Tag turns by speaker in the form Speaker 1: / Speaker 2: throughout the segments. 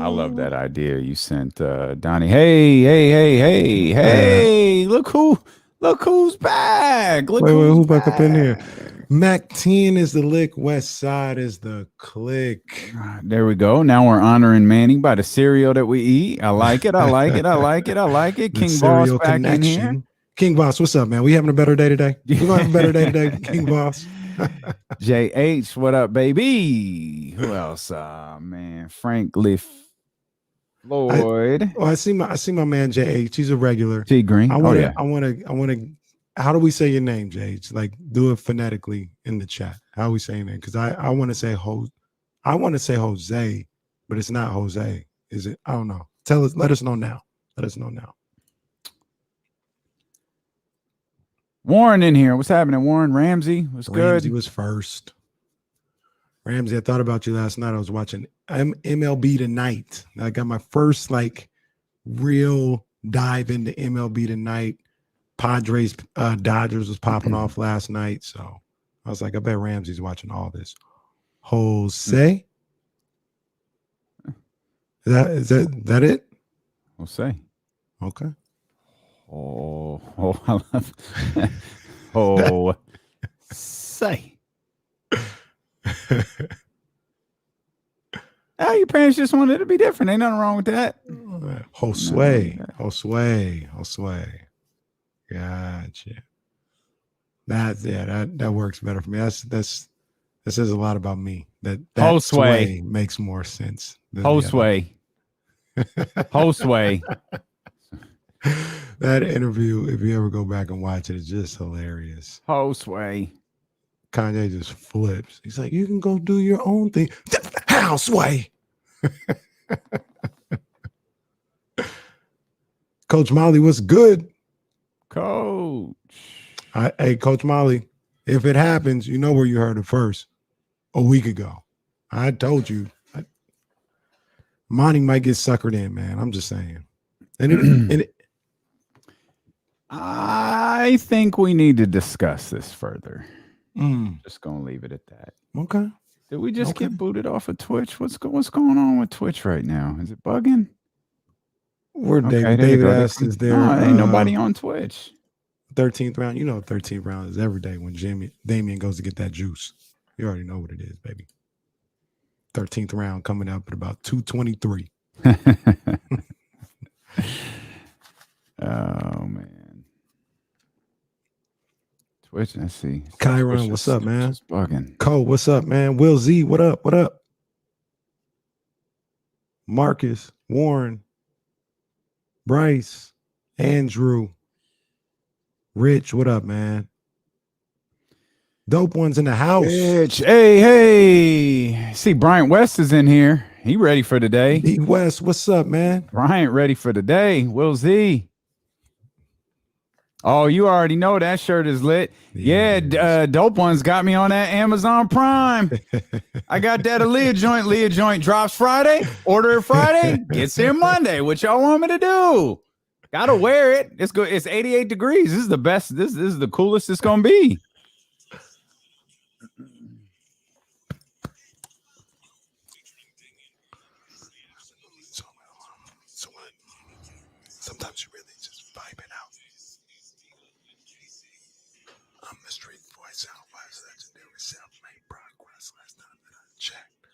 Speaker 1: love that idea you sent, Donnie. Hey! Look who's back. Look
Speaker 2: wait,
Speaker 1: who's
Speaker 2: who back up in here? Mac 10 is the lick. West Side is the click.
Speaker 1: There we go. Now we're honoring Manny by the cereal that we eat. I like it. King Boss back connection. In here.
Speaker 2: King Boss, what's up, man? We having a better day today? We're going to have a better day today, King Boss.
Speaker 1: JH, what up, baby? Who else? Man, Frank Liff. Lloyd.
Speaker 2: I see my man JH. He's a regular.
Speaker 1: T Green.
Speaker 2: I want to. How do we say your name, JH? Like, do it phonetically in the chat. How are we saying that? Because I want to say I want to say Jose, but it's not Jose. Is it? I don't know. Let us know now.
Speaker 1: Warren in here. What's happening, Warren? Ramsey was good.
Speaker 2: Ramsey was first. Ramsey, I thought about you last night. I was watching MLB Tonight. I got my first real dive into MLB Tonight. Padres, Dodgers was popping off last night. So I was like, I bet Ramsey's watching all this. Jose? Is that it?
Speaker 1: Jose.
Speaker 2: Okay.
Speaker 1: I love say. Your parents just wanted it to be different. Ain't nothing wrong with that.
Speaker 2: Josue. Gotcha. That works better for me. That says a lot about me. That Josue makes more sense.
Speaker 1: Josue.
Speaker 2: That interview, if you ever go back and watch it, is just hilarious.
Speaker 1: Josue.
Speaker 2: Kanye just flips. He's like, you can go do your own thing. Houseway. Coach Molly, what's good?
Speaker 1: Coach.
Speaker 2: Hey, Coach Molly, if it happens, you know where you heard it first. A week ago. I told you. Monty might get suckered in, man. I'm just saying.
Speaker 1: I think we need to discuss this further. Just gonna leave it at that.
Speaker 2: Okay.
Speaker 1: Did we just get booted off of Twitch? What's going on with Twitch right now? Is it bugging?
Speaker 2: Where David asked, is there
Speaker 1: ain't nobody on Twitch?
Speaker 2: 13th round. You know 13th round is every day when Damian goes to get that juice. You already know what it is, baby. 13th round coming up at about 2:23.
Speaker 1: Oh man. Twitch, let's see.
Speaker 2: Kyron, what's up, man?
Speaker 1: Bugging.
Speaker 2: Cole, what's up, man? Will Z, what up? Marcus, Warren, Bryce, Andrew, Rich, what up, man? Dope ones in the house.
Speaker 1: Rich, hey. See, Bryant West is in here. He ready for the day.
Speaker 2: D West, what's up, man?
Speaker 1: Bryant ready for the day. Will Z. Oh, you already know that shirt is lit. Yeah, Dope Ones got me on that Amazon Prime. I got that Aaliyah joint. Leah joint drops Friday. Order it Friday. Gets here Monday. What y'all want me to do? Gotta wear it. It's good. It's 88 degrees. This is the best. This is the coolest it's gonna be.
Speaker 2: Sometimes you really just vibe it out. I'm the street voice out wise legendary self-made progress last time that I checked.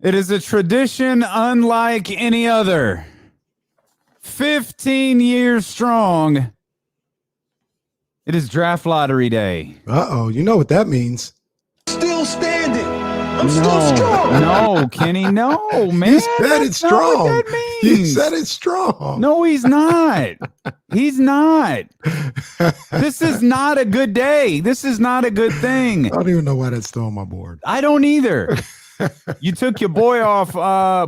Speaker 1: It is a tradition unlike any other. 15 years strong. It is draft lottery day.
Speaker 2: Uh-oh, you know what that means.
Speaker 3: Still standing. I'm still strong.
Speaker 1: No, Kenny, no, man.
Speaker 2: He said it's strong.
Speaker 1: What that
Speaker 2: He
Speaker 1: means.
Speaker 2: said it's strong.
Speaker 1: No, he's not. He's not. This is not a good day. This is not a good thing.
Speaker 2: I don't even know why that's still on my board.
Speaker 1: I don't either. You took your boy off,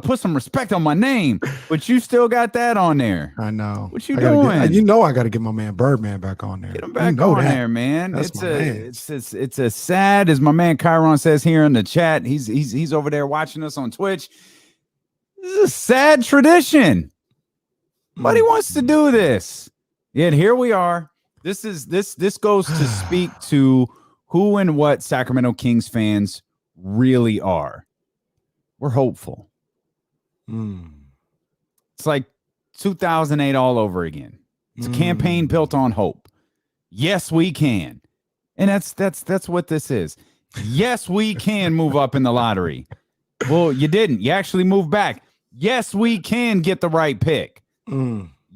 Speaker 1: put some respect on my name, but you still got that on there.
Speaker 2: I know.
Speaker 1: What you doing?
Speaker 2: I got to get my man Birdman back on there.
Speaker 1: Get him back on there, man.
Speaker 2: That's
Speaker 1: It's a sad, as my man Kyron says here in the chat. He's over there watching us on Twitch. This is a sad tradition. Nobody wants to do this. Yet here we are. This goes to speak to who and what Sacramento Kings fans really are. We're hopeful. It's like 2008 all over again. It's a campaign built on hope. Yes, we can. And that's what this is. Yes, we can move up in the lottery. Well, you didn't. You actually moved back. Yes, we can get the right pick.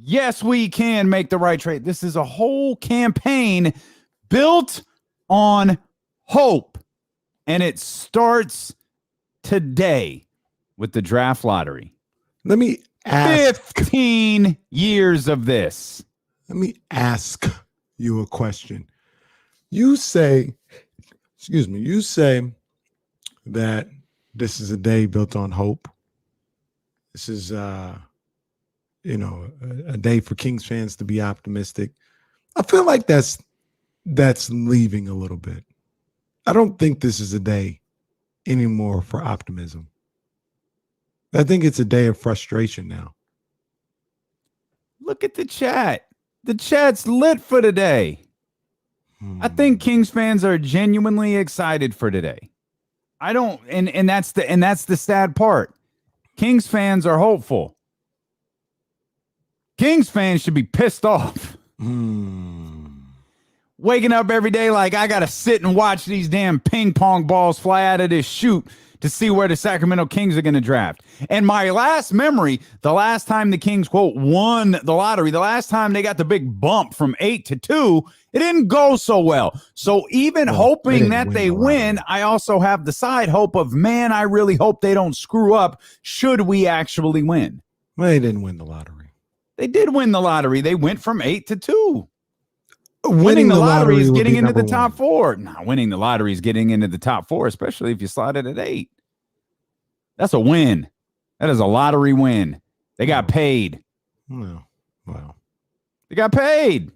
Speaker 1: Yes, we can make the right trade. This is a whole campaign built on hope. And it starts today with the draft lottery.
Speaker 2: Let me ask.
Speaker 1: 15 years of this.
Speaker 2: Let me ask you a question. You say that this is a day built on hope. This is, a day for Kings fans to be optimistic. I feel like that's leaving a little bit. I don't think this is a day anymore for optimism. I think it's a day of frustration now.
Speaker 1: Look at the chat. The chat's lit for today. I think Kings fans are genuinely excited for today. I don't, and that's the sad part. Kings fans are hopeful. Kings fans should be pissed off. Waking up every day like I gotta sit and watch these damn ping pong balls fly out of this chute to see where the Sacramento Kings are going to draft. And my last memory, the last time the Kings, quote, won the lottery, the last time they got the big bump from 8 to 2, it didn't go so well. So even hoping that they win, I also have the side hope of, man, I really hope they don't screw up should we actually win.
Speaker 2: Well, they didn't win the lottery.
Speaker 1: They did win the lottery. They went from 8 to 2. Winning the lottery is getting into the top 4. Now, winning the lottery is getting into the top 4, especially if you slide it at 8. That's a win. That is a lottery win. They got paid.
Speaker 2: Wow.
Speaker 1: They got paid.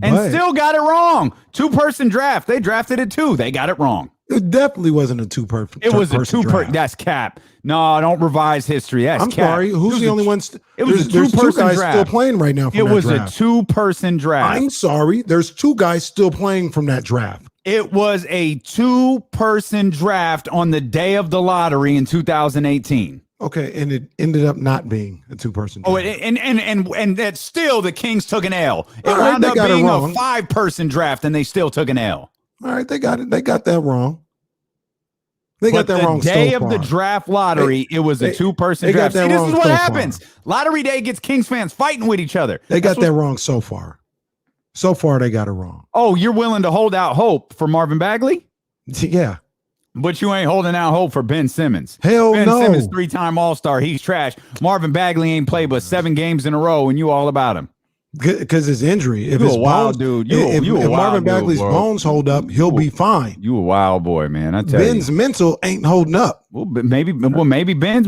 Speaker 1: And still got it wrong. 2-person draft. They drafted it 2. They got it wrong.
Speaker 2: It definitely wasn't a 2-person.
Speaker 1: It was a 2-person. That's cap. No, don't revise history. That's cap.
Speaker 2: Sorry. Who's the only one?
Speaker 1: It was a 2-person draft.
Speaker 2: Still playing right now.
Speaker 1: It was a 2-person draft.
Speaker 2: I'm sorry. There's 2 guys still playing from that draft.
Speaker 1: It was a 2-person draft on the day of the lottery in 2018.
Speaker 2: Okay, and it ended up not being a 2-person draft.
Speaker 1: Oh, and that still the Kings took an L. It wound up being a 5-person draft, and they still took an L.
Speaker 2: All right, they got it. They got that wrong. They got that wrong.
Speaker 1: The day of the draft lottery, it was a 2-person draft. See, this is what happens. Lottery day gets Kings fans fighting with each other.
Speaker 2: They got that wrong so far. So far, they got it wrong.
Speaker 1: Oh, you're willing to hold out hope for Marvin Bagley?
Speaker 2: Yeah.
Speaker 1: But you ain't holding out hope for Ben Simmons.
Speaker 2: Hell
Speaker 1: Ben
Speaker 2: no.
Speaker 1: Ben Simmons, 3-time All-Star. He's trash. Marvin Bagley ain't played but 7 games in a row, and you all about him.
Speaker 2: Because his injury. If
Speaker 1: you
Speaker 2: his
Speaker 1: a wild dude.
Speaker 2: If Marvin Bagley's bones hold up, he'll be fine.
Speaker 1: You a wild boy, man. I tell
Speaker 2: Ben's mental ain't holding up.
Speaker 1: Well, maybe Ben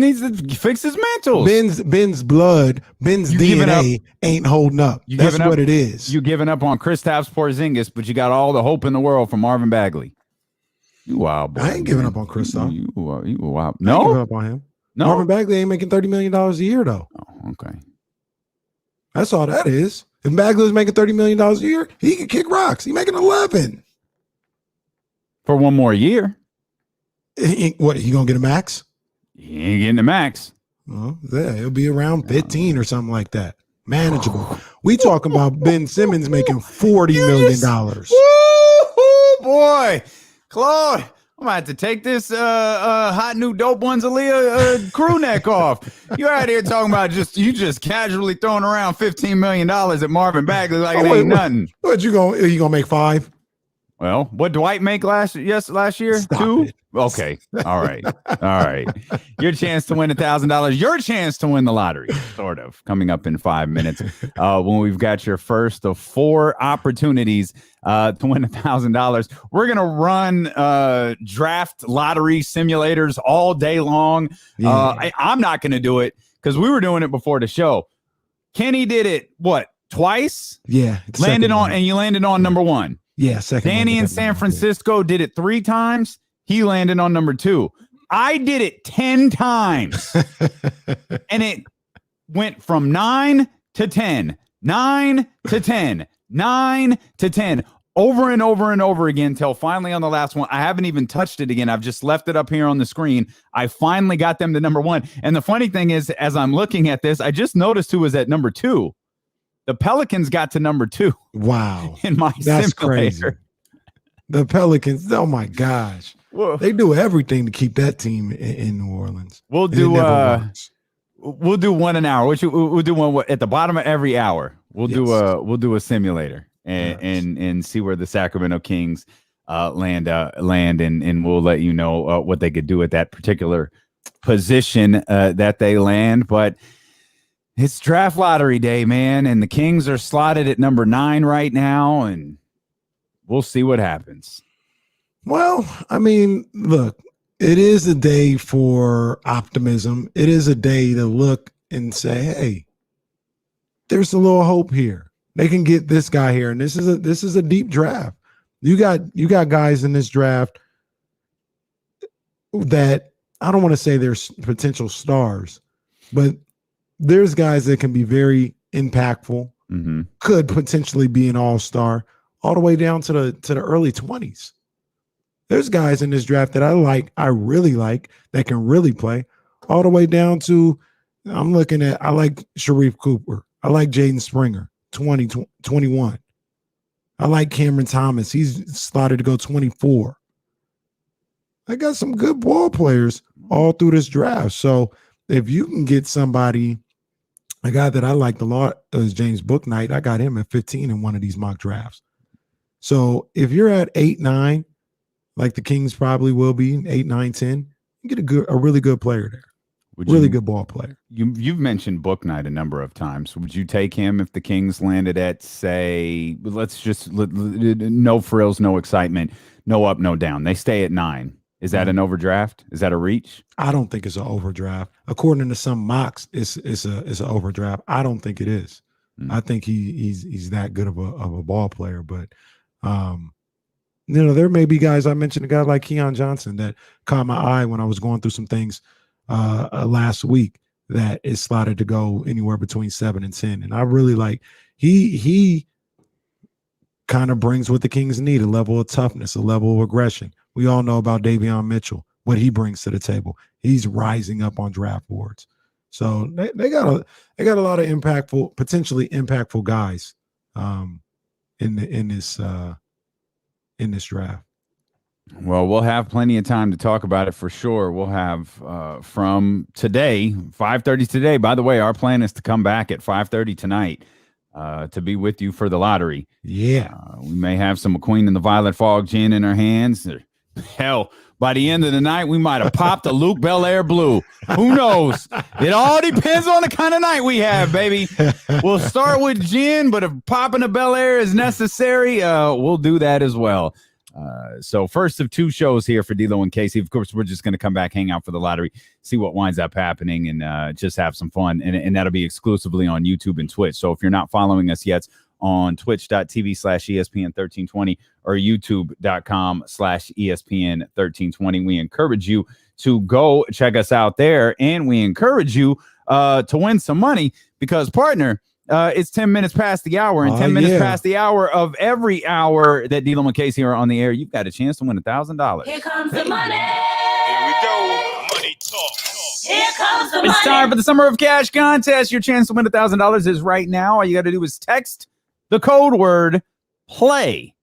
Speaker 1: needs to fix his mentals.
Speaker 2: Ben's blood, Ben's DNA ain't holding up. That's what it is.
Speaker 1: You giving up on Kristops Porzingis, but you got all the hope in the world from Marvin Bagley. You wild boy.
Speaker 2: I ain't giving up on Kristops.
Speaker 1: You wild.
Speaker 2: No, I ain't giving up on him.
Speaker 1: No,
Speaker 2: Marvin Bagley ain't making $30 million a year though.
Speaker 1: Oh, okay.
Speaker 2: That's all that is. If Bagley was making $30 million a year, he could kick rocks. He's making 11
Speaker 1: for 1 more year.
Speaker 2: What? He gonna get a max?
Speaker 1: He ain't getting the max.
Speaker 2: Well, yeah, it'll be around 15 or something like that. Manageable. We talking about Ben Simmons making $40 million.
Speaker 1: Woo, boy, Claude. I'm about to take this hot new dope ones Aaliyah crew neck off. You're out here talking about just casually throwing around $15 million at Marvin Bagley like it ain't nothing.
Speaker 2: What you gonna make 5?
Speaker 1: Well, what Dwight make last year?
Speaker 2: Stop
Speaker 1: 2?
Speaker 2: it.
Speaker 1: Okay. All right. Your chance to win $1,000. Your chance to win the lottery, sort of, coming up in 5 minutes. When we've got your first of 4 opportunities to win $1,000. We're gonna run draft lottery simulators all day long. Yeah. I'm not gonna do it because we were doing it before the show. Kenny did it twice?
Speaker 2: Yeah.
Speaker 1: You landed on number 1.
Speaker 2: Yeah, second.
Speaker 1: Danny in San Francisco did it 3 times. He landed on number 2. I did it 10 times. And it went from 9 to 10, 9 to 10, 9 to 10 over and over and over again till finally on the last one. I haven't even touched it again. I've just left it up here on the screen. I finally got them to number 1. And the funny thing is, as I'm looking at this, I just noticed who was at number 2. The Pelicans got to number 2.
Speaker 2: Wow.
Speaker 1: In my
Speaker 2: That's
Speaker 1: simulator.
Speaker 2: crazy. The Pelicans, oh my gosh.
Speaker 1: Whoa.
Speaker 2: They do everything to keep that team in New Orleans.
Speaker 1: We'll do one an hour. We'll do one at the bottom of every hour. We'll do a simulator and see where the Sacramento Kings land and we'll let you know what they could do at that particular position that they land. But it's draft lottery day, man, and the Kings are slotted at number 9 right now, and we'll see what happens.
Speaker 2: Well, I mean, look, it is a day for optimism. It is a day to look and say, hey, there's a little hope here. They can get this guy here, and this is a deep draft. You got guys in this draft that I don't want to say they're potential stars, but there's guys that can be very impactful, could potentially be an all-star, all the way down to the early 20s. There's guys in this draft that I really like, that can really play, all the way down to I like Sharif Cooper. I like Jaden Springer, 21. I like Cameron Thomas. He's slotted to go 24. I got some good ball players all through this draft. So if you can get somebody, a guy that I liked a lot is James Bouknight. I got him at 15 in one of these mock drafts. So if you're at 8, 9, like the Kings probably will be, 8, 9, 10, you get a really good player there. Really good ball player.
Speaker 1: You've mentioned Bouknight a number of times. Would you take him if the Kings landed at, say, no frills, no excitement, no up, no down? They stay at 9. Is that an overdraft? Is that a reach?
Speaker 2: I don't think it's an overdraft. According to some mocks, it's an overdraft. I don't think it is. I think he's that good of a ball player. But there may be guys. I mentioned a guy like Keon Johnson that caught my eye when I was going through some things last week that is slotted to go anywhere between 7 and 10. And I really like he kind of brings what the Kings need, a level of toughness, a level of aggression. We all know about Davion Mitchell, what he brings to the table. He's rising up on draft boards. So they got a lot of potentially impactful guys in this draft.
Speaker 1: Well, we'll have plenty of time to talk about it for sure. We'll have from today, 5:30 today. By the way, our plan is to come back at 5:30 tonight to be with you for the lottery.
Speaker 2: Yeah.
Speaker 1: We may have some McQueen and the Violet Fog gin in our hands. Hell, by the end of the night, we might have popped a Luke Belair Blue. Who knows? It all depends on the kind of night we have, baby. We'll start with gin, but if popping a Belair is necessary, we'll do that as well. So first of 2 shows here for D'Lo and Casey. Of course, we're just going to come back, hang out for the lottery, see what winds up happening, and just have some fun. And that'll be exclusively on YouTube and Twitch. So if you're not following us yet on twitch.tv/ESPN1320 or youtube.com/ESPN1320, we encourage you to go check us out there. And we encourage you to win some money because, partner, it's 10 minutes past the hour, and 10 minutes past the hour of every hour that D'Lo and Casey are on the air, you've got a chance to win $1,000.
Speaker 4: Here comes the money.
Speaker 3: Here we go. Money talk.
Speaker 4: Here comes the money.
Speaker 1: It's time for the Summer of Cash contest. Your chance to win $1,000 is right now. All you got to do is text the code word play.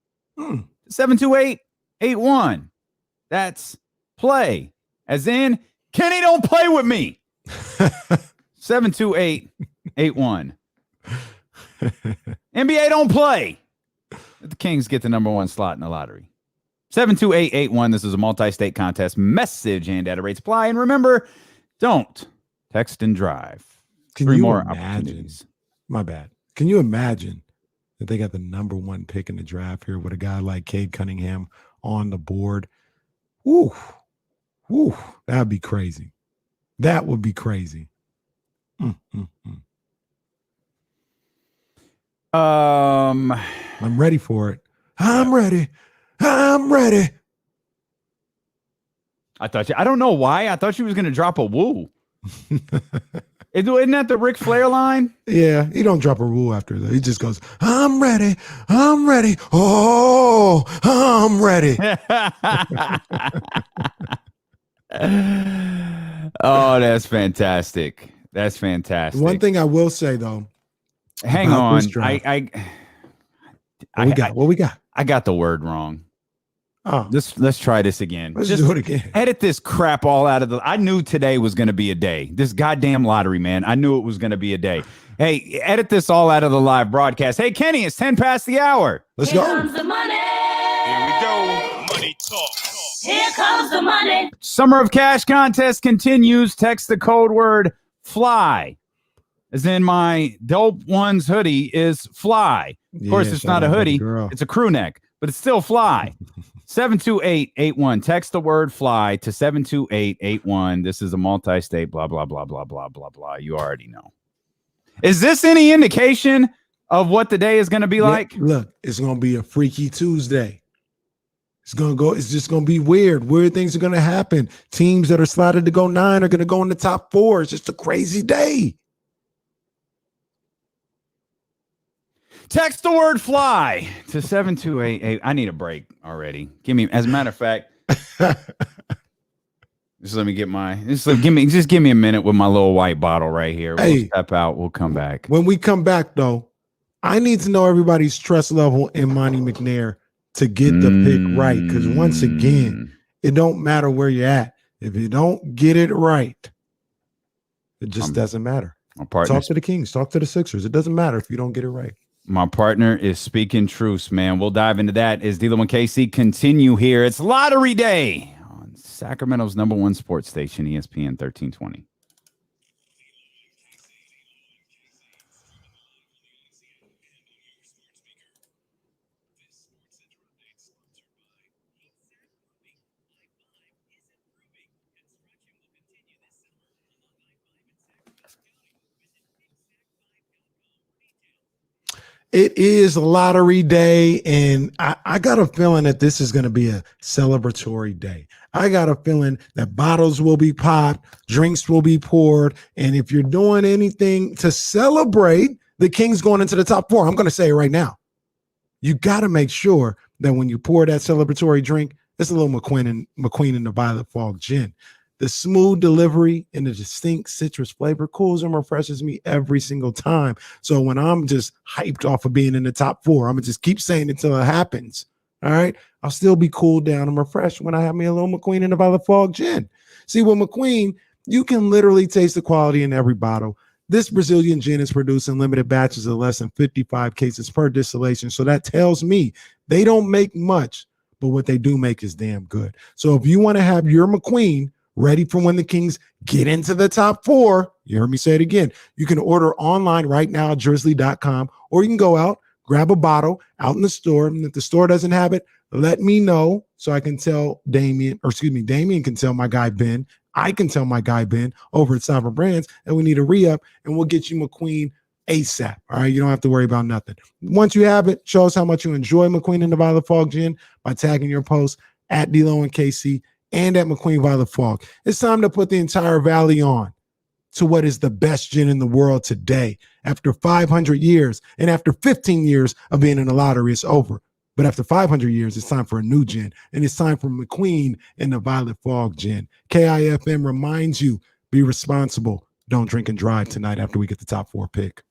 Speaker 1: 72881. That's play. As in, Kenny, don't play with me. 72881. NBA don't play. The Kings get the number 1 slot in the lottery. 72881. This is a multi-state contest. Message and data rates apply. And remember, don't text and drive.
Speaker 2: Can
Speaker 1: 3
Speaker 2: you
Speaker 1: more
Speaker 2: imagine?
Speaker 1: opportunities.
Speaker 2: My bad. Can you imagine that they got the number 1 pick in the draft here with a guy like Cade Cunningham on the board? Woo. That'd be crazy. That would be crazy. I'm ready for it. I'm ready.
Speaker 1: I don't know why. I thought she was going to drop a woo. Isn't that the Ric Flair line?
Speaker 2: Yeah, he don't drop a rule after that. He just goes, I'm ready. I'm ready. Oh, I'm ready.
Speaker 1: Oh, that's fantastic. That's fantastic.
Speaker 2: One thing I will say though,
Speaker 1: Hang
Speaker 2: about
Speaker 1: on.
Speaker 2: this draft. What we got?
Speaker 1: I got the word wrong.
Speaker 2: Oh,
Speaker 1: Let's try this again.
Speaker 2: let's
Speaker 1: Just
Speaker 2: do it again.
Speaker 1: edit this crap all out of the. I knew today was going to be a day. This goddamn lottery, man. I knew it was going to be a day. Hey, edit this all out of the live broadcast. Hey, Kenny, it's 10 past the hour.
Speaker 2: Let's
Speaker 4: Here
Speaker 2: go.
Speaker 4: comes the money.
Speaker 3: Here we go. Money talk.
Speaker 4: Here comes the money.
Speaker 1: Summer of Cash contest continues. Text the code word FLY. As in my Dope Ones hoodie is fly. Of course, it's not a hoodie. It's a crew neck, but it's still fly. 72881. Text the word fly to 72881. This is a multi-state, blah, blah, blah, blah, blah, blah, blah. You already know. Is this any indication of what the day is going to be like?
Speaker 2: Look, it's going to be a freaky Tuesday. It's just going to be weird. Weird things are going to happen. Teams that are slotted to go 9 are going to go in the top 4. It's just a crazy day.
Speaker 1: Text the word fly to 72888. I need a break already. As a matter of fact, just give me a minute with my little white bottle right here. We'll step out. We'll come back.
Speaker 2: When we come back, though, I need to know everybody's trust level in Monty McNair to get the pick right. Because once again, it don't matter where you're at. If you don't get it right, it just doesn't matter. Talk to the Kings. Talk to the Sixers. It doesn't matter if you don't get it right.
Speaker 1: My partner is speaking truths, man. We'll dive into that as D'Lo and KC continue here. It's Lottery Day on Sacramento's #1 sports station, ESPN 1320.
Speaker 2: It is Lottery Day, and I got a feeling that this is going to be a celebratory day. I got a feeling that bottles will be popped, drinks will be poured, and if you're doing anything to celebrate the Kings going into the top 4, I'm going to say it right now. You got to make sure that when you pour that celebratory drink, it's a little McQueen and the Violet Fog gin. The smooth delivery and the distinct citrus flavor cools and refreshes me every single time. So when I'm just hyped off of being in the top 4, I'm going to just keep saying it until it happens. All right. I'll still be cooled down and refreshed when I have me a little McQueen and the Violet Fog gin. See, with McQueen, you can literally taste the quality in every bottle. This Brazilian gin is produced in limited batches of less than 55 cases per distillation. So that tells me they don't make much, but what they do make is damn good. So if you want to have your McQueen ready for when the Kings get into the top 4, you heard me say it again, you can order online right now at drizzly.com, or you can go out, grab a bottle out in the store. And if the store doesn't have it, let me know so I can tell Damien can tell my guy Ben. I can tell my guy Ben over at Sovereign Brands, and we need a re-up, and we'll get you McQueen ASAP. All right, you don't have to worry about nothing. Once you have it, show us how much you enjoy McQueen and the Violet Fog gin by tagging your post at D'Lo and KC and at McQueen Violet Fog. It's time to put the entire valley on to what is the best gin in the world today. After 500 years and after 15 years of being in the lottery, it's over. But after 500 years, it's time for a new gin, and it's time for McQueen and the Violet Fog gin. KIFM reminds you, be responsible. Don't drink and drive tonight after we get the top 4 pick.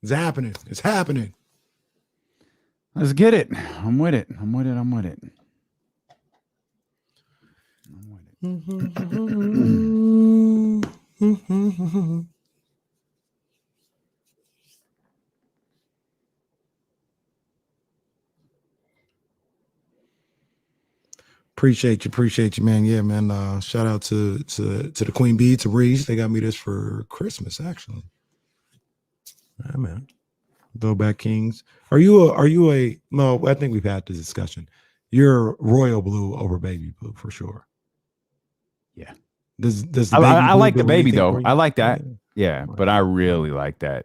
Speaker 2: It's happening. It's happening.
Speaker 1: Let's get it. I'm with it.
Speaker 2: Appreciate you, man. Yeah, man. Shout out to the Queen Bee, to Reese. They got me this for Christmas, actually. Yeah, man. Throwback Kings. Are you a no, I think we've had this discussion. You're royal blue over baby blue for sure.
Speaker 1: Yeah.
Speaker 2: Does the
Speaker 1: I like the baby
Speaker 2: anything
Speaker 1: though.
Speaker 2: for you?
Speaker 1: I like that. Yeah, but I really like that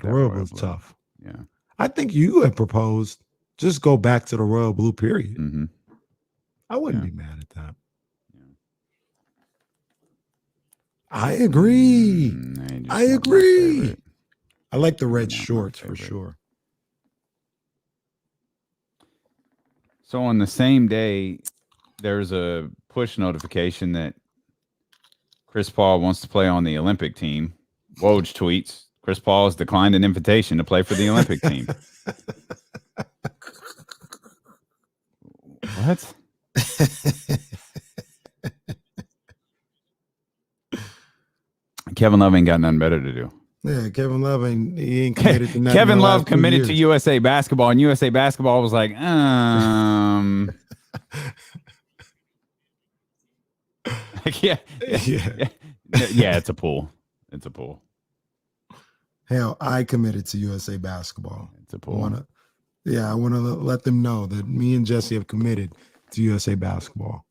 Speaker 2: royal blue's
Speaker 1: blue.
Speaker 2: tough.
Speaker 1: Yeah.
Speaker 2: I think you had proposed just go back to the royal blue period.
Speaker 1: Mm-hmm.
Speaker 2: I wouldn't be mad at that.
Speaker 1: Yeah.
Speaker 2: I agree. I agree. I like the red
Speaker 1: Not my
Speaker 2: shorts for
Speaker 1: favorite.
Speaker 2: sure.
Speaker 1: So on the same day, there's a push notification that Chris Paul wants to play on the Olympic team. Woj tweets, Chris Paul has declined an invitation to play for the Olympic team. What? Kevin Love ain't got nothing better to do.
Speaker 2: Yeah, Kevin Love he ain't committed to nothing.
Speaker 1: Kevin Love committed to USA Basketball, and USA Basketball was like, yeah, it's a pool. It's a pool.
Speaker 2: Hell, I committed to USA Basketball.
Speaker 1: It's a pool.
Speaker 2: I want to let them know that me and Jesse have committed to USA Basketball.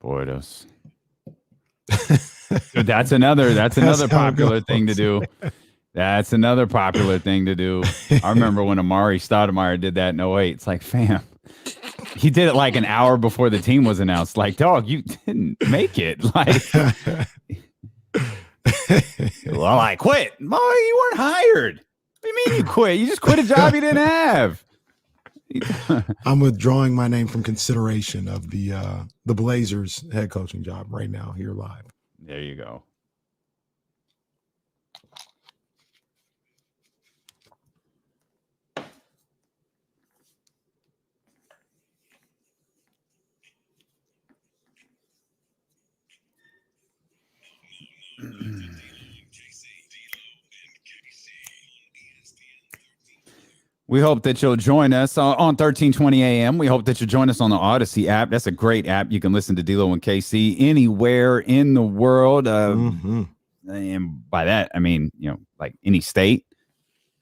Speaker 1: Boy, that's another popular thing to do. That's another popular thing to do. I remember when Amari Stoudemire did that in 08. It's like, fam, he did it like an hour before the team was announced. Like, dog, you didn't make it. Like, well, I quit. Boy, you weren't hired. What do you mean you quit? You just quit a job you didn't have.
Speaker 2: I'm withdrawing my name from consideration of the Blazers head coaching job right now here live.
Speaker 1: There you go. We hope that you'll join us on 1320 AM. We hope that you'll join us on the Odyssey app. That's a great app. You can listen to D-Lo and KC anywhere in the world. And by that, I mean, like any state.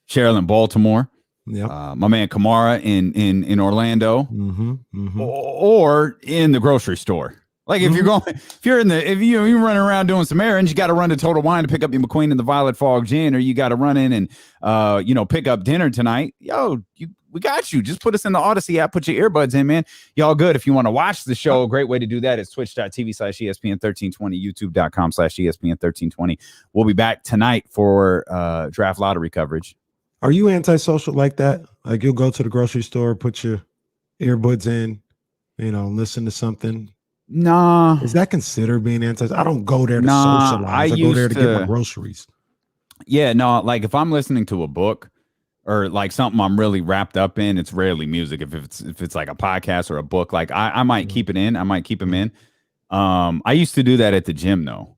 Speaker 1: Cheryl in Baltimore.
Speaker 2: Yeah.
Speaker 1: My man Kamara in Orlando. Or in the grocery store. Like if you're you're running around doing some errands, you got to run to Total Wine to pick up your McQueen and the Violet Fog gin, or you got to run in and pick up dinner tonight. We got you. Just put us in the Odyssey app, put your earbuds in, man. Y'all good. If you want to watch the show, a great way to do that is twitch.tv/ESPN1320, youtube.com/ESPN1320. We'll be back tonight for draft lottery coverage.
Speaker 2: Are you antisocial like that? Like you'll go to the grocery store, put your earbuds in, listen to something.
Speaker 1: Nah.
Speaker 2: Is that considered being anti? I don't go there to socialize. I go there to get my groceries.
Speaker 1: Yeah, no, like if I'm listening to a book or like something I'm really wrapped up in, it's rarely music. If it's like a podcast or a book, like I might keep it in. I might keep them in. I used to do that at the gym though.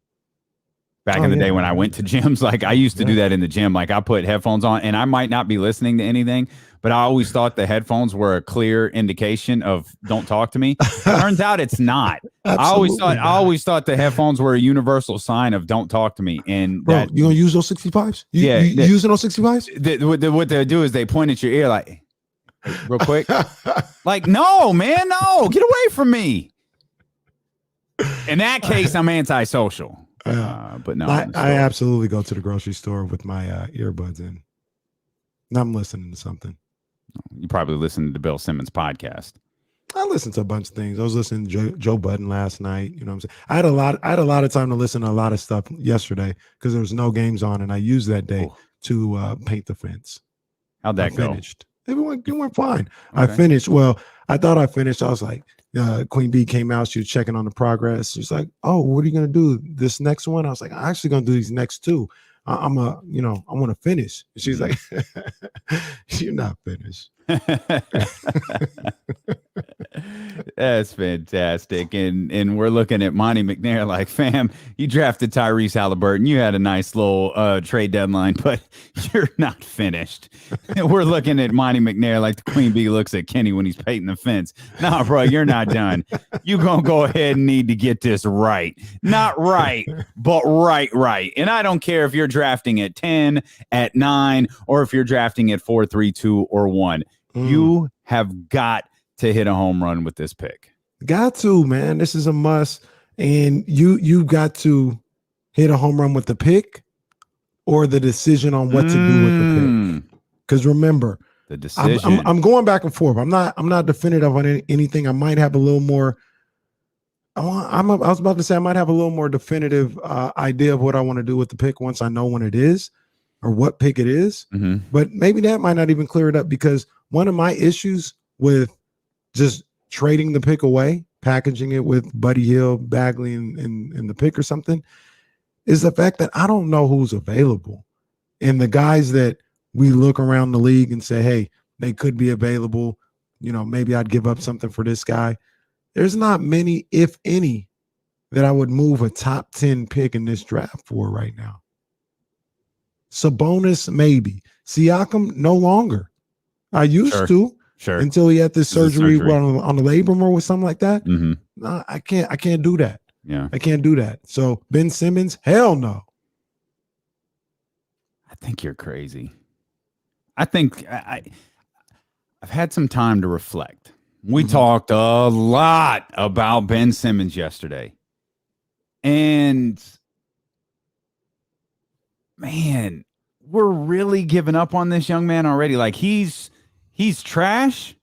Speaker 1: Back in the day when I went to gyms, like I used to do that in the gym. Like I put headphones on and I might not be listening to anything, but I always thought the headphones were a clear indication of don't talk to me. Turns out it's not. I always thought the headphones were a universal sign of don't talk to me. And
Speaker 2: bro, you gonna use those 65s? You using those 65s?
Speaker 1: What they do is they point at your ear like, hey, real quick. Like, no, man, no, get away from me. In that case, I'm antisocial. But no,
Speaker 2: I absolutely go to the grocery store with my earbuds in. And I'm listening to something.
Speaker 1: You probably listened to Bill Simmons' podcast.
Speaker 2: I listened to a bunch of things. I was listening to Joe Budden last night. You know what I'm saying? I had a lot of time to listen to a lot of stuff yesterday because there was no games on, and I used that day to paint the fence.
Speaker 1: How'd that go?
Speaker 2: Finished. It went fine. Okay. I finished. Well, I thought I finished. I was like, Queen Bee came out. She was checking on the progress. She's like, "Oh, what are you gonna do this next one?" I was like, "I'm actually gonna do these next two. I want to finish." And she's like, "You're not finished."
Speaker 1: That's fantastic. And we're looking at Monty McNair like, fam, you drafted Tyrese Halliburton. You had a nice little trade deadline, but you're not finished. And we're looking at Monty McNair like the Queen Bee looks at Kenny when he's painting the fence. Nah, bro, you're not done. You're going to go ahead and need to get this right. Not right, but right. And I don't care if you're drafting at 10, at 9, or if you're drafting at 4, 3, 2, or 1. You have got to hit a home run with this pick.
Speaker 2: Got to, man. This is a must. And you got to hit a home run with the pick or the decision on what to do with the pick. Because remember,
Speaker 1: The decision.
Speaker 2: I'm going back and forth. I'm not definitive on anything. I might have a little more. I was about to say I might have a little more definitive idea of what I want to do with the pick once I know when it is or what pick it is.
Speaker 1: Mhm.
Speaker 2: But maybe that might not even clear it up, because one of my issues with just trading the pick away, packaging it with Buddy Hill, Bagley, and the pick or something, is the fact that I don't know who's available. And the guys that we look around the league and say, hey, they could be available, maybe I'd give up something for this guy. There's not many, if any, that I would move a top 10 pick in this draft for right now. Sabonis, maybe. Siakam, no longer. I used to.
Speaker 1: Sure.
Speaker 2: Until he had this surgery. On the labrum or something like that.
Speaker 1: Mm-hmm.
Speaker 2: No, I can't do that.
Speaker 1: Yeah.
Speaker 2: I can't do that. So Ben Simmons, hell no.
Speaker 1: I think you're crazy. I think I've had some time to reflect. We talked a lot about Ben Simmons yesterday. And man, we're really giving up on this young man already. Like he's trash.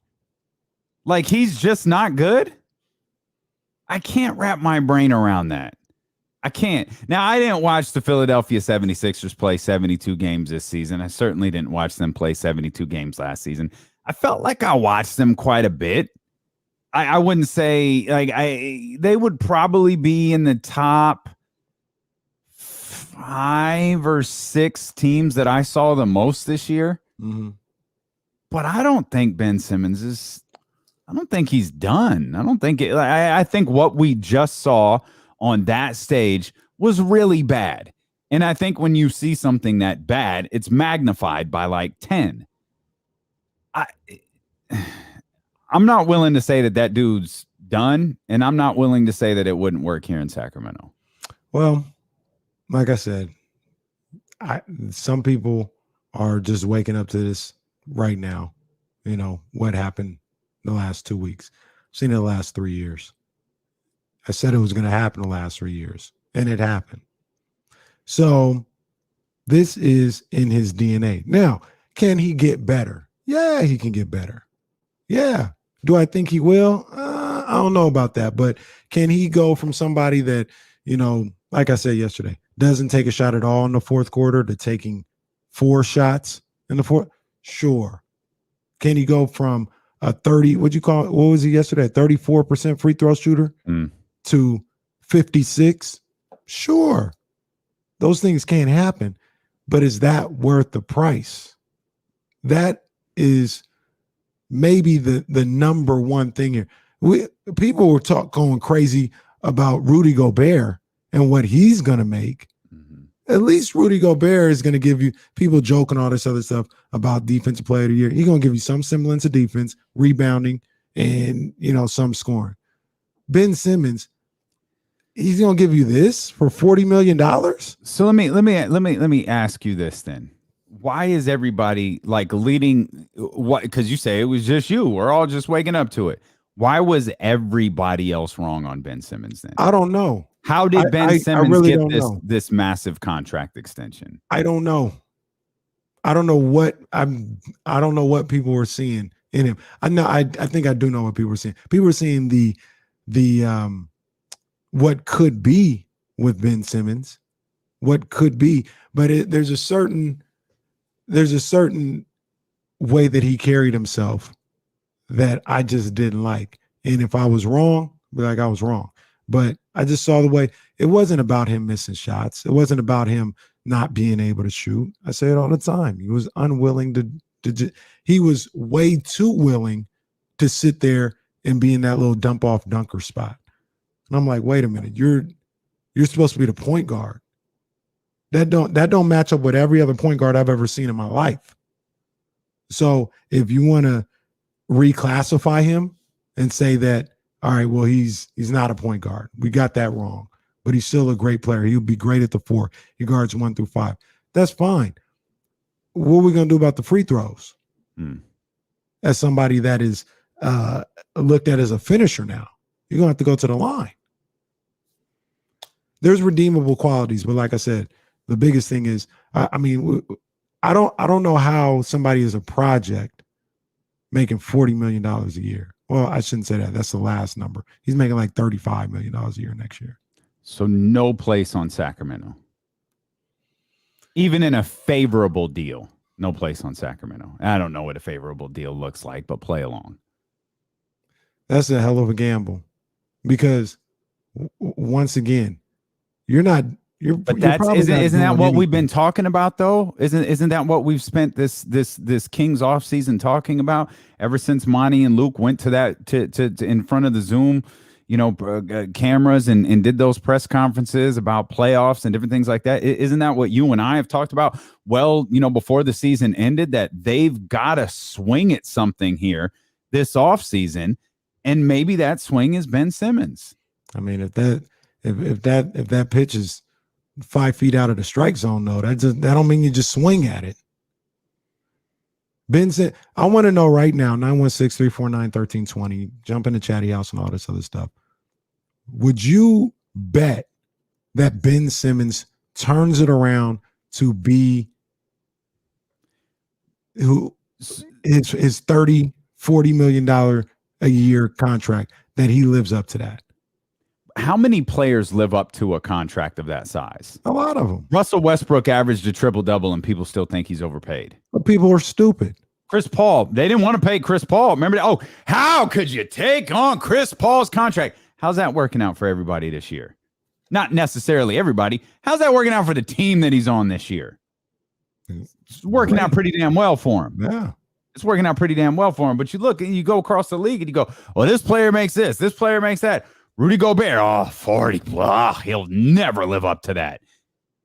Speaker 1: Like he's just not good. I can't wrap my brain around that. I can't. Now, I didn't watch the Philadelphia 76ers play 72 games this season. I certainly didn't watch them play 72 games last season. I felt like I watched them quite a bit. I wouldn't say they would probably be in the top 5 or 6 teams that I saw the most this year.
Speaker 2: Mm-hmm.
Speaker 1: But I don't think Ben Simmons I don't think he's done. I don't think I think what we just saw on that stage was really bad. And I think when you see something that bad, it's magnified by like 10. I'm not willing to say that dude's done, and I'm not willing to say that it wouldn't work here in Sacramento.
Speaker 2: Well, like I said, some people are just waking up to this right now. What happened the last 2 weeks. I've seen it the last 3 years. I said it was going to happen the last 3 years, and it happened. So this is in his DNA. Now, can he get better? Yeah, he can get better. Yeah. Do I think he will? I don't know about that, but can he go from somebody that, like I said yesterday, doesn't take a shot at all in the fourth quarter to taking 4 shots in the fourth? Sure. Can he go from a 30, what was he yesterday? A 34% free throw shooter to 56? Sure. Those things can't happen, but is that worth the price? That is maybe the number one thing here. People were going crazy about Rudy Gobert and what he's going to make. At least Rudy Gobert is going to give you, people joking all this other stuff about defensive player of the year. He's going to give you some semblance of defense, rebounding, and some scoring. Ben Simmons, he's going to give you this for $40 million.
Speaker 1: So let me ask you this then. Why is everybody like leading? What? Because you say it was just you. We're all just waking up to it. Why was everybody else wrong on Ben Simmons then?
Speaker 2: I don't know.
Speaker 1: How did Ben Simmons
Speaker 2: really
Speaker 1: get this massive contract extension?
Speaker 2: I don't know. I don't know what people were seeing in him. I think I do know what people were seeing. People were seeing the what could be with Ben Simmons, what could be, but there's a certain way that he carried himself that I just didn't like. And if I was wrong, be like I was wrong. But I just saw the way it wasn't about him missing shots. It wasn't about him not being able to shoot. I say it all the time. He was unwilling to he was way too willing to sit there and be in that little dump off dunker spot. And I'm like, wait a minute, you're supposed to be the point guard. That don't match up with every other point guard I've ever seen in my life. So if you want to reclassify him and say that, all right, well, he's not a point guard. We got that wrong, but he's still a great player. He'll be great at the 4. He guards 1 through 5. That's fine. What are we going to do about the free throws? As somebody that is looked at as a finisher now, you're going to have to go to the line. There's redeemable qualities, but like I said, the biggest thing is, I don't know how somebody is a project making $40 million a year. Well, I shouldn't say that. That's the last number. He's making like $35 million a year next year.
Speaker 1: So no place on Sacramento. Even in a favorable deal, no place on Sacramento. I don't know what a favorable deal looks like, but play along.
Speaker 2: That's a hell of a gamble because once again, you're not.
Speaker 1: But isn't that what we've been talking about though? Isn't that what we've spent this Kings offseason talking about ever since Monty and Luke went to that to in front of the Zoom, cameras and did those press conferences about playoffs and different things like that? Isn't that what you and I have talked about? Well, before the season ended, that they've got to swing at something here this offseason, and maybe that swing is Ben Simmons. I mean, if
Speaker 2: that pitch is 5 feet out of the strike zone, though, that don't mean you just swing at it. Ben said, I want to know right now, 916-349-1320, jump in the chatty house and all this other stuff. Would you bet that Ben Simmons turns it around to be who his $30, $40 million a year contract, that he lives up to that?
Speaker 1: How many players live up to a contract of that size?
Speaker 2: A lot of them.
Speaker 1: Russell Westbrook averaged a triple-double, and people still think he's overpaid.
Speaker 2: But people are stupid.
Speaker 1: Chris Paul, they didn't want to pay Chris Paul. Remember that? Oh, how could you take on Chris Paul's contract? How's that working out for everybody this year? Not necessarily everybody. How's that working out for the team that he's on this year? It's working out pretty damn well for him.
Speaker 2: Yeah.
Speaker 1: It's working out pretty damn well for him. But you look and you go across the league and you go, well, this player makes this player makes that. Rudy Gobert, 40, he'll never live up to that.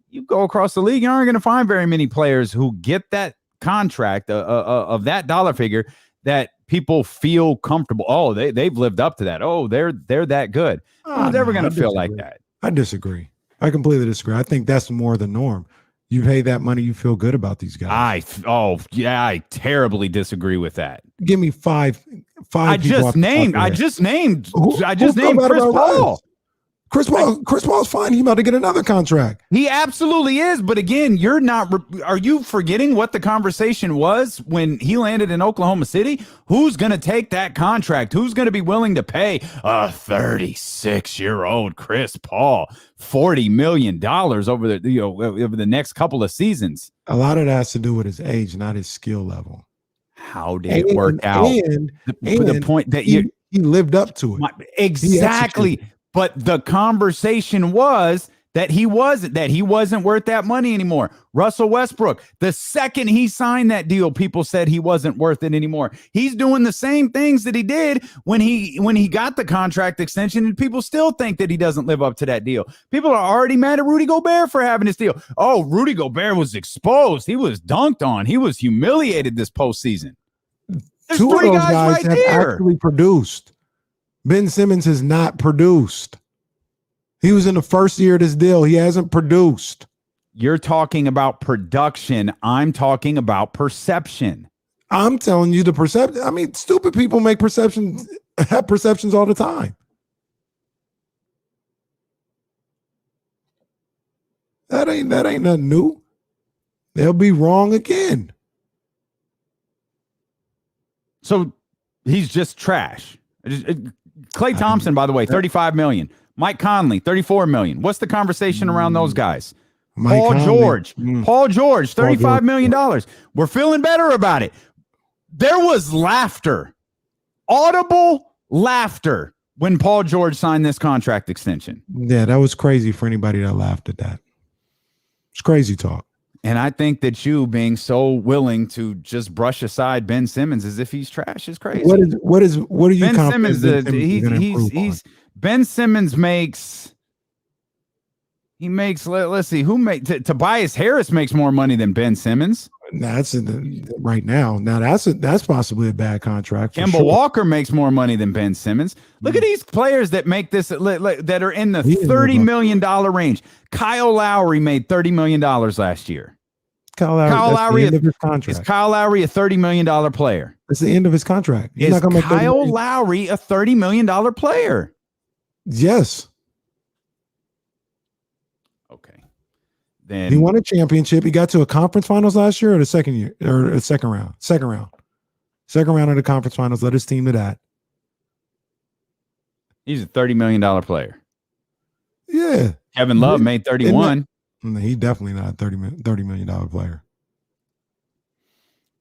Speaker 1: You go across the league, you aren't going to find very many players who get that contract of that dollar figure that people feel comfortable. Oh, they've lived up to that. Oh, they're that good. Who's ever going to feel like that?
Speaker 2: I disagree. I completely disagree. I think that's more the norm. You pay that money, you feel good about these guys.
Speaker 1: I terribly disagree with that.
Speaker 2: Give me five.
Speaker 1: I just named Chris Paul.
Speaker 2: Chris Paul's fine. He's about to get another contract.
Speaker 1: He absolutely is. But again, are you forgetting what the conversation was when he landed in Oklahoma City? Who's going to take that contract? Who's going to be willing to pay a 36-year-old Chris Paul $40 million over the next couple of seasons?
Speaker 2: A lot of that has to do with his age, not his skill level.
Speaker 1: How did it work out?
Speaker 2: And
Speaker 1: the point that
Speaker 2: he lived up to it.
Speaker 1: Exactly. But the conversation was that he wasn't worth that money anymore. Russell Westbrook, the second he signed that deal, people said he wasn't worth it anymore. He's doing the same things that he did when he got the contract extension, and people still think that he doesn't live up to that deal. People are already mad at Rudy Gobert for having this deal. Oh, Rudy Gobert was exposed. He was dunked on. He was humiliated this postseason. There's
Speaker 2: Two of
Speaker 1: three
Speaker 2: those
Speaker 1: guys
Speaker 2: guys
Speaker 1: right
Speaker 2: have
Speaker 1: there.
Speaker 2: actually produced. Ben Simmons has not produced. He was in the first year of this deal. He hasn't produced.
Speaker 1: You're talking about production. I'm talking about perception.
Speaker 2: I'm telling you the perception. I mean, stupid people have perceptions all the time. That ain't nothing new. They'll be wrong again.
Speaker 1: So he's just trash. Klay Thompson, by the way, $35 million. Mike Conley, $34 million. What's the conversation around those guys? Paul George, $35 million. We're feeling better about it. There was laughter, audible laughter, when Paul George signed this contract extension.
Speaker 2: Yeah, that was crazy for anybody that laughed at that. It's crazy talk.
Speaker 1: And I think that you being so willing to just brush aside Ben Simmons as if he's trash is crazy.
Speaker 2: What are you?
Speaker 1: Ben Simmons, he's Ben Simmons makes. Let's see, Tobias Harris makes more money than Ben Simmons.
Speaker 2: That's right now. Now that's possibly a bad contract.
Speaker 1: Kemba Walker makes more money than Ben Simmons. Look at these players that make this that are in the $30 million range. Kyle Lowry made $30 million last year.
Speaker 2: Kyle Lowry at the end of his contract.
Speaker 1: Is Kyle Lowry a $30 million player?
Speaker 2: It's the end of his contract.
Speaker 1: Is Kyle Lowry a $30 million player?
Speaker 2: Yes.
Speaker 1: Okay. Then
Speaker 2: he won a championship. He got to a conference finals last year, or the second year, or the second round. Second round of the conference finals. Let his team to that.
Speaker 1: He's a $30 million player.
Speaker 2: Yeah.
Speaker 1: Kevin Love made 31.
Speaker 2: He's definitely not a $30 million player.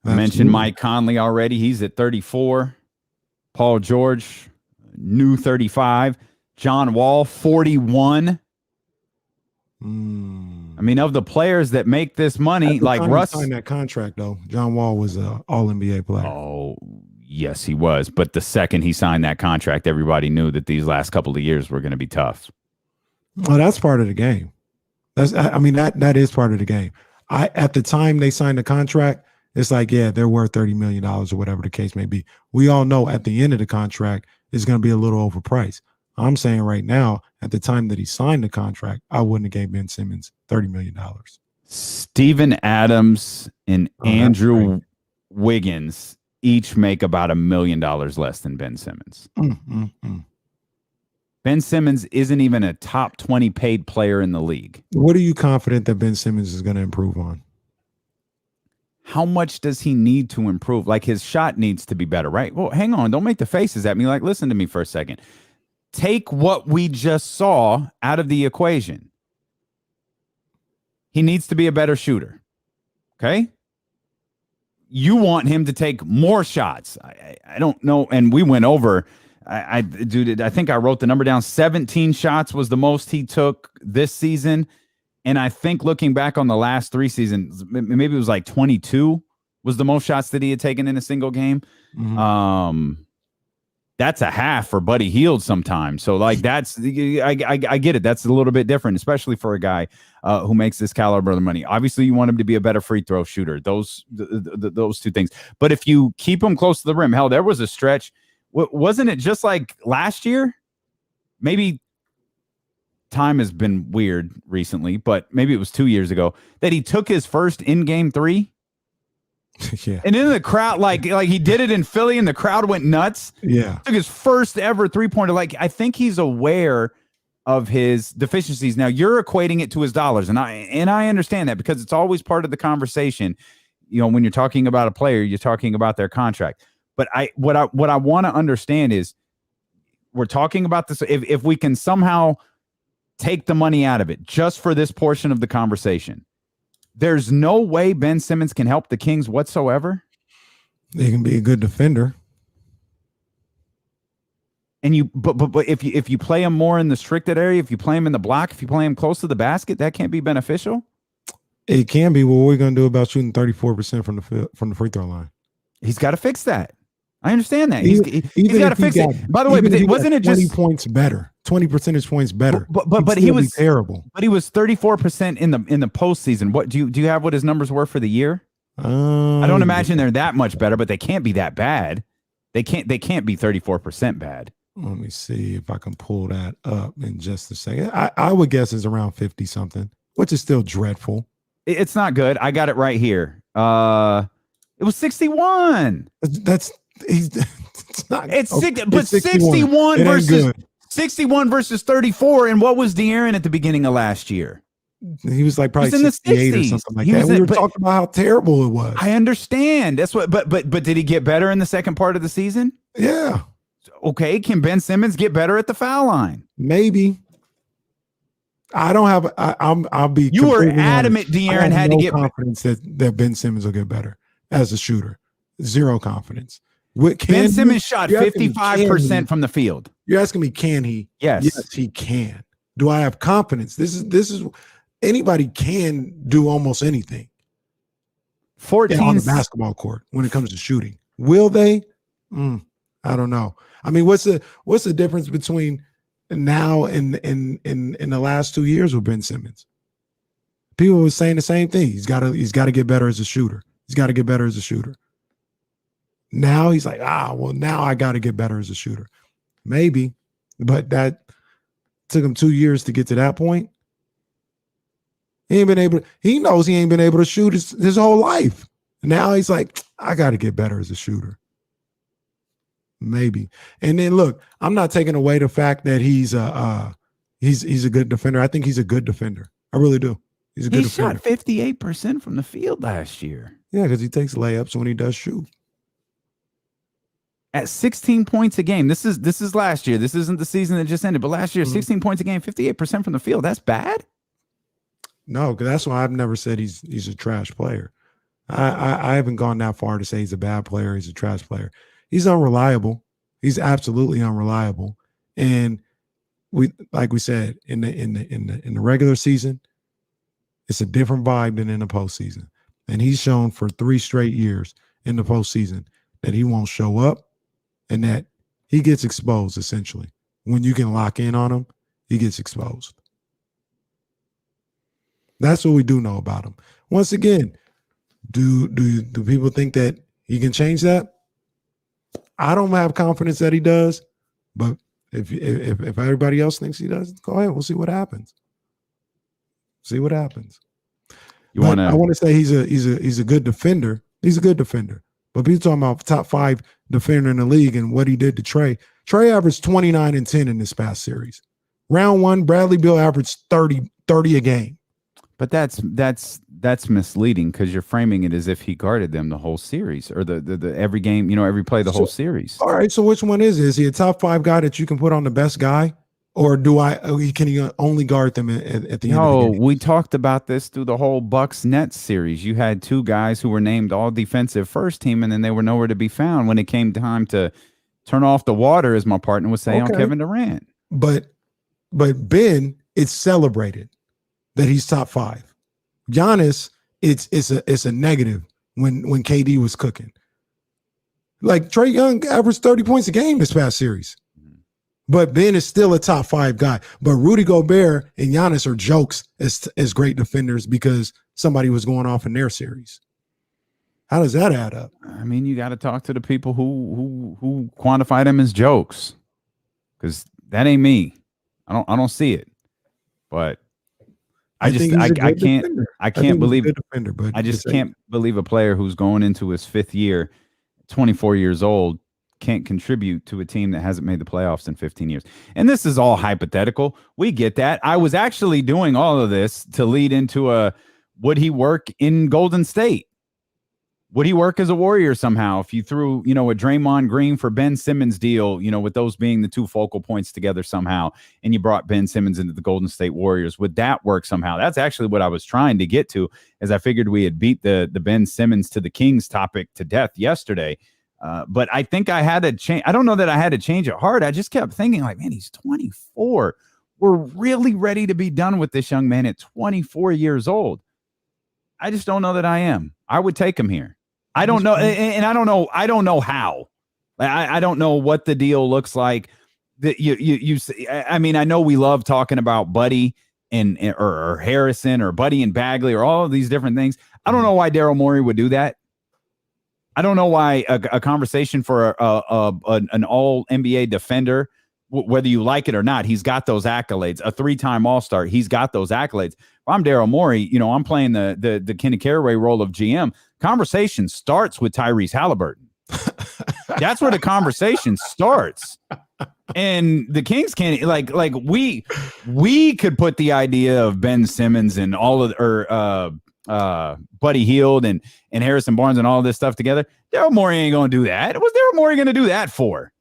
Speaker 1: I mentioned Mike Conley already. He's at 34. Paul George, new 35. John Wall, 41. I mean, of the players that make this money, like Russ
Speaker 2: signed that contract though. John Wall was an All-NBA player.
Speaker 1: Oh, yes, he was. But the second he signed that contract, everybody knew that these last couple of years were going to be tough.
Speaker 2: Well, that's part of the game. That is part of the game. At the time they signed the contract, it's like, yeah, they're worth $30 million or whatever the case may be. We all know at the end of the contract, it's going to be a little overpriced. I'm saying right now, at the time that he signed the contract, I wouldn't have gave Ben Simmons $30 million.
Speaker 1: Steven Adams and Andrew Wiggins each make about $1 million less than Ben Simmons. Ben Simmons isn't even a top 20 paid player in the league.
Speaker 2: What are you confident that Ben Simmons is going to improve on?
Speaker 1: How much does he need to improve? Like, his shot needs to be better, right? Well, hang on. Don't make the faces at me. Like, listen to me for a second. Take what we just saw out of the equation. He needs to be a better shooter. Okay? You want him to take more shots. I don't know. And we went over. I think I wrote the number down. 17 shots was the most he took this season. And I think looking back on the last 3 seasons, maybe it was like 22 was the most shots that he had taken in a single game. That's a half for Buddy Hield sometimes. So like I get it. That's a little bit different, especially for a guy who makes this caliber of money. Obviously, you want him to be a better free throw shooter. Those 2 things. But if you keep him close to the rim, hell, there was a stretch. Wasn't it just like last year? Maybe time has been weird recently, but maybe it was 2 years ago that he took his first in-game 3.
Speaker 2: Yeah.
Speaker 1: And in the crowd, like he did it in Philly and the crowd went nuts.
Speaker 2: Yeah.
Speaker 1: Took his first ever 3-pointer. Like, I think he's aware of his deficiencies. Now you're equating it to his dollars. And I understand that because it's always part of the conversation. You know, when you're talking about a player, you're talking about their contract. But what I want to understand is we're talking about this. If we can somehow take the money out of it just for this portion of the conversation, there's no way Ben Simmons can help the Kings whatsoever.
Speaker 2: He can be a good defender.
Speaker 1: And but if you play him more in the restricted area, if you play him in the block, if you play him close to the basket, that can't be beneficial.
Speaker 2: It can be. Well, what are we going to do about shooting 34% from the free throw line?
Speaker 1: He's got to fix that. I understand that. He's got to fix it. By the way, but wasn't it just
Speaker 2: 20 points better? 20 percentage points better.
Speaker 1: But he was
Speaker 2: terrible.
Speaker 1: But he was 34% in the postseason. What do you have? What his numbers were for the year? I don't imagine they're that much better, but they can't be that bad. They can't be 34% bad.
Speaker 2: Let me see if I can pull that up in just a second. I would guess it's around 50 something, which is still dreadful.
Speaker 1: It's not good. I got it right here. It was 61.
Speaker 2: It's not.
Speaker 1: It's
Speaker 2: okay,
Speaker 1: but 61 versus 61 versus 34. And what was De'Aaron at the beginning of last year?
Speaker 2: He was like probably
Speaker 1: in the
Speaker 2: 68 or
Speaker 1: 60s.
Speaker 2: something like that. We were talking about how terrible it was.
Speaker 1: I understand. That's what. But did he get better in the second part of the season?
Speaker 2: Yeah.
Speaker 1: Okay. Can Ben Simmons get better at the foul line?
Speaker 2: Maybe. I don't have. I'll be.
Speaker 1: You were adamant De'Aaron had to get
Speaker 2: confidence that Ben Simmons will get better as a shooter. Zero confidence.
Speaker 1: Ben Simmons shot 55% from the field.
Speaker 2: You're asking me, can he?
Speaker 1: Yes.
Speaker 2: Yes, he can. Do I have confidence? This is anybody can do almost anything.
Speaker 1: 14
Speaker 2: on the basketball court when it comes to shooting. Will they? I don't know. I mean, what's the difference between now and in the last 2 years with Ben Simmons? People were saying the same thing. He's got to get better as a shooter. He's got to get better as a shooter. Now he's like, now I got to get better as a shooter. Maybe, but that took him 2 years to get to that point. He knows he ain't been able to shoot his whole life. Now he's like, I got to get better as a shooter. Maybe. And then look, I'm not taking away the fact that he's a good defender. I think he's a good defender. I really do. He's a good defender.
Speaker 1: He shot 58% from the field last year.
Speaker 2: Yeah, because he takes layups when he does shoot.
Speaker 1: at 16 points a game. This is last year. This isn't the season that just ended, but last year, 16 points a game, 58% from the field. That's bad.
Speaker 2: No, because that's why I've never said he's a trash player. I haven't gone that far to say he's a bad player. He's a trash player. He's unreliable. He's absolutely unreliable. And like we said in the regular season, it's a different vibe than in the postseason. And he's shown for 3 straight years in the postseason that he won't show up and that he gets exposed, essentially. When you can lock in on him, he gets exposed. That's what we do know about him. Once again, do people think that he can change that? I don't have confidence that he does, but if everybody else thinks he does, go ahead. We'll see what happens. See what happens. I want to say he's a good defender. He's a good defender. But people talking about top 5 defender in the league and what he did to Trey. Trey averaged 29 and 10 in this past series. Round 1, Bradley Beal averaged 30 a game. But
Speaker 1: that's misleading because you're framing it as if he guarded them the whole series or the every game, every play, the whole series.
Speaker 2: All right. So which one is it? Is he a top 5 guy that you can put on the best guy? Or can he only guard them at the end of the game?
Speaker 1: No, we talked about this through the whole Bucks Nets series. You had 2 guys who were named all defensive first team, and then they were nowhere to be found when it came time to turn off the water, as my partner would say, on Kevin Durant.
Speaker 2: But Ben, it's celebrated that he's top 5. Giannis, it's a negative when KD was cooking. Like Trae Young averaged 30 points a game this past series. But Ben is still a top 5 guy. But Rudy Gobert and Giannis are jokes as great defenders because somebody was going off in their series. How does that add up?
Speaker 1: I mean, you got to talk to the people who quantify them as jokes, because that ain't me. I don't see it. But I can't believe a player who's going into his 5th year, 24 years old, can't contribute to a team that hasn't made the playoffs in 15 years. And this is all hypothetical. We get that. I was actually doing all of this to lead into would he work in Golden State? Would he work as a Warrior somehow if you threw, a Draymond Green for Ben Simmons deal, with those being the 2 focal points together somehow, and you brought Ben Simmons into the Golden State Warriors? Would that work somehow? That's actually what I was trying to get to, as I figured we had beat the Ben Simmons to the Kings topic to death yesterday. But I think I had to change. I don't know that I had to change it hard. I just kept thinking like, man, he's 24. We're really ready to be done with this young man at 24 years old. I just don't know that I am. I would take him here. I don't know. And I don't know. I don't know how. I don't know what the deal looks like. I mean, I know we love talking about Buddy or Harrison or Buddy and Bagley or all of these different things. I don't know why Daryl Morey would do that. I don't know why a conversation for an all NBA defender, whether you like it or not, he's got those accolades. A 3-time All-Star, he's got those accolades. If I'm Daryl Morey, I'm playing the Kenny Caraway role of GM. Conversation starts with Tyrese Halliburton. That's where the conversation starts. And the Kings can't like we could put the idea of Ben Simmons and all of Buddy Hield and Harrison Barnes and all this stuff together. Daryl Morey ain't gonna do that. What's Daryl Morey gonna do that for?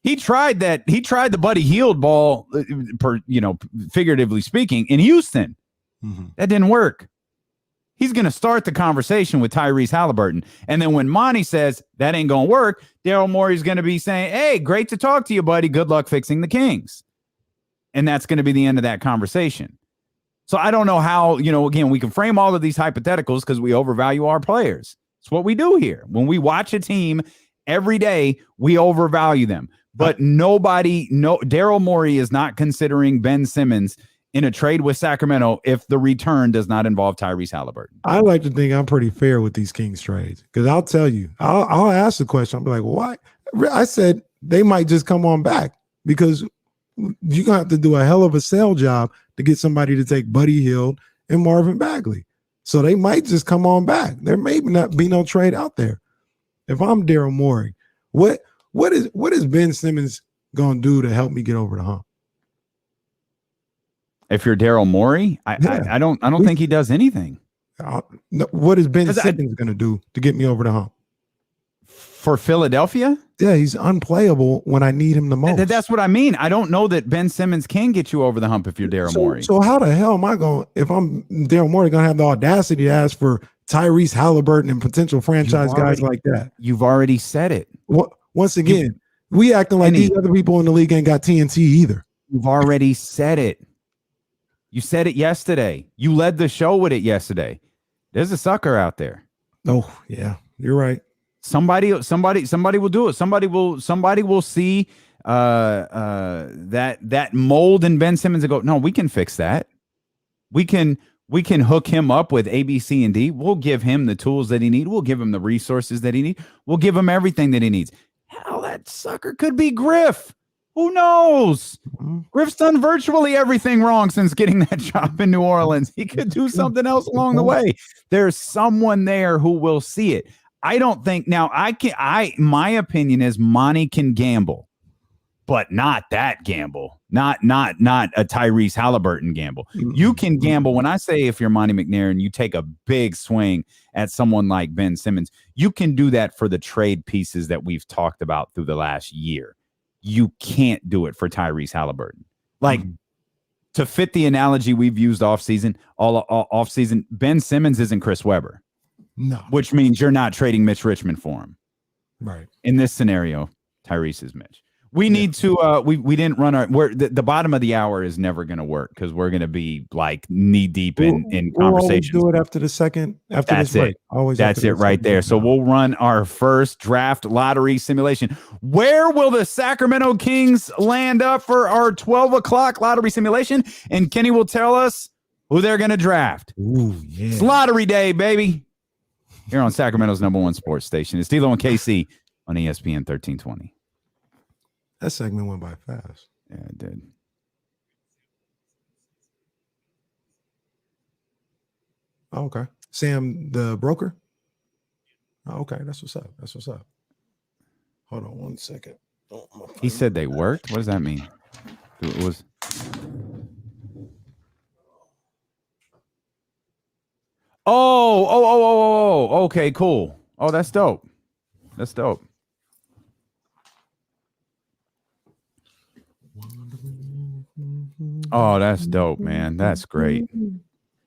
Speaker 1: He tried the Buddy Hield ball, figuratively speaking, in Houston. Mm-hmm. That didn't work. He's gonna start the conversation with Tyrese Halliburton, and then when Monty says that ain't gonna work, Daryl Morey's gonna be saying, "Hey, great to talk to you, buddy. Good luck fixing the Kings," and that's gonna be the end of that conversation. So I don't know how, again, we can frame all of these hypotheticals because we overvalue our players. It's what we do here. When we watch a team every day, we overvalue them. But Daryl Morey is not considering Ben Simmons in a trade with Sacramento if the return does not involve Tyrese Halliburton.
Speaker 2: I like to think I'm pretty fair with these Kings trades because I'll tell you, I'll ask the question. I'll be like, why? I said they might just come on back because you're going to have to do a hell of a sell job to get somebody to take Buddy Hield and Marvin Bagley. So they might just come on back. There may not be no trade out there. If I'm Daryl Morey, what is Ben Simmons going to do to help me get over the hump?
Speaker 1: If you're Daryl Morey, I don't think he does anything.
Speaker 2: What is Ben Simmons going to do to get me over the hump?
Speaker 1: For Philadelphia?
Speaker 2: Yeah, he's unplayable when I need him the most.
Speaker 1: That's what I mean. I don't know that Ben Simmons can get you over the hump if you're Daryl Morey.
Speaker 2: So how the hell am I going, if I'm Daryl Morey, going to have the audacity to ask for Tyrese Halliburton and potential franchise guys like that?
Speaker 1: You've already said it.
Speaker 2: Once again, we acting like these other people in the league ain't got TNT either.
Speaker 1: You've already said it. You said it yesterday. You led the show with it yesterday. There's a sucker out there.
Speaker 2: Oh, yeah, you're right.
Speaker 1: Somebody will do it. Somebody will see that mold in Ben Simmons and go, no, we can fix that. We can hook him up with A, B, C, and D. We'll give him the tools that he needs. We'll give him the resources that he needs. We'll give him everything that he needs. Hell, that sucker could be Griff. Who knows? Griff's done virtually everything wrong since getting that job in New Orleans. He could do something else along the way. There's someone there who will see it. I don't think now my opinion is Monty can gamble, but not that gamble. Not a Tyrese Halliburton gamble. You can gamble. When I say if you're Monty McNair and you take a big swing at someone like Ben Simmons, you can do that for the trade pieces that we've talked about through the last year. You can't do it for Tyrese Halliburton. Like, to fit the analogy we've used off season, Ben Simmons isn't Chris Webber.
Speaker 2: No.
Speaker 1: Which means you're not trading Mitch Richmond for him.
Speaker 2: Right.
Speaker 1: In this scenario, Tyrese is Mitch. We need to we didn't run the bottom of the hour is never going to work because we're going to be like knee deep in conversations.
Speaker 2: We'll do it after the second. After
Speaker 1: that's
Speaker 2: this break.
Speaker 1: it.
Speaker 2: Always.
Speaker 1: That's it right there. So we'll run our first draft lottery simulation. Where will the Sacramento Kings land up for our 12 o'clock lottery simulation? And Kenny will tell us who they're going to draft.
Speaker 2: Ooh, yeah.
Speaker 1: It's lottery day, baby. Here on Sacramento's #1 sports station. It's D'Lo and KC on ESPN 1320.
Speaker 2: That segment went by fast.
Speaker 1: Yeah, it did.
Speaker 2: Oh, okay. Sam, the broker? Oh, okay. That's what's up. Hold on 1 second.
Speaker 1: He said they worked? What does that mean? It was... Oh, okay, cool. Oh, that's dope. Oh, that's dope, man. That's great.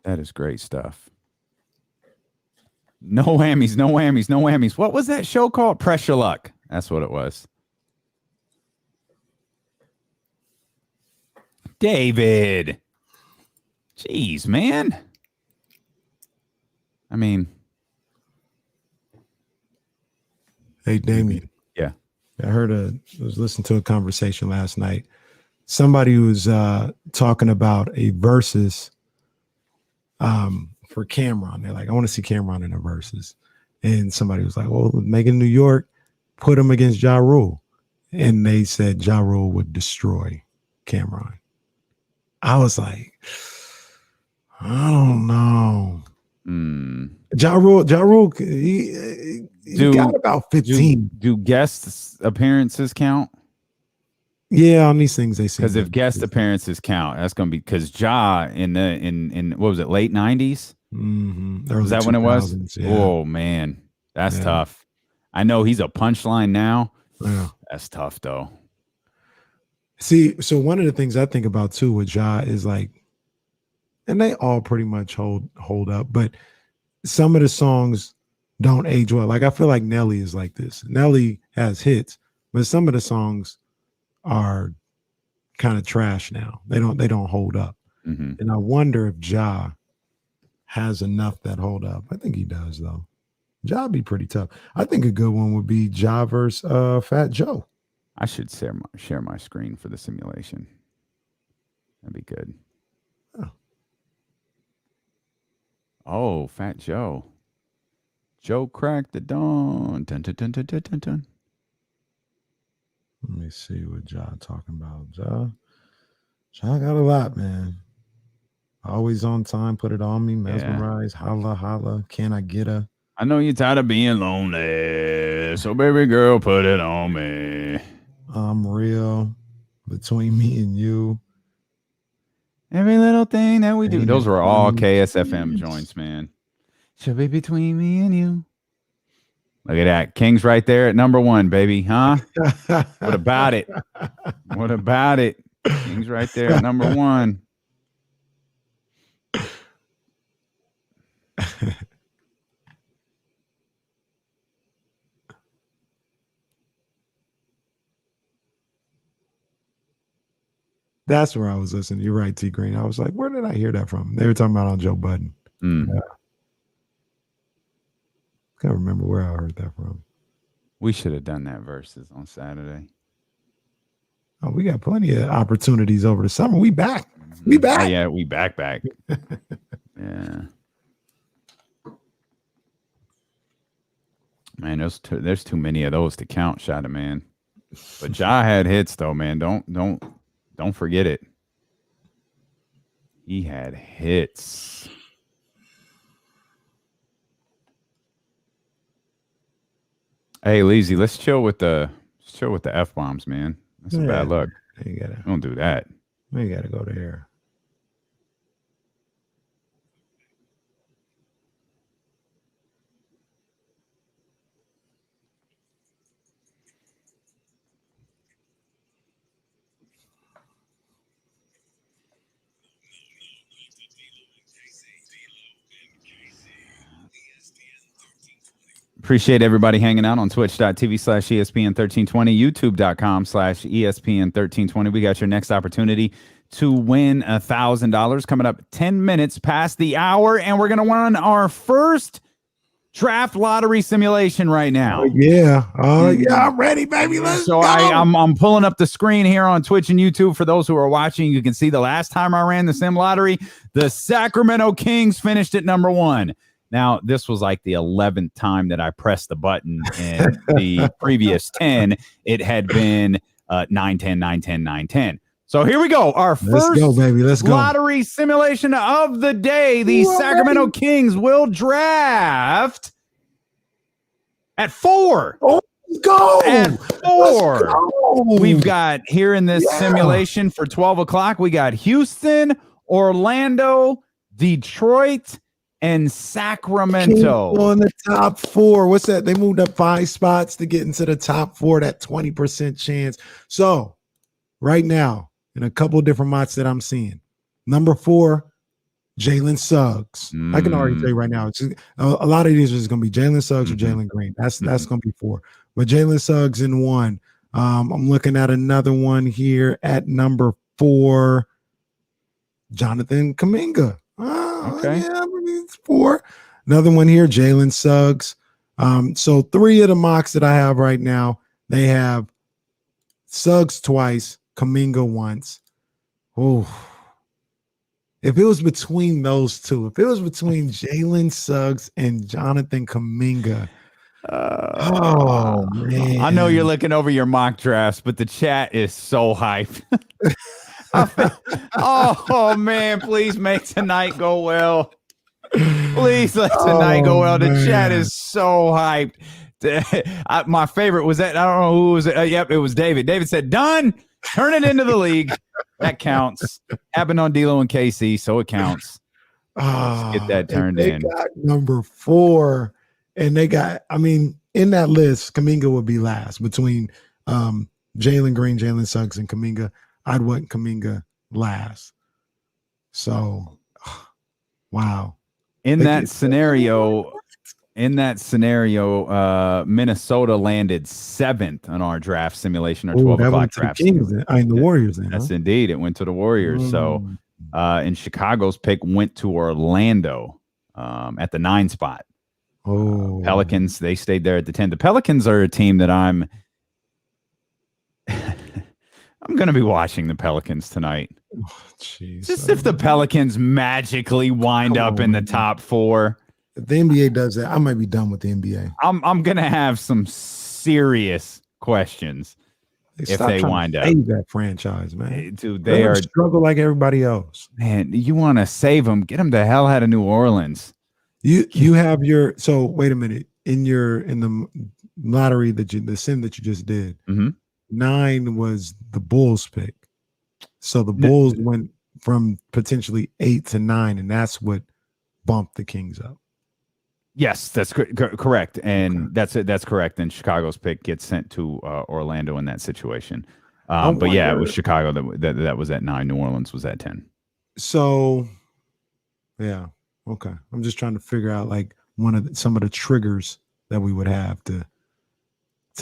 Speaker 1: That is great stuff. No whammies. What was that show called? Pressure Luck. That's what it was. David. Jeez, man. I mean.
Speaker 2: Hey, Damien.
Speaker 1: Yeah.
Speaker 2: I was listening to a conversation last night. Somebody was talking about a versus for Cameron. They're like, I want to see Cameron in a versus. And somebody was like, well, Megan New York, put him against Ja Rule. And they said Ja Rule would destroy Cameron. I was like, I don't know. Ja Rule, he got about 15.
Speaker 1: Do guest appearances count?
Speaker 2: Yeah, on these things they say.
Speaker 1: Because if guest appearances count, that's going to be because Ja in what was it, late 90s?
Speaker 2: Mm-hmm.
Speaker 1: Was that when it was?
Speaker 2: Yeah.
Speaker 1: Oh man, that's tough. I know he's a punchline now.
Speaker 2: Yeah.
Speaker 1: That's tough though.
Speaker 2: See, so one of the things I think about too with Ja is like, and they all pretty much hold up, but some of the songs don't age well. Like I feel like Nelly is like this. Nelly has hits, but some of the songs are kind of trash now. They don't hold up.
Speaker 1: Mm-hmm.
Speaker 2: And I wonder if Ja has enough that hold up. I think he does though. Ja be pretty tough. I think a good one would be Ja versus Fat Joe.
Speaker 1: I should share my screen for the simulation. That'd be good. Oh, Fat Joe. Joe cracked the dawn. Dun, dun, dun, dun, dun, dun, dun.
Speaker 2: Let me see what Ja talking about. Ja got a lot, man. Always on time, put it on me, mesmerize, holla, holla. Can I get her?
Speaker 1: I know you're tired of being lonely, so baby girl, put it on me.
Speaker 2: I'm real. Between me and you.
Speaker 1: Every little thing that we do. Those were all KSFM joints, man. Should be between me and you. Look at that. Kings right there at number 1, baby. Huh? What about it? What about it? Kings right there at number 1.
Speaker 2: That's where I was listening. You're right, T Green. I was like, where did I hear that from? They were talking about on Joe Budden. Yeah. Can't remember where I heard that from.
Speaker 1: We should have done that versus on Saturday.
Speaker 2: Oh, we got plenty of opportunities over the summer. We back. We back.
Speaker 1: Oh, yeah, we back. Yeah. Man, there's too many of those to count, Shada, man. But Ja had hits though, man. Don't forget it. He had hits. Hey, Leezy, let's chill with the F-bombs, man. That's a bad look. Don't do that.
Speaker 2: You gotta go there.
Speaker 1: Appreciate everybody hanging out on twitch.tv/ESPN1320, youtube.com/ESPN1320. We got your next opportunity to win $1,000 coming up 10 minutes past the hour, and we're going to run our first draft lottery simulation right now.
Speaker 2: Yeah. I'm ready, baby. Let's go.
Speaker 1: I'm pulling up the screen here on Twitch and YouTube. For those who are watching, you can see the last time I ran the sim lottery, the Sacramento Kings finished at number 1. Now, this was like the 11th time that I pressed the button. In the previous 10, it had been 9-10, 9-10, 9-10. So here we go. Our first lottery simulation of the day. The Sacramento Kings will draft at 4.
Speaker 2: Oh, let's go.
Speaker 1: At 4.
Speaker 2: Let's go.
Speaker 1: We've got here in this simulation for 12 o'clock, we got Houston, Orlando, Detroit, and Sacramento
Speaker 2: on the top 4. What's that? They moved up 5 spots to get into the top 4. That 20% chance. So right now, in a couple of different mods that I'm seeing, number 4, Jalen Suggs. I can already tell you right now, a lot of these is going to be Jalen Suggs or Jalen Green. That's going to be 4. But Jalen Suggs in 1. I'm looking at another one here at number 4, Jonathan Kuminga.
Speaker 1: Okay.
Speaker 2: Yeah, it's 4. Another one here, Jalen Suggs. So 3 of the mocks that I have right now, they have Suggs twice, Kuminga once. Oh, if it was between those two, if it was between Jalen Suggs and Jonathan Kuminga, oh man!
Speaker 1: I know you're looking over your mock drafts, but the chat is so hyped. Oh man, please make tonight go well. Please let tonight go well. The chat is so hyped. My favorite was that, I don't know who was it. Yep, it was David. David said, done. Turn it into the league. That counts. Happened on D'Lo and KC, so it counts. Let's get that turned in.
Speaker 2: They got number 4, and they got, I mean, in that list, Kuminga would be last between Jalen Green, Jalen Suggs, and Kuminga. I'd want Kuminga last. So, wow.
Speaker 1: In that scenario, Minnesota landed 7th on our draft simulation, our 12 o'clock draft.
Speaker 2: The Warriors.
Speaker 1: Yes, indeed. It went to the Warriors. So, and Chicago's pick went to Orlando at the 9 spot. Pelicans, they stayed there at the 10. The Pelicans are a team that I'm going to be watching the Pelicans tonight. Just if the Pelicans magically wind up in the top 4.
Speaker 2: If the NBA does that, I might be done with the NBA.
Speaker 1: I'm going to have some serious questions if they wind up.
Speaker 2: Save that franchise, man.
Speaker 1: Dude, they are
Speaker 2: struggle like everybody else.
Speaker 1: Man, you want to save them? Get them the hell out of New Orleans.
Speaker 2: You have your, so wait a minute, in the lottery the sim that you just did. 9 was the Bulls pick. So the Bulls went from potentially 8 to 9, and that's what bumped the Kings up.
Speaker 1: Yes, that's correct, and that's correct. And Chicago's pick gets sent to Orlando in that situation. But yeah, it was Chicago that was at 9. New Orleans was at 10.
Speaker 2: So, yeah, okay. I'm just trying to figure out like some of the triggers that we would have to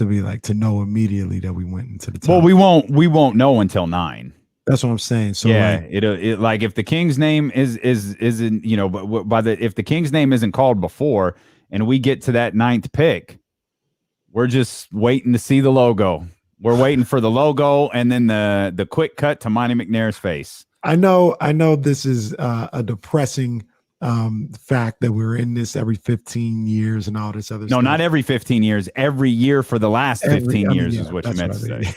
Speaker 2: be like to know immediately that we went into the top.
Speaker 1: Well, we won't know until 9.
Speaker 2: That's what I'm saying. So
Speaker 1: yeah, it like if the King's name isn't but if the King's name isn't called before and we get to that 9th pick, we're just waiting to see the logo. We're waiting for the logo and then the quick cut to Monty McNair's face.
Speaker 2: I know this is a depressing fact that we're in this every 15 years and all this other stuff.
Speaker 1: No, not every 15 years. Every year for the last 15 years is what you meant to say.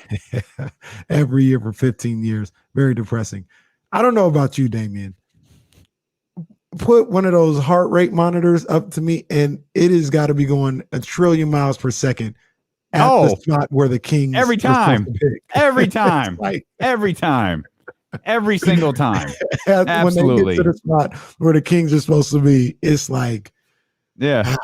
Speaker 2: Every year for 15 years. Very depressing. I don't know about you, Damien. Put one of those heart rate monitors up to me, and it has got to be going 1 trillion miles per second at the spot where the Kings
Speaker 1: every time. Every time.
Speaker 2: like,
Speaker 1: every time. Every single time.
Speaker 2: Absolutely. When they get to the spot where the Kings are supposed to be, it's like,
Speaker 1: yeah.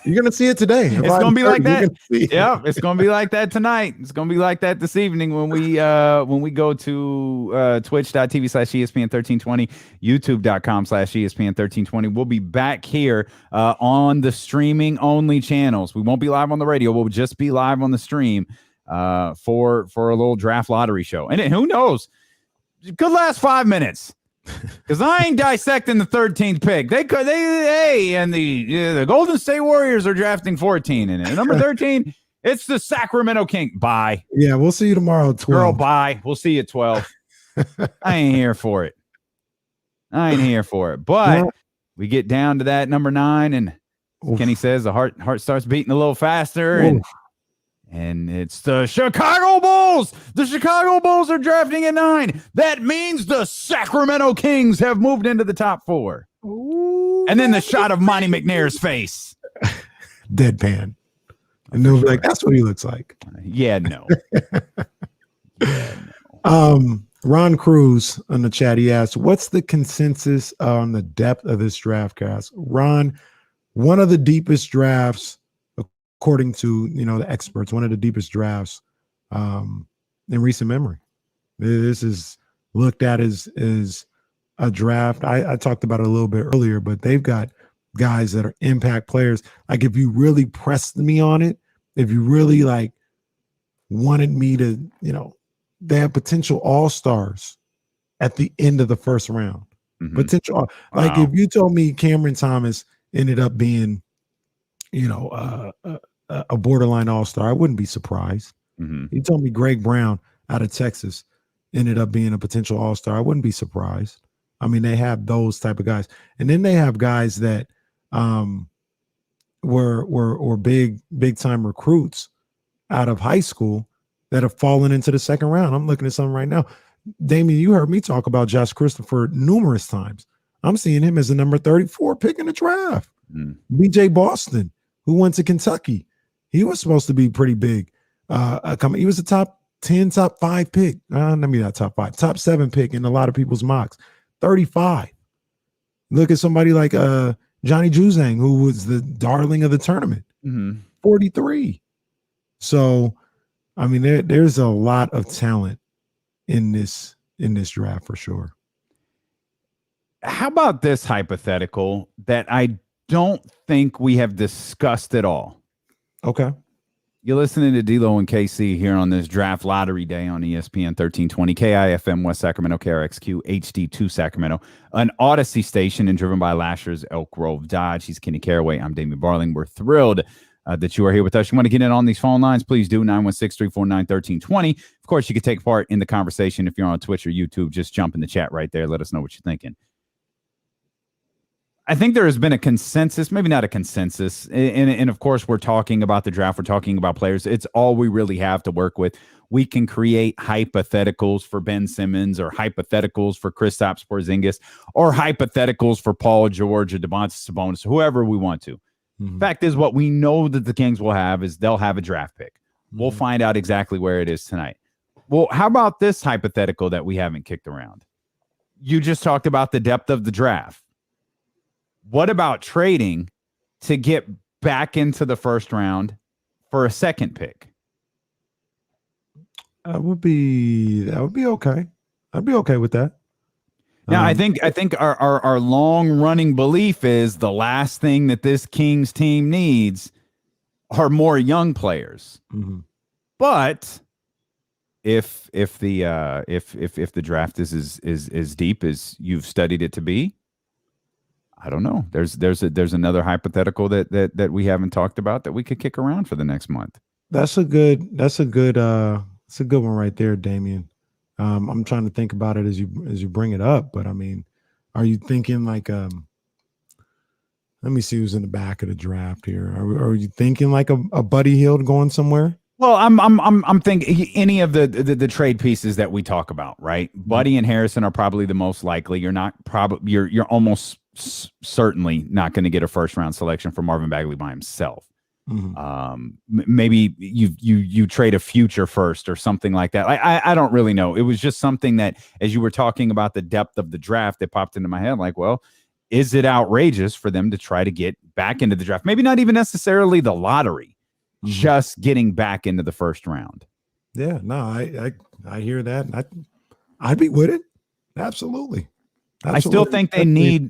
Speaker 2: You're going to see it today.
Speaker 1: It's going to be like that. Yeah, it's going to be like that tonight. It's going to be like that this evening when we go to twitch.tv/ESPN1320, youtube.com/ESPN1320. We'll be back here on the streaming only channels. We won't be live on the radio. We'll just be live on the stream for a little draft lottery show. And who knows? Could last 5 minutes. Because I ain't dissecting the 13th pick. And the Golden State Warriors are drafting 14 in it. Number 13, it's the Sacramento King. Bye.
Speaker 2: Yeah, we'll see you tomorrow at 12.
Speaker 1: Girl, bye. We'll see you at 12. I ain't here for it. But we get down to that number 9, and Kenny says the heart starts beating a little faster, and it's the Chicago Bulls. The Chicago Bulls are drafting at 9. That means the Sacramento Kings have moved into the top 4.
Speaker 2: Ooh,
Speaker 1: and then the shot of Monty McNair's face.
Speaker 2: Deadpan. And they'll be like, that's what he looks like.
Speaker 1: Yeah, no.
Speaker 2: Ron Cruz on the chat, he asked, what's the consensus on the depth of this draft class? Ron, one of the deepest drafts according to the experts, one of the deepest drafts in recent memory. This is looked at as a draft. I talked about it a little bit earlier, but they've got guys that are impact players. Like if you really pressed me on it, if you really like wanted me to, they have potential all-stars at the end of the first round. Mm-hmm. Potential. Like if you told me Cameron Thomas ended up being, a borderline all-star, I wouldn't be surprised.
Speaker 1: Mm-hmm.
Speaker 2: You told me Greg Brown out of Texas ended up being a potential all-star, I wouldn't be surprised. I mean, they have those type of guys. And then they have guys that were big time recruits out of high school that have fallen into the second round. I'm looking at something right now. Damien, you heard me talk about Josh Christopher numerous times. I'm seeing him as the number 34 pick in the draft. BJ Boston, who went to Kentucky. He was supposed to be pretty big. He was a top 10, top 5 pick. Maybe not top 5, top 7 pick in a lot of people's mocks. 35. Look at somebody like Johnny Juzang, who was the darling of the tournament. 43. So, I mean, there's a lot of talent in this draft for sure.
Speaker 1: How about this hypothetical that I don't think we have discussed at all?
Speaker 2: Okay.
Speaker 1: You're listening to D-Lo and KC here on this draft lottery day on ESPN 1320, KIFM West Sacramento, KRXQ, HD2 Sacramento, an Odyssey station and driven by Lashers, Elk Grove Dodge. He's Kenny Caraway. I'm Damien Barling. We're thrilled that you are here with us. You want to get in on these phone lines, please do, 916-349-1320. Of course, you can take part in the conversation if you're on Twitch or YouTube. Just jump in the chat right there. Let us know what you're thinking. I think there has been a consensus, maybe not a consensus, and of course we're talking about the draft, we're talking about players. It's all we really have to work with. We can create hypotheticals for Ben Simmons or hypotheticals for Kristops Porzingis or hypotheticals for Paul George or Domantas Sabonis, whoever we want to. Fact is, what we know that the Kings will have is they'll have a draft pick. We'll find out exactly where it is tonight. Well, how about this hypothetical that we haven't kicked around? You just talked about the depth of the draft. What about trading to get back into the first round for a second pick?
Speaker 2: That would be okay. I'd be okay with that.
Speaker 1: Now, I think our long running belief is the last thing that this Kings team needs are more young players.
Speaker 2: Mm-hmm.
Speaker 1: But if the draft is as deep as you've studied it to be, I don't know. There's another hypothetical that we haven't talked about that we could kick around for the next month.
Speaker 2: That's a good one right there, Damien. I'm trying to think about it as you bring it up, but I mean, are you thinking like let me see who's in the back of the draft here. Are you thinking like a Buddy Hield going somewhere?
Speaker 1: Well, I'm thinking any of the trade pieces that we talk about, right? Buddy and Harrison are probably the most likely. You're almost certainly not going to get a first round selection for Marvin Bagley by himself.
Speaker 2: Mm-hmm.
Speaker 1: Maybe you trade a future first or something like that. I don't really know. It was just something that, as you were talking about the depth of the draft, that popped into my head. Like, well, is it outrageous for them to try to get back into the draft? Maybe not even necessarily the lottery, just getting back into the first round.
Speaker 2: Yeah, no, I hear that. I'd be with it. Absolutely.
Speaker 1: I still think they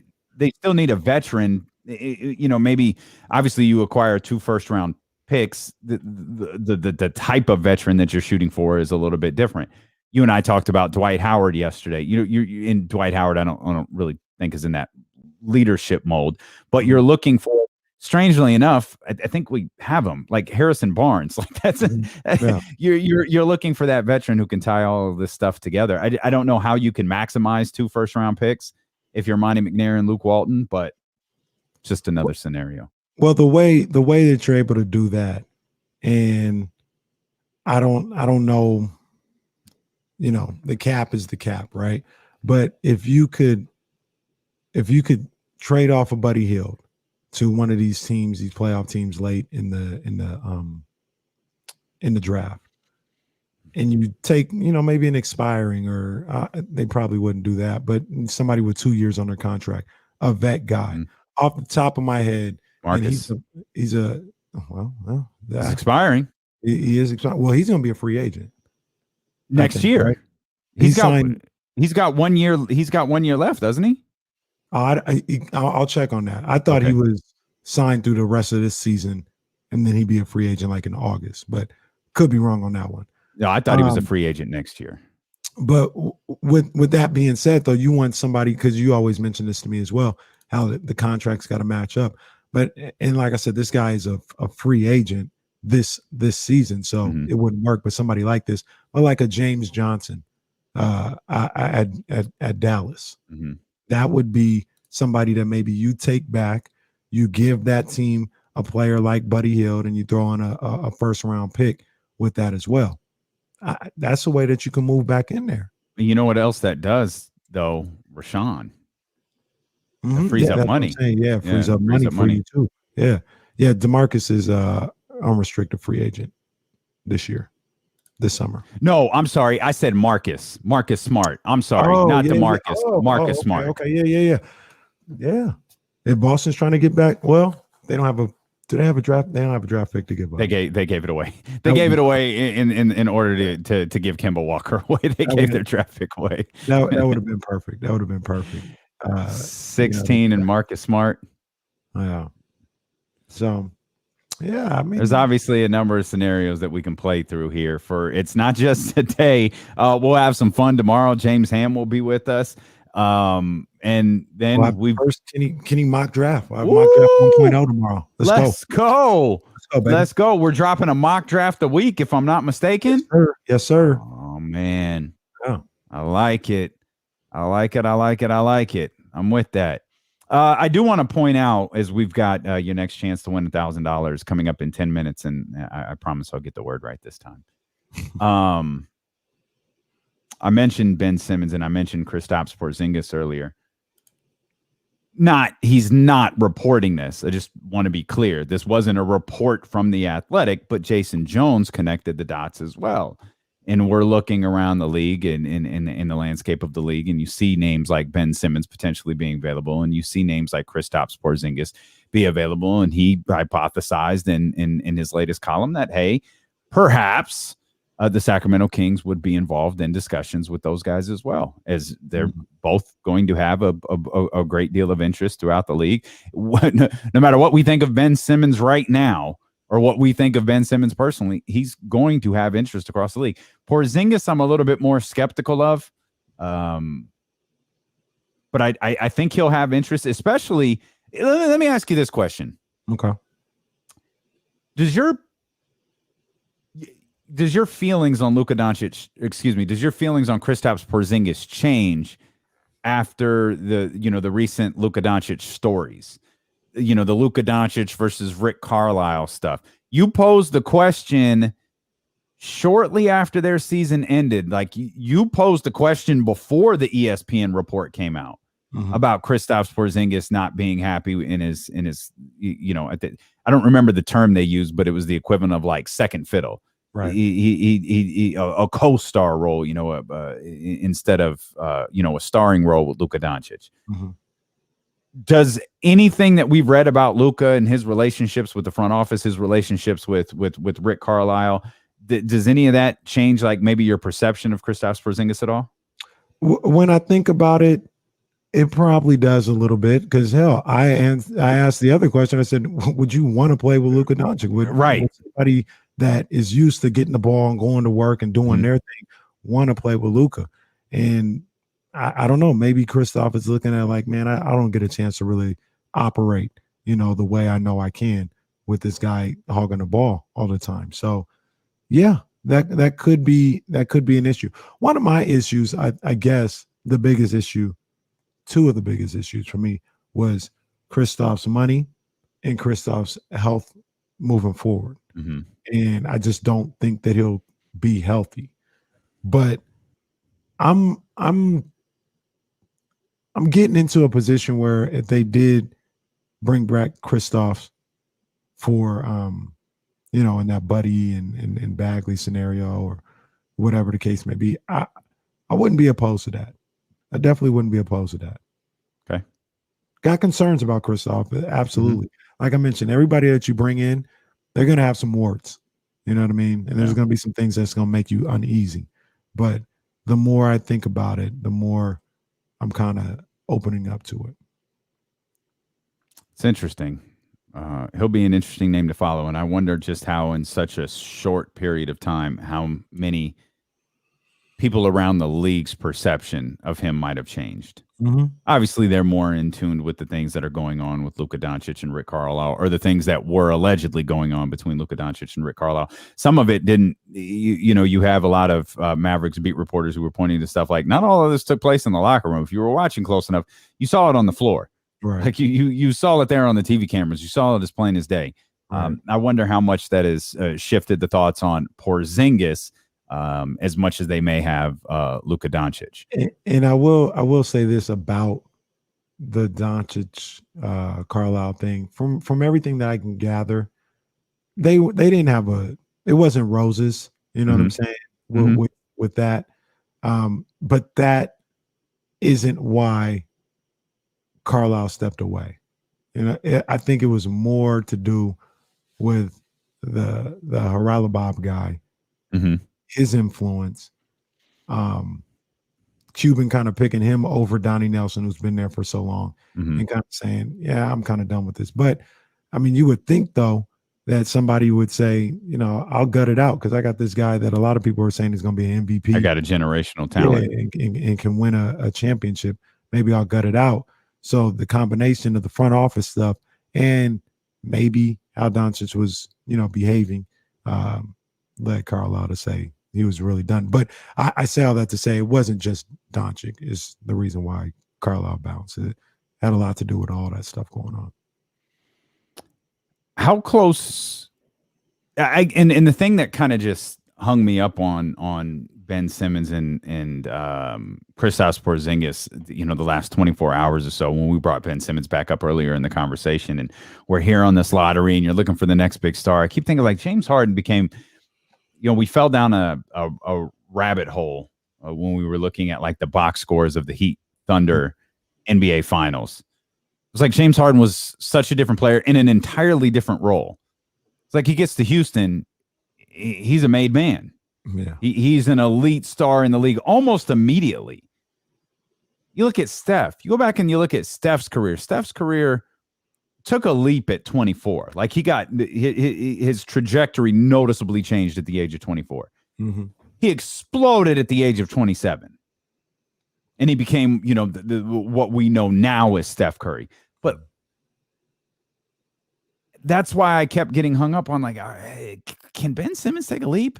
Speaker 1: still need a veteran. Maybe obviously you acquire 2 first round picks. The type of veteran that you're shooting for is a little bit different. You and I talked about Dwight Howard yesterday. You in Dwight Howard, I don't really think is in that leadership mold, but you're looking for, strangely enough, I think we have him like Harrison Barnes. Like that's you're looking for that veteran who can tie all of this stuff together. I don't know how you can maximize 2 first round picks if you're Monty McNair and Luke Walton, but just another scenario.
Speaker 2: Well, the way that you're able to do that, and I don't know, the cap is the cap, right? But if you could trade off a Buddy Hield to one of these teams, these playoff teams late in the draft, and you take, maybe an expiring, or they probably wouldn't do that, but somebody with 2 years on their contract, a vet guy. Off the top of my head,
Speaker 1: Marcus.
Speaker 2: He's
Speaker 1: expiring.
Speaker 2: He is expiring. Well, he's going to be a free agent
Speaker 1: next year. Right? He's got 1 year. He's got 1 year left, doesn't he?
Speaker 2: I'll check on that. I thought he was signed through the rest of this season, and then he'd be a free agent like in August. But could be wrong on that one.
Speaker 1: No, I thought he was a free agent next year.
Speaker 2: But with that being said, though, you want somebody, because you always mention this to me as well, how the contract's got to match up. But like I said, this guy is a free agent this season, so it wouldn't work. But somebody like this, or like a James Johnson at Dallas, that would be somebody that maybe you take back, you give that team a player like Buddy Hield, and you throw in a first round pick with that as well. That's a way that you can move back in there.
Speaker 1: You know what else that does, though? Rashawn. Frees up money.
Speaker 2: Frees up money for you too. Yeah. DeMarcus is unrestricted free agent this summer.
Speaker 1: No, I'm sorry. I said Marcus Smart. I'm sorry. Not DeMarcus. Marcus Smart.
Speaker 2: Okay. Yeah. If Boston's trying to get back, well, they don't have a. Do they have a draft? They don't have a draft pick to give up.
Speaker 1: They gave it away. They gave it away in order to give Kemba Walker away. They gave their draft pick away.
Speaker 2: That would have been perfect.
Speaker 1: 16 and Marcus Smart.
Speaker 2: Yeah. So, yeah, I mean,
Speaker 1: there's obviously a number of scenarios that we can play through here. It's not just today. We'll have some fun tomorrow. James Ham will be with us. And then
Speaker 2: can he mock draft? I mock draft 1.0 tomorrow. Let's go.
Speaker 1: Let's go. We're dropping a mock draft a week, if I'm not mistaken.
Speaker 2: Yes, sir.
Speaker 1: Oh man.
Speaker 2: Oh.
Speaker 1: I like it. I'm with that. I do want to point out, as we've got your next chance to win $1,000 coming up in 10 minutes, and I promise I'll get the word right this time. I mentioned Ben Simmons and I mentioned Kristops Porzingis earlier. He's not reporting this. I just want to be clear. This wasn't a report from The Athletic, but Jason Jones connected the dots as well. and we're looking around the league and in the landscape of the league, and you see names like Ben Simmons potentially being available, and you see names like Kristops Porzingis be available, and he hypothesized in his latest column that, hey, perhaps the Sacramento Kings would be involved in discussions with those guys as well, as they're both going to have a great deal of interest throughout the league. No matter what we think of Ben Simmons right now, or what we think of Ben Simmons personally, he's going to have interest across the league. Porzingis, I'm a little bit more skeptical of, but I think he'll have interest, especially. Let me ask you this question.
Speaker 2: Okay.
Speaker 1: Does your feelings on Luka Doncic, does your feelings on Kristaps Porzingis change after the recent Luka Doncic stories? The Luka Doncic versus Rick Carlisle stuff. You posed the question shortly after their season ended. Like, you posed the question before the ESPN report came out about Kristaps Porzingis not being happy in his I don't remember the term they used, but it was the equivalent of like second fiddle.
Speaker 2: Right.
Speaker 1: He a co-star role, instead of a starring role with Luka Doncic. Does anything that we've read about Luka and his relationships with the front office, his relationships with Rick Carlisle, does any of that change, like, maybe your perception of Kristaps Porzingis at all?
Speaker 2: When I think about it, it probably does a little bit, because hell, I asked the other question. I said, would you want to play with Luka Doncic? Would somebody that is used to getting the ball and going to work and doing their thing want to play with Luka? And I don't know, maybe Kristoff is looking at like, man, I don't get a chance to really operate, the way I know I can with this guy hogging the ball all the time. So yeah, that could be an issue. One of my issues, I guess the biggest issue, two of the biggest issues for me, was Kristoff's money and Kristoff's health moving forward. And I just don't think that he'll be healthy. But I'm getting into a position where if they did bring back Kristoff for in that Buddy and Bagley scenario, or whatever the case may be, I wouldn't be opposed to that. I definitely wouldn't be opposed to that.
Speaker 1: Okay.
Speaker 2: Got concerns about Kristoff, absolutely. Like I mentioned, everybody that you bring in, they're going to have some warts. You know what I mean? And there's going to be some things that's going to make you uneasy. But the more I think about it, the more I'm kind of opening up to it.
Speaker 1: It's interesting. He'll be an interesting name to follow. And I wonder just how, in such a short period of time, how many people around the league's perception of him might have changed. Obviously, they're more in tune with the things that are going on with Luka Doncic and Rick Carlisle, or the things that were allegedly going on between Luka Doncic and Rick Carlisle. Some of it didn't. You have a lot of Mavericks beat reporters who were pointing to stuff like, not all of this took place in the locker room. If you were watching close enough, you saw it on the floor.
Speaker 2: Right.
Speaker 1: Like you saw it there on the TV cameras. You saw it as plain as day.
Speaker 2: Right.
Speaker 1: I wonder how much that has shifted the thoughts on Porzingis, as much as they may have Luka Doncic.
Speaker 2: And I will say this about the Doncic Carlisle thing. From everything that I can gather, they didn't have it wasn't roses. You know what I'm saying? With that. But that isn't why Carlisle stepped away. I think it was more to do with the Haralabob guy. His influence, Cuban kind of picking him over Donnie Nelson, who's been there for so long, and kind of saying, yeah, I'm kind of done with this. But I mean, you would think though that somebody would say, I'll gut it out, because I got this guy that a lot of people are saying is going to be an MVP.
Speaker 1: I got a generational talent,
Speaker 2: and can win a championship. Maybe I'll gut it out. So the combination of the front office stuff and maybe how Doncic was, behaving, led Carlisle to say he was really done. But I say all that to say it wasn't just Doncic is the reason why Carlisle bounced. It had a lot to do with all that stuff going on.
Speaker 1: How close? And the thing that kind of just hung me up on Ben Simmons and Kristaps Porzingis, the last 24 hours or so, when we brought Ben Simmons back up earlier in the conversation, and we're here on this lottery, and you're looking for the next big star. I keep thinking, like, James Harden became, we fell down a rabbit hole when we were looking at like the box scores of the Heat Thunder NBA Finals. It's like James Harden was such a different player in an entirely different role. It's like he gets to Houston, he's a made man.
Speaker 2: Yeah,
Speaker 1: He's an elite star in the league almost immediately. You look at Steph. You go back and you look at Steph's career. Steph's career took a leap at 24. Like he got his trajectory noticeably changed at the age of 24.
Speaker 2: Mm-hmm.
Speaker 1: He exploded at the age of 27. And he became, what we know now as Steph Curry. But that's why I kept getting hung up on like, hey, can Ben Simmons take a leap?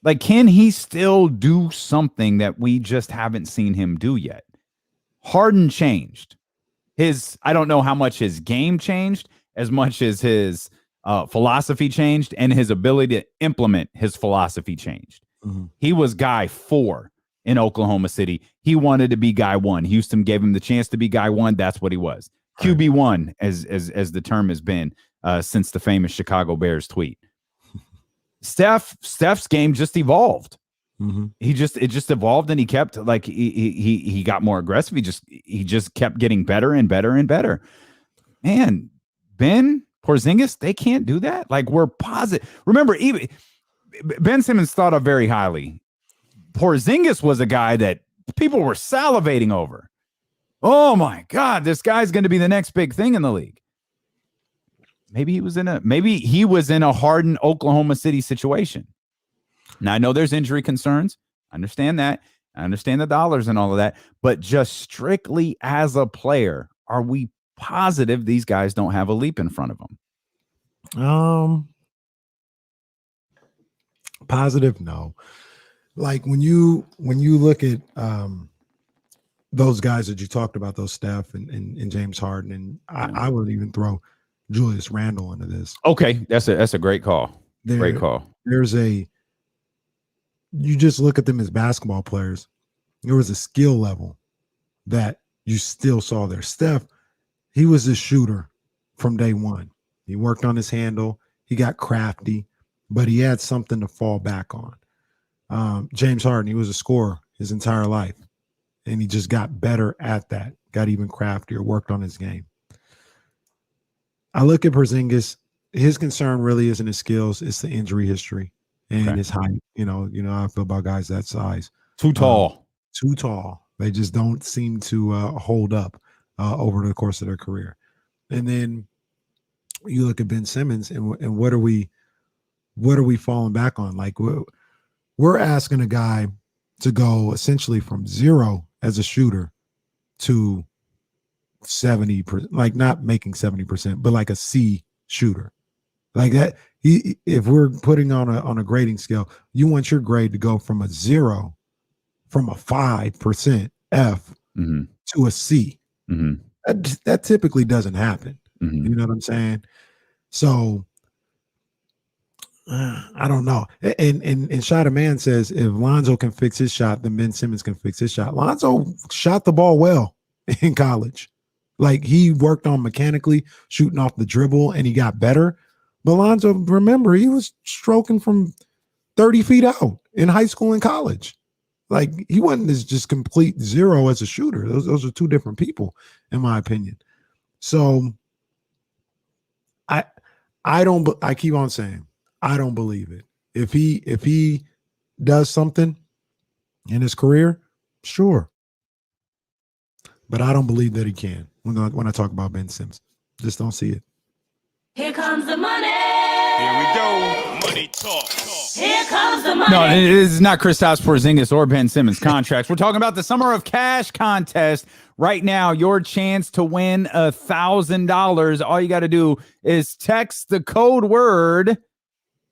Speaker 1: Like, can he still do something that we just haven't seen him do yet? Harden changed. I don't know how much his game changed as much as his philosophy changed and his ability to implement his philosophy changed.
Speaker 2: Mm-hmm.
Speaker 1: He was guy 4 in Oklahoma City. He wanted to be guy 1. Houston gave him the chance to be guy 1. That's what he was. QB1, as the term has been since the famous Chicago Bears tweet. Steph's game just evolved.
Speaker 2: Mm-hmm.
Speaker 1: It just evolved, and he kept like he got more aggressive. He just kept getting better and better and better. Man, Ben Porzingis, they can't do that. Like, we're positive. Remember, even Ben Simmons thought of very highly. Porzingis was a guy that people were salivating over. Oh my God, this guy's going to be the next big thing in the league. Maybe he was in a Harden Oklahoma City situation. Now I know there's injury concerns. I understand that. I understand the dollars and all of that. But just strictly as a player, are we positive these guys don't have a leap in front of them?
Speaker 2: Positive, no. Like when you look at those guys that you talked about, those Steph and James Harden, and I would even throw Julius Randle into this.
Speaker 1: Okay, that's a great call. Great call.
Speaker 2: You just look at them as basketball players. There was a skill level that you still saw there. Steph, he was a shooter from day one. He worked on his handle. He got crafty, but he had something to fall back on. James Harden, he was a scorer his entire life, and he just got better at that, got even craftier, worked on his game. I look at Porzingis, his concern really isn't his skills, it's the injury history and his height. You know how I feel about guys that size.
Speaker 1: Too tall.
Speaker 2: Too tall. They just don't seem to hold up over the course of their career. And then you look at Ben Simmons, and what are we falling back on? Like, we're asking a guy to go essentially from 0 as a shooter to 70%, like not making 70%, but like a C shooter. Like that, if we're putting on a grading scale, you want your grade to go from a 0, from a 5% F to a C. Mm-hmm. That typically doesn't happen. Mm-hmm. You know what I'm saying? So I don't know. And Shot a Man says if Lonzo can fix his shot, then Ben Simmons can fix his shot. Lonzo shot the ball well in college. Like, he worked on mechanically shooting off the dribble, and he got better. But Lonzo, remember, he was stroking from 30 feet out in high school and college. Like, he wasn't this just complete 0 as a shooter. Those are two different people, in my opinion. So I keep on saying, I don't believe it. If he does something in his career, sure. But I don't believe that he can when I talk about Ben Simmons. Just don't see it.
Speaker 4: Here comes the money.
Speaker 3: Here we go. Money talk.
Speaker 4: Here comes the money.
Speaker 1: No, it is not Kristops Porzingis or Ben Simmons contracts. We're talking about the Summer of Cash contest. Right now, your chance to win $1,000. All you got to do is text the code word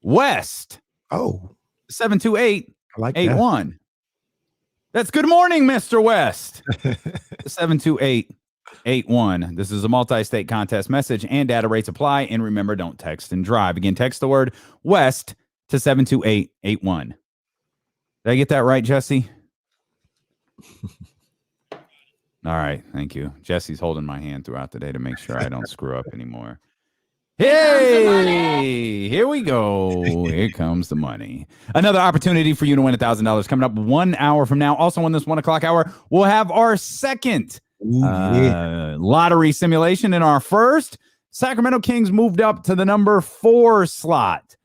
Speaker 1: West. 728-81. That's good morning, Mr. West. 728-81. This is a multi-state contest. Message and data rates apply. And remember, don't text and drive. Again, text the word West to 728-81. Did I get that right, Jesse? All right. Thank you. Jesse's holding my hand throughout the day to make sure I don't screw up anymore. Hey, here we go. Here comes the money. Another opportunity for you to win $1,000 coming up 1 hour from now. Also, in this 1 o'clock hour, we'll have our second lottery simulation. In our first, Sacramento Kings moved up to the number 4 slot.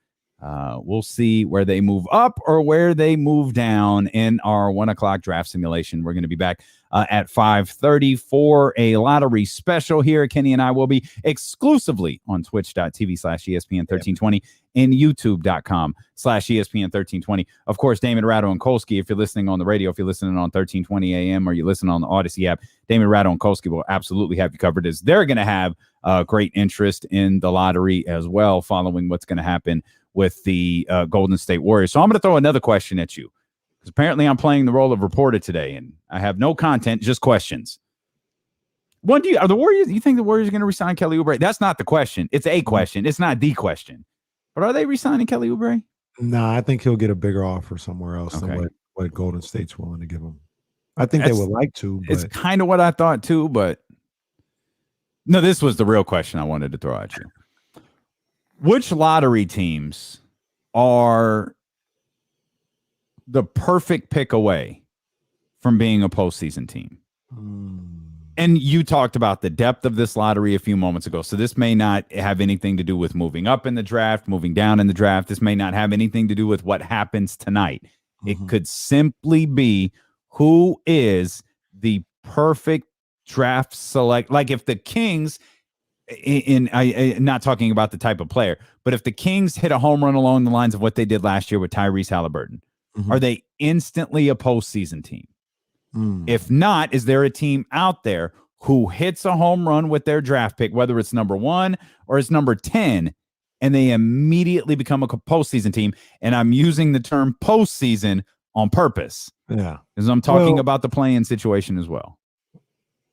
Speaker 1: We'll see where they move up or where they move down in our 1 o'clock draft simulation. We're going to be back at 5:30 for a lottery special here. Kenny and I will be exclusively on twitch.tv/ESPN1320 and youtube.com/ESPN1320. Of course, Damon Ratto and Kolsky, if you're listening on the radio, if you're listening on 1320 AM or you listen on the Odyssey app, Damon Ratto and Kolsky will absolutely have you covered, as they're going to have great interest in the lottery as well, following what's going to happen with the Golden State Warriors. So I'm going to throw another question at you, because apparently I'm playing the role of reporter today, and I have no content, just questions. What do you think the Warriors are going to resign Kelly Oubre? That's not the question. It's a question. It's not the question. But are they resigning Kelly Oubre?
Speaker 2: No, I think he'll get a bigger offer somewhere else than what Golden State's willing to give him. I think they would like to. But...
Speaker 1: It's kind of what I thought too, but no, this was the real question I wanted to throw at you. Which lottery teams are the perfect pick away from being a postseason team? And you talked about the depth of this lottery a few moments ago. So this may not have anything to do with moving up in the draft, moving down in the draft. This may not have anything to do with what happens tonight. It could simply be who is the perfect draft select. Like if the Kings... not talking about the type of player, but if the Kings hit a home run along the lines of what they did last year with Tyrese Halliburton, are they instantly a postseason team? If not, is there a team out there who hits a home run with their draft pick, whether it's number 1 or it's number 10, and they immediately become a postseason team? And I'm using the term postseason on purpose.
Speaker 2: Yeah.
Speaker 1: Because I'm talking about the play-in situation as well.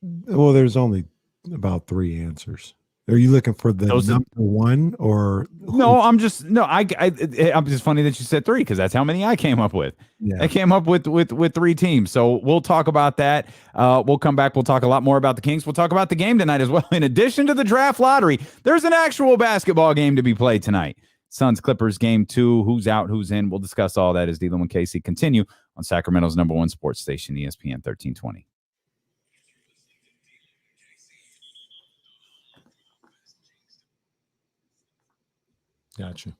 Speaker 2: Well, there's only about 3 answers. Are you looking for the number 1 or
Speaker 1: no? I'm just funny that you said 3, because that's how many I came up with.
Speaker 2: Yeah.
Speaker 1: I came up with 3 teams. So we'll talk about that. We'll come back. We'll talk a lot more about the Kings. We'll talk about the game tonight as well. In addition to the draft lottery, there's an actual basketball game to be played tonight. Suns Clippers game 2. Who's out? Who's in? We'll discuss all that as Dylan and Casey continue on Sacramento's number 1 sports station, ESPN 1320.
Speaker 2: Gotcha.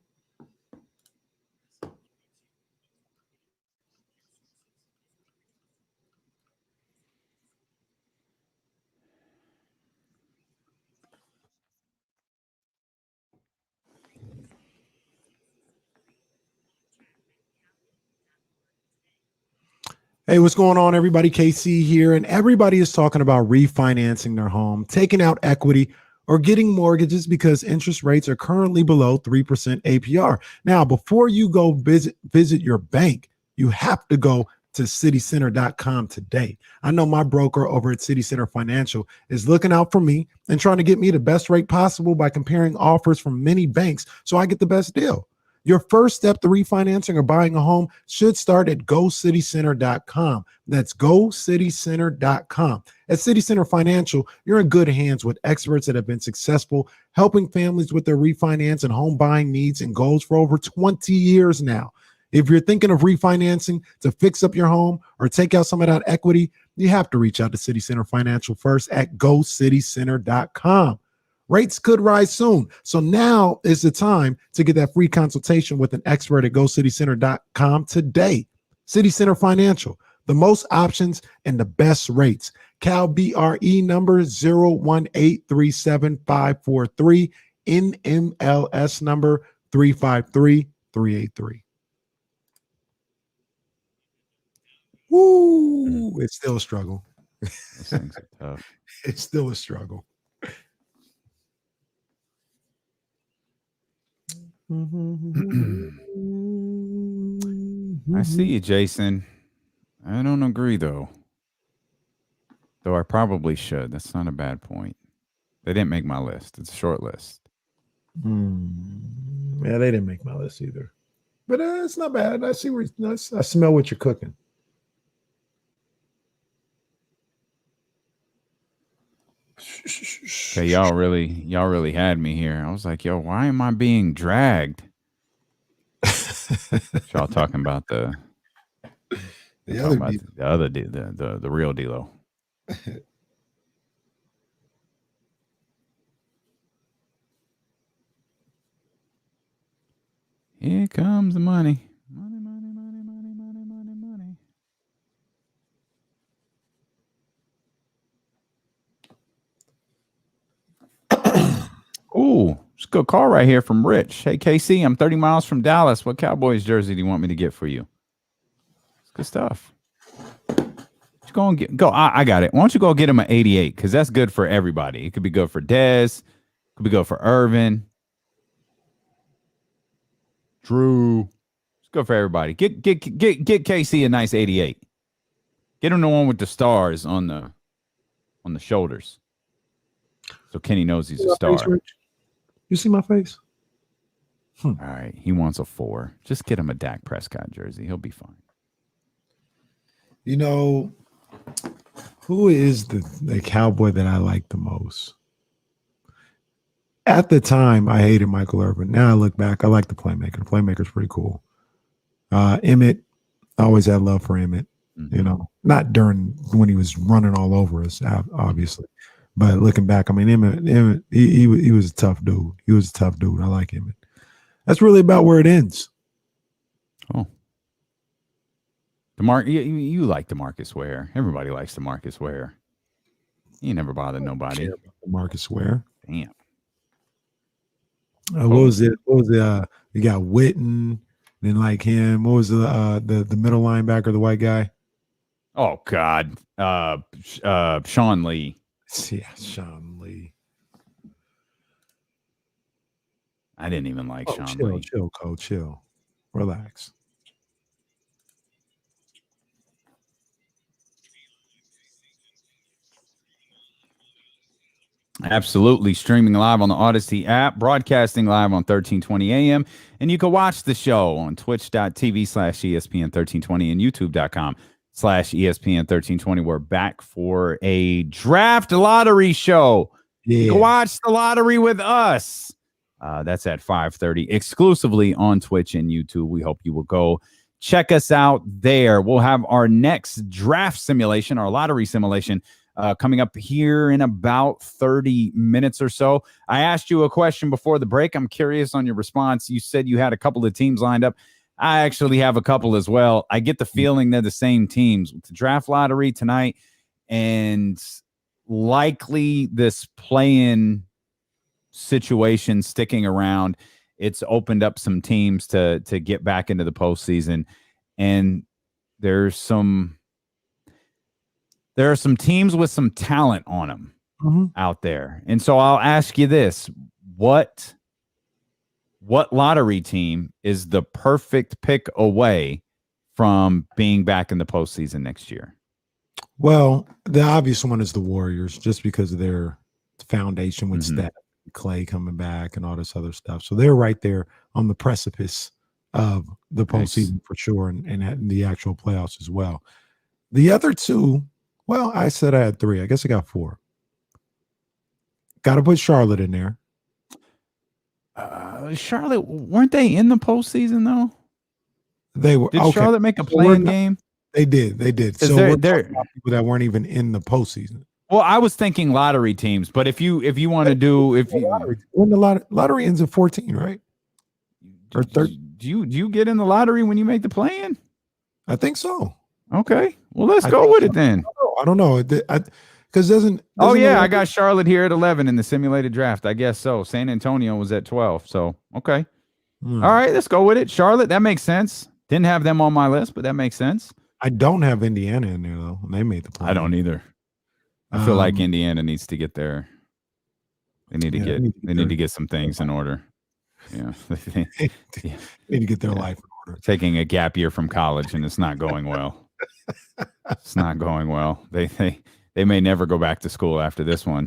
Speaker 2: Hey, what's going on, everybody? KC here, and everybody is talking about refinancing their home, taking out equity, or getting mortgages because interest rates are currently below 3% APR. Now, before you go visit your bank, you have to go to citycenter.com today. I know my broker over at City Center Financial is looking out for me and trying to get me the best rate possible by comparing offers from many banks so I get the best deal. Your first step to refinancing or buying a home should start at GoCityCenter.com. That's GoCityCenter.com. At City Center Financial, you're in good hands with experts that have been successful helping families with their refinance and home buying needs and goals for over 20 years now. If you're thinking of refinancing to fix up your home or take out some of that equity, you have to reach out to City Center Financial first at GoCityCenter.com. Rates could rise soon. So now is the time to get that free consultation with an expert at GoCityCenter.com today. City Center Financial, the most options and the best rates. Cal BRE number 018375543, NMLS number 353383. Woo! It's still a struggle.
Speaker 1: Those things are tough.
Speaker 2: It's still a struggle.
Speaker 1: I see you, Jason. I don't agree, though. Though I probably should. That's not a bad point. They didn't make my list. It's a short list.
Speaker 2: Yeah, they didn't make my list either. But it's not bad. I see where I smell what you're cooking.
Speaker 1: Okay, y'all really had me here. I was like, yo, why am I being dragged? Y'all talking about the the real dealo. Here comes the money. Money, money, money, money, money, money, money. Ooh, it's a good call right here from Rich. Hey, KC, I'm 30 miles from Dallas. What Cowboys jersey do you want me to get for you? It's good stuff. You go and go. I got it. Why don't you go get him an 88? Because that's good for everybody. It could be good for Dez. Could be good for Irvin. Drew. It's good for everybody. Get KC a nice 88. Get him the one with the stars on the shoulders. So Kenny knows he's a star.
Speaker 2: You see my face?
Speaker 1: All right. He wants a 4. Just get him a Dak Prescott jersey. He'll be fine.
Speaker 2: You know, who is the Cowboy that I like the most? At the time, I hated Michael Irvin. Now I look back, I like the playmaker. The playmaker's pretty cool. Emmett, I always had love for Emmett.
Speaker 1: Mm-hmm.
Speaker 2: You know, not during when he was running all over us, obviously. But looking back, I mean, Emmett, he was a tough dude. He was a tough dude. I like Emmett. That's really about where it ends.
Speaker 1: Oh. You like DeMarcus Ware. Everybody likes DeMarcus Ware. He never bothered nobody.
Speaker 2: DeMarcus Ware.
Speaker 1: Damn.
Speaker 2: What was it? You got Witten, then like him. What was the middle linebacker, the white guy?
Speaker 1: Oh God. Sean Lee.
Speaker 2: Yeah, Sean Lee.
Speaker 1: I didn't even like Sean Lee.
Speaker 2: Chill, Cole, chill. Relax.
Speaker 1: Absolutely. Streaming live on the Odyssey app, broadcasting live on 1320 AM. And you can watch the show on twitch.tv/ESPN1320 and youtube.com/ESPN1320. We're back for a draft lottery show. Yeah. You can watch the lottery with us. That's at 5:30 exclusively on Twitch and YouTube. We hope you will go check us out there. We'll have our next draft simulation, our lottery simulation, coming up here in about 30 minutes or so. I asked you a question before the break. I'm curious on your response. You said you had a couple of teams lined up. I actually have a couple as well. I get the feeling they're the same teams. With the draft lottery tonight and likely this play-in situation sticking around, it's opened up some teams to get back into the postseason. And there are some teams with some talent on them out there. And so I'll ask you this. What lottery team is the perfect pick away from being back in the postseason next year?
Speaker 2: Well, the obvious one is the Warriors, just because of their foundation with Steph, Clay coming back, and all this other stuff. So they're right there on the precipice of the postseason for sure, and the actual playoffs as well. The other two, well, I said I had 3. I guess I got 4. Got to put Charlotte in there.
Speaker 1: Charlotte, weren't they in the postseason though?
Speaker 2: They were.
Speaker 1: Did Charlotte make a play-in game?
Speaker 2: They did. So we're talking about people that weren't even in the postseason. Well,
Speaker 1: I was thinking lottery teams, but if you want to do
Speaker 2: when the lottery ends at 14, right? Or 13.
Speaker 1: Do you get in the lottery when you make the play-in?
Speaker 2: I think so.
Speaker 1: Okay, well let's go with it then.
Speaker 2: I don't know. Because doesn't
Speaker 1: I got Charlotte here at 11 in the simulated draft. I guess so. San Antonio was at 12. So okay, all right, let's go with it. Charlotte, that makes sense. Didn't have them on my list, but that makes sense.
Speaker 2: I don't have Indiana in there though. They made the play.
Speaker 1: I don't either. I feel like Indiana needs to get there. They need to get some things in order. Yeah,
Speaker 2: they need to get their life in order.
Speaker 1: Taking a gap year from college, and it's not going well. It's not going well. They may never go back to school after this one.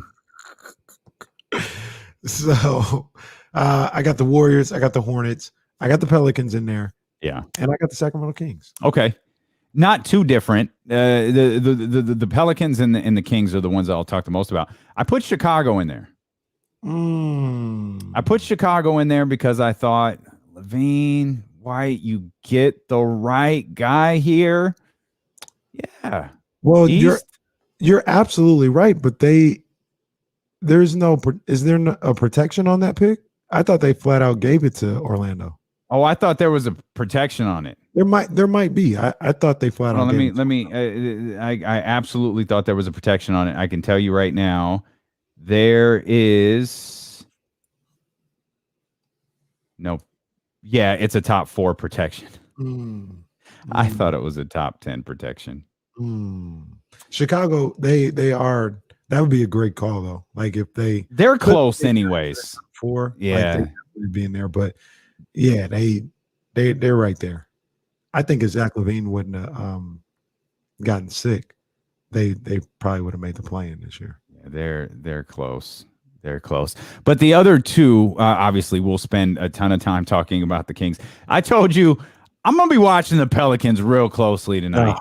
Speaker 2: So I got the Warriors, I got the Hornets, I got the Pelicans in there.
Speaker 1: Yeah.
Speaker 2: And I got the Sacramento Kings.
Speaker 1: Okay. not too different. The Pelicans and the Kings are the ones that I'll talk the most about. I put Chicago in there. I put Chicago in there because I thought, Levine, White, you get the right guy here. Yeah.
Speaker 2: Well, you're absolutely right, but is there a protection on that pick? I thought they flat out gave it to Orlando.
Speaker 1: Oh, I thought there was a protection on it.
Speaker 2: There might be. I thought they flat out.
Speaker 1: I absolutely thought there was a protection on it. I can tell you right now, there is no. Yeah, it's a top 4 protection. I thought it was a top 10 protection.
Speaker 2: Chicago, they are. That would be a great call though. Like if
Speaker 1: they're close anyways.
Speaker 2: 4,
Speaker 1: yeah,
Speaker 2: like they be in there, but yeah, they're right there. I think if Zach LaVine wouldn't have gotten sick, they probably would have made the play-in this year.
Speaker 1: Yeah, they're close. They're close. But the other two, obviously, we'll spend a ton of time talking about the Kings. I told you I'm gonna be watching the Pelicans real closely tonight.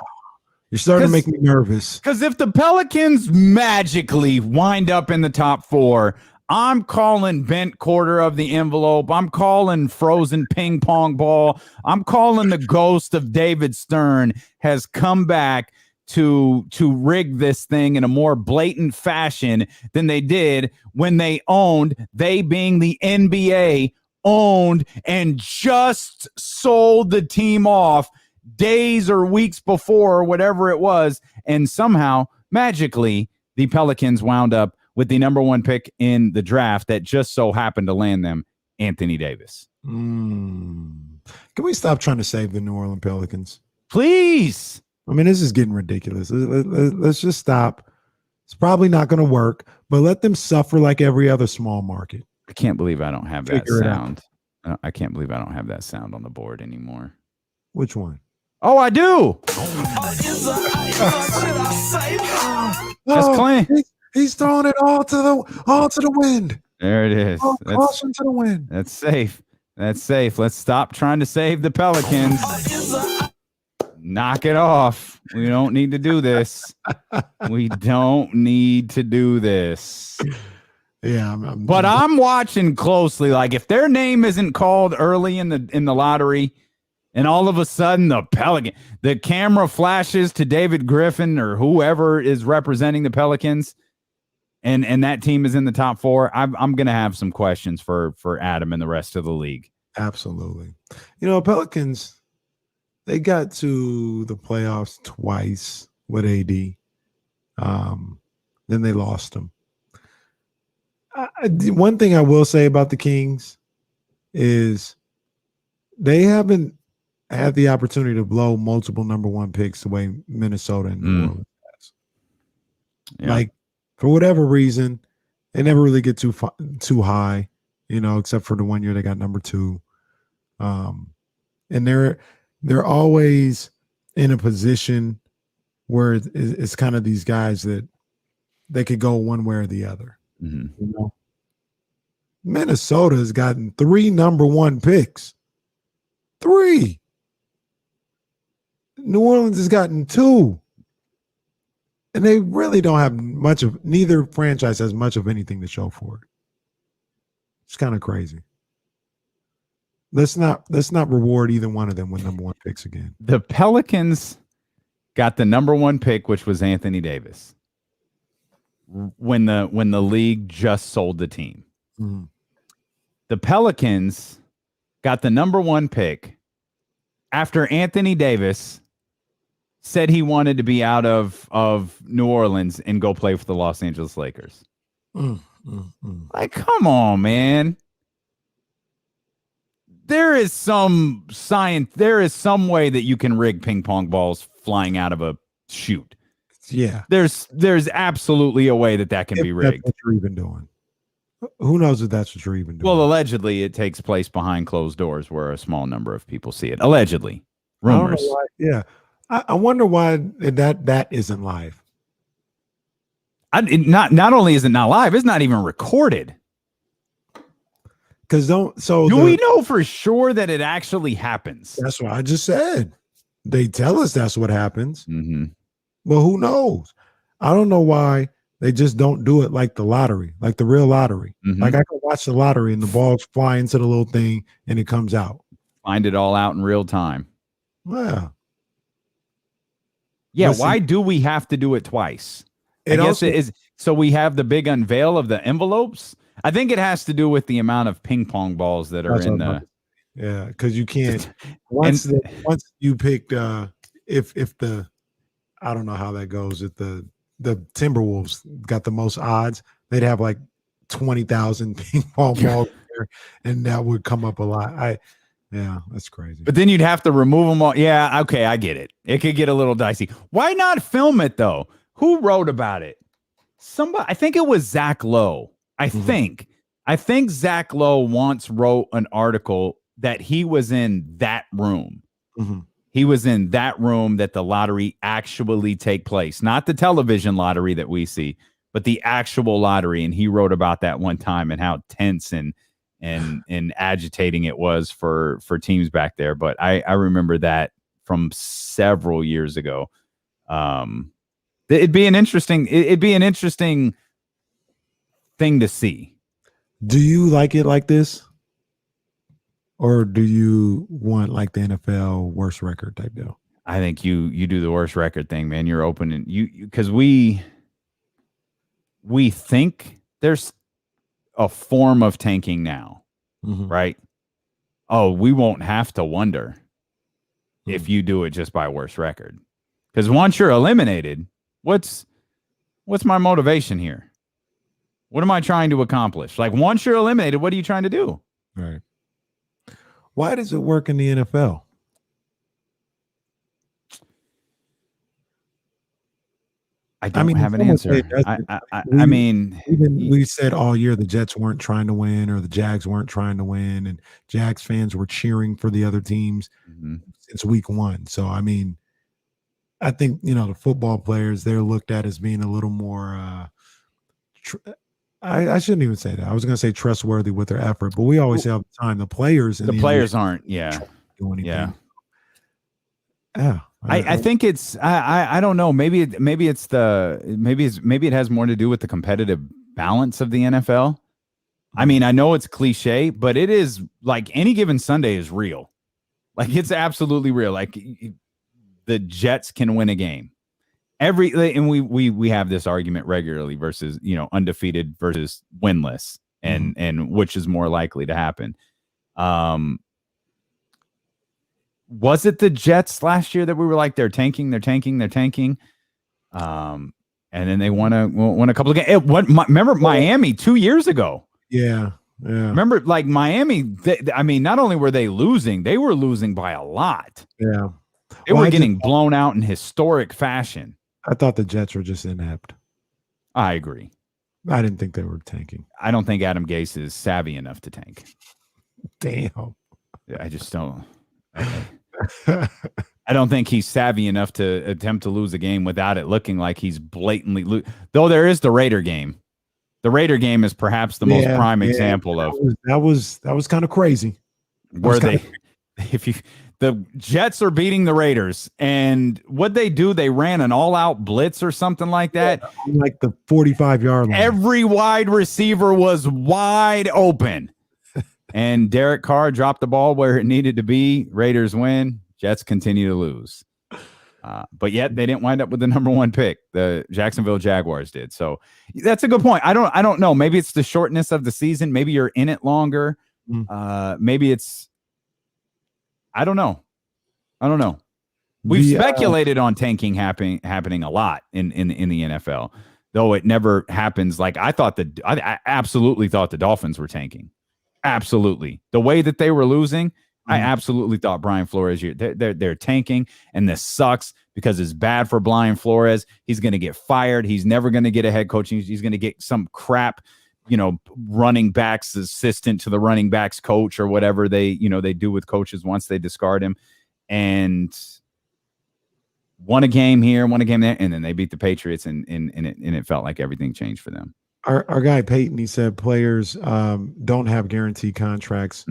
Speaker 2: You're starting to make me nervous.
Speaker 1: Because if the Pelicans magically wind up in the top 4, I'm calling bent quarter of the envelope. I'm calling frozen ping pong ball. I'm calling the ghost of David Stern has come back to rig this thing in a more blatant fashion than they did when they being the NBA, owned and just sold the team off days or weeks before, whatever it was, and somehow magically the Pelicans wound up with the number 1 pick in the draft that just so happened to land them Anthony Davis.
Speaker 2: Can we stop trying to save the New Orleans Pelicans?
Speaker 1: Please.
Speaker 2: I mean, this is getting ridiculous. Let's just stop. It's probably not going to work, but let them suffer like every other small market.
Speaker 1: I can't believe I don't have that sound. I can't believe I don't have that sound on the board anymore.
Speaker 2: Which one?
Speaker 1: Oh, I do. That's Clint.
Speaker 2: He's throwing it all to the wind.
Speaker 1: There it is.
Speaker 2: Caution to the wind.
Speaker 1: That's safe. That's safe. Let's stop trying to save the Pelicans. Knock it off. We don't need to do this. We don't need to do this.
Speaker 2: Yeah,
Speaker 1: but I'm watching closely. Like if their name isn't called early in the lottery, and all of a sudden the camera flashes to David Griffin or whoever is representing the Pelicans, and that team is in the top 4, I'm gonna have some questions for Adam and the rest of the league.
Speaker 2: Absolutely. Pelicans, they got to the playoffs twice with AD. Then they lost them. One thing I will say about the Kings is they haven't had the opportunity to blow multiple number 1 picks the way Minnesota and New Orleans has. Yeah. Like for whatever reason, they never really get too high, except for the one year they got number 2. And they're always in a position where it's kind of these guys that they could go one way or the other.
Speaker 1: Mm-hmm.
Speaker 2: Minnesota has gotten 3 number 1 picks. 3. New Orleans has gotten 2. And they really don't have neither franchise has much of anything to show for it. It's kind of crazy. Let's not reward either one of them with number 1 picks again.
Speaker 1: The Pelicans got the number 1 pick, which was Anthony Davis, when the league just sold the team.
Speaker 2: Mm-hmm.
Speaker 1: The Pelicans got the number 1 pick after Anthony Davis said he wanted to be out of New Orleans and go play for the Los Angeles Lakers. Like, come on, man. There is some science. There is some way that you can rig ping pong balls flying out of a chute.
Speaker 2: Yeah.
Speaker 1: There's absolutely a way that can be rigged.
Speaker 2: That's what you're even doing. Who knows if that's what you're even doing?
Speaker 1: Well, allegedly, it takes place behind closed doors where a small number of people see it. Allegedly. Rumors.
Speaker 2: Yeah. I wonder why that isn't live.
Speaker 1: Not only is it not live, it's not even recorded.
Speaker 2: Do we
Speaker 1: know for sure that it actually happens?
Speaker 2: That's what I just said. They tell us that's what happens,
Speaker 1: Mm-hmm.
Speaker 2: but who knows? I don't know why they just don't do it like the lottery, like the real lottery.
Speaker 1: Mm-hmm.
Speaker 2: Like I can watch the lottery and the balls fly into the little thing and it comes out.
Speaker 1: Find it all out in real time.
Speaker 2: Yeah.
Speaker 1: Yeah.
Speaker 2: Listen,
Speaker 1: Why do we have to do it twice? I
Speaker 2: it
Speaker 1: guess
Speaker 2: also-
Speaker 1: it is so we have the big unveil of the envelopes. I think it has to do with the amount of ping pong balls that are
Speaker 2: That's
Speaker 1: in
Speaker 2: what I'm
Speaker 1: the.
Speaker 2: about Yeah, because you can't once you picked if the I don't know how that goes. If the Timberwolves got the most odds, they'd have like 20,000 ping pong balls there, and that would come up a lot. Yeah, that's crazy.
Speaker 1: But then you'd have to remove them all. Yeah, okay, I get it. It could get a little dicey. Why not film it though? Who wrote about it? Somebody. I think it was Zach Lowe. I think Zach Lowe once wrote an article that he was in that room.
Speaker 2: Mm-hmm.
Speaker 1: He was in that room that the lottery actually take place, not the television lottery that we see, but the actual lottery. And he wrote about that one time and how tense and agitating it was for teams back there. But I remember that from several years ago. It'd be an interesting thing to see.
Speaker 2: Do you like it like this? Or do you want like the NFL worst record type deal?
Speaker 1: I think you do the worst record thing, man. You're open and you because we think there's a form of tanking now, right? Oh, we won't have to wonder if you do it just by worst record. Because once you're eliminated, what's my motivation here? What am I trying to accomplish? Like once you're eliminated, what are you trying to do?
Speaker 2: Right. Why does it work in the NFL?
Speaker 1: I don't have an answer. I mean,
Speaker 2: even we said all year the Jets weren't trying to win or the Jags weren't trying to win, and Jags fans were cheering for the other teams since week one. So, I mean, I think, the football players, they're looked at as being a little more I shouldn't even say that. I was going to say trustworthy with their effort, but we always say all the time the players
Speaker 1: aren't. Yeah.
Speaker 2: Do anything.
Speaker 1: Yeah. I think it's I don't know. Maybe it has more to do with the competitive balance of the NFL. I mean, I know it's cliche, but it is like any given Sunday is real. Like it's absolutely real. Like the Jets can win a game. And we have this argument regularly versus, undefeated versus winless and which is more likely to happen. Was it the Jets last year that we were like, they're tanking? And then they won a couple of games. Remember Miami 2 years ago?
Speaker 2: Yeah.
Speaker 1: Remember, like Miami, not only were they losing, they were losing by a lot.
Speaker 2: Yeah.
Speaker 1: They were getting blown out in historic fashion.
Speaker 2: I thought the Jets were just inept.
Speaker 1: I agree.
Speaker 2: I didn't think they were tanking.
Speaker 1: I don't think Adam Gase is savvy enough to tank.
Speaker 2: Damn.
Speaker 1: I just don't. I don't think he's savvy enough to attempt to lose a game without it looking like he's blatantly though there is the Raider game. The Raider game is perhaps the most prime example of
Speaker 2: that was kind of crazy.
Speaker 1: Where the Jets are beating the Raiders, and what they do, they ran an all-out blitz or something like that.
Speaker 2: Like the 45-yard line.
Speaker 1: Every wide receiver was wide open. And Derek Carr dropped the ball where it needed to be. Raiders win. Jets continue to lose. But yet they didn't wind up with the number one pick. The Jacksonville Jaguars did. So that's a good point. I don't know. Maybe it's the shortness of the season. Maybe you're in it longer. Maybe it's I don't know. We've speculated on tanking happening a lot in the NFL, though it never happens. Like I absolutely thought the Dolphins were tanking. Absolutely. The way that they were losing, I absolutely thought Brian Flores, they're tanking, and this sucks because it's bad for Brian Flores. He's going to get fired. He's never going to get a head coach. He's going to get some crap, running backs assistant to the running backs coach or whatever they do with coaches once they discard him, and won a game here, won a game there, and then they beat the Patriots, and it felt like everything changed for them.
Speaker 2: Our guy Peyton, he said players don't have guaranteed contracts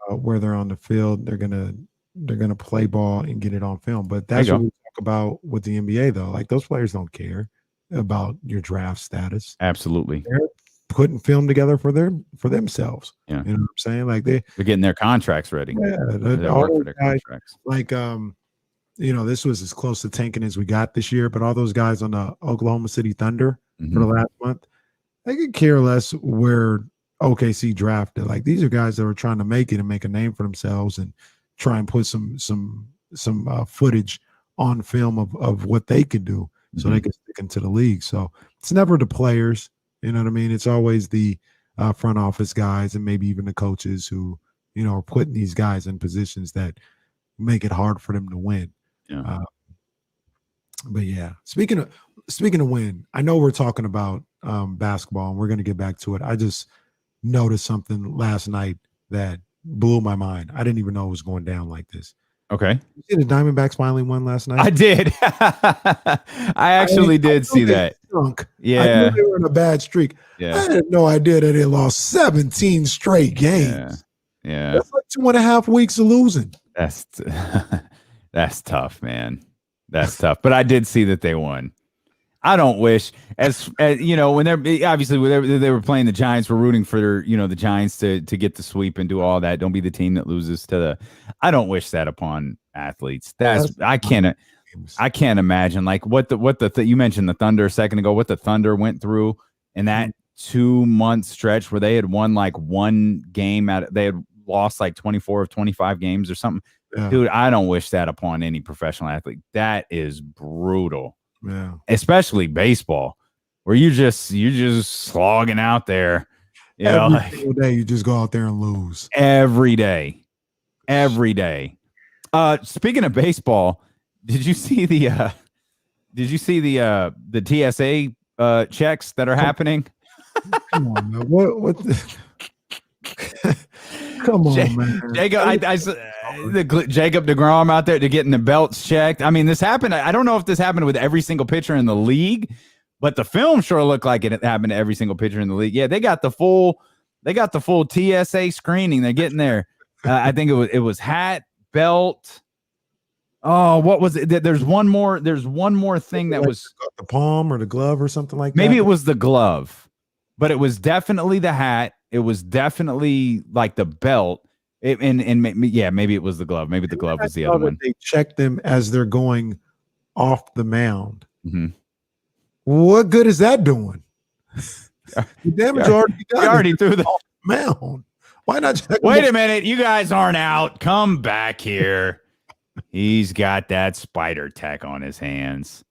Speaker 2: where they're on the field. They're gonna they're gonna play ball and get it on film. But
Speaker 1: There you
Speaker 2: that's what
Speaker 1: go.
Speaker 2: we talk about with the NBA, though. Like those players don't care about your draft status.
Speaker 1: Absolutely.
Speaker 2: They're putting film together for themselves.
Speaker 1: Yeah.
Speaker 2: You know what I'm saying? Like
Speaker 1: They're getting their contracts ready. They
Speaker 2: all
Speaker 1: work for
Speaker 2: those
Speaker 1: their
Speaker 2: guys,
Speaker 1: contracts.
Speaker 2: like this was as close to tanking as we got this year. But all those guys on the Oklahoma City Thunder for the last month, they could care less where OKC drafted. Like these are guys that were trying to make it and make a name for themselves and try and put some footage on film of what they could do so they could stick into the league. So it's never the players, you know what I mean? It's always the front office guys and maybe even the coaches who, are putting these guys in positions that make it hard for them to win.
Speaker 1: Yeah.
Speaker 2: But yeah, speaking of win, I know we're talking about basketball and we're going to get back to it. I just noticed something last night that blew my mind. I didn't even know it was going down like this.
Speaker 1: Okay.
Speaker 2: You see the Diamondbacks finally won last night?
Speaker 1: I did. I actually did see that. Yeah.
Speaker 2: I knew they were in a bad streak.
Speaker 1: Yeah.
Speaker 2: I had no idea that they lost 17 straight games.
Speaker 1: Yeah.
Speaker 2: That's like 2.5 weeks of losing.
Speaker 1: That's tough, man. That's tough. But I did see that they won. I don't wish as when they were playing the Giants, we're rooting for the Giants to get the sweep and do all that. Don't be the team that loses to the. I don't wish that upon athletes. I can't imagine like what you mentioned the Thunder a second ago. What the Thunder went through in that 2-month stretch where they had won like one game they had lost like 24 of 25 games or something. Yeah. Dude, I don't wish that upon any professional athlete. That is brutal.
Speaker 2: Yeah.
Speaker 1: Especially baseball, where you're just slogging out there.
Speaker 2: Every single day you just go out there and lose.
Speaker 1: Every day. Speaking of baseball, did you see the TSA checks that are happening?
Speaker 2: Come on, man. What Come on, man.
Speaker 1: Jacob, Jacob DeGrom out there to getting the belts checked. I mean, this happened. I don't know if this happened with every single pitcher in the league, but the film sure looked like it happened to every single pitcher in the league. Yeah, they got the full TSA screening. They're getting there. I think it was hat, belt. Oh, what was it? There's one more thing that was
Speaker 2: the palm or the glove or something like that.
Speaker 1: Maybe it was the glove, but it was definitely the hat. It was definitely like the belt. Maybe it was the glove. Maybe the glove was the other one.
Speaker 2: They checked them as they're going off the mound.
Speaker 1: Mm-hmm.
Speaker 2: What good is that doing? The damage
Speaker 1: already threw the
Speaker 2: mound. Why not check?
Speaker 1: Wait a minute. You guys aren't out. Come back here. He's got that spider tack on his hands.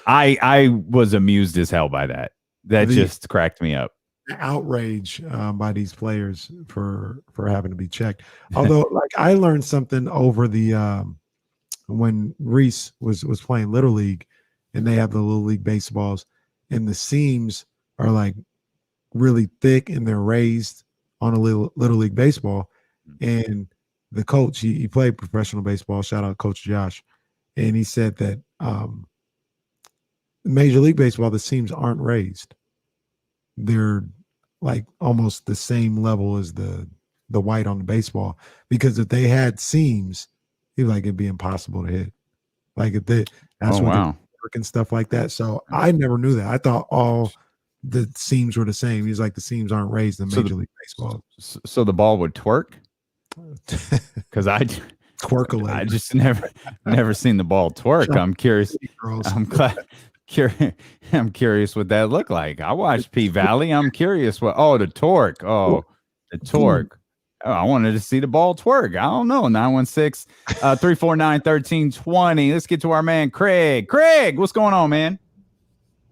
Speaker 1: I was amused as hell by that. That just cracked me up.
Speaker 2: Outrage by these players for having to be checked. Although, like I learned something over the when Reese was playing Little League, and they have the Little League baseballs, and the seams are like really thick and they're raised on a Little League baseball. And the coach, he played professional baseball. Shout out Coach Josh, and he said that Major League Baseball, the seams aren't raised. They're like almost the same level as the white on the baseball, because if they had seams, it'd be impossible to hit. Like if that's what they work and stuff like that. So I never knew that. I thought all the seams were the same. He's like, the seams aren't raised in Major League Baseball.
Speaker 1: So the ball would twerk? Because I just never seen the ball twerk. I'm curious. I'm curious what that looked like. I watched P Valley. I'm curious the torque. Oh, the torque. Oh, I wanted to see the ball twerk. I don't know. 916-349-1320. Let's get to our man Craig. Craig, what's going on, man?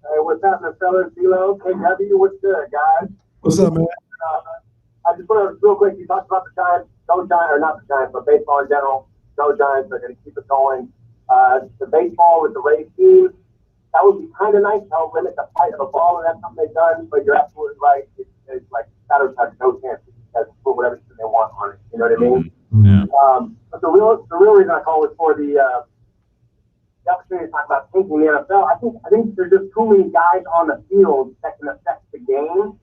Speaker 5: Hey, what's happening, fellas? D-Lo, KW, what's good, guys?
Speaker 2: What's up, man?
Speaker 5: I just want to real quick. You talked about the Giants. Go Giants, or not the Giants, but baseball in general. Go Giants. They're going to keep it going. The baseball with the Rays team, that would be kind of nice to help limit the fight of the ball, and that's something they've done. But you're absolutely right. It's like shadow touch, no chance. Because put whatever they want on it. You know what I mean?
Speaker 1: Yeah.
Speaker 5: But the real reason I call was for the opportunity to talk about taking the NFL. I think there's just too many guys on the field that can affect the game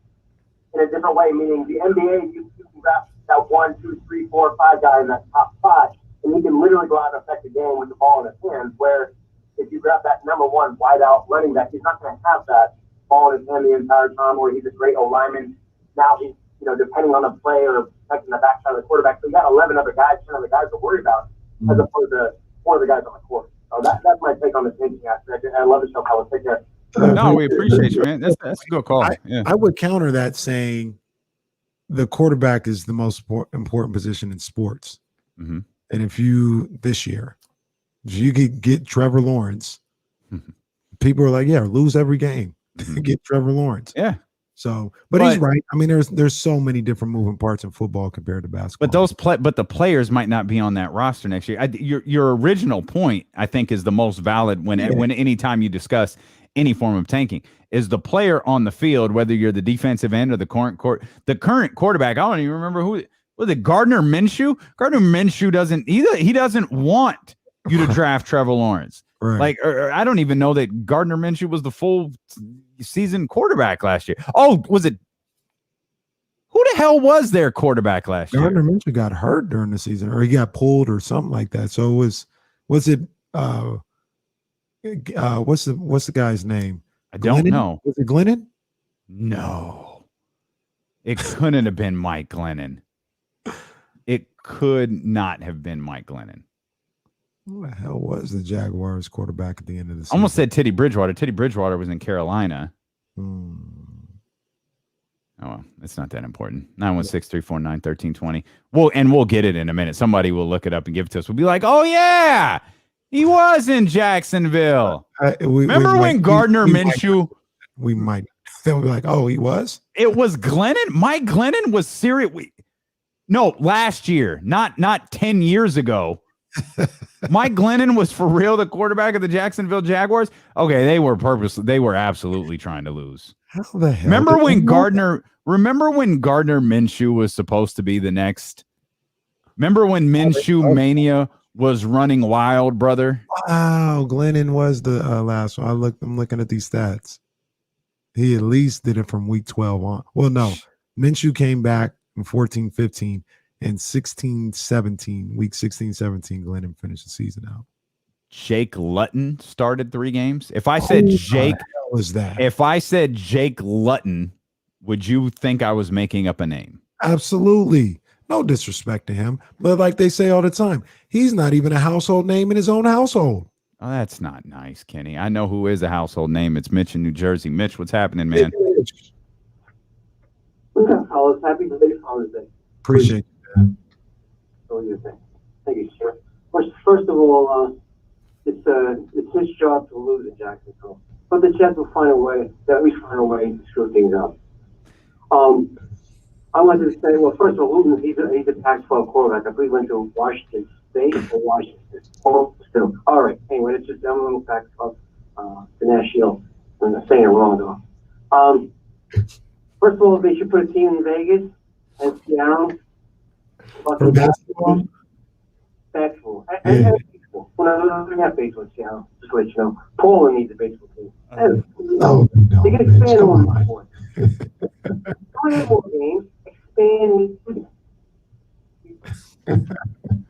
Speaker 5: in a different way. Meaning the NBA, you can grab that 1, 2, 3, 4, 5 guy in that top 5, and he can literally really go out and affect the game with the ball in his hands. Where if you grab that number one wide out running back, he's not going to have that ball in his hand the entire time. Where he's a great O lineman. Now he's depending on the play or protecting the backside of the quarterback. So you got 11 other guys, 10 other guys to worry about, as opposed to 4 of the guys on the court. So that's my take on the thinking aspect. I love the show, fellas. Take care.
Speaker 1: No, we appreciate you, man. That's a good call.
Speaker 2: I would counter that saying the quarterback is the most important position in sports.
Speaker 1: Mm-hmm.
Speaker 2: And if this year, if you could get Trevor Lawrence, people are like, yeah, lose every game. Get Trevor Lawrence.
Speaker 1: Yeah.
Speaker 2: So, but he's right. I mean, there's so many different moving parts in football compared to basketball.
Speaker 1: But the players might not be on that roster next year. Your original point, I think, is the most valid when anytime you discuss any form of tanking is the player on the field, whether you're the defensive end or the current quarterback. I don't even remember who was it. Gardner Minshew. Gardner Minshew doesn't want you to draft Trevor Lawrence.
Speaker 2: Right.
Speaker 1: Like, or I don't even know that Gardner Minshew was the full season quarterback last year. Oh, was it? Who the hell was their quarterback last year?
Speaker 2: Gardner Minshew got hurt during the season, or he got pulled, or something like that. So was it? What's the guy's name?
Speaker 1: I don't know.
Speaker 2: Was it Glennon?
Speaker 1: No, it couldn't have been Mike Glennon. It could not have been Mike Glennon.
Speaker 2: Who the hell was the Jaguars quarterback at the end of the season?
Speaker 1: Almost said Teddy Bridgewater. Teddy Bridgewater was in Carolina. Oh, well, it's not that important. 916-349-1320. We'll get it in a minute. Somebody will look it up and give it to us. We'll be like, oh, yeah, he was in Jacksonville. Remember when Gardner Minshew?
Speaker 2: We might. They'll be like, oh, he was?
Speaker 1: It was Glennon. Mike Glennon was serious. No, last year, not 10 years ago. Mike Glennon was for real the quarterback of the Jacksonville Jaguars. Okay, they were absolutely trying to lose.
Speaker 2: How the hell?
Speaker 1: Remember when Gardner Minshew was supposed to be the next? Remember when Minshew Mania was running wild, brother?
Speaker 2: Wow, Glennon was the last one. I'm looking at these stats. He at least did it from week 12 on. Well, no, Minshew came back in 14-15. And 16-17, week 16-17, Glennon finished the season out.
Speaker 1: Jake Luton started 3 games. If I said Jake,
Speaker 2: was that?
Speaker 1: If I said Jake Luton, would you think I was making up a name?
Speaker 2: Absolutely. No disrespect to him, but like they say all the time, he's not even a household name in his own household.
Speaker 1: Oh, that's not nice, Kenny. I know who is a household name. It's Mitch in New Jersey. Mitch, what's happening, man?
Speaker 5: What's up, fellas? Happy Father's Day.
Speaker 2: Appreciate it.
Speaker 5: What do you think? Thank you, sir. First of all, it's his job to lose in Jacksonville, but the Jets will find a way to screw things up. I wanted to say, well, first of all, Luton, he's a Pac-12 quarterback. I believe he went to Washington State or Washington. Oh, still. All right. Anyway, it's just I'm a little Pac-12 the national. I'm not saying it wrong though. First of all, they should put a team in Vegas and Seattle.
Speaker 2: For basketball?
Speaker 5: Basketball. And baseball. Well, no, not baseball, Seattle. Just to let you know. Poland needs a baseball team.
Speaker 2: No,
Speaker 5: they can expand on the sport. Don't have more games. Expand.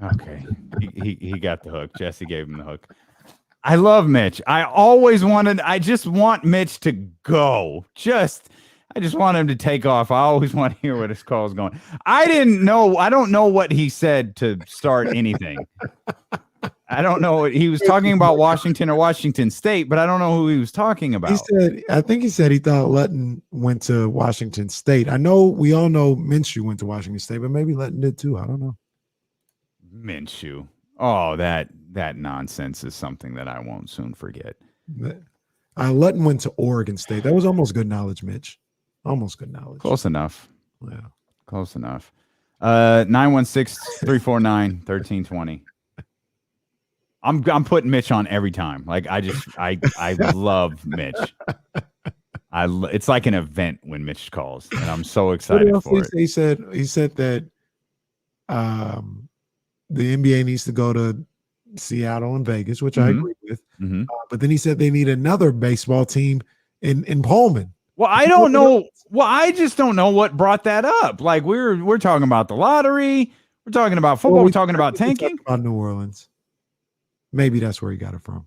Speaker 1: Okay. He got the hook. Jesse gave him the hook. I love Mitch. I just want Mitch to go. I just want him to take off. I always want to hear what his call is going. I don't know what he said to start anything. I don't know. He was talking about Washington or Washington State, but I don't know who he was talking about.
Speaker 2: I think he said he thought Luton went to Washington State. We all know Minshew went to Washington State, but maybe Luton did too. I don't know.
Speaker 1: Minshew. Oh, that nonsense is something that I won't soon forget.
Speaker 2: Luton went to Oregon State. That was almost good knowledge, Mitch. Almost good knowledge.
Speaker 1: Close enough.
Speaker 2: Yeah.
Speaker 1: Close enough. 916-349-1320. I'm putting Mitch on every time. Like I love Mitch. It's like an event when Mitch calls, and I'm so excited for it.
Speaker 2: He said that the NBA needs to go to Seattle and Vegas, which I agree with. Mm-hmm. But then he said they need another baseball team in Pullman.
Speaker 1: Well, I don't know. Well, I just don't know what brought that up. Like we're talking about the lottery. We're talking about football. We're talking about tanking.
Speaker 2: About New Orleans. Maybe that's where he got it from.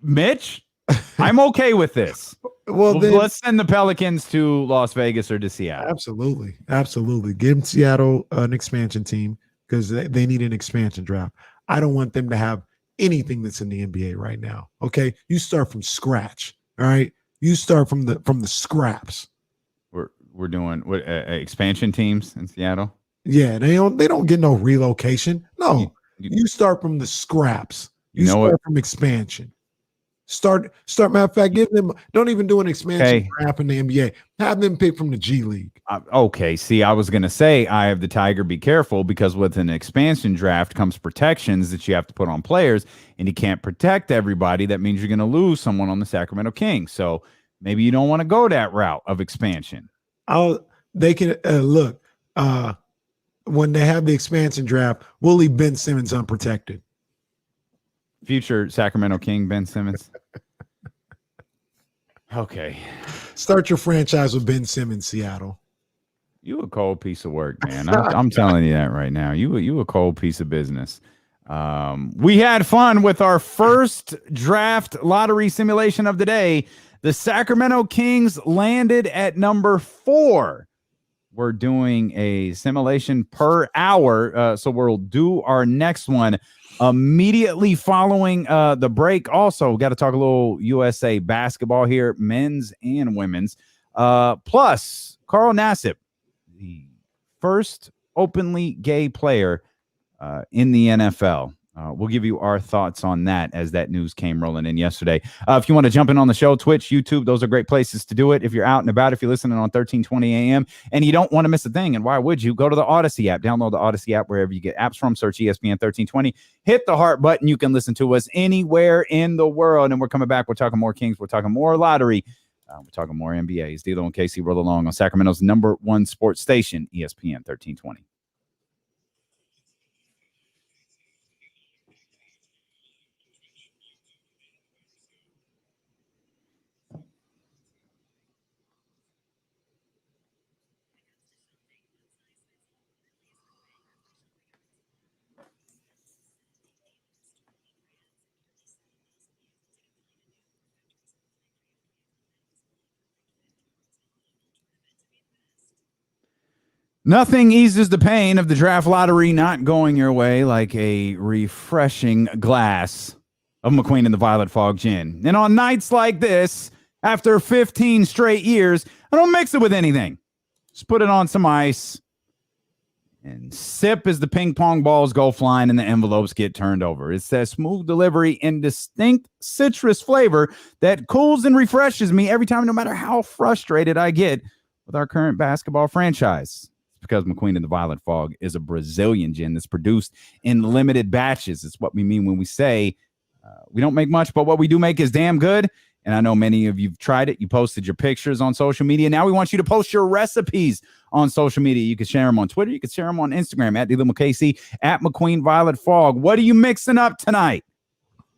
Speaker 1: Mitch, I'm okay with this.
Speaker 2: Well, then,
Speaker 1: let's send the Pelicans to Las Vegas or to Seattle.
Speaker 2: Absolutely. Give Seattle an expansion team because they need an expansion draft. I don't want them to have anything that's in the NBA right now. Okay, you start from scratch. All right, you start from the scraps.
Speaker 1: We're doing what expansion teams in Seattle.
Speaker 2: Yeah, they don't get no relocation. No, you start from the scraps. You start from expansion. Start. Matter of fact, give them. Don't even do an expansion draft in the NBA. Have them pick from the G League.
Speaker 1: Okay. See, I was gonna say, Eye of the Tiger, be careful, because with an expansion draft comes protections that you have to put on players, and you can't protect everybody. That means you're gonna lose someone on the Sacramento Kings. So maybe you don't want to go that route of expansion.
Speaker 2: They can look. When they have the expansion draft, we'll leave Ben Simmons unprotected.
Speaker 1: Future Sacramento King Ben Simmons. Okay.
Speaker 2: Start your franchise with Ben Simmons, Seattle.
Speaker 1: You a cold piece of work, man. I'm telling you that right now. You a cold piece of business. We had fun with our first draft lottery simulation of the day. The Sacramento Kings landed at number 4. We're doing a simulation per hour, so we'll do our next one immediately following the break. Also, got to talk a little USA basketball here, men's and women's. Plus, Carl Nassib, the first openly gay player in the NFL. We'll give you our thoughts on that as that news came rolling in yesterday. If you want to jump in on the show, Twitch, YouTube, those are great places to do it. If you're out and about, if you're listening on 1320 AM and you don't want to miss a thing, and why would you? Go to the Odyssey app. Download the Odyssey app wherever you get apps from. Search ESPN 1320. Hit the heart button. You can listen to us anywhere in the world. And we're coming back. We're talking more Kings. We're talking more lottery. We're talking more NBAs. D'Lo and Casey roll along on Sacramento's #1 sports station, ESPN 1320. Nothing eases the pain of the draft lottery not going your way like a refreshing glass of McQueen and the Violet Fog Gin. And on nights like this, after 15 straight years, I don't mix it with anything. Just put it on some ice and sip as the ping pong balls go flying and the envelopes get turned over. It's that smooth delivery and distinct citrus flavor that cools and refreshes me every time, no matter how frustrated I get with our current basketball franchise. Because McQueen and the Violet Fog is a Brazilian gin that's produced in limited batches. It's what we mean when we say we don't make much, but what we do make is damn good. And I know many of you've tried it. You posted your pictures on social media. Now we want you to post your recipes on social media. You can share them on Twitter. You can share them on Instagram at @DLMKC, at McQueen Violet Fog. What are you mixing up tonight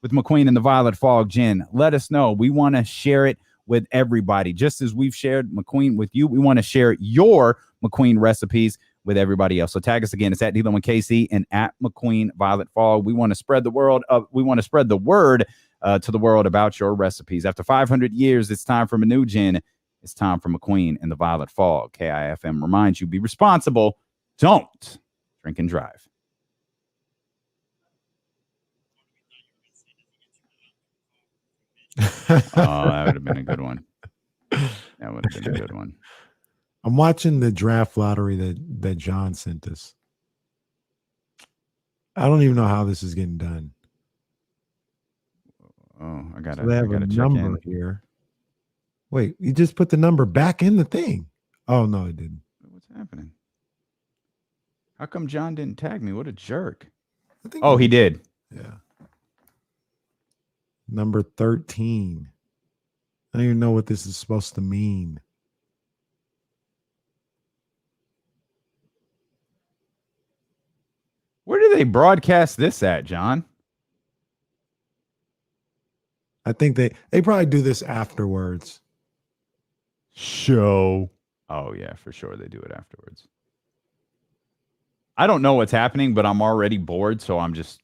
Speaker 1: with McQueen and the Violet Fog gin? Let us know. We want to share it with everybody. Just as we've shared McQueen with you, we want to share your McQueen recipes with everybody else. So tag us again. It's at D'Lo and Casey and at McQueen Violet Fog. We want to spread the word to the world about your recipes. After 500 years, it's time for a new gin. It's time for McQueen and the Violet Fog. KIFM reminds you, be responsible. Don't drink and drive. Oh, that would have been a good one. That would have been a good one.
Speaker 2: I'm watching the draft lottery that John sent us. I don't even know how this is getting done.
Speaker 1: Oh, I gotta
Speaker 2: a
Speaker 1: check
Speaker 2: number
Speaker 1: in
Speaker 2: here. Wait, you just put the number back in the thing. Oh no, it didn't.
Speaker 1: What's happening? How come John didn't tag me? What a jerk.
Speaker 2: Oh,
Speaker 1: he did.
Speaker 2: Yeah. Number 13. I don't even know what this is supposed to mean.
Speaker 1: Where do they broadcast this at, John?
Speaker 2: I think they probably do this afterwards.
Speaker 1: Show. Oh, yeah, for sure. They do it afterwards. I don't know what's happening, but I'm already bored, so I'm just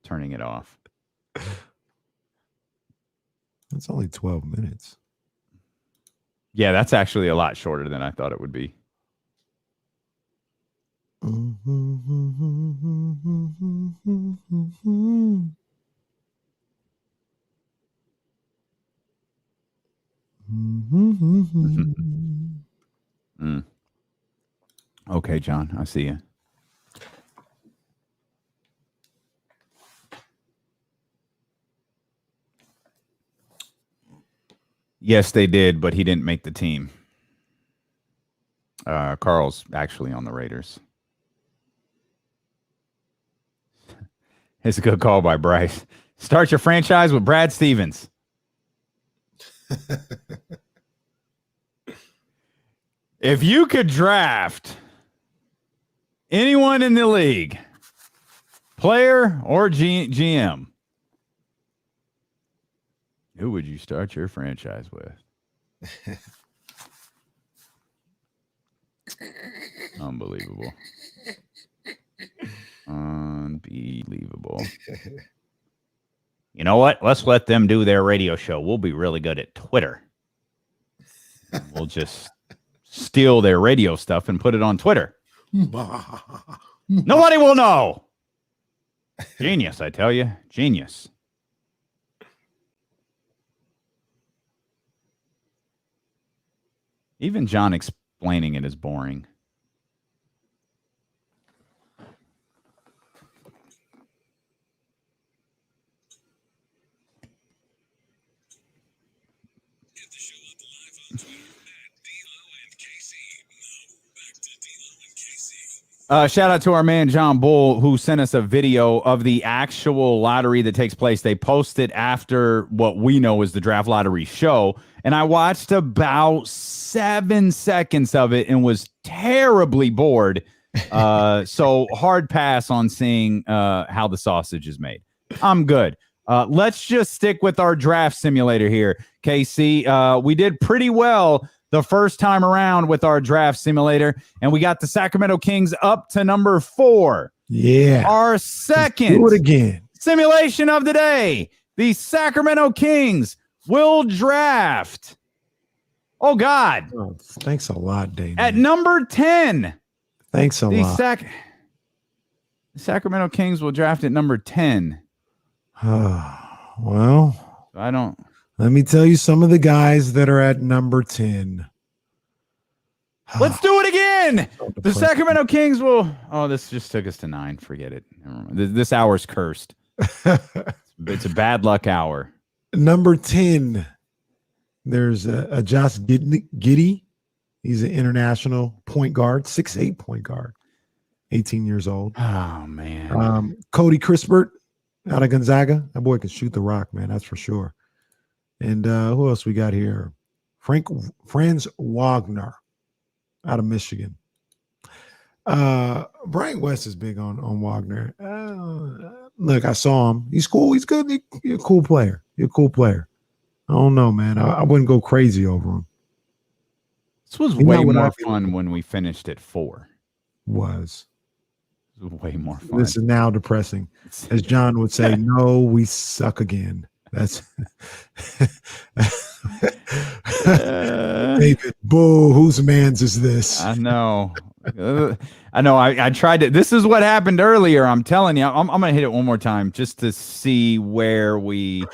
Speaker 1: turning it off.
Speaker 2: It's only 12 minutes.
Speaker 1: Yeah, that's actually a lot shorter than I thought it would be. Okay, John, I see you. Yes, they did, but he didn't make the team. Carl's actually on the Raiders. It's a good call by Bryce. Start your franchise with Brad Stevens. If you could draft anyone in the league, player or GM, who would you start your franchise with? Unbelievable. Unbelievable. You know what? Let's let them do their radio show. We'll be really good at Twitter. We'll just steal their radio stuff and put it on Twitter. Nobody will know. Genius, I tell you. Genius. Even John explaining it is boring. Shout out to our man John Bull, who sent us a video of the actual lottery that takes place. They posted after what we know is the draft lottery show, and I watched about 7 seconds of it and was terribly bored. So hard pass on seeing how the sausage is made. I'm good. Let's just stick with our draft simulator here, KC. We did pretty well the first time around with our draft simulator, and we got the Sacramento Kings up to number 4.
Speaker 2: Yeah.
Speaker 1: Our second
Speaker 2: do it again.
Speaker 1: Simulation of the day. The Sacramento Kings will draft. Oh, God.
Speaker 2: Oh, thanks a lot, Dave.
Speaker 1: At number 10.
Speaker 2: Thanks a lot.
Speaker 1: The Sacramento Kings will draft at number 10.
Speaker 2: Well,
Speaker 1: I don't.
Speaker 2: Let me tell you some of the guys that are at number 10.
Speaker 1: Let's do it again. The Sacramento Kings will. Oh, this just took us to 9. Forget it. This hour's cursed. It's a bad luck hour.
Speaker 2: Number 10, there's a Josh Giddey. He's an international point guard, 6'8" point guard, 18 years old.
Speaker 1: Oh, man.
Speaker 2: Cody Crispert out of Gonzaga. That boy can shoot the rock, man. That's for sure. And who else we got here? Franz Wagner out of Michigan. Brian West is big on Wagner. Look, I saw him. He's cool. He's good. He's a cool player. He's a cool player. I don't know, man. I wouldn't go crazy over him.
Speaker 1: This was way more fun when we finished at 4.
Speaker 2: Was
Speaker 1: way more fun.
Speaker 2: This is now depressing. As John would say, no, we suck again. That's David. Boo! Whose man's is this?
Speaker 1: I know. I tried to. This is what happened earlier. I'm telling you. I'm gonna hit it one more time just to see where we.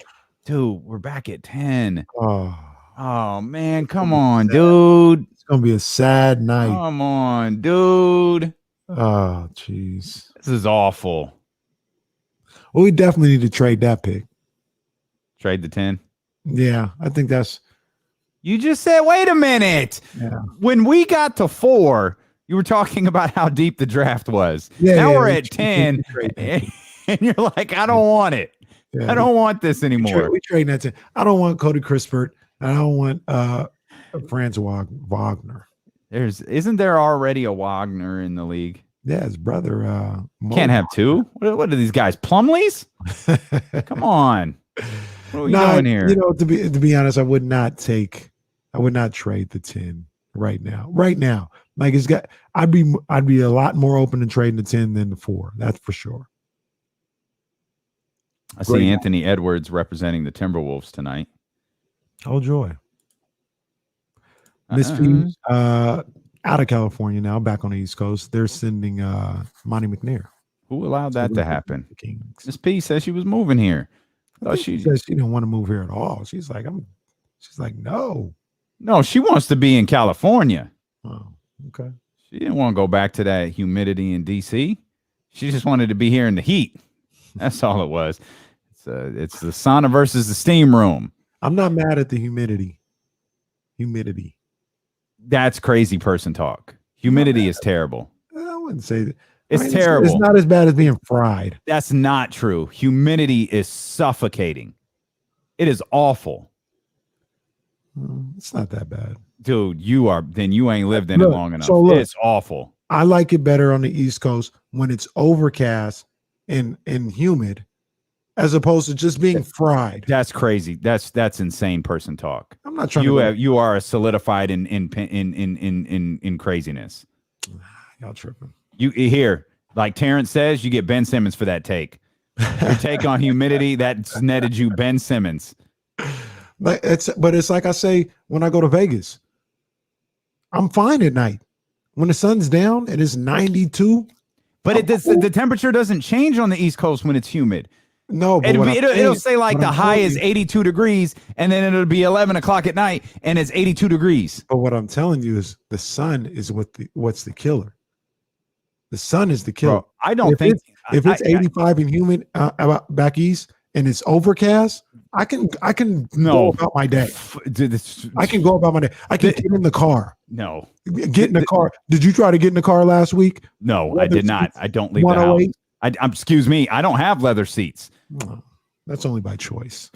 Speaker 1: Dude, we're back at 10. Oh man, come on, dude.
Speaker 2: It's gonna be a sad night.
Speaker 1: Come on, dude.
Speaker 2: Oh, jeez.
Speaker 1: This is awful.
Speaker 2: Well, we definitely need to trade that pick.
Speaker 1: Trade the 10.
Speaker 2: Yeah, I think that's.
Speaker 1: You just said, wait a minute.
Speaker 2: Yeah.
Speaker 1: When we got to 4, you were talking about how deep the draft was.
Speaker 2: Yeah,
Speaker 1: now
Speaker 2: yeah,
Speaker 1: we're at 10, and you're like, I don't want it. Yeah, I don't want this anymore.
Speaker 2: We trade that 10. I don't want Cody Crispert. I don't want Franz Wagner.
Speaker 1: Isn't there already a Wagner in the league?
Speaker 2: Yeah, his brother.
Speaker 1: Can't have 2. What are these guys? Plumleys? Come on. What are we doing here?
Speaker 2: You know, to be honest, I would not trade the 10 right now. Right now, like I'd be a lot more open to trading the 10 than the 4. That's for sure.
Speaker 1: I see Anthony Edwards representing the Timberwolves tonight.
Speaker 2: Oh, joy. Miss P, out of California now, back on the East Coast. They're sending Monty McNair.
Speaker 1: Who allowed that to happen? Miss P said she was moving here.
Speaker 2: She said she didn't want to move here at all. She's like, no.
Speaker 1: No, she wants to be in California.
Speaker 2: Oh, okay.
Speaker 1: She didn't want to go back to that humidity in DC. She just wanted to be here in the heat. That's all it was. It's the sauna versus the steam room.
Speaker 2: I'm not mad at the humidity.
Speaker 1: That's crazy person talk. Humidity is terrible.
Speaker 2: I wouldn't say that.
Speaker 1: It's terrible.
Speaker 2: It's not as bad as being fried.
Speaker 1: That's not true. Humidity is suffocating. It is awful.
Speaker 2: It's not that bad.
Speaker 1: Dude, you ain't lived in it long enough.
Speaker 2: So
Speaker 1: it's awful.
Speaker 2: I like it better on the East Coast when it's overcast and humid as opposed to just being fried.
Speaker 1: That's crazy. That's insane person talk.
Speaker 2: I'm not trying
Speaker 1: you are solidified in craziness.
Speaker 2: Y'all tripping.
Speaker 1: You here, like Terrence says, you get Ben Simmons for that take. Your take on humidity, that's netted you Ben Simmons.
Speaker 2: But it's like I say when I go to Vegas, I'm fine at night. When the sun's down and it's 92.
Speaker 1: But the temperature doesn't change on the East Coast when it's humid.
Speaker 2: No, but
Speaker 1: it'll say like the high is 82 degrees, and then it'll be 11 o'clock at night, and it's 82 degrees.
Speaker 2: But what I'm telling you is the sun is what's the killer. The sun is the killer.
Speaker 1: Bro, I don't think
Speaker 2: if it's 85 and humid back east and it's overcast, I can go about my day. I can go about my day. I can get in the car.
Speaker 1: No.
Speaker 2: Get in the car. Did you try to get in the car last week?
Speaker 1: No, I did not. I don't leave the house. Excuse me. I don't have leather seats.
Speaker 2: Oh, that's only by choice.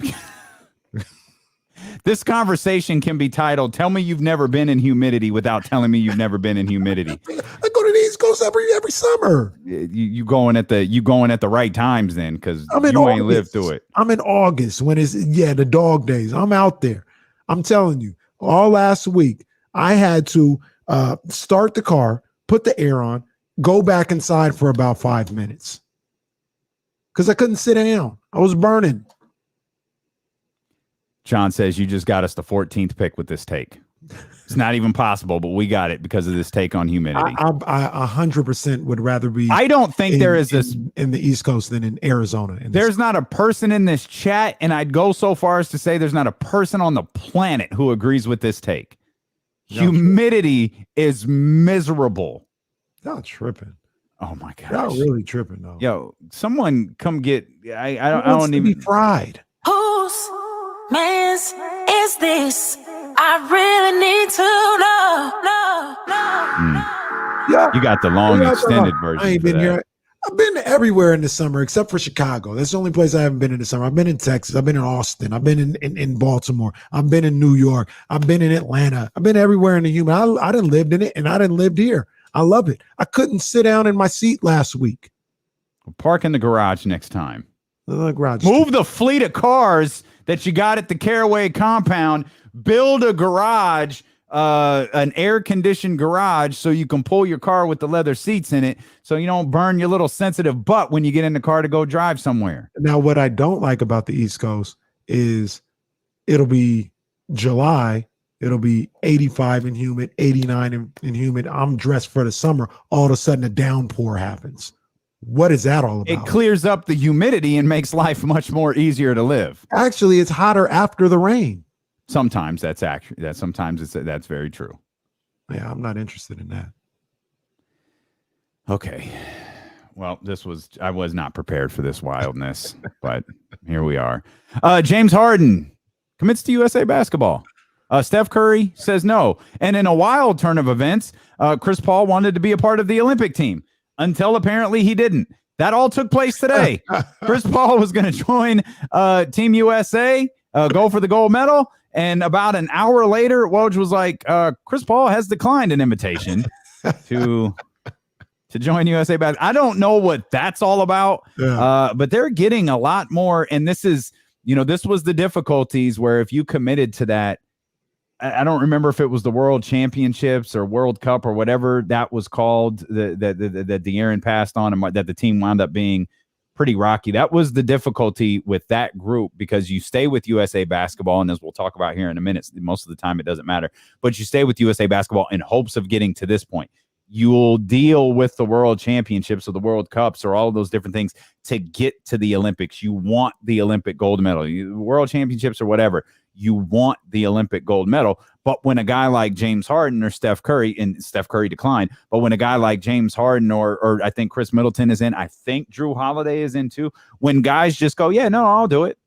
Speaker 1: This conversation can be titled, "Tell me you've never been in humidity without telling me you've never been in humidity."
Speaker 2: I go to the East Coast every summer.
Speaker 1: You going at the right times then, because you ain't lived through it.
Speaker 2: I'm in August when it's the dog days. I'm out there. I'm telling you, all last week I had to start the car, put the air on, go back inside for about 5 minutes because I couldn't sit down. I was burning.
Speaker 1: John says you just got us the 14th pick with this take. It's not even possible, but we got it because of this take on humidity.
Speaker 2: I 100% would rather be.
Speaker 1: I don't think there is this
Speaker 2: in the East Coast than in Arizona.
Speaker 1: There's not a person in this chat, and I'd go so far as to say there's not a person on the planet who agrees with this take. No, humidity is miserable.
Speaker 2: Y'all tripping.
Speaker 1: Oh my gosh.
Speaker 2: Y'all really tripping though.
Speaker 1: Yo, someone come get. I don't even
Speaker 2: be fried.
Speaker 4: Whose man's is this? I really need to know.
Speaker 2: Yeah,
Speaker 1: you got the long extended version.
Speaker 2: I ain't been here. I've been everywhere in the summer except for Chicago. That's the only place I haven't been in the summer. I've been in Texas. I've been in Austin. I've been in Baltimore. I've been in New York. I've been in Atlanta. I've been everywhere in the humid. I done lived in it, and I done lived here. I love it. I couldn't sit down in my seat last week.
Speaker 1: Park in the garage next time.
Speaker 2: Garage.
Speaker 1: Move the fleet of cars that you got at the Caraway compound. Build a garage, an air-conditioned garage, so you can pull your car with the leather seats in it, so you don't burn your little sensitive butt when you get in the car to go drive somewhere.
Speaker 2: Now, what I don't like about the East Coast is it'll be July, it'll be 85 and humid, 89 and humid. I'm dressed for the summer. All of a sudden, a downpour happens. What is that all about?
Speaker 1: It clears up the humidity and makes life much more easier to live.
Speaker 2: Actually, it's hotter after the rain.
Speaker 1: Sometimes that's very true.
Speaker 2: Yeah, I'm not interested in that.
Speaker 1: Okay. Well, I was not prepared for this wildness, but here we are. James Harden commits to USA basketball. Steph Curry says no. And in a wild turn of events, Chris Paul wanted to be a part of the Olympic team until apparently he didn't. That all took place today. Chris Paul was going to join Team USA, go for the gold medal. And about an hour later, Woj was like, Chris Paul has declined an invitation to join USA basketball. I don't know what that's all about, but they're getting a lot more. And this is, this was the difficulties where if you committed to that, I don't remember if it was the World Championships or World Cup or whatever that was called that De'Aaron passed on and that the team wound up being pretty rocky. That was the difficulty with that group, because you stay with USA Basketball, and as we'll talk about here in a minute, most of the time it doesn't matter, but you stay with USA Basketball in hopes of getting to this point. You'll deal with the World Championships or the World Cups or all of those different things to get to the Olympics. You want the Olympic gold medal, World Championships or whatever. You want the Olympic gold medal. But when a guy like James Harden or Steph Curry, and Steph Curry declined, but when a guy like James Harden or I think Chris Middleton is in, I think Drew Holiday is in too, when guys just go, yeah, no, I'll do it.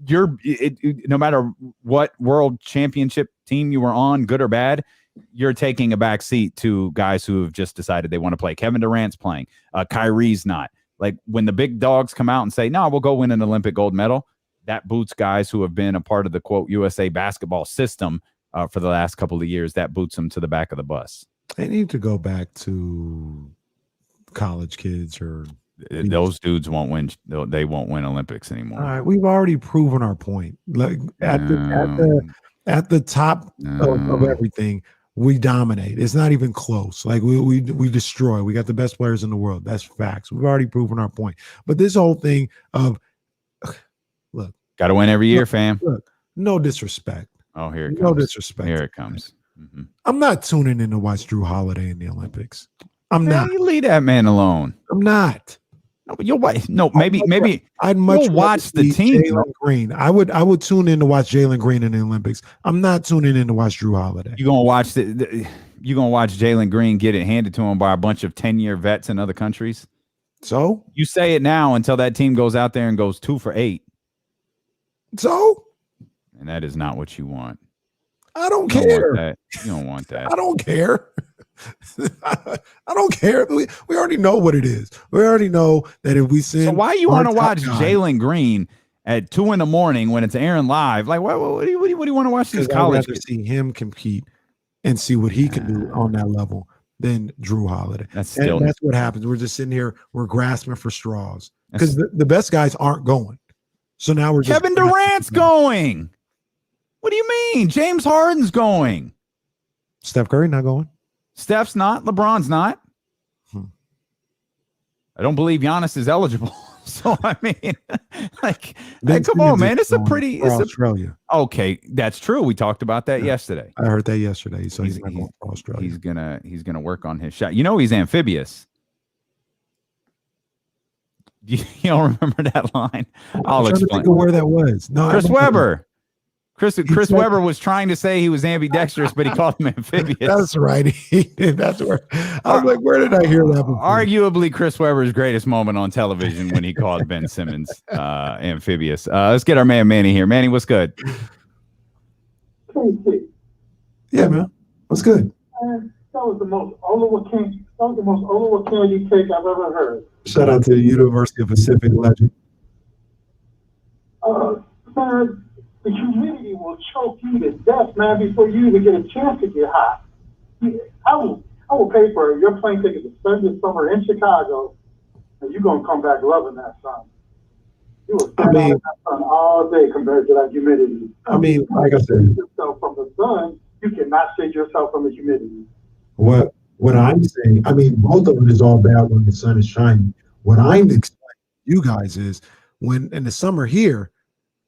Speaker 1: No matter what World Championship team you were on, good or bad, you're taking a back seat to guys who have just decided they want to play. Kevin Durant's playing. Kyrie's not. Like, when the big dogs come out and say, no, we'll go win an Olympic gold medal, that boots guys who have been a part of the, quote, USA basketball system for the last couple of years. That boots them to the back of the bus.
Speaker 2: They need to go back to college kids or
Speaker 1: those dudes won't win. They won't win Olympics anymore.
Speaker 2: All right, we've already proven our point. Like at the top of everything, we dominate. It's not even close. Like we destroy. We got the best players in the world. That's facts. We've already proven our point. But this whole thing of look,
Speaker 1: got to win every year, fam.
Speaker 2: Look, no disrespect.
Speaker 1: Oh, here it comes.
Speaker 2: No disrespect.
Speaker 1: Here it comes. Mm-hmm.
Speaker 2: I'm not tuning in to watch Drew Holiday in the Olympics. I'm not.
Speaker 1: You leave that man alone.
Speaker 2: I'm not.
Speaker 1: No, you'll watch. No, maybe
Speaker 2: I'd much
Speaker 1: watch the team.
Speaker 2: Jalen Green. I would tune in to watch Jalen Green in the Olympics. I'm not tuning in to watch Drew Holiday.
Speaker 1: You're gonna watch you're gonna watch Jalen Green get it handed to him by a bunch of 10-year vets in other countries.
Speaker 2: So
Speaker 1: you say it now until that team goes out there and goes 2 for 8.
Speaker 2: So,
Speaker 1: and that is not what you want.
Speaker 2: I don't care.
Speaker 1: You don't want that.
Speaker 2: I don't care. I don't care. We already know what it is. We already know that if we send.
Speaker 1: So why you want to watch Jalen Green at 2 a.m. when it's airing live? Like, what do you want to watch these college?
Speaker 2: I'd rather see him compete and see what he can do on that level than Drew Holiday. That's what happens. We're just sitting here. We're grasping for straws because the best guys aren't going. So now we're just
Speaker 1: Kevin Durant's going. What do you mean? James Harden's going.
Speaker 2: Steph Curry not going.
Speaker 1: Steph's not. LeBron's not. I don't believe Giannis is eligible. So, I mean, come on, man. It's
Speaker 2: Australia.
Speaker 1: Okay, that's true. We talked about that yesterday.
Speaker 2: I heard that yesterday. So he's going for Australia.
Speaker 1: He's gonna work on his shot. You know, he's amphibious. You don't remember that line? I'll explain
Speaker 2: where that was. No,
Speaker 1: Chris Webber. Chris Webber was trying to say he was ambidextrous, but he called him amphibious.
Speaker 2: That's right. He did. That's where I was like, where did I hear that before?
Speaker 1: Arguably Chris Webber's greatest moment on television when he called Ben Simmons amphibious. Let's get our man Manny here. Manny, what's good?
Speaker 2: Yeah, man. What's good?
Speaker 5: That was the most Oliver candy cake I've ever heard.
Speaker 2: Shout out to the University of Pacific legend.
Speaker 5: Man, the humidity will choke you to death, man, before you even get a chance to get hot. I will pay for your plane ticket to spend this summer in Chicago, and you're going to come back loving that sun. You will stand out in that sun all day compared to that humidity.
Speaker 2: I mean, like I said,
Speaker 5: yourself from the sun, you cannot shade yourself from the humidity.
Speaker 2: What I'm saying, I mean, both of it is all bad when the sun is shining. What I'm explaining to you guys is when in the summer here,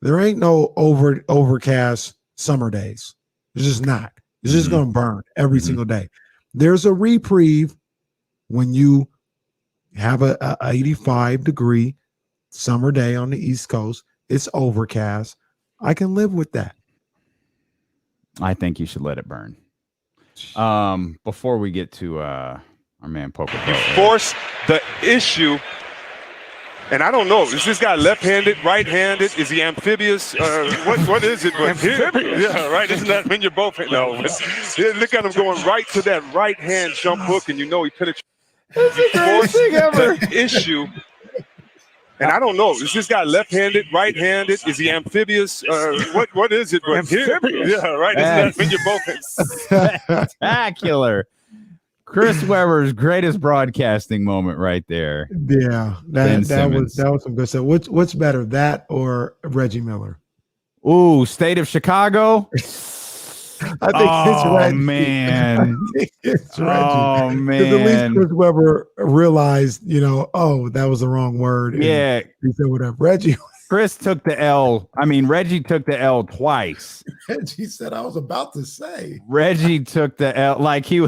Speaker 2: there ain't no overcast summer days. It's just not. It's just going to burn every single day. There's a reprieve when you have a 85-degree summer day on the East Coast. It's overcast. I can live with that.
Speaker 1: I think you should let it burn. Before we get to our man Poker,
Speaker 6: you force the issue. And I don't know. Is this guy left-handed, right-handed? Is he amphibious? What is it? Amphibious? Yeah, right. Isn't that when you're both? No. Look at him going right to that right-hand jump hook, and you know he penetrates.
Speaker 1: That's the greatest thing ever.
Speaker 6: Issue. And I don't know. Is this guy left-handed, right-handed? Is he amphibious? What is it? Amphibious? Yeah, right. Isn't that when you're both?
Speaker 1: Spectacular. Chris Webber's greatest broadcasting moment right there.
Speaker 2: Yeah, that was some good stuff. What's better, that or Reggie Miller?
Speaker 1: Ooh, State of Chicago.
Speaker 2: I think it's Reggie.
Speaker 1: Man.
Speaker 2: I think it's Reggie.
Speaker 1: Oh,
Speaker 2: Because at least
Speaker 1: man.
Speaker 2: Chris Webber realized, oh, that was the wrong word. And
Speaker 1: Yeah.
Speaker 2: he said whatever. Reggie
Speaker 1: Reggie took the L twice.
Speaker 2: Reggie said, I was about to say.
Speaker 1: Reggie took the L like he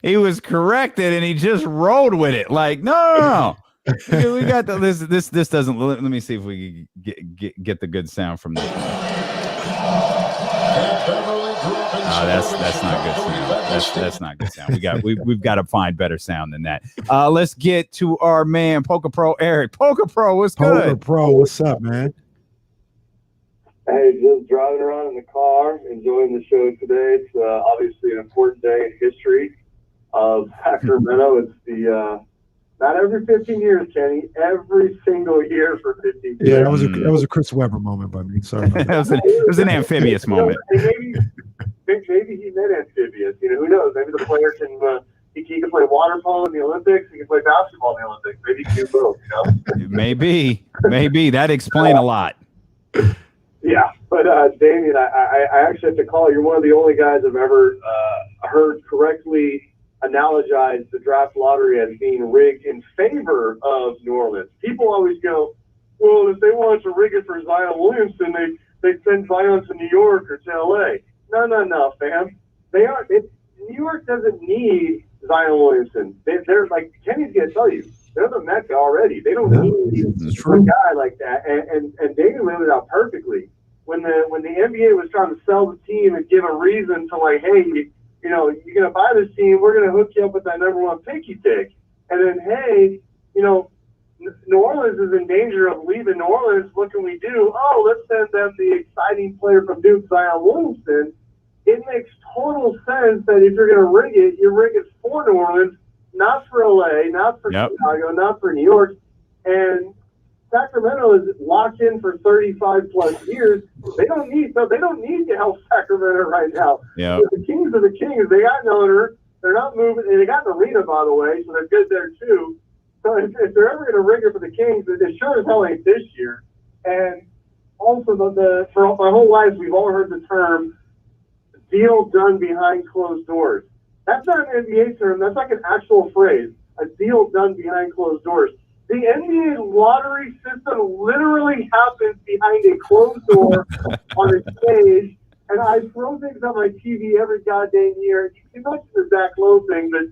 Speaker 1: was corrected and he just rolled with it. Like, no. We got this doesn't. Let me see if we get the good sound from this. That's not good sound. That's not good sound. We've got to find better sound than that. Let's get to our man Poker Pro Eric. Poker Pro, what's good?
Speaker 2: Poker Pro, what's up, man?
Speaker 7: Hey, just driving around in the car, enjoying the show today. It's obviously an important day in history of Sacramento. It's the not every 15 years, Kenny. Every single year for 15 years.
Speaker 2: Yeah, that was a Chris Webber moment by me. Sorry.
Speaker 1: it was an amphibious moment.
Speaker 7: Maybe he meant amphibious. Who knows? Maybe the player can he can play water polo in the Olympics. He can play basketball in the Olympics. Maybe he can do both. Maybe that explains a lot. Yeah, but Damien, I actually have to call you. You're one of the only guys I've ever heard correctly analogize the draft lottery as being rigged in favor of New Orleans. People always go, well, if they wanted to rig it for Zion Williamson, they'd send Zion to New York or to L.A. No, fam. New York doesn't need Zion Williamson. They're like, Kenny's going to tell you, they're the Mecca already. They don't need a guy like that. And David laid it out perfectly. When the NBA was trying to sell the team and give a reason to like, hey, you're going to buy this team, we're going to hook you up with that number one pick you take. And then, hey, New Orleans is in danger of leaving New Orleans. What can we do? Oh, let's send them the exciting player from Duke, Zion Williamson. It makes total sense that if you're going to rig it, you rig it for New Orleans, not for LA, not for Chicago, not for New York. And Sacramento is locked in for 35 plus years. They don't need to help Sacramento right now.
Speaker 1: Yeah.
Speaker 7: The Kings are the Kings. They got an owner. They're not moving. And they got an arena, by the way, so they're good there too. So if they're ever going to rig it for the Kings, it sure as hell ain't this year. And also, for my whole life, we've all heard the term deal done behind closed doors. That's not an NBA term. That's like an actual phrase, a deal done behind closed doors. The NBA lottery system literally happens behind a closed door on a stage, and I throw things on my TV every goddamn year. You can mention the Zach Lowe thing, but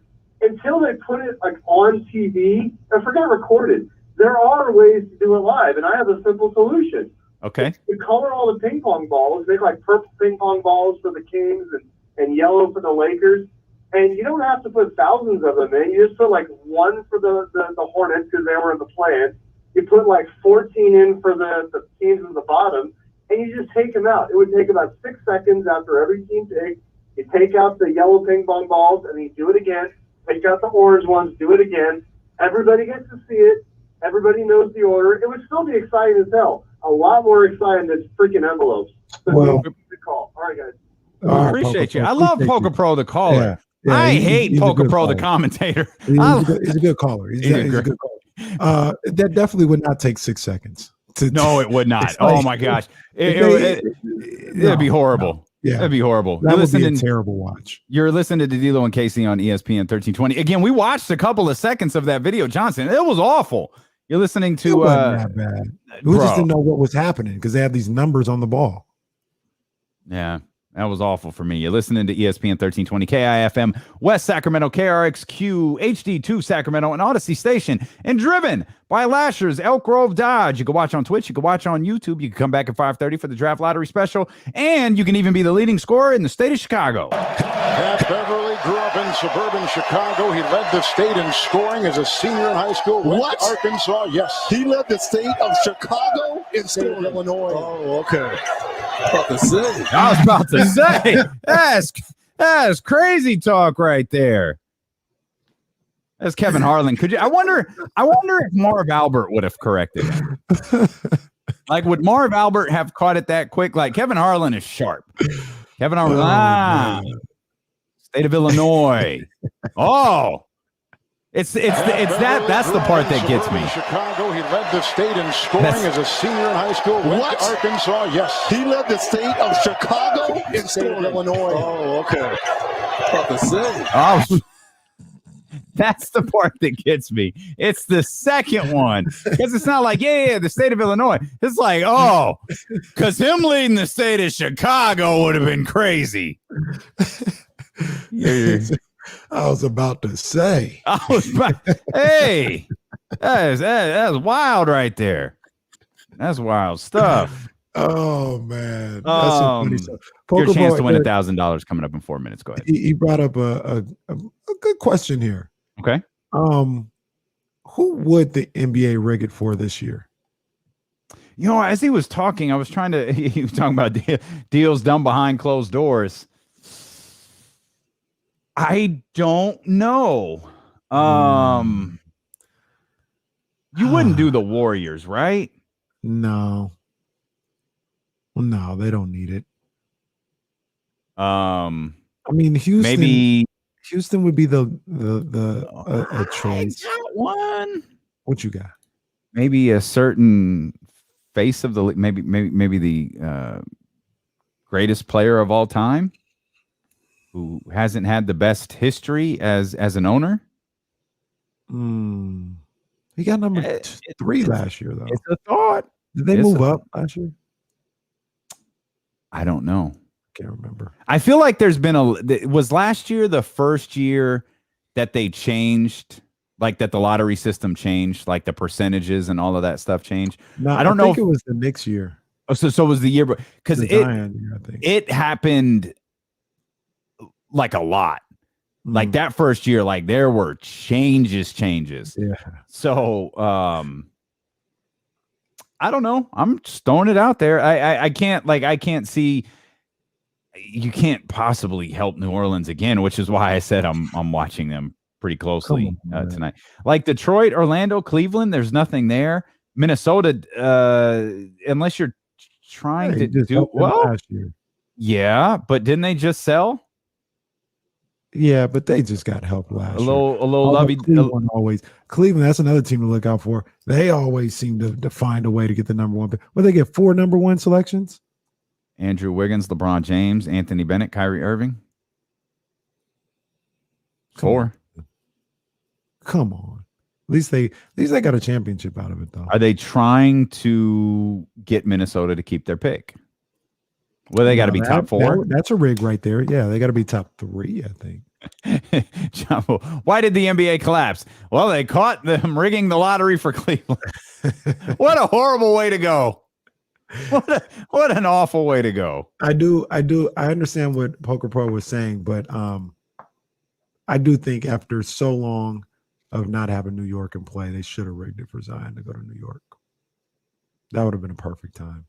Speaker 7: until they put it like on TV, I forgot recorded. There are ways to do it live, and I have a simple solution.
Speaker 1: Okay.
Speaker 7: You color all the ping pong balls, make like purple ping pong balls for the Kings and yellow for the Lakers. And you don't have to put thousands of them in. You just put like one for the Hornets because they were in the play-in. You put like 14 in for the teams in the bottom, and you just take them out. It would take about 6 seconds after every team take. You take out the yellow ping pong balls, and then you do it again. Take out the orange ones, do it again. Everybody gets to see it. Everybody knows the order. It would still be exciting as hell. A lot more exciting than freaking envelopes.
Speaker 2: Well,
Speaker 7: good call. All right, guys.
Speaker 1: I appreciate you. I love Poker Pro the caller.
Speaker 2: Yeah,
Speaker 1: I hate Poker Pro the
Speaker 2: caller.
Speaker 1: commentator.
Speaker 2: He's a good caller. He's a good caller. That definitely would not take 6 seconds.
Speaker 1: No, it would not. Oh my gosh, it'd be horrible.
Speaker 2: No. Yeah,
Speaker 1: that'd be horrible.
Speaker 2: That would be a terrible watch.
Speaker 1: You're listening to D'Lo and Casey on ESPN 1320. Again, we watched a couple of seconds of that video, Johnson. It was awful. You're listening to.
Speaker 2: It wasn't that bad. We just didn't know what was happening because they have these numbers on the ball.
Speaker 1: Yeah. That was awful for me. You're listening to ESPN 1320 KIFM, West Sacramento, KRXQ, HD2 Sacramento, and Odyssey Station, and driven by Lashers, Elk Grove Dodge. You can watch on Twitch. You can watch on YouTube. You can come back at 5:30 for the draft lottery special, and you can even be the leading scorer in the state of Chicago.
Speaker 8: Pat Beverly grew up in suburban Chicago. He led the state in scoring as a senior in high school. Went to Arkansas, yes.
Speaker 3: He led the state of Chicago in scoring.
Speaker 8: Illinois.
Speaker 3: Oh, okay. I
Speaker 1: was about to say, that's crazy talk right there. That's Kevin Harlan. I wonder if Marv Albert would have corrected him. Like, would Marv Albert have caught it that quick? Like, Kevin Harlan is sharp. Kevin Harlan, state of Illinois. Oh, It's that's the part that gets me.
Speaker 8: Chicago, he led the state in scoring as a senior in high school.
Speaker 3: What?
Speaker 8: Arkansas, yes.
Speaker 3: He led the state of Chicago in scoring.
Speaker 8: Illinois.
Speaker 3: Oh, okay. About to say.
Speaker 1: Oh, that's the part that gets me. It's the second one because it's not like the state of Illinois. It's like because him leading the state of Chicago would have been crazy.
Speaker 2: I was about to say.
Speaker 1: Hey, that's wild right there. That's wild stuff.
Speaker 2: Oh man, that's some funny stuff.
Speaker 1: Your chance
Speaker 2: Boy,
Speaker 1: to win $1,000 coming up in 4 minutes. Go ahead.
Speaker 2: He brought up a good question here.
Speaker 1: Okay.
Speaker 2: Who would the NBA rig it for this year?
Speaker 1: You know, as he was talking, he was talking about deals done behind closed doors. I don't know. You wouldn't do the Warriors, right?
Speaker 2: No. No, they don't need it. I mean, Houston would be the choice.
Speaker 1: I got one.
Speaker 2: What you got?
Speaker 1: Maybe a certain face of the maybe the greatest player of all time, who hasn't had the best history as an owner.
Speaker 2: He got number 3 last year, though.
Speaker 1: It's a thought.
Speaker 2: Did they move up last year?
Speaker 1: I don't know.
Speaker 2: Can't remember.
Speaker 1: I feel like there's been was last year the first year that they changed, like that the lottery system changed, like the percentages and all of that stuff changed.
Speaker 2: No,
Speaker 1: I don't know
Speaker 2: if it was the next year.
Speaker 1: Oh, so it was the year, because it happened like a lot. Like that first year, like there were changes.
Speaker 2: Yeah.
Speaker 1: So I don't know. I'm just throwing it out there. I can't see. You can't possibly help New Orleans again, which is why I said I'm watching them pretty closely tonight. Like Detroit, Orlando, Cleveland, there's nothing there. Minnesota, unless you're trying to do well.
Speaker 2: Last year.
Speaker 1: Yeah, but didn't they just sell?
Speaker 2: Yeah, but they just got help last year.
Speaker 1: A little lovey.
Speaker 2: Cleveland, that's another team to look out for. They always seem to find a way to get the number one pick. Well, they get 4 number 1 selections.
Speaker 1: Andrew Wiggins, LeBron James, Anthony Bennett, Kyrie Irving. 4.
Speaker 2: Come on. At least they got a championship out of it, though.
Speaker 1: Are they trying to get Minnesota to keep their pick? Well, they got to be top 4.
Speaker 2: That's a rig right there. Yeah, they got to be top 3, I think.
Speaker 1: Why did the NBA collapse? Well, they caught them rigging the lottery for Cleveland. What a horrible way to go. What an awful way to go.
Speaker 2: I understand what Poker Pro was saying, but I do think after so long of not having New York in play, they should have rigged it for Zion to go to New York. That would have been a perfect time.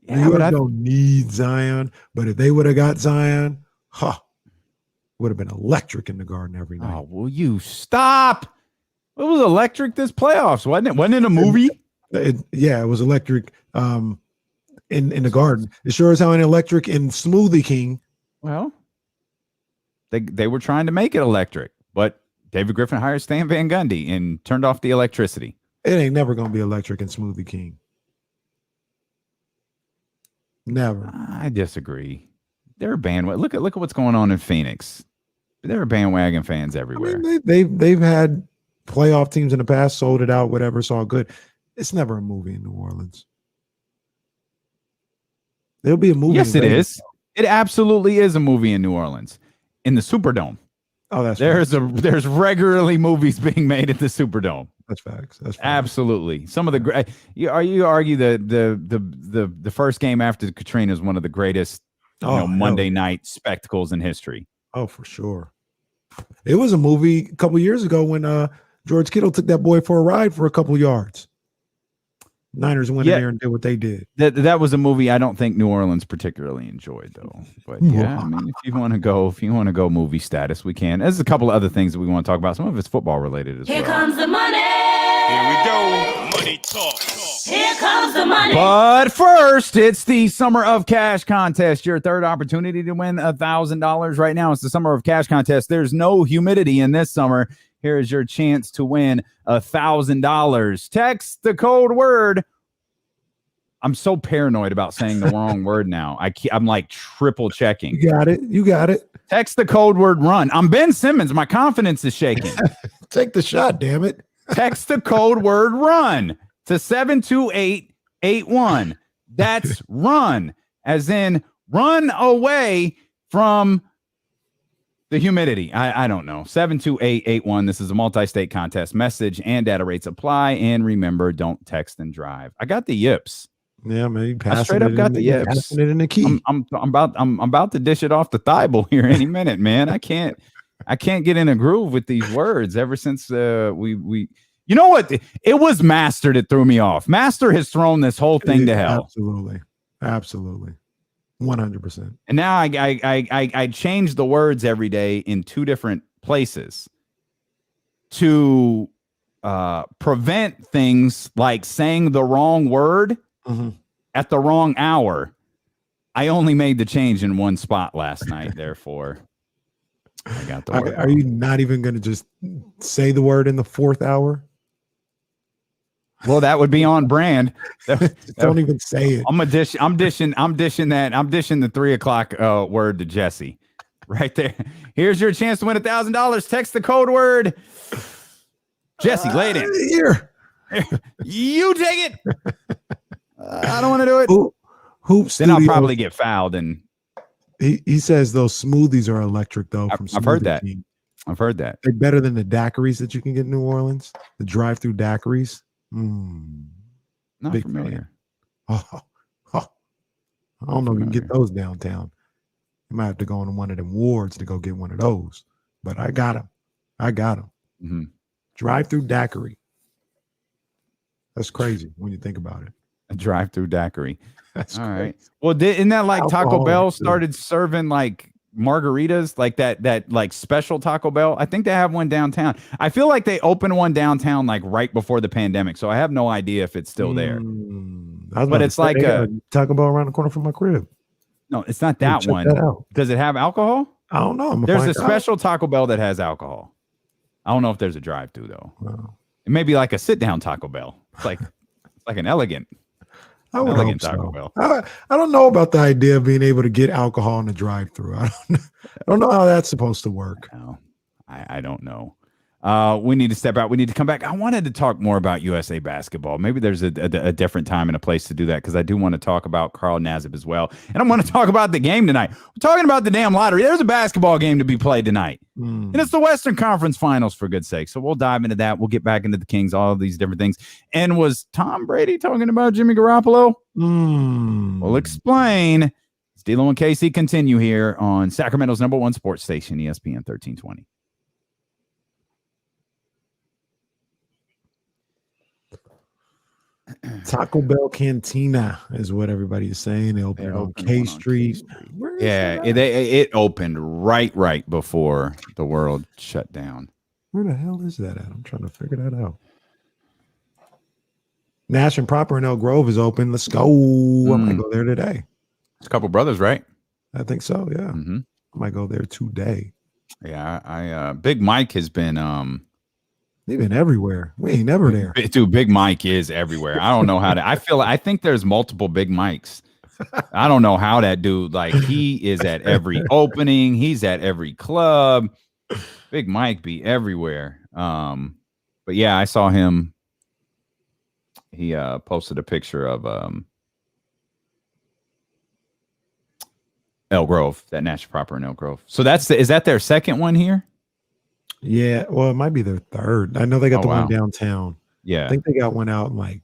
Speaker 2: Yeah, New York don't need Zion, but if they would have got Zion, would have been electric in the Garden every night.
Speaker 1: Oh, will you stop? It was electric this playoffs, wasn't it? Wasn't it a movie?
Speaker 2: It was electric in the Garden. It sure as hell ain't electric in Smoothie King.
Speaker 1: Well, they were trying to make it electric, but David Griffin hired Stan Van Gundy and turned off the electricity.
Speaker 2: It ain't never going to be electric in Smoothie King. Never.
Speaker 1: I disagree. They're a bandwagon. Look at what's going on in Phoenix. There are bandwagon fans everywhere.
Speaker 2: I mean, they've had playoff teams in the past, sold it out, whatever. It's all good. It's never a movie in New Orleans. There'll be a movie.
Speaker 1: Yes, it is. It absolutely is a movie in New Orleans, in the Superdome.
Speaker 2: Oh, that's
Speaker 1: there's regularly movies being made at the Superdome.
Speaker 2: That's facts. That's facts.
Speaker 1: Absolutely. Some of the you argue the first game after Katrina is one of the greatest Monday night spectacles in history.
Speaker 2: Oh, for sure. It was a movie a couple years ago when George Kittle took that boy for a ride for a couple yards. Niners went in there and did what they did.
Speaker 1: That was a movie I don't think New Orleans particularly enjoyed, though. But yeah, I mean, if you want to go movie status, we can. There's a couple of other things that we want to talk about. Some of it's football related as well.
Speaker 4: Here comes the money.
Speaker 3: Here we go. Money talk.
Speaker 4: Here comes the money.
Speaker 1: But first, it's the Summer of Cash contest. Your third opportunity to win $1,000 right now. It's the Summer of Cash contest. There's no humidity in this summer. Here is your chance to win $1,000. Text the code word. I'm so paranoid about saying the wrong word now. I'm like triple checking.
Speaker 2: You got it. You got it.
Speaker 1: Text the code word run. I'm Ben Simmons. My confidence is shaking.
Speaker 2: Take the shot, damn it.
Speaker 1: Text the code word run to 72881. That's run, as in run away from the humidity. I don't know. 72881. This is a multi-state contest. Message and data rates apply. And remember, don't text and drive. I got the yips.
Speaker 2: Yeah, man.
Speaker 1: I straight up got the yips.
Speaker 2: Passing it in the key.
Speaker 1: I'm about to dish it off the Thibault here any minute, man. I can't get in a groove with these words ever since we you know what? It was Master that threw me off. Master has thrown this whole thing to hell.
Speaker 2: Absolutely. 100%.
Speaker 1: And now I change the words every day in two different places to prevent things like saying the wrong word at the wrong hour. I only made the change in one spot last night, therefore I got the word.
Speaker 2: Are you not even going to just say the word in the fourth hour?
Speaker 1: Well, that would be on brand.
Speaker 2: Don't even say it.
Speaker 1: I'm dishing the 3 o'clock word to Jesse right there. Here's your chance to win $1,000. Text the code word. Jesse, lay it in.
Speaker 2: Here.
Speaker 1: You take it. I don't want to do it.
Speaker 2: Hoops.
Speaker 1: Then I'll probably get fouled. And
Speaker 2: he says those smoothies are electric, though.
Speaker 1: I've heard that. I've heard that.
Speaker 2: They're better than the daiquiris that you can get in New Orleans. The drive-through daiquiris.
Speaker 1: Not
Speaker 2: Big
Speaker 1: familiar.
Speaker 2: I don't know if you can get those downtown. You might have to go on one of them wards to go get one of those. But I got them.
Speaker 1: Mm-hmm.
Speaker 2: Drive-through daiquiri. That's crazy when you think about it.
Speaker 1: A drive-through daiquiri.
Speaker 2: That's
Speaker 1: all
Speaker 2: crazy.
Speaker 1: right. Well, isn't that like Taco
Speaker 2: Alcohol,
Speaker 1: Bell
Speaker 2: too.
Speaker 1: started serving like margaritas, like that like special Taco Bell? I think they have one downtown. I feel like they opened one downtown like right before the pandemic, so I have no idea if it's still there. But it's like a
Speaker 2: Taco Bell around the corner from my crib.
Speaker 1: No, it's not that one. Does it have alcohol?
Speaker 2: I don't know.
Speaker 1: There's a special Taco Bell that has alcohol. I don't know if there's a drive-through though.
Speaker 2: Wow.
Speaker 1: It may be like a sit-down Taco Bell. It's like an elegant.
Speaker 2: I would
Speaker 1: Elegant
Speaker 2: hope
Speaker 1: Taco
Speaker 2: so.
Speaker 1: Bell.
Speaker 2: I don't know about the idea of being able to get alcohol in the drive-through. I don't know how that's supposed to work.
Speaker 1: No, I don't know. We need to step out. We need to come back. I wanted to talk more about USA basketball. Maybe there's a different time and a place to do that, because I do want to talk about Carl Nassib as well. And I want to talk about the game tonight. We're talking about the damn lottery. There's a basketball game to be played tonight. And it's the Western Conference Finals, for good's sake. So we'll dive into that. We'll get back into the Kings, all of these different things. And was Tom Brady talking about Jimmy Garoppolo? We'll explain. It's D'Lo and Casey continue here on Sacramento's #1 sports station, ESPN 1320.
Speaker 2: Taco Bell Cantina is what everybody is saying. They opened on K Street.
Speaker 1: Yeah, it opened right before the world shut down.
Speaker 2: Where the hell is that at? I'm trying to figure that out. Nash and Proper in Elk Grove is open. Let's go. I might go there today.
Speaker 1: It's a couple brothers, right?
Speaker 2: I think so, yeah. I might go there today.
Speaker 1: Yeah, I Big Mike has been
Speaker 2: they've been everywhere. We ain't never there.
Speaker 1: Dude, Big Mike is everywhere. I don't know how to. I think there's multiple Big Mikes. I don't know how that dude, like, he is at every opening. He's at every club. Big Mike be everywhere. But yeah, I saw him. He posted a picture of Elk Grove, that Nash Proper in Elk Grove. So is that their second one here?
Speaker 2: Yeah, well, it might be their third. I know they got the one downtown.
Speaker 1: Yeah.
Speaker 2: I think they got one out in, like,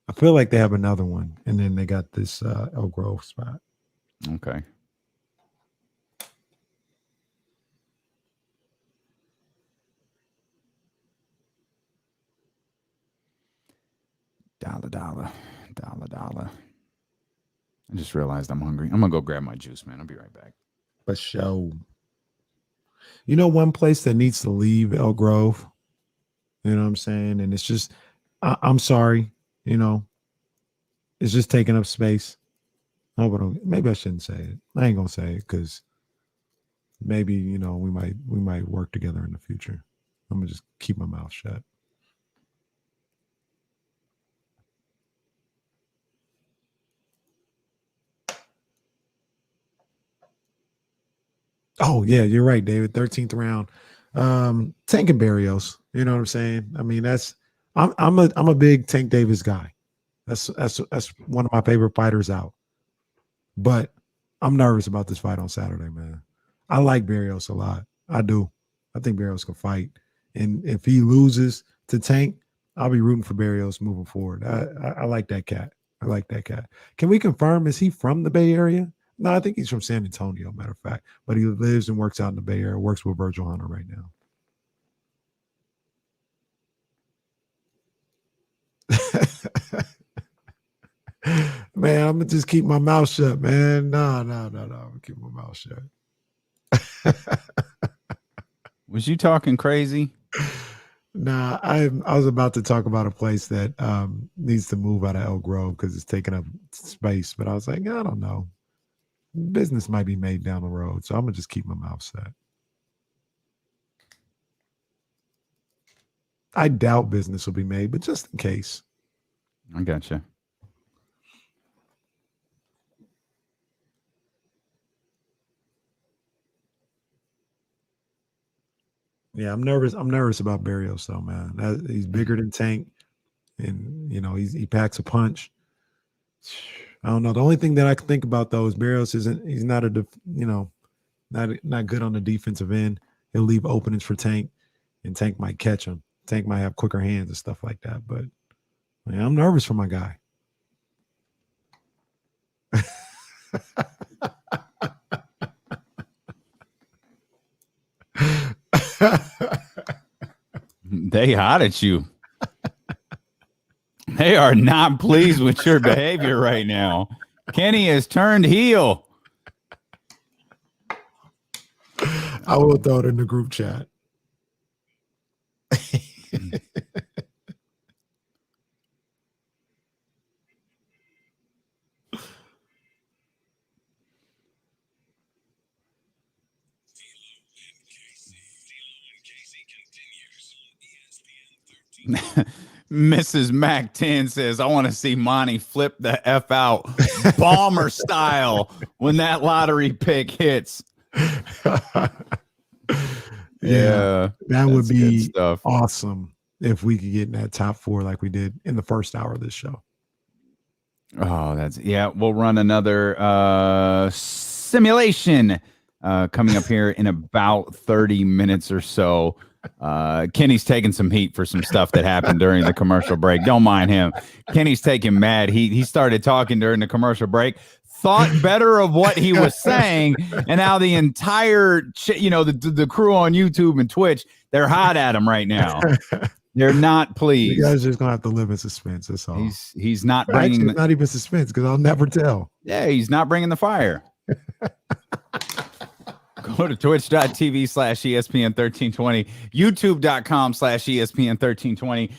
Speaker 2: I feel like they have another one. And then they got this Elk Grove spot.
Speaker 1: Okay. Dollar. I just realized I'm hungry. I'm going to go grab my juice, man. I'll be right back.
Speaker 2: For sure. You know, one place that needs to leave Elk Grove, you know what I'm saying? And it's just, I'm sorry, you know, it's just taking up space. Maybe I shouldn't say it. I ain't going to say it because maybe, you know, we might work together in the future. I'm gonna just keep my mouth shut. Oh yeah, you're right, David. 13th round. Tank and Barrios. You know what I'm saying? I mean, I'm a big Tank Davis guy. That's one of my favorite fighters out. But I'm nervous about this fight on Saturday, man. I like Barrios a lot. I do. I think Barrios can fight. And if he loses to Tank, I'll be rooting for Barrios moving forward. I like that cat. I like that cat. Can we confirm, is he from the Bay Area? No, I think he's from San Antonio, matter of fact. But he lives and works out in the Bay Area, works with Virgil Hunter right now. Man, I'm gonna just keep my mouth shut, man. No. I'm gonna keep my mouth shut.
Speaker 1: Was you talking crazy?
Speaker 2: Nah, I was about to talk about a place that needs to move out of Elk Grove because it's taking up space. But I was like, I don't know. Business might be made down the road, so I'm gonna just keep my mouth shut. I doubt business will be made, but just in case.
Speaker 1: I gotcha.
Speaker 2: Yeah, I'm nervous. I'm nervous about Barrios, though, man. He's bigger than Tank, and he packs a punch. I don't know. The only thing that I can think about though is Barrios he's not not good on the defensive end. He'll leave openings for Tank, and Tank might catch him. Tank might have quicker hands and stuff like that. But man, I'm nervous for my guy.
Speaker 1: They hot at you. They are not pleased with your behavior right now. Kenny has turned heel.
Speaker 2: I will throw it in the group chat.
Speaker 1: Mrs. Mac 10 says, I want to see Monty flip the F out bomber style when that lottery pick hits.
Speaker 2: Yeah, that would be awesome if we could get in that top 4 like we did in the first hour of this show.
Speaker 1: Oh, we'll run another simulation coming up here in about 30 minutes or so. Kenny's taking some heat for some stuff that happened during the commercial break. Don't mind him. Kenny's taking mad heat. He started talking during the commercial break, thought better of what he was saying, and now the entire the crew on YouTube and Twitch, they're hot at him right now. They're not pleased.
Speaker 2: You guys are just gonna have to live in suspense. That's all.
Speaker 1: He's not bringing.
Speaker 2: Actually, not even suspense because I'll never tell.
Speaker 1: Yeah, he's not bringing the fire. Go to twitch.tv/ESPN1320, youtube.com/ESPN1320.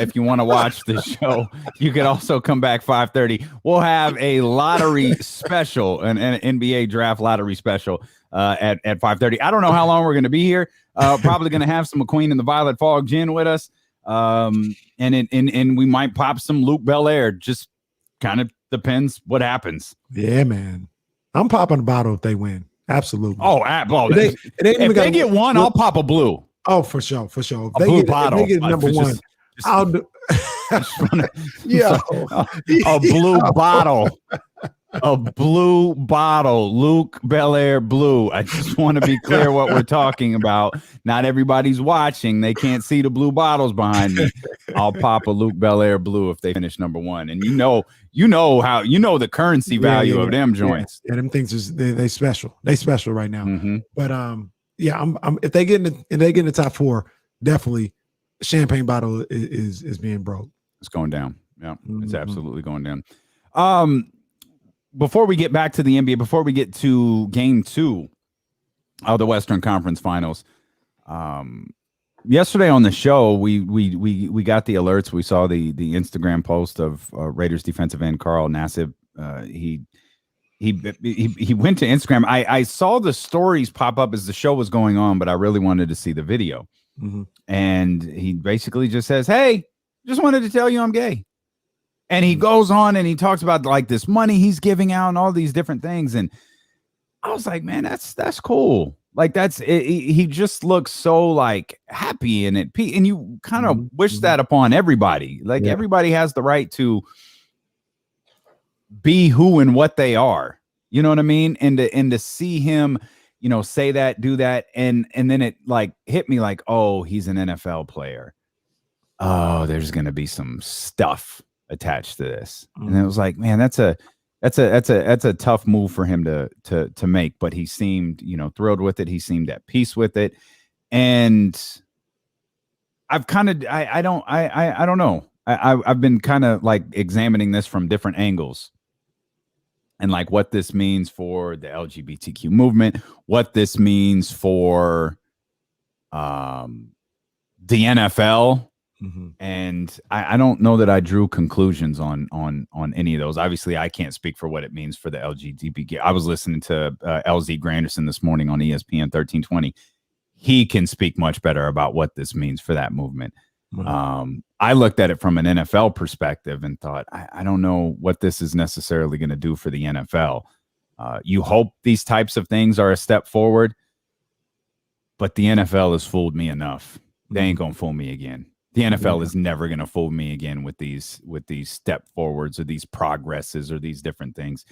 Speaker 1: If you want to watch the show, you can also come back 5:30. We'll have a lottery special, an NBA draft lottery special at 5:30. I don't know how long we're going to be here. Probably going to have some McQueen and the Violet Fog gin with us. And we might pop some Luke Belair. Just kind of depends what happens.
Speaker 2: Yeah, man. I'm popping a bottle if they win. Absolutely.
Speaker 1: Oh, if they get one, I'll pop a blue.
Speaker 2: Oh, for sure. If
Speaker 1: they get
Speaker 2: number one, I'll do.
Speaker 1: A blue bottle. A blue bottle. Luke Belair blue. I just want to be clear what we're talking about. Not everybody's watching. They can't see the blue bottles behind me. I'll pop a Luke Belair blue if they finish number 1. And you know the currency value of them joints.
Speaker 2: Yeah, them things is they special. They special right now.
Speaker 1: Mm-hmm.
Speaker 2: But I'm if they get in the top 4, definitely champagne bottle is being broke.
Speaker 1: It's going down. Yeah, it's absolutely going down. Before we get back to the NBA, before we get to game 2 of the Western Conference Finals, yesterday on the show, we got the alerts. We saw the Instagram post of Raiders defensive end Carl Nassib. He went to Instagram. I saw the stories pop up as the show was going on, but I really wanted to see the video. And he basically just says, hey, just wanted to tell you I'm gay. And he goes on and he talks about like this money he's giving out and all these different things. And I was like, man, that's cool. Like he just looks so like happy and at peace. And you kind of wish that upon everybody. Like everybody has the right to be who and what they are. You know what I mean? And to see him, say that, do that. And then it like hit me like, oh, he's an NFL player. Oh, there's going to be some stuff attached to this. And it was like, man, that's a tough move for him to make, but he seemed, thrilled with it. He seemed at peace with it. And I've kind of, I don't know. I've been kind of like examining this from different angles and like what this means for the LGBTQ movement, what this means for the NFL. And I don't know that I drew conclusions on any of those. Obviously, I can't speak for what it means for the LGBTQ. I was listening to LZ Granderson this morning on ESPN 1320. He can speak much better about what this means for that movement. I looked at it from an NFL perspective and thought, I don't know what this is necessarily going to do for the NFL. You hope these types of things are a step forward, but the NFL has fooled me enough. They ain't going to fool me again. The NFL is never going to fool me again with these step forwards or these progresses or these different things.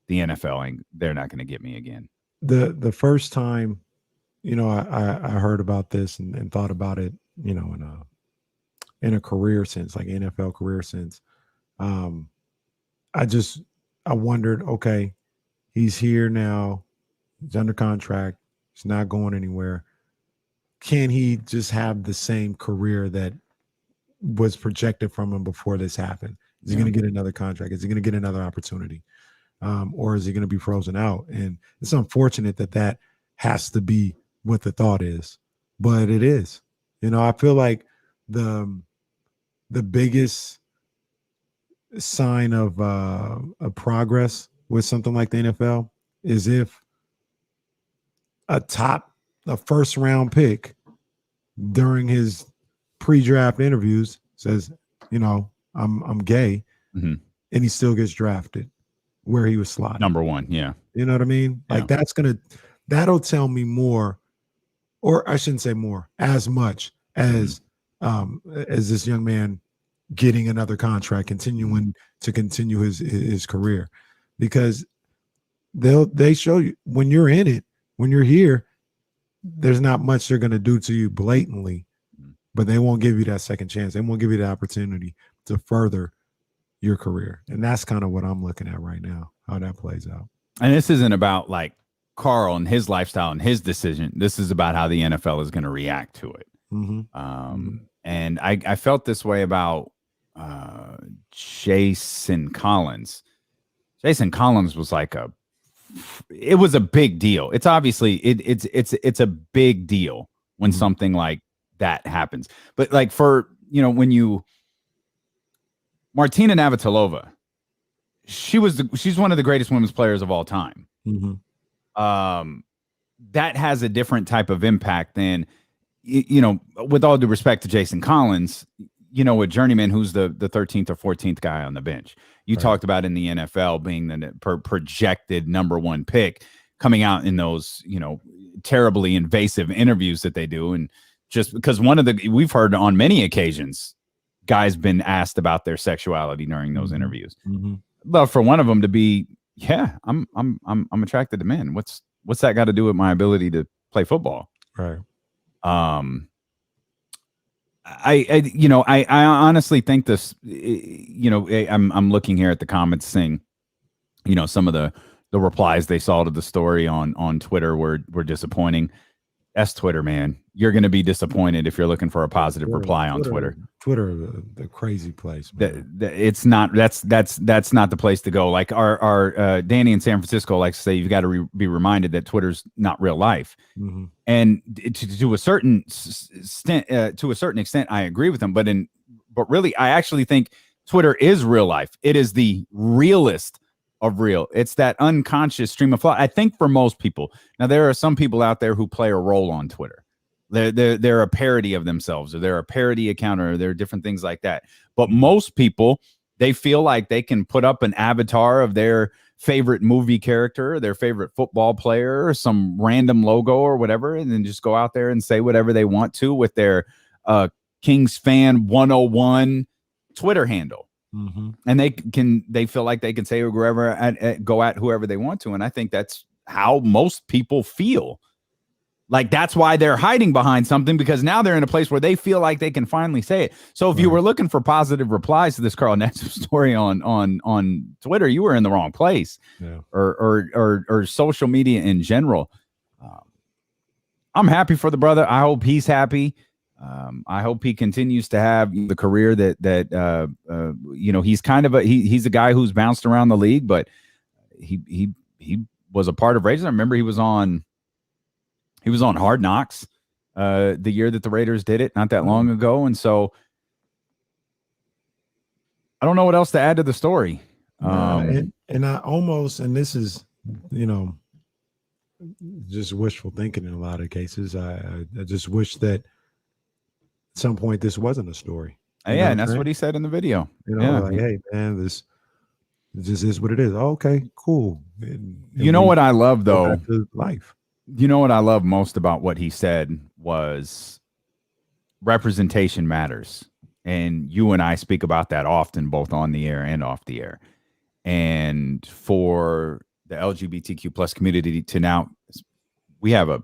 Speaker 1: The NFL they're not going to get me again.
Speaker 2: The first time, I heard about this and thought about it, in a career sense, like NFL career sense. I wondered, okay, he's here now, he's under contract, he's not going anywhere. Can he just have the same career that was projected from him before this happened? Is he going to get another contract? Is he going to get another opportunity? Or is he going to be frozen out? And it's unfortunate that has to be what the thought is, but it is. I feel like the biggest sign of a progress with something like the NFL is if a first round pick during his pre-draft interviews says, I'm gay, and he still gets drafted where he was slotted.
Speaker 1: Number one. Yeah.
Speaker 2: You know what I mean? Like that'll tell me more, or I shouldn't say more, as much as this young man getting another contract, continue his career, because they show you when you're in it, when you're here, there's not much they're going to do to you blatantly, but they won't give you that second chance. They won't give you the opportunity to further your career. And that's kind of what I'm looking at right now, how that plays out.
Speaker 1: And this isn't about like Carl and his lifestyle and his decision. This is about how the NFL is going to react to it. And I felt this way about Jason Collins. Jason Collins was like it was a big deal. It's obviously it's a big deal when something like that happens. But like for, when Martina Navratilova, she's one of the greatest women's players of all time. That has a different type of impact than, with all due respect to Jason Collins, a journeyman who's the 13th or 14th guy on the bench. You talked about in the NFL being the projected number one pick, coming out in those, terribly invasive interviews that they do. And just because we've heard on many occasions, guys been asked about their sexuality during those interviews. But for one of them to be, I'm attracted to men. What's that got to do with my ability to play football?
Speaker 2: Right.
Speaker 1: I honestly think this, I'm looking here at the comments saying, some of the replies they saw to the story on Twitter were disappointing. That's Twitter, man. You're going to be disappointed if you're looking for a positive reply on Twitter.
Speaker 2: Twitter, the crazy place.
Speaker 1: It's not. That's not the place to go. Like our Danny in San Francisco likes to say, you've got to be reminded that Twitter's not real life. And to a certain extent, I agree with him. But really, I actually think Twitter is real life. It is the realest of real. It's that unconscious stream of thought. I think for most people. Now, there are some people out there who play a role on Twitter. They're a parody of themselves, or they're a parody account, or they're different things like that. But most people, they feel like they can put up an avatar of their favorite movie character, their favorite football player, or some random logo or whatever, and then just go out there and say whatever they want to with their Kings Fan 101 Twitter handle. And they feel like they can say wherever go at whoever they want to. And I think that's how most people feel. Like, that's why they're hiding behind something, because now they're in a place where they feel like they can finally say it. So if you were looking for positive replies to this Carl Nassib story on Twitter, you were in the wrong place, or social media in general. I'm happy for the brother. I hope he's happy. I hope he continues to have the career that he's kind of he's a guy who's bounced around the league, but he was a part of Raiders. I remember he was on Hard Knocks the year that the Raiders did it, not that long ago. And so I don't know what else to add to the story.
Speaker 2: And I almost, and this is, just wishful thinking in a lot of cases. I just wish that at some point this wasn't a story.
Speaker 1: And that's what he said in the video.
Speaker 2: Like, hey man, this just is what it is. Oh, okay, cool. And
Speaker 1: what I love though?
Speaker 2: Life.
Speaker 1: You know what I love most about what he said was representation matters. And you and I speak about that often, both on the air and off the air. And for the LGBTQ plus community to now, we have a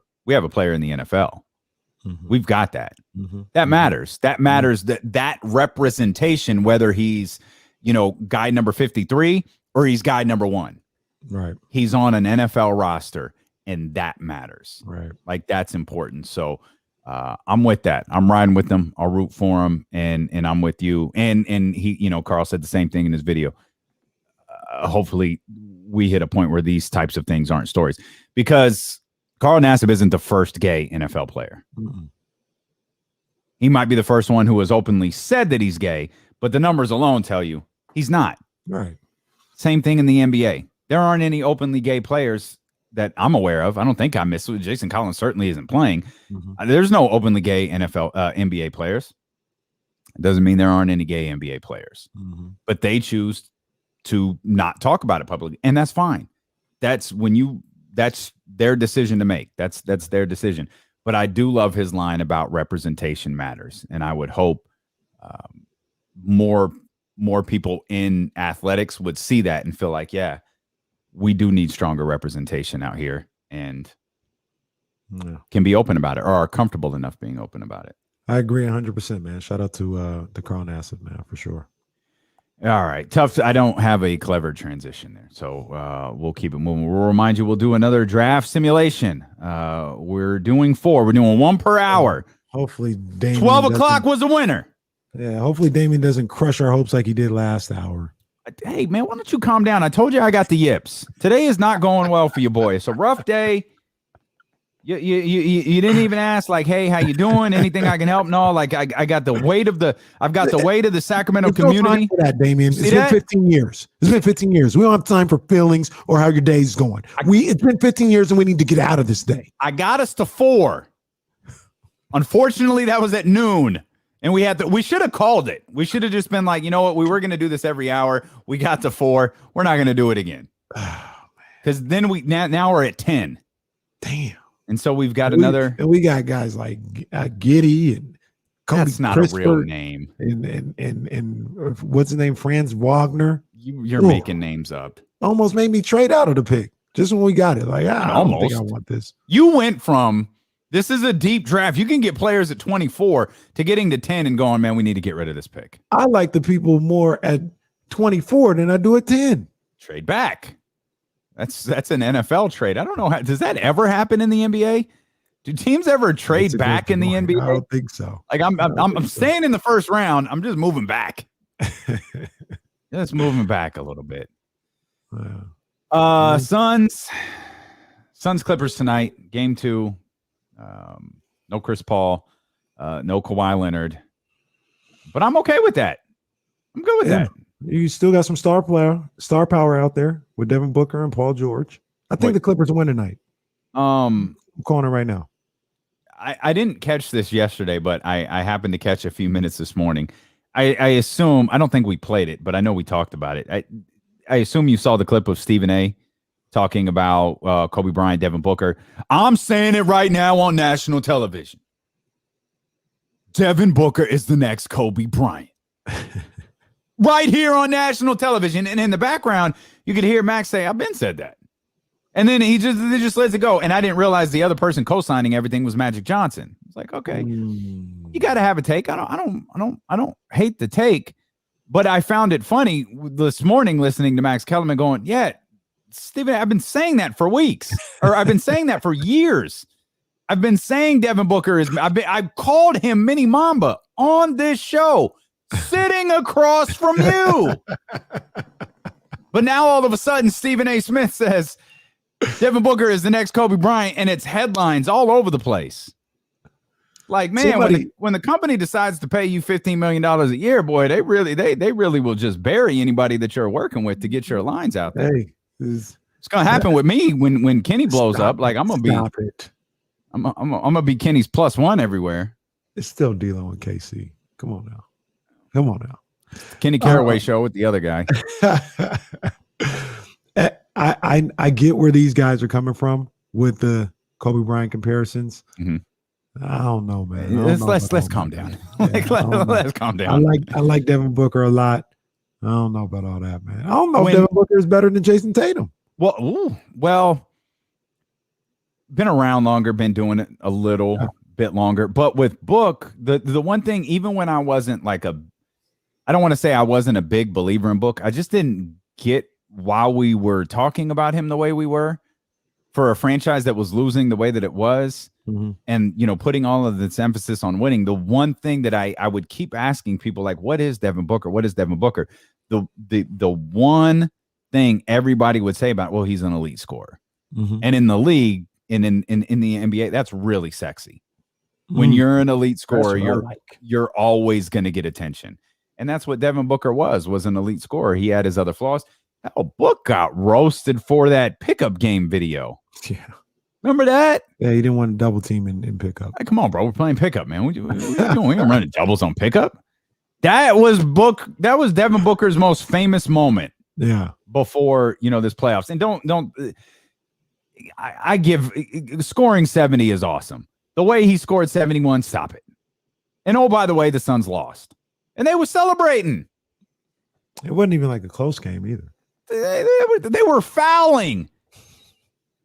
Speaker 1: player in the NFL. We've got that. That matters. That matters. That representation, whether he's, guy number 53 or he's guy number 1.
Speaker 2: Right.
Speaker 1: He's on an NFL roster. And that matters.
Speaker 2: Right.
Speaker 1: Like, that's important. So I'm with that. I'm riding with them. I'll root for him. And I'm with you. And he, Carl said the same thing in his video. Hopefully we hit a point where these types of things aren't stories, because Carl Nassib isn't the first gay NFL player. He might be the first one who has openly said that he's gay, but the numbers alone tell you he's not.
Speaker 2: Right.
Speaker 1: Same thing in the NBA. There aren't any openly gay players that I'm aware of. I don't think I missed it. Jason Collins certainly isn't playing. There's no openly gay NBA players. It doesn't mean there aren't any gay NBA players, but they choose to not talk about it publicly, and that's fine. That's their decision to make. That's their decision. But I do love his line about representation matters, and I would hope more people in athletics would see that and feel like, yeah, we do need stronger representation out here, and can be open about it, or are comfortable enough being open about it.
Speaker 2: I agree 100%, man. Shout out to Carl Nassib, man, for sure.
Speaker 1: All right. Tough. I don't have a clever transition there, so we'll keep it moving. We'll remind you, we'll do another draft simulation. We're doing 4. We're doing 1 per hour.
Speaker 2: Hopefully, Damien
Speaker 1: 12 o'clock was the winner.
Speaker 2: Yeah, hopefully Damien doesn't crush our hopes like he did last hour.
Speaker 1: Hey, man, why don't you calm down? I told you I got the yips. Today is not going well for you, boy. It's a rough day. You didn't even ask, like, hey, how you doing? Anything I can help? No, like, I got the weight of the weight of the Sacramento community.
Speaker 2: For that, Damien. It's been 15 years. It's been 15 years. We don't have time for feelings or how your day's going. It's been 15 years and we need to get out of this day.
Speaker 1: I got us to 4. Unfortunately, that was at noon. And we should have called it. We should have just been like, you know what? We were going to do this every hour. We got to 4. We're not going to do it again. Because then now we're at 10.
Speaker 2: Damn.
Speaker 1: And so we've got another.
Speaker 2: And we got guys like Giddy and Cody.
Speaker 1: That's not
Speaker 2: Crispert,
Speaker 1: a real name.
Speaker 2: And what's his name? Franz Wagner.
Speaker 1: You're making names up.
Speaker 2: Almost made me trade out of the pick just when we got it. Like, I don't think I want this.
Speaker 1: You went from, this is a deep draft. You can get players at 24 to getting to 10 and going, man, we need to get rid of this pick.
Speaker 2: I like the people more at 24 than I do at 10.
Speaker 1: Trade back. That's an NFL trade. I don't know. Does that ever happen in the NBA? Do teams ever trade back in the NBA?
Speaker 2: I don't think so.
Speaker 1: Like, I'm staying in the first round. I'm just moving back. Just moving back a little bit. Suns Clippers tonight. Game 2. No Chris Paul. No Kawhi Leonard. But I'm okay with that. I'm good with that.
Speaker 2: You still got some star power out there with Devin Booker and Paul George. I think the Clippers win tonight. I'm calling it right now.
Speaker 1: I didn't catch this yesterday, but I happened to catch a few minutes this morning. I assume, I don't think we played it, but I know we talked about it. I assume you saw the clip of Stephen A. talking about Kobe Bryant, Devin Booker. I'm saying it right now on national television. Devin Booker is the next Kobe Bryant. Right here on national television. And in the background, you could hear Max say, I've been said that. And then he just lets it go. And I didn't realize the other person co-signing everything was Magic Johnson. It's like, okay, you got to have a take. I don't hate the take, but I found it funny this morning listening to Max Kellerman going, yeah, Stephen, I've been saying that for weeks, or I've been saying that for years. I've been saying Devin Booker is, I've called him Mini Mamba on this show, sitting across from you. But now all of a sudden, Stephen A. Smith says, Devin Booker is the next Kobe Bryant, and it's headlines all over the place. Like, man, when the company decides to pay you $15 million a year, boy, they really will just bury anybody that you're working with to get your lines out there.
Speaker 2: Hey,
Speaker 1: it's gonna happen with me when Kenny blows up. Like, I'm gonna be Kenny's +1 everywhere.
Speaker 2: It's still dealing with KC. Come on now.
Speaker 1: Kenny Caraway show with the other guy.
Speaker 2: I get where these guys are coming from with the Kobe Bryant comparisons.
Speaker 1: Mm-hmm.
Speaker 2: I don't know, man.
Speaker 1: Let's calm down. Let's calm down.
Speaker 2: I like Devin Booker a lot. I don't know about all that, man. I don't know if Devin Booker is better than Jason Tatum.
Speaker 1: Well, been around longer, been doing it a little bit longer. But with Book, the one thing, even when I wasn't like I don't want to say I wasn't a big believer in Book, I just didn't get why we were talking about him the way we were for a franchise that was losing the way that it was. Mm-hmm. And, putting all of this emphasis on winning. The one thing that I would keep asking people, like, what is Devin Booker? What is Devin Booker? The one thing everybody would say about, well, he's an elite scorer. Mm-hmm. And in the league, in the NBA, that's really sexy. Mm-hmm. When you're an elite scorer, you're always going to get attention. And that's what Devin Booker was an elite scorer. He had his other flaws. Book got roasted for that pickup game video.
Speaker 2: Yeah.
Speaker 1: Remember that?
Speaker 2: Yeah, he didn't want to double team in pickup.
Speaker 1: Hey, come on, bro. We're playing pickup, man. What are you doing? We ain't running doubles on pickup. That was Devin Booker's most famous moment.
Speaker 2: Yeah.
Speaker 1: Before, this playoffs. And I give scoring 70 is awesome. The way he scored 71, stop it. And oh, by the way, the Suns lost. And they were celebrating.
Speaker 2: It wasn't even like a close game either.
Speaker 1: They were fouling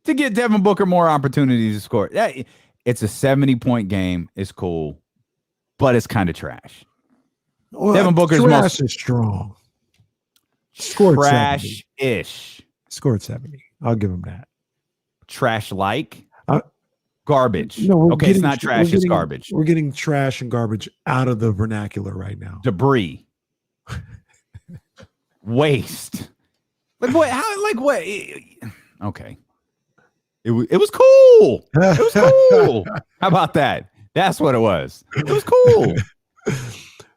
Speaker 1: to get Devin Booker more opportunities to score. It's a 70-point game. It's cool, but it's kind of trash.
Speaker 2: Well,
Speaker 1: Devin Booker's
Speaker 2: trash is strong. Scored
Speaker 1: trash-ish.
Speaker 2: Scored 70. I'll give him that.
Speaker 1: Trash-like? Garbage. It's not trash. It's garbage.
Speaker 2: We're getting trash and garbage out of the vernacular right now.
Speaker 1: Debris. Waste. Like what? How? Like what? Okay. It was cool. It was cool. How about that? That's what it was. It was cool.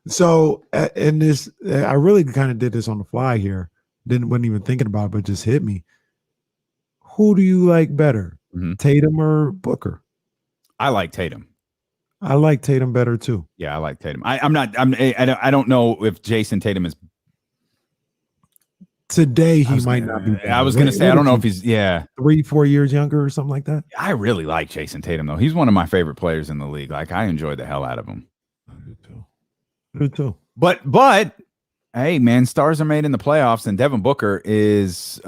Speaker 2: So in this, I really kind of did this on the fly here. Wasn't even thinking about it, but just hit me. Who do you like better, Tatum or Booker?
Speaker 1: I like Tatum.
Speaker 2: I like Tatum better too.
Speaker 1: Yeah, I like Tatum. I don't know if Jason Tatum is.
Speaker 2: Today he might not be.
Speaker 1: I was going to say, I don't know if he's
Speaker 2: 3-4 years younger or something like that.
Speaker 1: I really like Jason Tatum though. He's one of my favorite players in the league. Like, I enjoy the hell out of him.
Speaker 2: Me too.
Speaker 1: But hey man, stars are made in the playoffs, and Devin Booker is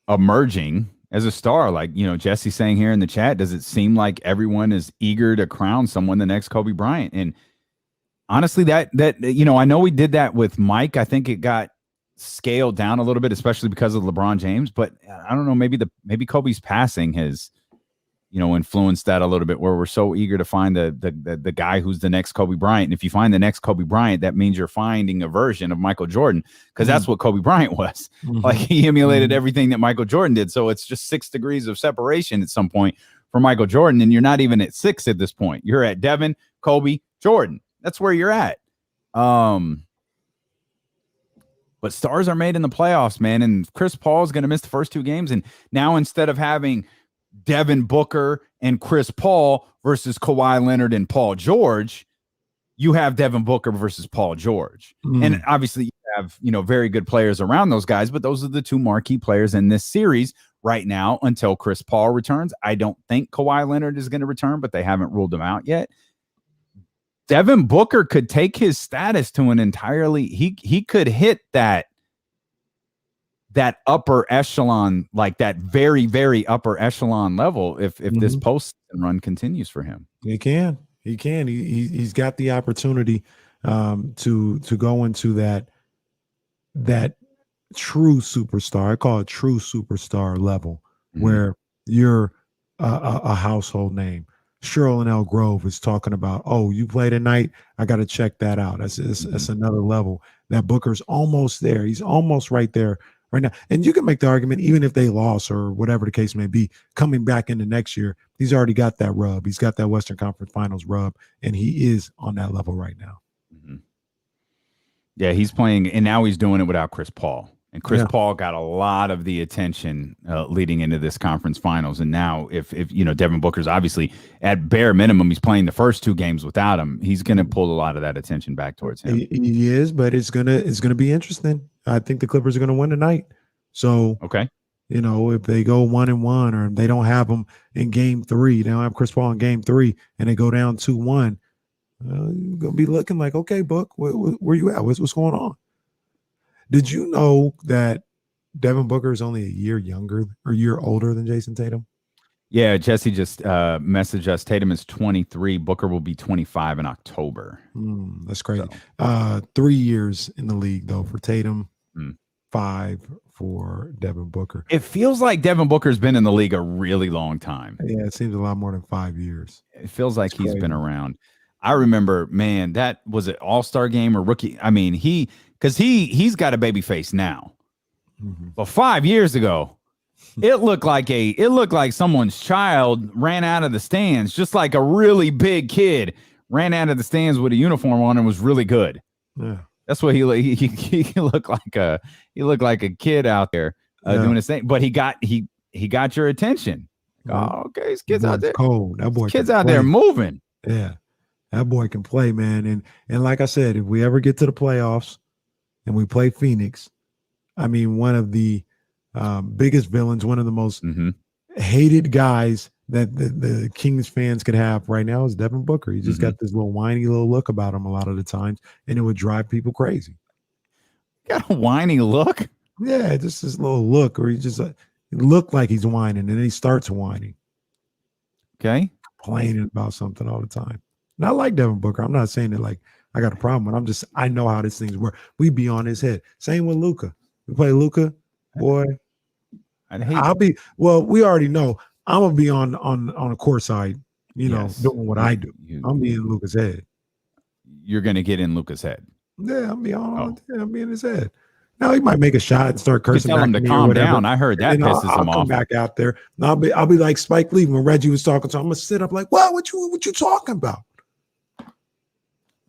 Speaker 1: emerging as a star. Like, Jesse's saying here in the chat, does it seem like everyone is eager to crown someone the next Kobe Bryant? And honestly, that I know we did that with Mike. I think it got scaled down a little bit, especially because of LeBron James. But I don't know, maybe Kobe's passing has, influenced that a little bit, where we're so eager to find the guy who's the next Kobe Bryant. And if you find the next Kobe Bryant, that means you're finding a version of Michael Jordan, because that's what Kobe Bryant was. Mm-hmm. Like, he emulated everything that Michael Jordan did. So it's just 6 degrees of separation at some point for Michael Jordan. And you're not even at 6 at this point. You're at Devin, Kobe, Jordan. That's where you're at. But stars are made in the playoffs, man. And Chris Paul is going to miss the first 2 games. And now, instead of having Devin Booker and Chris Paul versus Kawhi Leonard and Paul George, you have Devin Booker versus Paul George. And obviously you have, very good players around those guys, but those are the two marquee players in this series right now until Chris Paul returns. I don't think Kawhi Leonard is going to return, but they haven't ruled him out yet. Devin Booker could take his status to an entirely, he could hit that upper echelon, like that very, very upper echelon level if this postseason run continues for him.
Speaker 2: He can. He's got the opportunity to go into that true superstar. I call it true superstar level, where you're a household name. Cheryl and El Grove is talking about, oh, you play tonight, I got to check that out. That's another level. That Booker's almost there. He's almost right there right now. And you can make the argument, even if they lost or whatever the case may be, coming back into next year, he's already got that rub. He's got that Western Conference Finals rub, and he is on that level right now.
Speaker 1: Yeah, he's playing, and now he's doing it without Chris Paul. And Chris Paul got a lot of the attention leading into this conference finals. And now if Devin Booker's obviously at bare minimum, he's playing the first two games without him. He's going to pull a lot of that attention back towards him.
Speaker 2: He is, but it's gonna be interesting. I think the Clippers are going to win tonight. So,
Speaker 1: okay.
Speaker 2: If they go 1-1 or they don't have them in game 3, they don't have Chris Paul in game 3 and they go down 2-1, you're going to be looking like, okay, Book, where you at? What's going on? Did you know that Devin Booker is only a year older than Jason Tatum?
Speaker 1: Yeah, Jesse just messaged us. Tatum is 23. Booker will be 25 in October.
Speaker 2: That's crazy. So. 3 years in the league, though, for Tatum, 5 for Devin Booker.
Speaker 1: It feels like Devin Booker's been in the league a really long time.
Speaker 2: Yeah, it seems a lot more than 5 years.
Speaker 1: It feels like he's been around. I remember, man, that was an all-star game or rookie. I mean, because he's got a baby face now. But 5 years ago, it looked like someone's child ran out of the stands, just like a really big kid ran out of the stands with a uniform on and was really good. Yeah. That's what he looked like a kid out there doing his thing. But he got your attention. Oh, okay, his kids out there.
Speaker 2: Cold. That boy
Speaker 1: kids out there moving.
Speaker 2: Yeah. That boy can play, man. And like I said, if we ever get to the playoffs and we play Phoenix, I mean, one of the biggest villains, one of the most hated guys that the Kings fans could have right now is Devin Booker. He just got this little whiny little look about him a lot of the times, and it would drive people crazy.
Speaker 1: Got a whiny look?
Speaker 2: Yeah, just this little look, or he just look like he's whining, and then he starts whining.
Speaker 1: Okay.
Speaker 2: Complaining about something all the time. And I like Devin Booker. I'm not saying that like I got a problem with him. I know how these things work. We be on his head. Same with Luka. We play Luka, boy. We already know I'm gonna be on a court side, doing what I do. I'm be in Luka's head.
Speaker 1: You're gonna get in Luka's head.
Speaker 2: Yeah, I'm be in his head. Now he might make a shot and start cursing.
Speaker 1: Tell him to calm down. I heard that pisses him off.
Speaker 2: I'll come back out there. And I'll be like Spike Lee when Reggie was talking to him. I'm gonna sit up like, what you talking about?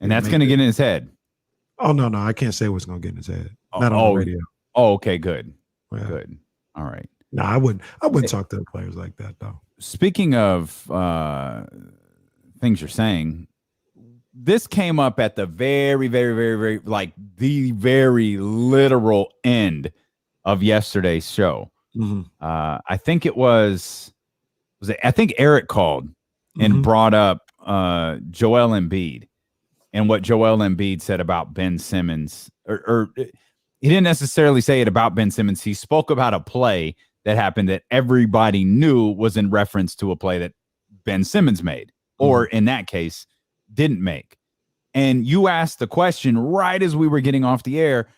Speaker 1: And that's gonna get in his head.
Speaker 2: Oh no, I can't say what's gonna get in his head. Not on the radio.
Speaker 1: Oh, okay, good.
Speaker 2: Yeah.
Speaker 1: Good. All right.
Speaker 2: No, I wouldn't talk to the players like that, though.
Speaker 1: Speaking of things you're saying, this came up at the very, very, very, very, like the very literal end of yesterday's show. I think it was I think Eric called and brought up Joel Embiid and what Joel Embiid said about Ben Simmons, or he didn't necessarily say it about Ben Simmons. He spoke about a play that happened that everybody knew was in reference to a play that Ben Simmons made, or in that case, didn't make. And you asked the question right as we were getting off the air,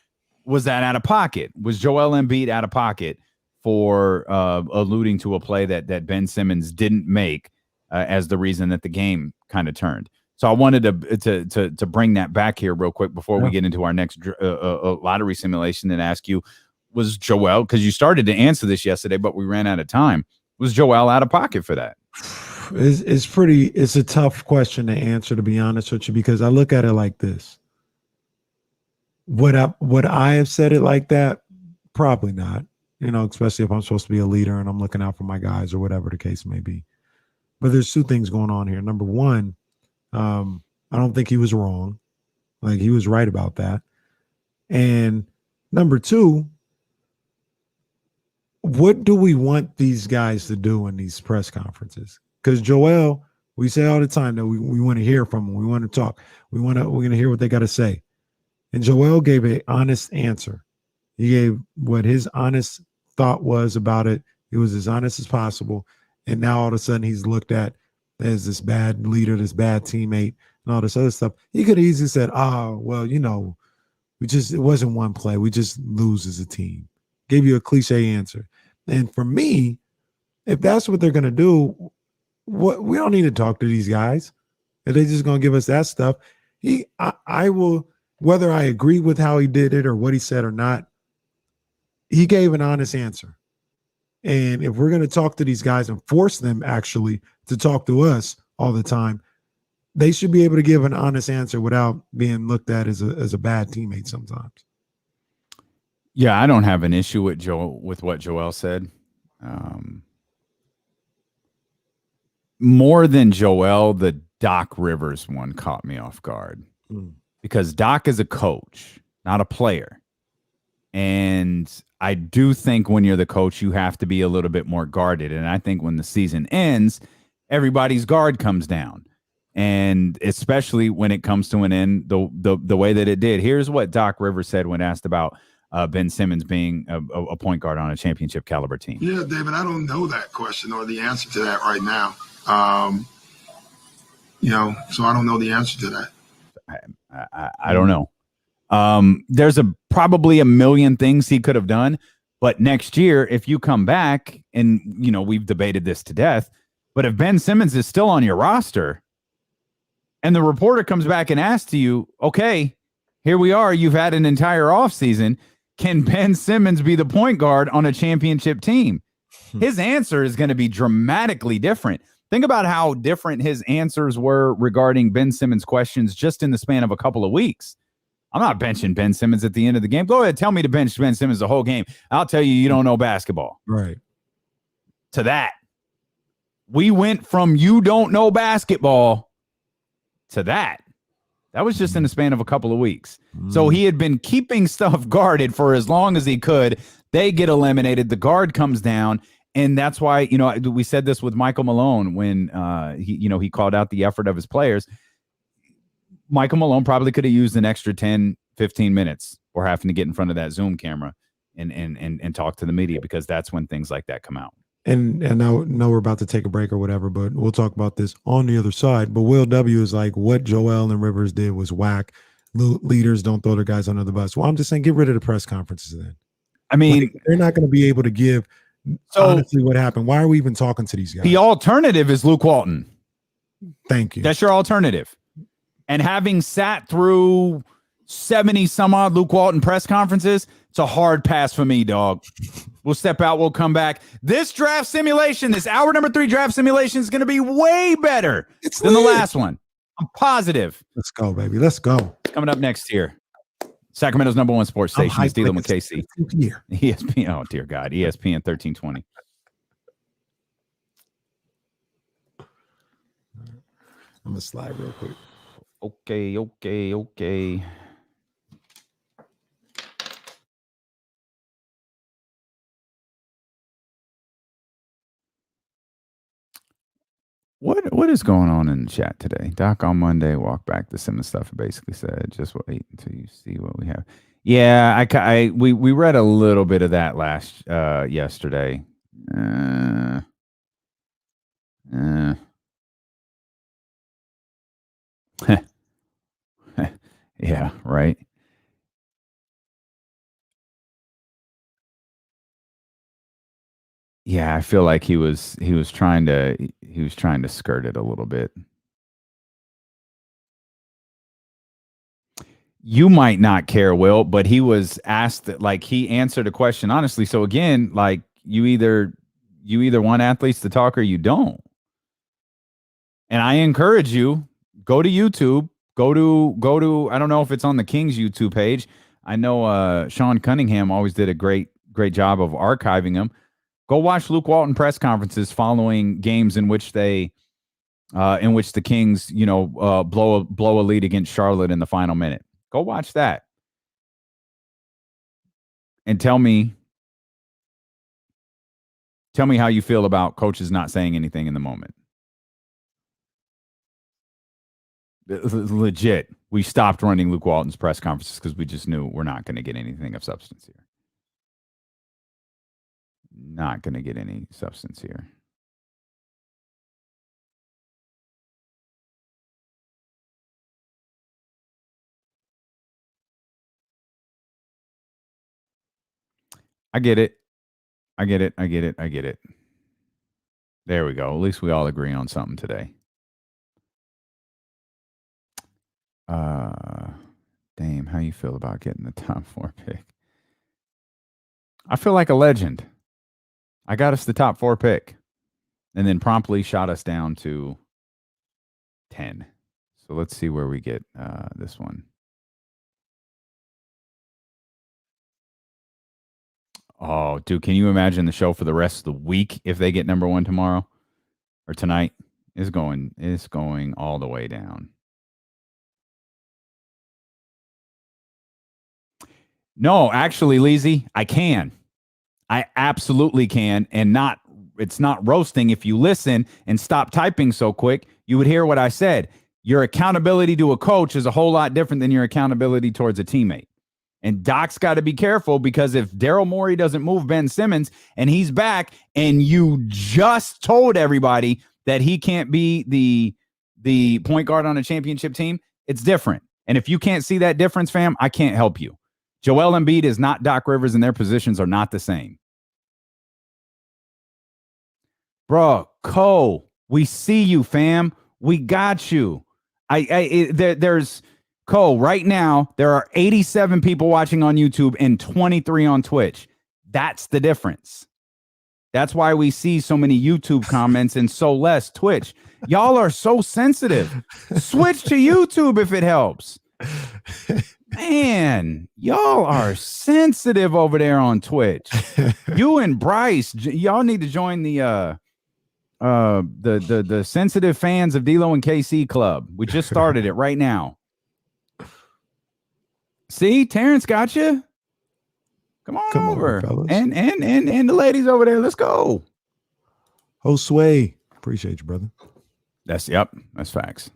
Speaker 1: was that out of pocket? Was Joel Embiid out of pocket for alluding to a play that Ben Simmons didn't make as the reason that the game kind of turned? So I wanted to bring that back here real quick before we get into our next lottery simulation and ask you, was Joel, because you started to answer this yesterday, but we ran out of time. Was Joel out of pocket for that?
Speaker 2: It's a tough question to answer, to be honest with you, because I look at it like this. Would I have said it like that? Probably not. Especially if I'm supposed to be a leader and I'm looking out for my guys or whatever the case may be. But there's two things going on here. Number one, I don't think he was wrong. Like, he was right about that. And number two, what do we want these guys to do in these press conferences? Because Joel, we say all the time that we want to hear from them. We want to talk. We're going to hear what they got to say. And Joel gave an honest answer. He gave what his honest thought was about it. He was as honest as possible. And now all of a sudden he's looked at as this bad leader, this bad teammate, and all this other stuff. He could have easily said, well, it wasn't one play. We just lose as a team. Gave you a cliche answer. And for me, if that's what they're going to do, we don't need to talk to these guys. If they're just going to give us that stuff, I will, whether I agree with how he did it or what he said or not, he gave an honest answer. And if we're going to talk to these guys and force them actually to talk to us all the time, they should be able to give an honest answer without being looked at as a bad teammate sometimes.
Speaker 1: Yeah, I don't have an issue with what Joel said. More than Joel, the Doc Rivers one caught me off guard because Doc is a coach, not a player. And I do think when you're the coach, you have to be a little bit more guarded. And I think when the season ends, everybody's guard comes down. And especially when it comes to an end, the way that it did. Here's what Doc Rivers said when asked about Ben Simmons being a point guard on a championship caliber team.
Speaker 9: Yeah, David, I don't know that question or the answer to that right now. So I don't know the answer to that.
Speaker 1: I don't know. There's probably a million things he could have done, but next year, if you come back and, we've debated this to death, but if Ben Simmons is still on your roster and the reporter comes back and asks you, okay, here we are, you've had an entire offseason. Can Ben Simmons be the point guard on a championship team? His answer is going to be dramatically different. Think about how different his answers were regarding Ben Simmons questions just in the span of a couple of weeks. I'm not benching Ben Simmons at the end of the game. Go ahead, tell me to bench Ben Simmons the whole game. I'll tell you don't know basketball.
Speaker 2: Right.
Speaker 1: To that. We went from you don't know basketball to that. That was just in the span of a couple of weeks. So he had been keeping stuff guarded for as long as he could. They get eliminated. The guard comes down. And that's why, we said this with Michael Malone when he called out the effort of his players. Michael Malone probably could have used an extra 10, 15 minutes or having to get in front of that Zoom camera and talk to the media, because that's when things like that come out.
Speaker 2: And I know we're about to take a break or whatever, but we'll talk about this on the other side. But Will W is like, what Joel and Rivers did was whack. Leaders don't throw their guys under the bus. Well, I'm just saying, get rid of the press conferences then.
Speaker 1: I mean,
Speaker 2: they're not going to be able to give honestly what happened. Why are we even talking to these guys?
Speaker 1: The alternative is Luke Walton.
Speaker 2: Thank you.
Speaker 1: That's your alternative. And having sat through 70 some odd Luke Walton press conferences, it's a hard pass for me, dog. We'll step out. We'll come back. This draft simulation, this hour number 3 draft simulation is going to be way better than the last one. I'm positive.
Speaker 2: Let's go, baby. Let's go.
Speaker 1: It's coming up next year. Sacramento's #1 sports station is dealing with KC. ESPN. Oh, dear God. ESPN 1320.
Speaker 2: I'm going to slide real quick.
Speaker 1: Okay. What is going on in the chat today? Doc on Monday, walk back the Simmons stuff. Basically said, just wait until you see what we have. Yeah, we read a little bit of that yesterday. Yeah, right. Yeah, I feel like he was trying to skirt it a little bit. You might not care, Will, but he was asked that, like, he answered a question honestly. So again, like, you either want athletes to talk or you don't. And I encourage you, go to YouTube, go to I don't know if it's on the Kings YouTube page. I know Sean Cunningham always did a great job of archiving them. Go watch Luke Walton press conferences following games in which they in which the Kings, blow a lead against Charlotte in the final minute. Go watch that. And tell me how you feel about coaches not saying anything in the moment. Legit. We stopped running Luke Walton's press conferences because we just knew we're not going to get anything of substance here. Not going to get any substance here. I get it. There we go. At least we all agree on something today. Dame, how you feel about getting the top 4 pick? I feel like a legend. I got us the top 4 pick and then promptly shot us down to 10. So let's see where we get this one. Oh, dude, can you imagine the show for the rest of the week if they get number 1 tomorrow or tonight? It's going all the way down. No, actually, Leezy, I can. I absolutely can. And it's not roasting. If you listen and stop typing so quick, you would hear what I said. Your accountability to a coach is a whole lot different than your accountability towards a teammate. And Doc's got to be careful because if Daryl Morey doesn't move Ben Simmons and he's back and you just told everybody that he can't be the point guard on a championship team, it's different. And if you can't see that difference, fam, I can't help you. Joel Embiid is not Doc Rivers and their positions are not the same. Bro, Cole, we see you, fam. We got you. There's Cole, right now, there are 87 people watching on YouTube and 23 on Twitch. That's the difference. That's why we see so many YouTube comments and so less Twitch. Y'all are so sensitive. Switch to YouTube if it helps. Man, y'all are sensitive over there on Twitch. You and Bryce, y'all need to join the sensitive fans of D'Lo and KC club. We just started it right now. See, Terrence got you. Come on over,
Speaker 2: fellas.
Speaker 1: and the ladies over there. Let's go.
Speaker 2: Josue, appreciate you, brother.
Speaker 1: That's facts.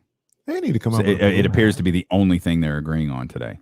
Speaker 2: They need to come
Speaker 1: So
Speaker 2: up.
Speaker 1: it appears to be the only thing they're agreeing on today.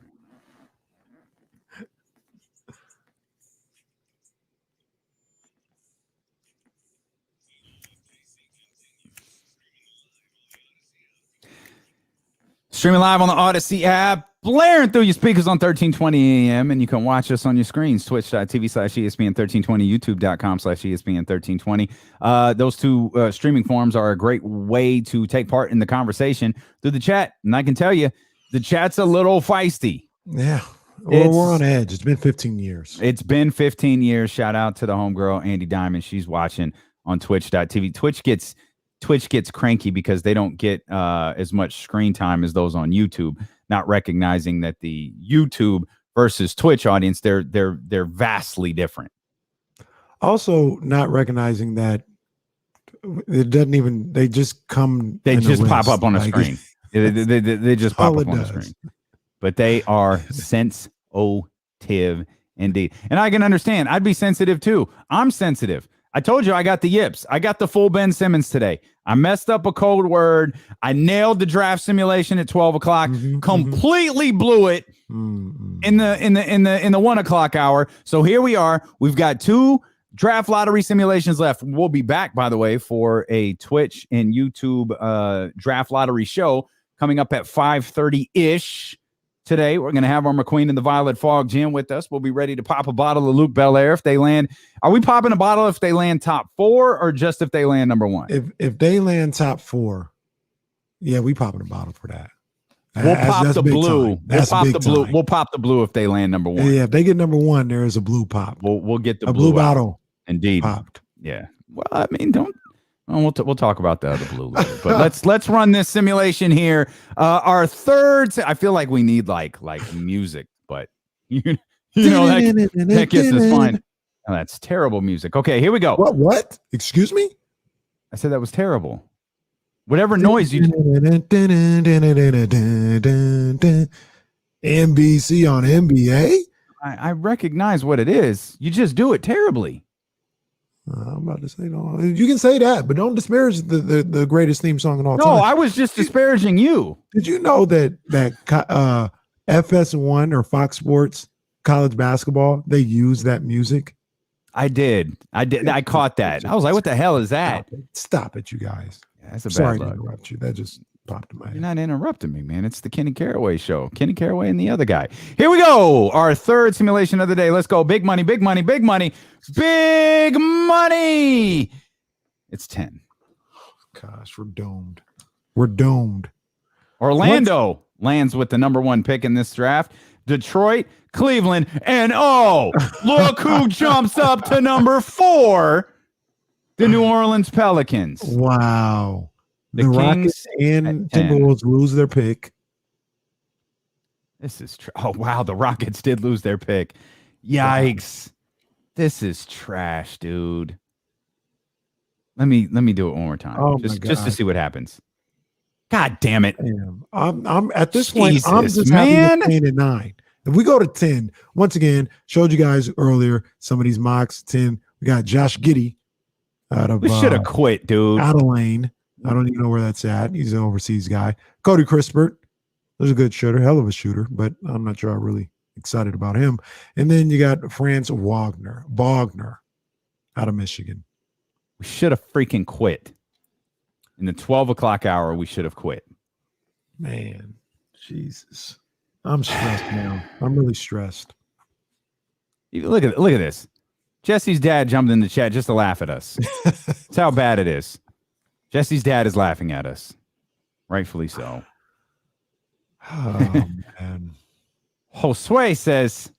Speaker 1: Streaming live on the Odyssey app, blaring through your speakers on 1320 AM, and you can watch us on your screens, twitch.tv/ESPN1320, youtube.com/ESPN1320. Those two streaming forums are a great way to take part in the conversation through the chat. And I can tell you, the chat's a little feisty.
Speaker 2: Yeah. Well, we're on edge. It's been 15 years.
Speaker 1: It's been 15 years. Shout out to the homegirl, Andy Diamond. She's watching on twitch.tv. Twitch gets cranky because they don't get as much screen time as those on YouTube, not recognizing that the YouTube versus Twitch audience, they're vastly different.
Speaker 2: Also, not recognizing that it doesn't even, they just come.
Speaker 1: They just pop up on a screen. They just pop up on the screen. But they are sensitive indeed. And I can understand. I'd be sensitive too. I'm sensitive. I told you I got the yips. I got the full Ben Simmons today. I messed up a code word. I nailed the draft simulation at 12 o'clock. Completely blew it in the 1 o'clock hour. So here we are. We've got 2 draft lottery simulations left. We'll be back, by the way, for a Twitch and YouTube draft lottery show coming up at 5:30-ish. Today, we're going to have our McQueen and the Violet Fog Gym with us. We'll be ready to pop a bottle of Luke Belair if they land. Are we popping a bottle if they land top 4 or just if they land number 1?
Speaker 2: If they land top 4, yeah, we popping a bottle for that.
Speaker 1: We'll pop the blue. We'll pop the blue if they land number 1.
Speaker 2: Yeah, if they get number 1, there is a blue pop.
Speaker 1: We'll get the
Speaker 2: blue bottle.
Speaker 1: Indeed.
Speaker 2: Popped.
Speaker 1: Yeah. Well, I mean, we'll talk about the other blue later, but let's run this simulation here. Our third, I feel like we need like music, but you know that gets us fine. Oh, that's terrible music. Okay, here we go.
Speaker 2: What? Excuse me?
Speaker 1: I said that was terrible. Whatever noise you
Speaker 2: NBC on NBA.
Speaker 1: I recognize what it is. You just do it terribly.
Speaker 2: I'm about to say no. You can say that, but don't disparage the greatest theme song in all time.
Speaker 1: No, I was just disparaging you.
Speaker 2: Did you know that FS1 or Fox Sports college basketball, they use that music?
Speaker 1: I did. I caught that. I was like, what the hell is that?
Speaker 2: Stop it, you guys.
Speaker 1: Yeah, that's a
Speaker 2: Sorry
Speaker 1: bad
Speaker 2: to
Speaker 1: luck.
Speaker 2: interrupt you. That just popped in my head.
Speaker 1: You're not interrupting me, man. It's the Kenny Caraway show. Kenny Caraway and the other guy. Here we go. Our third simulation of the day. Let's go. Big money, big money, big money, big money. It's 10.
Speaker 2: Gosh, we're doomed. We're doomed.
Speaker 1: Orlando lands with the number 1 pick in this draft. Detroit, Cleveland, and look who jumps up to number 4. The New Orleans Pelicans.
Speaker 2: Wow.
Speaker 1: The
Speaker 2: Rockets
Speaker 1: Kings
Speaker 2: and
Speaker 1: at 10.
Speaker 2: Timberwolves lose their pick.
Speaker 1: This is oh wow, the Rockets did lose their pick. Yikes. This is trash, dude. Let me do it one more time.
Speaker 2: Oh
Speaker 1: just
Speaker 2: my
Speaker 1: to
Speaker 2: God.
Speaker 1: see what happens. God damn it.
Speaker 2: Damn. I'm at this point, I'm
Speaker 1: Jesus,
Speaker 2: just
Speaker 1: man.
Speaker 2: happy with 10 and 9. If we go to 10, once again, showed you guys earlier some of these mocks. 10. We got Josh Giddey out of
Speaker 1: We should have quit, dude.
Speaker 2: Adelaide. I don't even know where that's at. He's an overseas guy. Cody Crispert. There's a good shooter, hell of a shooter, but I'm not sure I'm really excited about him. And then you got Franz Wagner out of Michigan.
Speaker 1: We should have freaking quit. In the 12 o'clock hour, we should have quit.
Speaker 2: Man, Jesus. I'm stressed now. I'm really stressed.
Speaker 1: Look at this. Jesse's dad jumped in the chat just to laugh at us. That's how bad it is. Jesse's dad is laughing at us. Rightfully so.
Speaker 2: Oh, man.
Speaker 1: Josue says,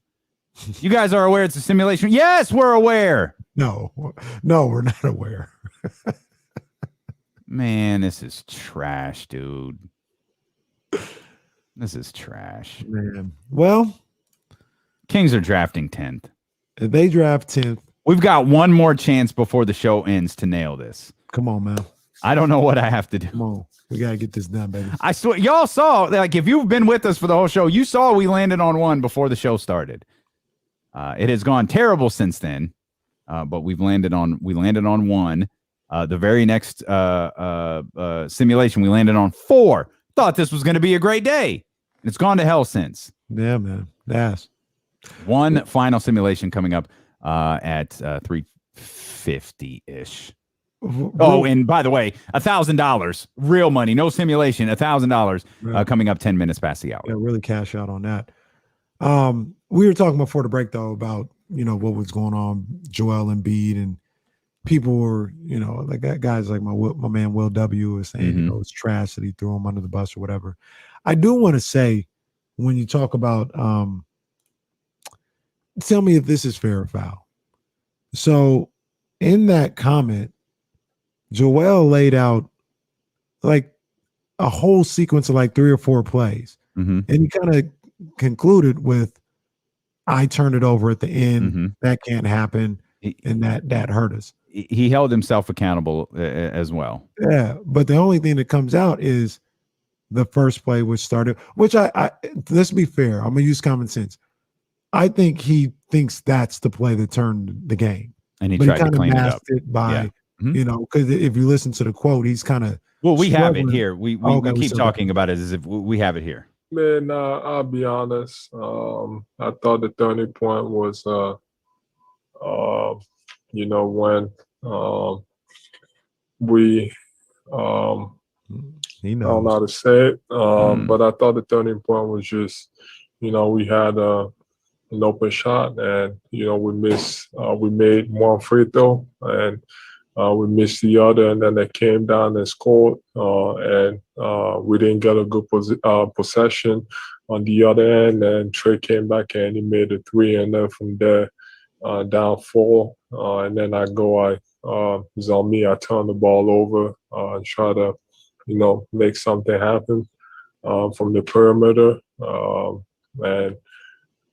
Speaker 1: you guys are aware it's a simulation. Yes, we're aware.
Speaker 2: No, we're not aware.
Speaker 1: Man, this is trash, dude. This is trash.
Speaker 2: Man. Well,
Speaker 1: Kings are drafting 10th.
Speaker 2: if they draft 10th,
Speaker 1: We've got one more chance before the show ends to nail this.
Speaker 2: come on, man.
Speaker 1: I don't know what I have to do.
Speaker 2: Come on. We got to get this done, baby.
Speaker 1: I swear, y'all saw, like, if you've been with us for the whole show, you saw we landed on 1 before the show started. It has gone terrible since then, but we landed on 1. The very next simulation, we landed on 4. Thought this was going to be a great day. It's gone to hell since.
Speaker 2: Yeah, man. Yes.
Speaker 1: One final simulation coming up at 350-ish. Oh, and by the way, $1,000, real money, no simulation, $1,000 coming up 10 minutes past the hour.
Speaker 2: Yeah, really cash out on that. We were talking before the break though about what was going on, Joel Embiid, and people were like guys like my man Will W was saying it's trash that he threw him under the bus or whatever. I do want to say when you talk about tell me if this is fair or foul. So in that comment, Joel laid out like a whole sequence of like 3 or 4 plays. And he kind of concluded with, I turned it over at the end. That can't happen. And that hurt us.
Speaker 1: He held himself accountable as well.
Speaker 2: Yeah. But the only thing that comes out is the first play which started, which I let's be fair. I'm going to use common sense. I think he thinks that's the play that turned the game.
Speaker 1: And he tried to clean it up.
Speaker 2: It by, because if you listen to the quote, he's kind of.
Speaker 1: Well, we have it here. We keep talking about it as if we have it here.
Speaker 10: Man, I'll be honest. I thought the turning point was, when we, I don't know how to say it, but I thought the turning point was just, we had an open shot and, we made one free throw and we missed the other, and then they came down and scored, and we didn't get a good possession on the other end, and Trey came back and he made a 3, and then from there, down 4, and then it's on me, I turn the ball over and try to, make something happen from the perimeter, but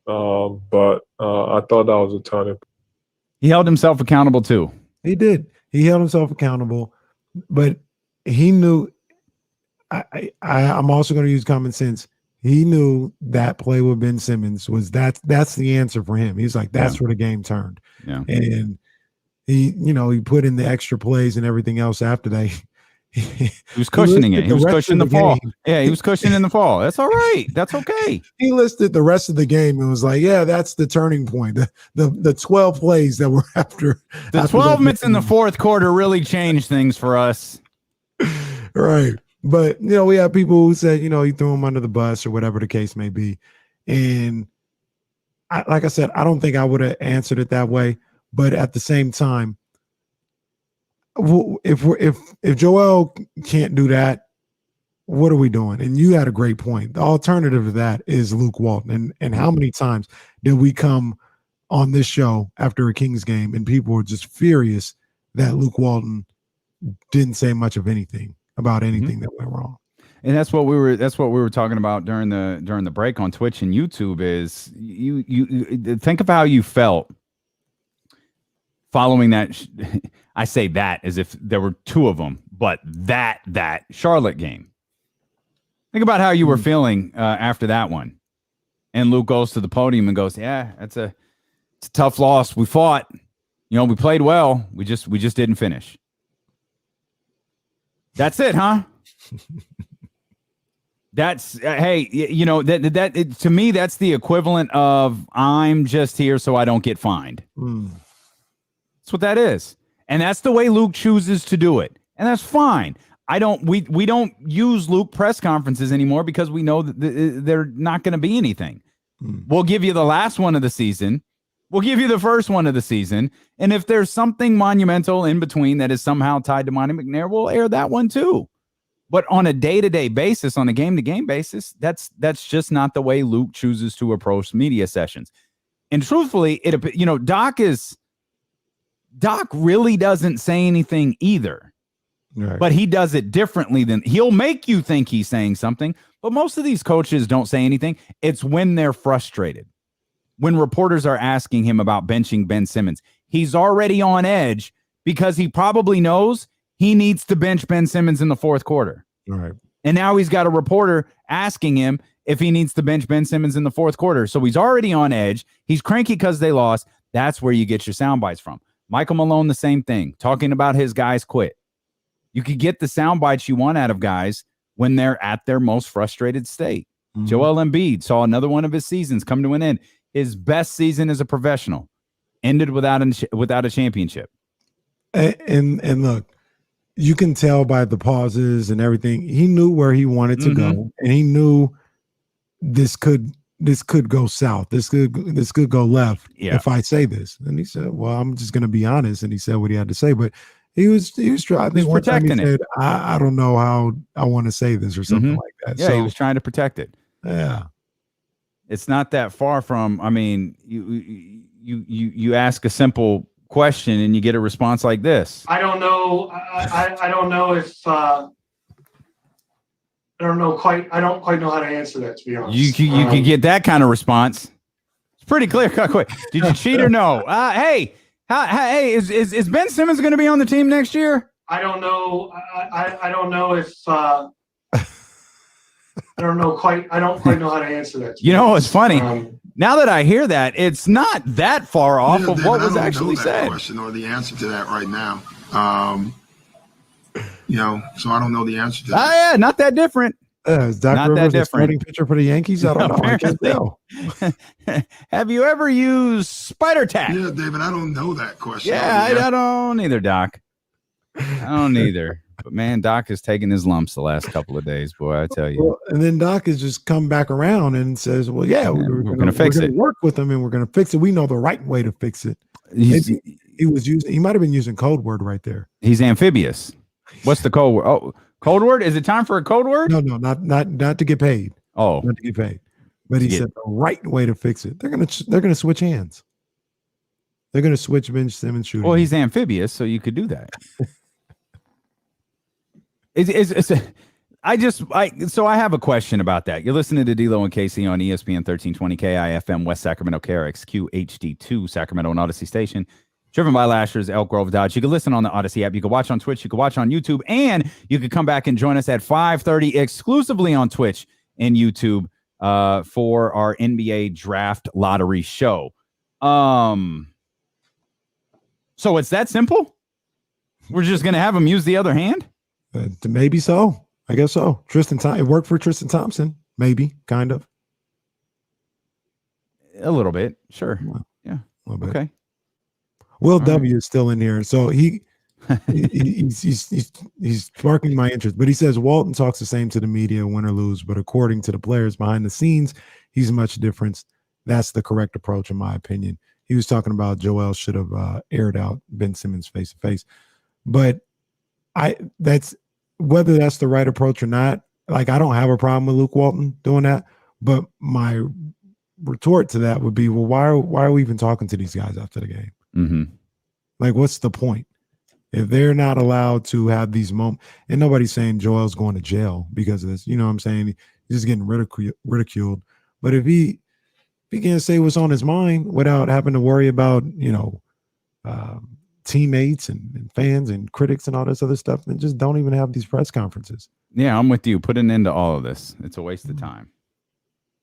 Speaker 10: I thought that was a turning point.
Speaker 1: He held himself accountable too.
Speaker 2: He did. He held himself accountable, but he knew I'm also going to use common sense. He knew that play with Ben Simmons was that's the answer for him. He's like, that's where the game turned.
Speaker 1: Yeah.
Speaker 2: And he put in the extra plays and everything else after that.
Speaker 1: He was cushioning it. He was cushioning the fall. Yeah, he was cushioning the fall. That's all right. That's okay.
Speaker 2: He listed the rest of the game and was like, yeah, that's the turning point. The 12 plays that were after.
Speaker 1: The 12 minutes in the fourth quarter really changed things for us.
Speaker 2: Right. But, we have people who said, he threw him under the bus or whatever the case may be. And like I said, I don't think I would have answered it that way. But at the same time, if Joel can't do that, what are we doing? And you had a great point. The alternative to that is Luke Walton. And how many times did we come on this show after a Kings game and people were just furious that Luke Walton didn't say much of anything about anything that went wrong?
Speaker 1: And that's what we were talking about during the break on Twitch and YouTube. Is you think of how you felt following that. I say that as if there were two of them, but that Charlotte game. Think about how you were feeling after that one. And Luke goes to the podium and goes, "Yeah, it's a tough loss. We fought. We played well. We just didn't finish." That's it, huh? That's hey, to me, that's the equivalent of I'm just here so I don't get fined. That's what that is. And that's the way Luke chooses to do it. And that's fine. We don't use Luke press conferences anymore because we know that they're not going to be anything. We'll give you the last one of the season. We'll give you the first one of the season. And if there's something monumental in between that is somehow tied to Monty McNair, we'll air that one too. But on a day-to-day basis, on a game-to-game basis, that's just not the way Luke chooses to approach media sessions. And truthfully, Doc really doesn't say anything either. Right. But he does it differently than he'll make you think he's saying something. But most of these coaches don't say anything. It's when they're frustrated. When reporters are asking him about benching Ben Simmons, he's already on edge because he probably knows he needs to bench Ben Simmons in the fourth quarter.
Speaker 2: Right.
Speaker 1: And now he's got a reporter asking him if he needs to bench Ben Simmons in the fourth quarter. So he's already on edge. He's cranky because they lost. That's where you get your sound bites from. Michael Malone, the same thing, talking about his guys quit. You could get the sound bites you want out of guys when they're at their most frustrated state. Joel Embiid saw another one of his seasons come to an end. His best season as a professional ended without a championship.
Speaker 2: And look, you can tell by the pauses and everything. He knew where he wanted to go, and he knew this could go south. This could go left if I say this. And he said, "Well, I'm just going to be honest." And he said what he had to say, but he was trying. I think one time he said, "I don't know how I want to say this" or something like that.
Speaker 1: Yeah, so, he was trying to protect it.
Speaker 2: Yeah,
Speaker 1: it's not that far from. I mean, you ask a simple question and you get a response like this.
Speaker 11: I don't know. I don't know if. I don't quite know how to answer that, to be honest.
Speaker 1: You could get that kind of response. It's pretty clear. Quick. Did you cheat or no? Hey, is Ben Simmons going to be on the team next year?
Speaker 11: I don't know. I don't know if. I don't quite know how to answer that.
Speaker 1: It's funny. Now that I hear that, it's not that far off of what was actually said.
Speaker 9: Question or the answer to that right now. So I don't know the answer to that.
Speaker 1: Yeah, not that different.
Speaker 2: Is Doc Rivers a starting pitcher for the Yankees? I don't know. I can't tell.
Speaker 1: Have you ever used Spider Tack?
Speaker 9: Yeah, David, I don't know that question.
Speaker 1: Yeah, I don't either, Doc. I don't either. But man, Doc has taken his lumps the last couple of days, boy. I tell you.
Speaker 2: Well, and then Doc has just come back around and says, "Well, yeah, we're going to fix it. Work with him, and we're going to fix it. We know the right way to fix it." He might have been using code word right there.
Speaker 1: He's amphibious. What's the code word? Oh, code word? Is it time for a code word?
Speaker 2: No, not to get paid.
Speaker 1: Oh,
Speaker 2: not to get paid. But he said the right way to fix it. They're gonna switch hands. They're gonna switch Ben Simmons shooting.
Speaker 1: Well, he's amphibious, so you could do that. So I have a question about that. You're listening to D'Lo and Casey on ESPN 1320 KIFM West Sacramento KRXQ HD2 Sacramento and Odyssey Station. Driven by Lashers, Elk Grove Dodge. You can listen on the Odyssey app. You can watch on Twitch. You can watch on YouTube. And you can come back and join us at 5:30 exclusively on Twitch and YouTube for our NBA Draft Lottery show. So it's that simple? We're just going to have him use the other hand?
Speaker 2: Maybe so. I guess so. It worked for Tristan Thompson. Maybe, kind of.
Speaker 1: A little bit. Sure. Yeah.
Speaker 2: A little bit.
Speaker 1: Okay.
Speaker 2: Will W is still in here. So he's sparking my interest. But he says Walton talks the same to the media, win or lose. But according to the players behind the scenes, he's much different. That's the correct approach, in my opinion. He was talking about Joel should have aired out Ben Simmons face to face. But that's whether that's the right approach or not. Like, I don't have a problem with Luke Walton doing that. But my retort to that would be, well, why are we even talking to these guys after the game?
Speaker 1: Mm-hmm.
Speaker 2: Like, what's the point if they're not allowed to have these moments? And nobody's saying Joel's going to jail because of this. You know what I'm saying? He's just getting ridiculed. But if he can't say what's on his mind without having to worry about, teammates and fans and critics and all this other stuff, then just don't even have these press conferences.
Speaker 1: Yeah, I'm with you. Put an end to all of this. It's a waste of time.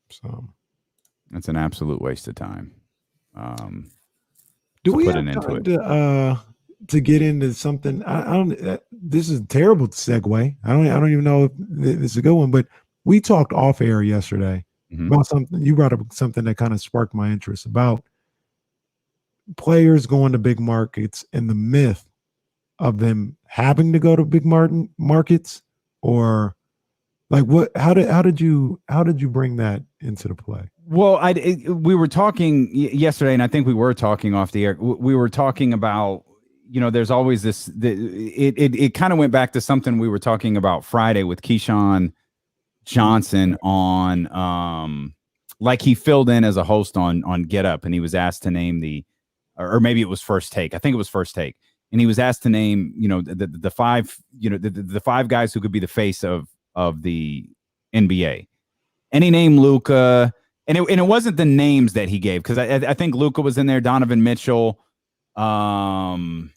Speaker 2: So
Speaker 1: it's an absolute waste of time.
Speaker 2: Do we have time to get into something? I don't. This is a terrible segue. I don't even know if this is a good one. But we talked off air yesterday about something. You brought up something that kind of sparked my interest about players going to big markets and the myth of them having to go to big markets, or like what? How did you bring that into the play?
Speaker 1: Well, we were talking yesterday, and I think we were talking off the air. We were talking about, there's always this. It kind of went back to something we were talking about Friday with Keyshawn Johnson on, like he filled in as a host on Get Up, and he was asked to name or maybe it was First Take. I think it was First Take, and he was asked to name, the five, the five guys who could be the face of the NBA, and he named Luka. And it wasn't the names that he gave, because I think Luka was in there, Donovan Mitchell, LaMelo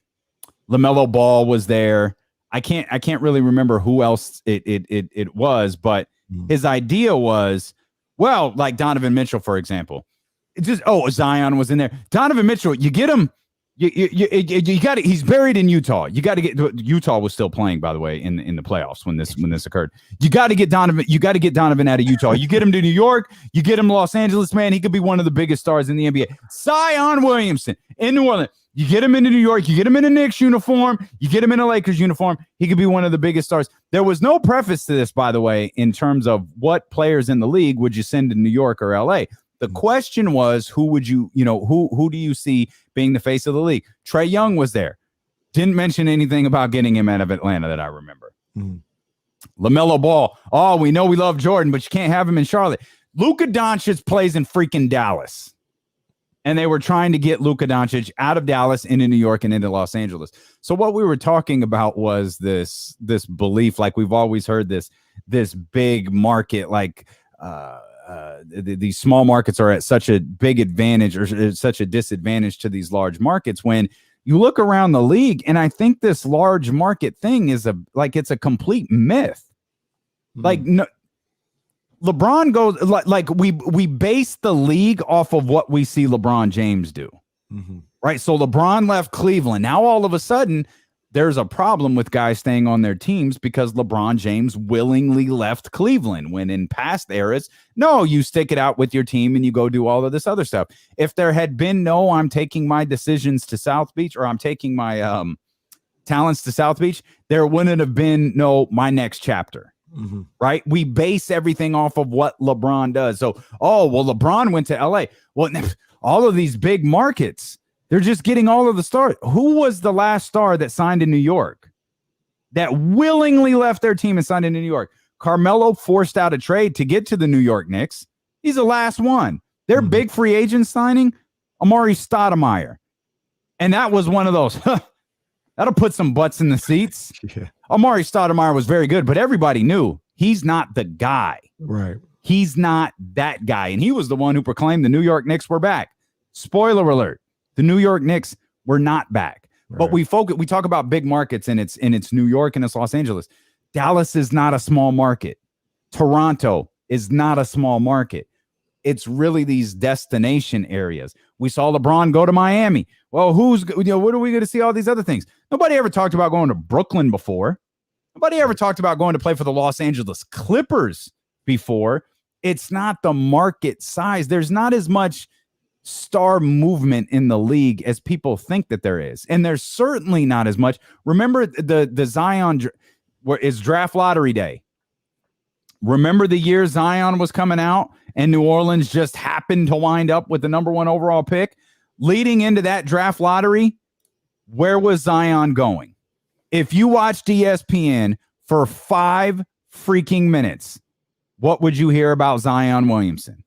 Speaker 1: Ball was there. I can't really remember who else it was, but his idea was, well, like Donovan Mitchell, for example. Zion was in there. Donovan Mitchell, you get him. You got it. He's buried in Utah. You got to get. Utah was still playing, by the way, in the playoffs when this occurred. You got to get Donovan. You got to get Donovan out of Utah. You get him to New York. You get him to Los Angeles. Man, he could be one of the biggest stars in the NBA. Zion Williamson in New Orleans. You get him into New York. You get him in a Knicks uniform. You get him in a Lakers uniform. He could be one of the biggest stars. There was no preface to this, by the way, in terms of what players in the league would you send to New York or LA. The question was, who would you, who do you see being the face of the league? Trae Young was there. Didn't mention anything about getting him out of Atlanta that I remember. LaMelo Ball. Oh, we know we love Jordan, but you can't have him in Charlotte. Luka Doncic plays in freaking Dallas. And they were trying to get Luka Doncic out of Dallas into New York and into Los Angeles. So what we were talking about was this belief, like we've always heard this big market, like these small markets are at such a big advantage or such a disadvantage to these large markets. When you look around the league, and I think this large market thing is it's a complete myth. Like, no, LeBron goes like we base the league off of what we see LeBron James do. Right. So LeBron left Cleveland. Now all of a sudden there's a problem with guys staying on their teams because LeBron James willingly left Cleveland, when in past eras, no, you stick it out with your team and you go do all of this other stuff. If there had been no, I'm taking my decisions to South Beach, or I'm taking my talents to South Beach, there wouldn't have been no, my next chapter. Right. We base everything off of what LeBron does. So, LeBron went to LA. Well, all of these big markets, they're just getting all of the stars. Who was the last star that signed in New York, that willingly left their team and signed in New York? Carmelo forced out a trade to get to the New York Knicks. He's the last one. Their big free agent signing, Amari Stoudemire. And that was one of those. That'll put some butts in the seats. Amari Stoudemire was very good, but everybody knew he's not the guy.
Speaker 2: Right.
Speaker 1: He's not that guy. And he was the one who proclaimed the New York Knicks were back. Spoiler alert. The New York Knicks We're not back.
Speaker 2: Right.
Speaker 1: But we talk about big markets, and it's New York and it's Los Angeles. Dallas is not a small market. Toronto is not a small market. It's really these destination areas. We saw LeBron go to Miami. Well, what are we going to see all these other things? Nobody ever talked about going to Brooklyn before. Nobody ever talked about going to play for the Los Angeles Clippers before. It's not the market size. There's not as much star movement in the league as people think that there is. And there's certainly not as much. Remember the Zion, where it's draft lottery day. Remember the year Zion was coming out and New Orleans just happened to wind up with the number 1 overall pick? Leading into that draft lottery, where was Zion going? If you watched ESPN for 5 freaking minutes, what would you hear about Zion Williamson?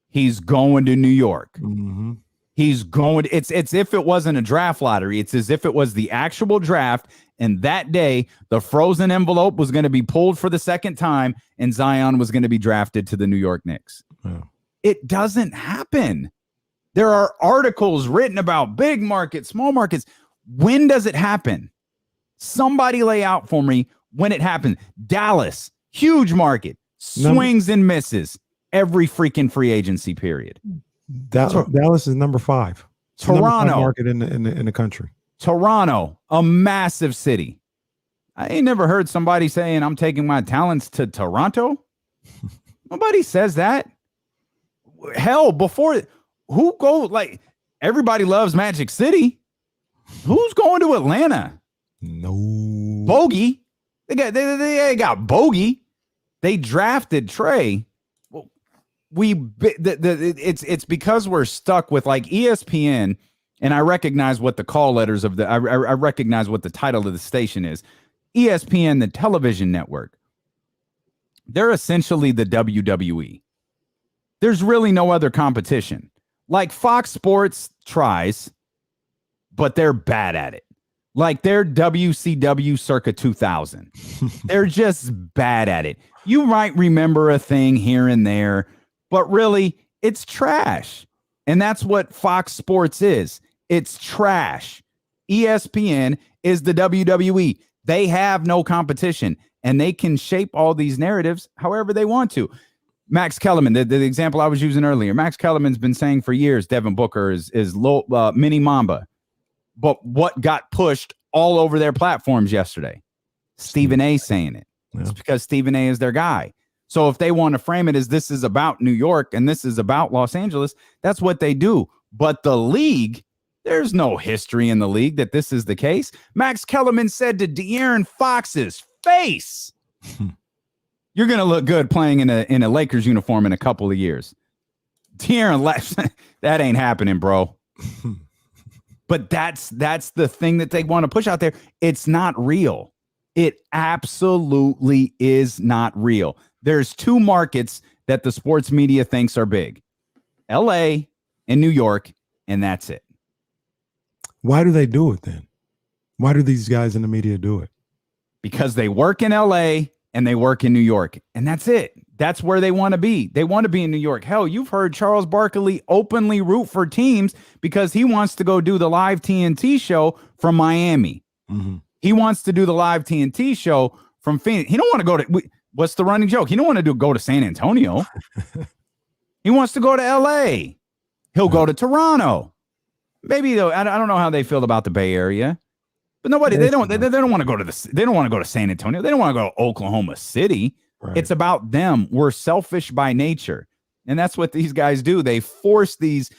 Speaker 1: He's going to New York.
Speaker 2: Mm-hmm.
Speaker 1: He's going. It's if it wasn't a draft lottery. It's as if it was the actual draft. And that day, the frozen envelope was going to be pulled for the second time, and Zion was going to be drafted to the New York Knicks.
Speaker 2: Yeah.
Speaker 1: It doesn't happen. There are articles written about big markets, small markets. When does it happen? Somebody lay out for me when it happened. Dallas, huge market, swings and misses every freaking free agency period.
Speaker 2: Dallas is number 5. It's
Speaker 1: Toronto,
Speaker 2: number 5 market in the country.
Speaker 1: Toronto, a massive city. I ain't never heard somebody saying I'm taking my talents to Toronto. Nobody says that. Hell, before everybody loves Magic City. Who's going to Atlanta?
Speaker 2: No.
Speaker 1: Bogey. They got Bogey. They drafted Trey. It's because we're stuck with like ESPN. And I recognize what the call letters of I recognize what the title of the station is. ESPN, the television network. They're essentially the WWE. There's really no other competition. Like Fox Sports tries, but they're bad at it. Like they're WCW circa 2000. They're just bad at it. You might remember a thing here and there, but really it's trash. And that's what Fox Sports is. It's trash. ESPN is the WWE. They have no competition, and they can shape all these narratives however they want to. Max Kellerman, the example I was using earlier, Max Kellerman's been saying for years Devin Booker is low, mini Mamba. But what got pushed all over their platforms yesterday? Stephen A saying it. Yeah. It's because Stephen A is their guy. So if they want to frame it as this is about New York and this is about Los Angeles, that's what they do. But the league, there's no history in the league that this is the case. Max Kellerman said to De'Aaron Fox's face, you're going to look good playing in a Lakers uniform in a couple of years. De'Aaron, that ain't happening, bro. But that's the thing that they want to push out there. It's not real. It absolutely is not real. There's 2 markets that the sports media thinks are big. LA and New York, and that's it.
Speaker 2: Why do they do it then? Why do these guys in the media do it?
Speaker 1: Because they work in LA and they work in New York, and that's it. That's where they want to be. They want to be in New York. Hell, you've heard Charles Barkley openly root for teams because he wants to go do the live TNT show from Miami.
Speaker 2: Mm-hmm.
Speaker 1: He wants to do the live TNT show from Phoenix. He don't want to go to, what's the running joke? He don't want to go to San Antonio. He wants to go to LA. He'll go to Toronto. Maybe though, I don't know how they feel about the Bay Area, but nobody, they don't want to go to they don't want to go to San Antonio. They don't want to go to Oklahoma City. Right. It's about them. We're selfish by nature. And that's what these guys do. They force these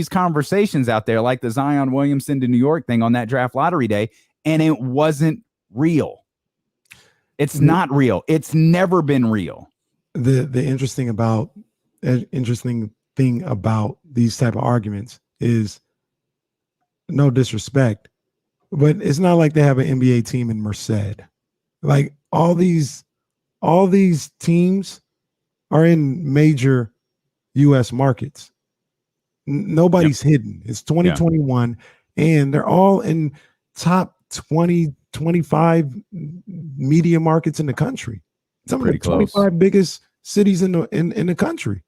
Speaker 1: conversations out there, like the Zion Williamson to New York thing on that draft lottery day. And it wasn't real. It's not real. It's never been real.
Speaker 2: The interesting thing about these type of arguments is, no disrespect, but it's not like they have an NBA team in Merced. Like all these teams are in major U.S. markets. Nobody's hidden. It's 2021, and they're all in top 20, 25 media markets in the country. Some of the 25 biggest cities in the country.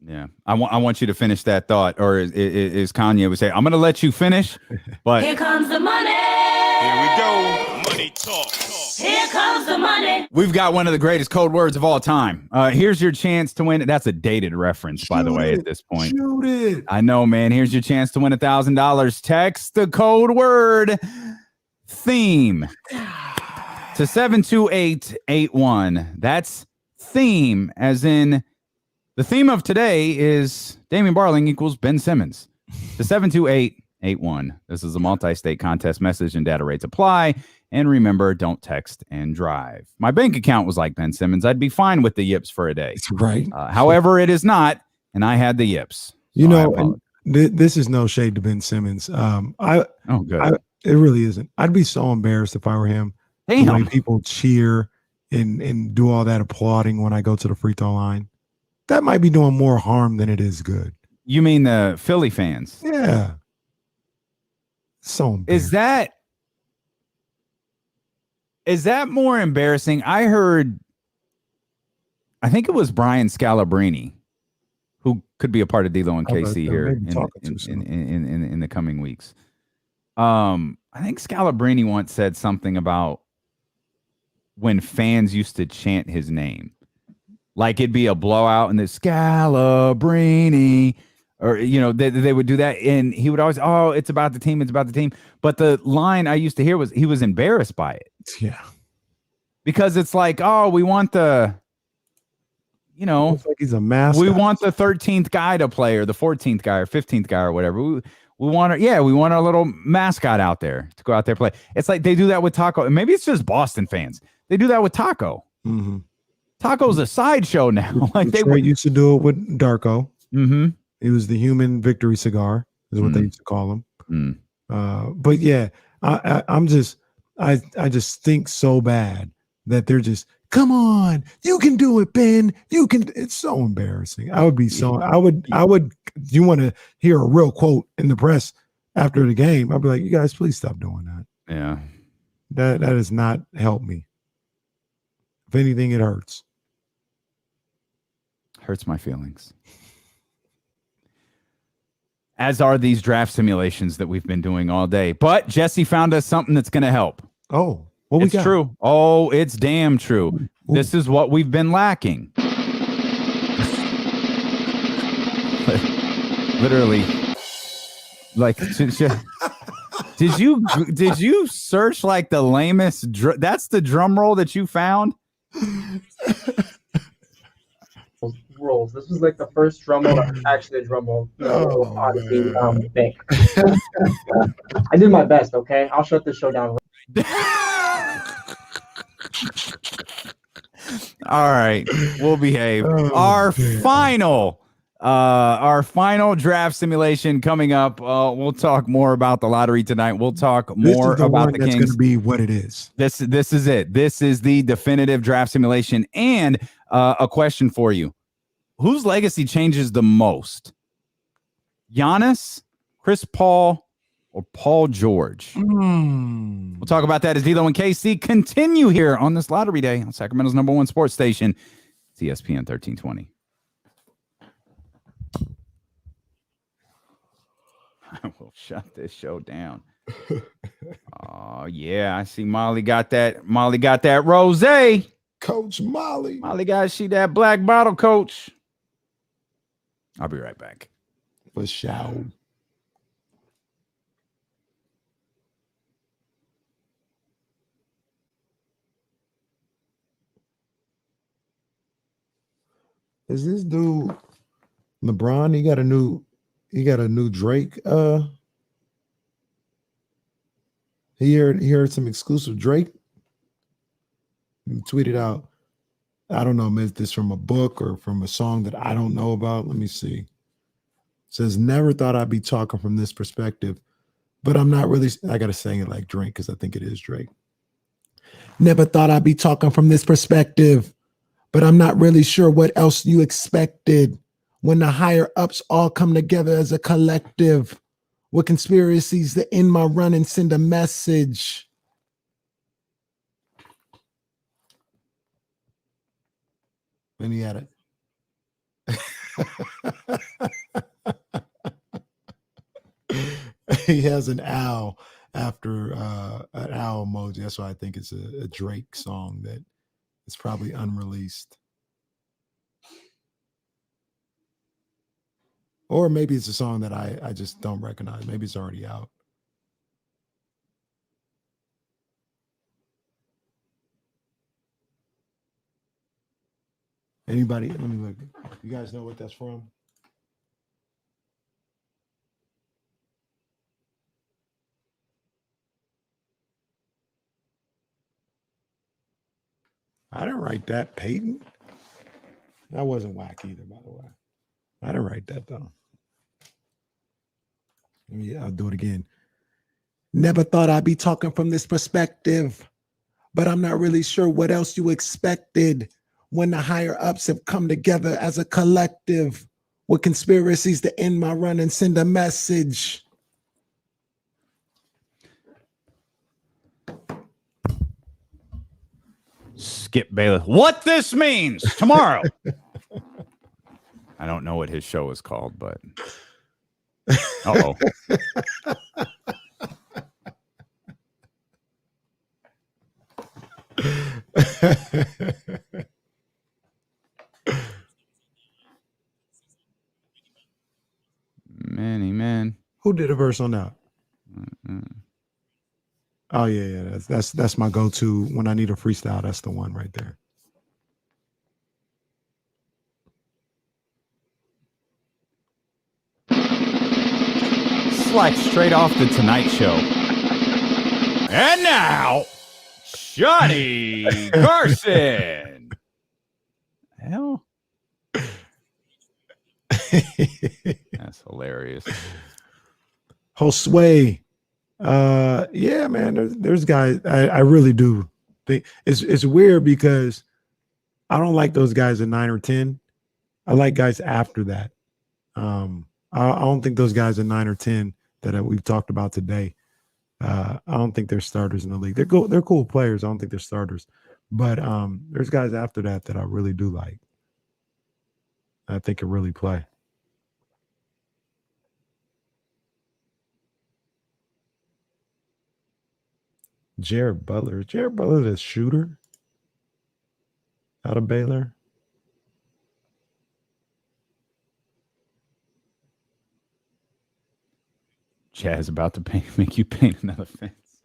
Speaker 1: Yeah, I want you to finish that thought, or is Kanye would say, "I'm going to let you finish," but
Speaker 4: Here comes the money.
Speaker 3: Here we go. Money talk.
Speaker 4: Here comes the money.
Speaker 1: we've got one of the greatest code words of all time. Here's your chance to win. That's a dated reference, by the way. At this point,
Speaker 2: Shoot it.
Speaker 1: I know, man. Here's your chance to win $1,000. Text the code word theme to 72881. That's theme, as in the theme of today is Damian Barling equals Ben Simmons. To 72881. This is a multi-state contest. Message and data rates apply. And remember, don't text and drive. My bank account was like Ben Simmons. I'd be fine with the yips for a day.
Speaker 2: It's right.
Speaker 1: However, it is not, and I had the yips.
Speaker 2: You know, this is no shade to Ben Simmons. Good. It really isn't. I'd be so embarrassed if I were him.
Speaker 1: Damn.
Speaker 2: The way people cheer and do all that applauding when I go to the free throw line. That might be doing more harm than it is good.
Speaker 1: You mean the Philly fans?
Speaker 2: Yeah. So embarrassing.
Speaker 1: Is that more embarrassing? I think it was Brian Scalabrine, who could be a part of D'Lo and KC here in the coming weeks. I think Scalabrine once said something about when fans used to chant his name. Like it'd be a blowout and the Scalabrine, or, they would do that. And he would always, oh, it's about the team. It's about the team. But the line I used to hear was he was embarrassed by it.
Speaker 2: Yeah.
Speaker 1: Because it's like, oh, we want the,
Speaker 2: it's like he's a mascot.
Speaker 1: We want the 13th guy to play, or the 14th guy or 15th guy or whatever. We want our little mascot out there to go out there play. It's like they do that with Taco. And maybe it's just Boston fans. They do that with Taco.
Speaker 2: Mm-hmm.
Speaker 1: Taco's a sideshow now. Like
Speaker 2: they used to do it with Darko.
Speaker 1: Mm-hmm.
Speaker 2: It was the human victory cigar, is what they used to call him. But yeah, I just think so bad that they're just, come on, you can do it, Ben. You can. It's so embarrassing. I would. You want to hear a real quote in the press after the game? I'd be like, you guys, please stop doing that.
Speaker 1: Yeah,
Speaker 2: that does not help me. If anything, it hurts.
Speaker 1: Hurts my feelings. As are these draft simulations that we've been doing all day. But Jesse found us something that's going to help.
Speaker 2: Oh, what we got?
Speaker 1: It's true. Oh, it's damn true.
Speaker 2: Ooh.
Speaker 1: This is what we've been lacking. Literally. Like, did you search like the lamest? That's the drum roll that you found?
Speaker 12: Rolls. This was like the first drum roll that was actually a drum roll on the bank. I did my best, okay? I'll shut this show down.
Speaker 1: All right, we'll behave. Our final draft simulation coming up. We'll talk more about the lottery tonight. We'll talk more about the Kings.
Speaker 2: That's going to be what it is.
Speaker 1: This is it. This is the definitive draft simulation. And a question for you. Whose legacy changes the most? Giannis, Chris Paul, or Paul George? We'll talk about that as D'Lo and KC continue here on this lottery day on Sacramento's #1 sports station. It's ESPN 1320. I will shut this show down. Oh, yeah. I see Molly got that. Molly got that rosé.
Speaker 2: Coach Molly.
Speaker 1: Molly got to see that black bottle, coach. I'll be right back.
Speaker 2: For sure. Is this dude LeBron? He got a new Drake. He heard some exclusive Drake. He tweeted out, I don't know if this from a book or from a song that I don't know about. Let me see. It says, never thought I'd be talking from this perspective, but I'm not really. I got to sing it like Drake because I think it is Drake. Never thought I'd be talking from this perspective, but I'm not really sure what else you expected when the higher ups all come together as a collective with conspiracies to end my run and send a message. And he had it. he has an owl after an owl emoji. That's why I think it's a Drake song that is probably unreleased. Or maybe it's a song that I just don't recognize. Maybe it's already out. Anybody? Let me look. You guys know what that's from? I didn't write that, Peyton. That wasn't whack either, by the way. I didn't write that though. I'll do it again. Never thought I'd be talking from this perspective, but I'm not really sure what else you expected when the higher ups have come together as a collective with conspiracies to end my run and send a message.
Speaker 1: Skip Bayless. What this means tomorrow. I don't know what his show is called, but uh-oh. Man.
Speaker 2: Who did a verse on that? Oh yeah. That's my go-to when I need a freestyle. That's the one right there.
Speaker 1: It's like straight off the Tonight Show. And now, Johnny Carson. Hell. That's hilarious.
Speaker 2: Josue. Yeah, man. There's guys. I really do think it's weird because I don't like those guys at 9 or 10. I like guys after that. I don't think those guys at 9 or 10 that we've talked about today. I don't think they're starters in the league. They're cool players. I don't think they're starters. But there's guys after that I really do like. I think can really play. Jared Butler. Jared Butler, the shooter out of Baylor.
Speaker 1: Chaz about to make you paint another fence.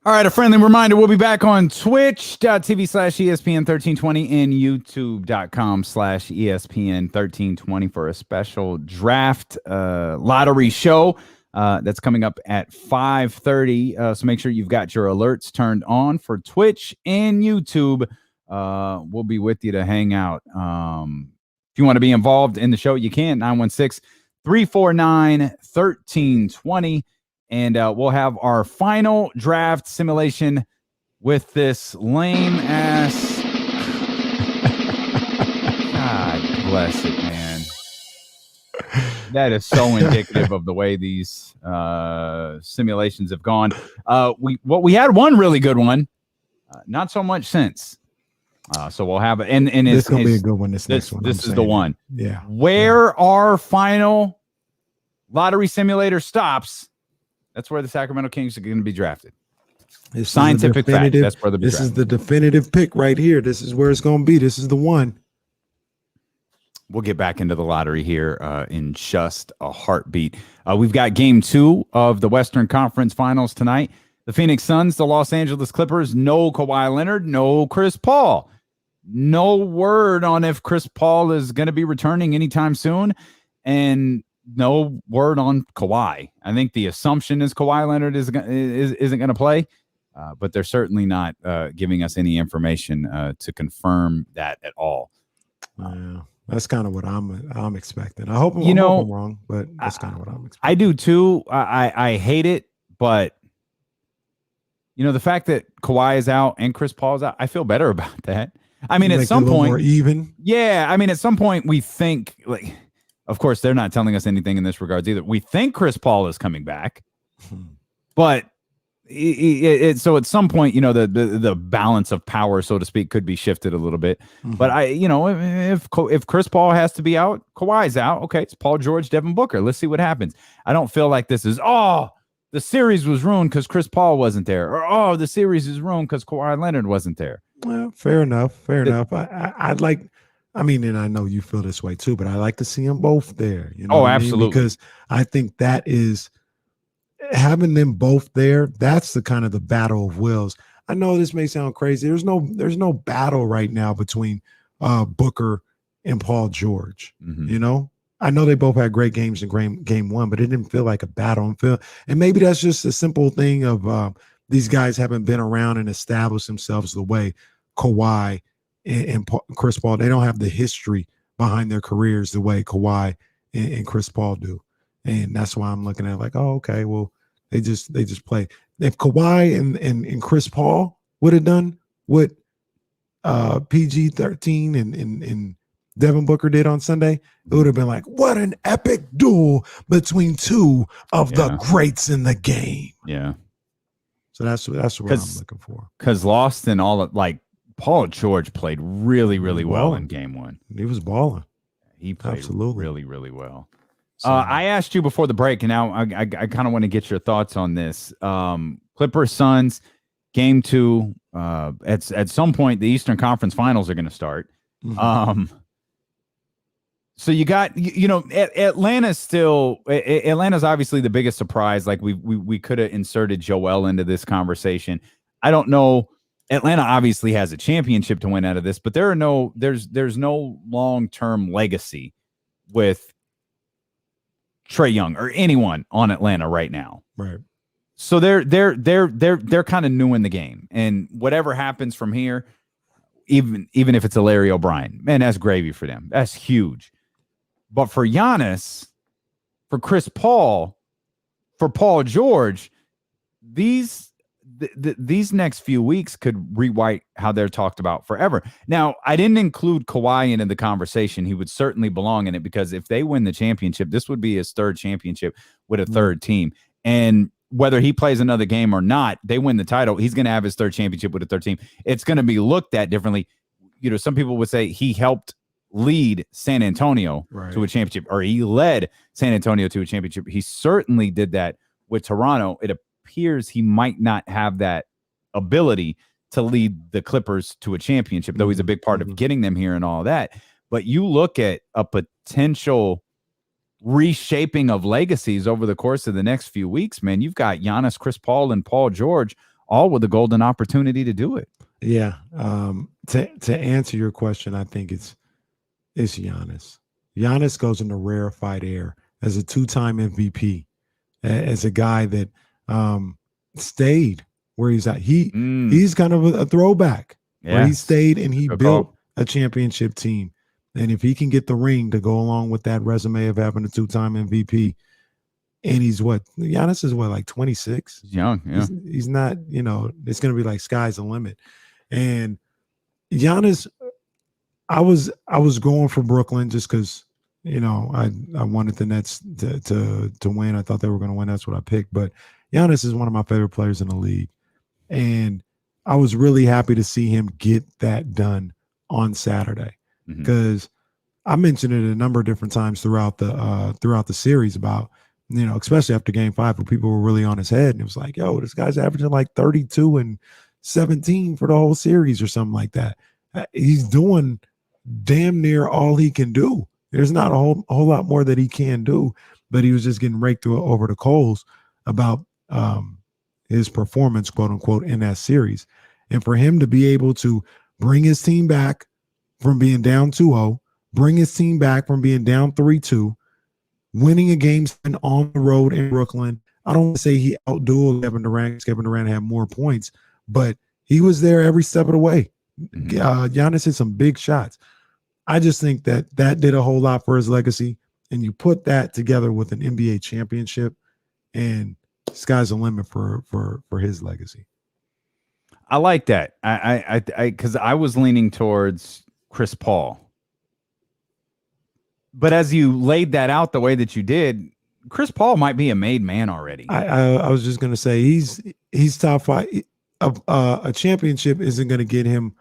Speaker 1: All right, a friendly reminder, we'll be back on twitch.tv/ESPN1320 and youtube.com/ESPN1320 for a special draft lottery show that's coming up at 5:30. So make sure you've got your alerts turned on for Twitch and YouTube. We'll be with you to hang out. If you want to be involved in the show, you can, 916-349-1320. And we'll have our final draft simulation with this lame ass. God bless it, man. That is so indicative of the way these simulations have gone. We had one really good one, not so much since. So we'll have it, and
Speaker 2: it's gonna be a good one. This next one.
Speaker 1: This is the one.
Speaker 2: Yeah.
Speaker 1: Where our final lottery simulator stops. That's where the Sacramento Kings are going to be drafted.
Speaker 2: It's
Speaker 1: scientific fact. That's where
Speaker 2: this is the definitive pick right here. This is where it's going to be. This is the one.
Speaker 1: We'll get back into the lottery here in just a heartbeat. We've got game 2 of the Western Conference Finals tonight. The Phoenix Suns, the Los Angeles Clippers, no Kawhi Leonard, no Chris Paul. No word on if Chris Paul is going to be returning anytime soon. And no word on Kawhi. I think the assumption is Kawhi Leonard isn't going to play, but they're certainly not giving us any information to confirm that at all.
Speaker 2: That's kind of what I'm expecting. I hope I'm wrong, but that's kind of what I'm expecting.
Speaker 1: I do too. I hate it, but the fact that Kawhi is out and Chris Paul is out, I feel better about that. I mean, at some point,
Speaker 2: more even.
Speaker 1: Yeah, I mean, at some point, we think like. Of course, they're not telling us anything in this regards either. We think Chris Paul is coming back, but So at some point, the balance of power, so to speak, could be shifted a little bit.
Speaker 2: Mm-hmm.
Speaker 1: But if Chris Paul has to be out, Kawhi's out. Okay, it's Paul George, Devin Booker. Let's see what happens. I don't feel like this is the series was ruined because Chris Paul wasn't there, or the series is ruined because Kawhi Leonard wasn't there.
Speaker 2: Well, fair enough. I'd like. I mean, and I know you feel this way too, but I like to see them both there.
Speaker 1: Absolutely,
Speaker 2: because I think that is. Having them both there, that's the kind of the battle of wills. I know this may sound crazy. There's no battle right now between Booker and Paul George.
Speaker 1: Mm-hmm.
Speaker 2: I know they both had great games in game one, but it didn't feel like a battle. And maybe that's just a simple thing of these guys haven't been around and established themselves the way Kawhi and Chris Paul. They don't have the history behind their careers the way Kawhi and Chris Paul do. And that's why I'm looking at it like, oh, okay, well, they just play. If Kawhi and Chris Paul would have done what PG-13 and Devin Booker did on Sunday, it would have been like, what an epic duel between two of the greats in the game.
Speaker 1: Yeah.
Speaker 2: So that's what I'm looking for.
Speaker 1: Because lost in all of, Paul George played really, really well in game one.
Speaker 2: He was balling.
Speaker 1: He played
Speaker 2: absolutely
Speaker 1: really, really well. I asked you before the break, and now I kind of want to get your thoughts on this. Clippers Suns game 2. At some point, the Eastern Conference Finals are going to start.
Speaker 2: Mm-hmm.
Speaker 1: So you got Atlanta's still. Atlanta's obviously the biggest surprise. Like we could have inserted Joel into this conversation. I don't know. Atlanta obviously has a championship to win out of this, but there's no long-term legacy with Trae Young or anyone on Atlanta right now.
Speaker 2: Right.
Speaker 1: So they're kind of new in the game, and whatever happens from here, even if it's a Larry O'Brien, man, that's gravy for them. That's huge. But for Giannis, for Chris Paul, for Paul George, these next few weeks could rewrite how they're talked about forever. Now, I didn't include Kawhi into the conversation. He would certainly belong in it because if they win the championship, this would be his third championship with a third team. And whether he plays another game or not, they win the title, he's going to have his third championship with a third team. It's going to be looked at differently. Some people would say he helped lead San Antonio to a championship, or he led San Antonio to a championship. He certainly did that with Toronto. It appears he might not have that ability to lead the Clippers to a championship, though he's a big part of getting them here and all that. But you look at a potential reshaping of legacies over the course of the next few weeks, man. You've got Giannis, Chris Paul, and Paul George all with a golden opportunity to do it.
Speaker 2: Yeah. To answer your question, I think it's Giannis. Giannis goes into rarefied air as a 2-time MVP, as a guy that stayed where he's at. He's kind of a throwback where he stayed and he built a championship team. And if he can get the ring to go along with that resume of having a 2-time MVP, and Giannis is like 26?
Speaker 1: He's young, yeah.
Speaker 2: He's not, it's going to be like sky's the limit. And Giannis, I was going for Brooklyn just because, I wanted the Nets to win. I thought they were going to win. That's what I picked. But Giannis is one of my favorite players in the league. And I was really happy to see him get that done on Saturday. Because I mentioned it a number of different times throughout the series about, especially after game 5, where people were really on his head. And it was like, yo, this guy's averaging like 32 and 17 for the whole series or something like that. He's doing damn near all he can do. There's not a whole lot more that he can do, but he was just getting raked over the coals about his performance, quote unquote, in that series. And for him to be able to bring his team back from being down 2-0, bring his team back from being down 3-2, winning a game on the road in Brooklyn. I don't want to say he outdueled Kevin Durant. Kevin Durant had more points, but he was there every step of the way. Giannis hit some big shots. I just think that did a whole lot for his legacy. And you put that together with an NBA championship, and sky's the limit for his legacy.
Speaker 1: I like that. Because I was leaning towards Chris Paul. But as you laid that out the way that you did, Chris Paul might be a made man already.
Speaker 2: I was just gonna say he's top 5. A championship isn't gonna get him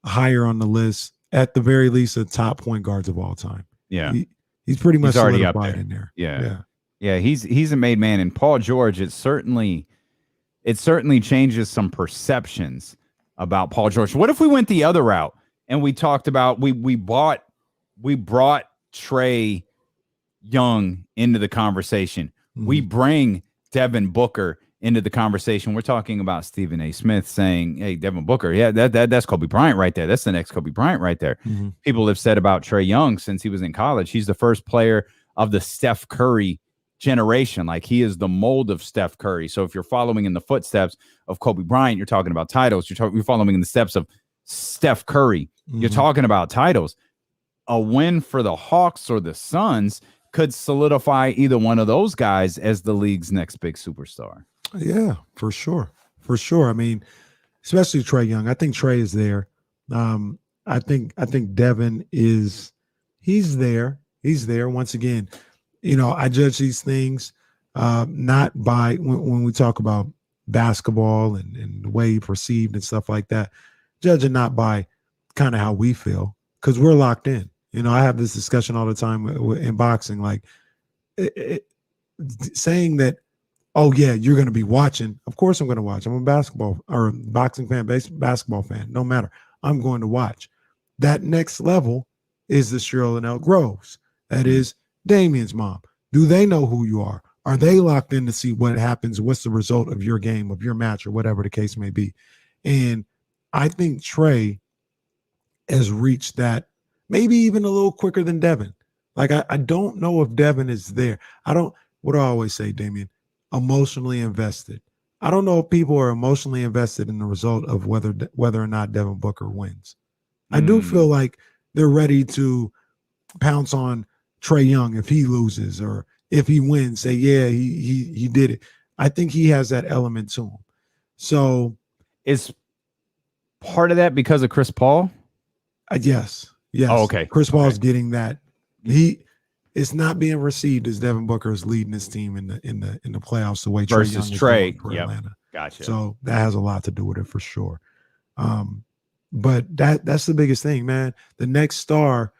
Speaker 2: higher on the list. At the very least, a top point guards of all time.
Speaker 1: Yeah,
Speaker 2: he's pretty much
Speaker 1: already up
Speaker 2: solidified
Speaker 1: there
Speaker 2: in there.
Speaker 1: Yeah. He's a made man, and Paul George. It certainly changes some perceptions about Paul George. What if we went the other route and we talked about we brought Trae Young into the conversation? We bring Devin Booker into the conversation. We're talking about Stephen A. Smith saying, "Hey, Devin Booker, yeah, that's Kobe Bryant right there. That's the next Kobe Bryant right there." People have said about Trae Young since he was in college, he's the first player of the Steph Curry generation. Like, he is the mold of Steph Curry. So if you're following in the footsteps of Kobe Bryant, you're talking about titles. You're following in the steps of Steph Curry. You're talking about titles. A win for the Hawks or the Suns could solidify either one of those guys as the league's next big superstar.
Speaker 2: Yeah, for sure. For sure. I mean, especially Trae Young. I think Trae is there. I think Devin he's there. He's there. Once again, I judge these things not by when we talk about basketball and the way you perceived and stuff like that, judging not by kind of how we feel, because we're locked in. I have this discussion all the time in boxing, like saying that, oh yeah, you're going to be watching. Of course I'm going to watch. I'm a basketball or boxing fan, basketball fan. No matter. I'm going to watch. That next level is the Cheryl and Elk Groves. That is Damian's mom. Do they know who you are? Are they locked in to see what happens? What's the result of your game, of your match, or whatever the case may be? And I think Trae has reached that maybe even a little quicker than Devin. Like, I don't know if Devin is there. What do I always say, Damian? Emotionally invested. I don't know if people are emotionally invested in the result of whether or not Devin Booker wins. I do feel like they're ready to pounce on Trae Young if he loses, or if he wins, say, yeah, he did it. I think he has that element to him. So
Speaker 1: is part of that because of Chris Paul?
Speaker 2: Yes.
Speaker 1: Oh, okay.
Speaker 2: Chris Paul's getting that. It's not being received as Devin Booker is leading this team in the playoffs the way
Speaker 1: versus Trae
Speaker 2: for Atlanta.
Speaker 1: Gotcha.
Speaker 2: So that has a lot to do with it for sure. But that's the biggest thing, man. The next star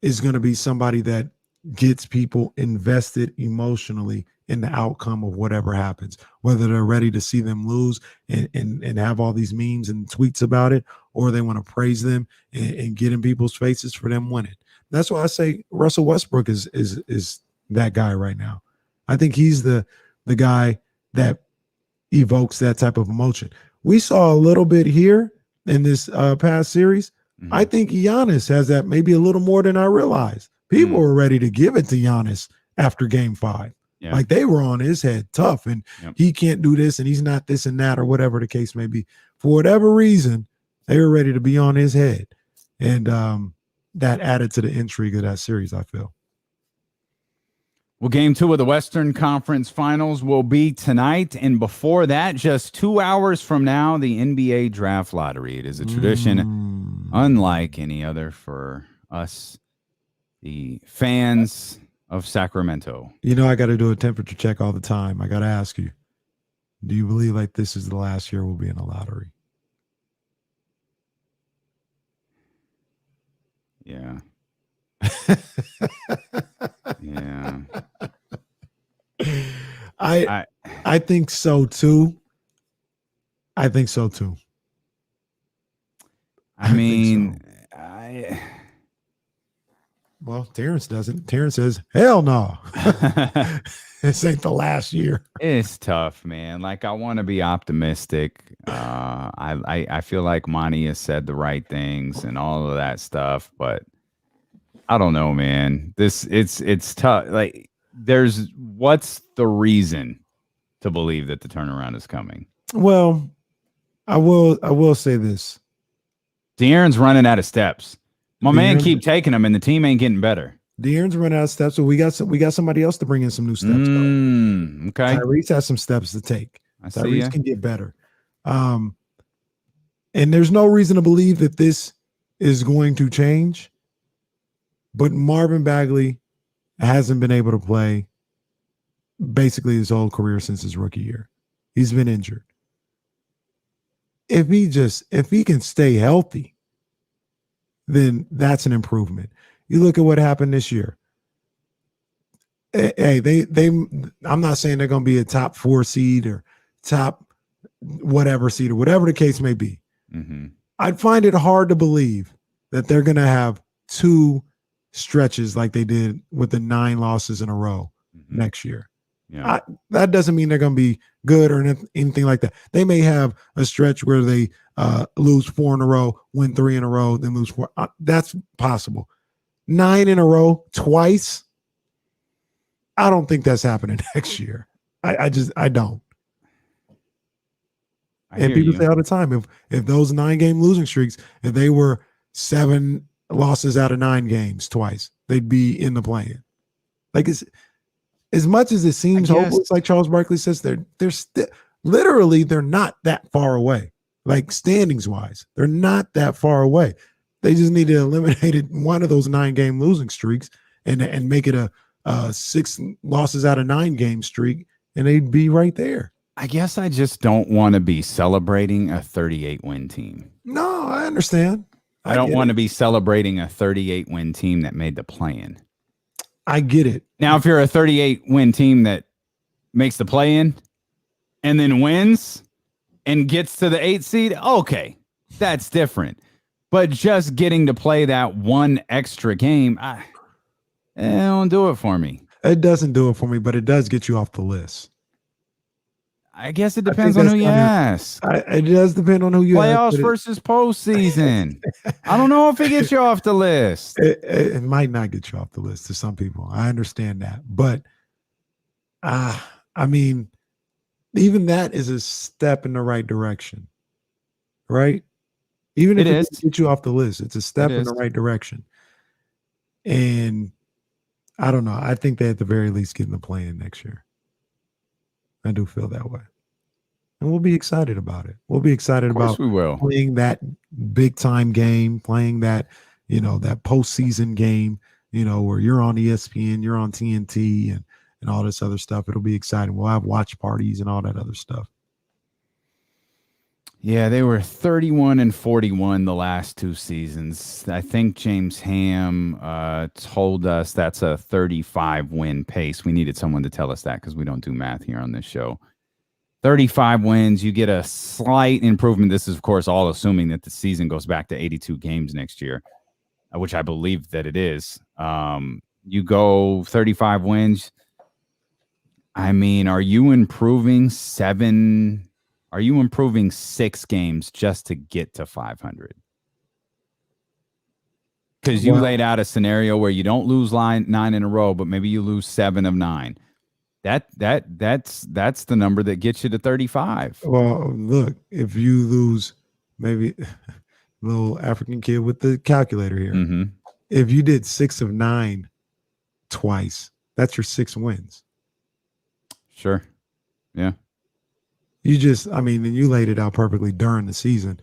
Speaker 2: is going to be somebody that gets people invested emotionally in the outcome of whatever happens, whether they're ready to see them lose and have all these memes and tweets about it, or they want to praise them and get in people's faces for them winning. That's why I say Russell Westbrook is that guy right now. I think he's the guy that evokes that type of emotion. We saw a little bit here in this past series. I think Giannis has that maybe a little more than I realized. People were ready to give it to Giannis after Game 5.
Speaker 1: Yeah.
Speaker 2: Like, they were on his head tough, and he can't do this, and he's not this and that, or whatever the case may be. For whatever reason, they were ready to be on his head. And that added to the intrigue of that series, I feel.
Speaker 1: Well, Game 2 of the Western Conference Finals will be tonight. And before that, just 2 hours from now, the NBA Draft Lottery. It is a tradition unlike any other for us, the fans of Sacramento.
Speaker 2: I got to do a temperature check all the time. I got to ask you, do you believe like this is the last year we'll be in a lottery?
Speaker 1: Yeah. Yeah.
Speaker 2: I think so too. I think so too.
Speaker 1: I mean,
Speaker 2: well, Terrence doesn't. Terrence says, hell no. This ain't the last year.
Speaker 1: It's tough, man. Like, I want to be optimistic. I feel like Monty has said the right things and all of that stuff, but I don't know, man. It's tough. Like, what's the reason to believe that the turnaround is coming?
Speaker 2: Well, I will say this.
Speaker 1: De'Aaron's running out of steps. My man keep taking them, and the team ain't getting better.
Speaker 2: De'Aaron's running out of steps, so we got somebody else to bring in some new steps.
Speaker 1: Okay.
Speaker 2: Tyrese has some steps to take. Tyrese can get better. And there's no reason to believe that this is going to change. But Marvin Bagley hasn't been able to play. basically his whole career since his rookie year. He's been injured. If he can stay healthy, then that's an improvement. You look at what happened this year. Hey, I'm not saying they're going to be a top 4 seed or top whatever seed or whatever the case may be.
Speaker 1: Mm-hmm.
Speaker 2: I'd find it hard to believe that they're going to have 2 stretches like they did with the 9 losses in a row next year.
Speaker 1: Yeah.
Speaker 2: That doesn't mean they're going to be good or anything like that. They may have a stretch where they lose 4 in a row, win 3 in a row, then lose 4. That's possible. 9 in a row twice. I don't think that's happening next year. I don't. And people say all the time, if those 9-game losing streaks, if they were 7 losses out of 9 games twice, they'd be in the play-in. Like, as much as it seems hopeless, like Charles Barkley says, they're literally they're not that far away. Like, standings wise, they're not that far away. They just need to eliminate one of those 9-game losing streaks and make it a 6 losses out of 9 game streak, and they'd be right there.
Speaker 1: I guess I just don't want to be celebrating a 38-win team.
Speaker 2: No, I understand.
Speaker 1: I don't want to be celebrating a 38-win team that made the play-in.
Speaker 2: I get it.
Speaker 1: Now, if you're a 38-win team that makes the play-in and then wins and gets to the 8th seed, okay, that's different. But just getting to play that one extra game, it don't do it for me.
Speaker 2: It doesn't do it for me, but it does get you off the list.
Speaker 1: I guess it depends on who you ask.
Speaker 2: It does depend on who you
Speaker 1: ask.
Speaker 2: Playoffs
Speaker 1: versus postseason. I don't know if it gets you off the list.
Speaker 2: It might not get you off the list to some people. I understand that. But, I mean, even that is a step in the right direction, right? Even if it doesn't get you off the list, it's a step in the right direction. And I don't know. I think they at the very least get in the play-in next year. I do feel that way. And we'll be excited about it. We'll be excited about playing that big-time game, playing that, that postseason game, where you're on ESPN, you're on TNT, and all this other stuff. It'll be exciting. We'll have watch parties and all that other stuff.
Speaker 1: Yeah, they were 31-41 the last 2 seasons. I think James Ham told us that's a 35-win pace. We needed someone to tell us that because we don't do math here on this show. 35 wins, you get a slight improvement. This is, of course, all assuming that the season goes back to 82 games next year, which I believe that it is. You go 35 wins. I mean, are you improving 6 games just to get to 500? Because you laid out a scenario where you don't lose 9 in a row, but maybe you lose 7 of 9. That's the number that gets you to 35.
Speaker 2: Well, look, if you lose, maybe little African kid with the calculator here.
Speaker 1: Mm-hmm.
Speaker 2: If you did 6 of 9 twice, that's your 6 wins.
Speaker 1: Sure. Yeah.
Speaker 2: And you laid it out perfectly during the season.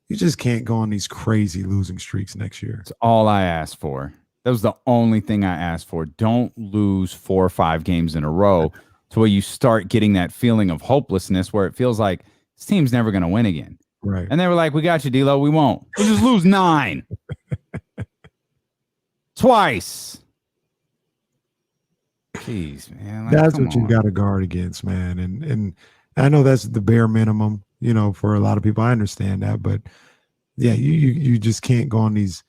Speaker 2: You just can't go on these crazy losing streaks next year.
Speaker 1: It's all I asked for. That was the only thing I asked for. Don't lose 4 or 5 games in a row to where you start getting that feeling of hopelessness where it feels like this team's never going to win again.
Speaker 2: Right.
Speaker 1: And they were like, we got you, D-Lo. We won't. We'll just lose 9. Twice. Jeez, man.
Speaker 2: That's what you got to guard against, man. And I know that's the bare minimum, for a lot of people. I understand that, but yeah, you just can't go on these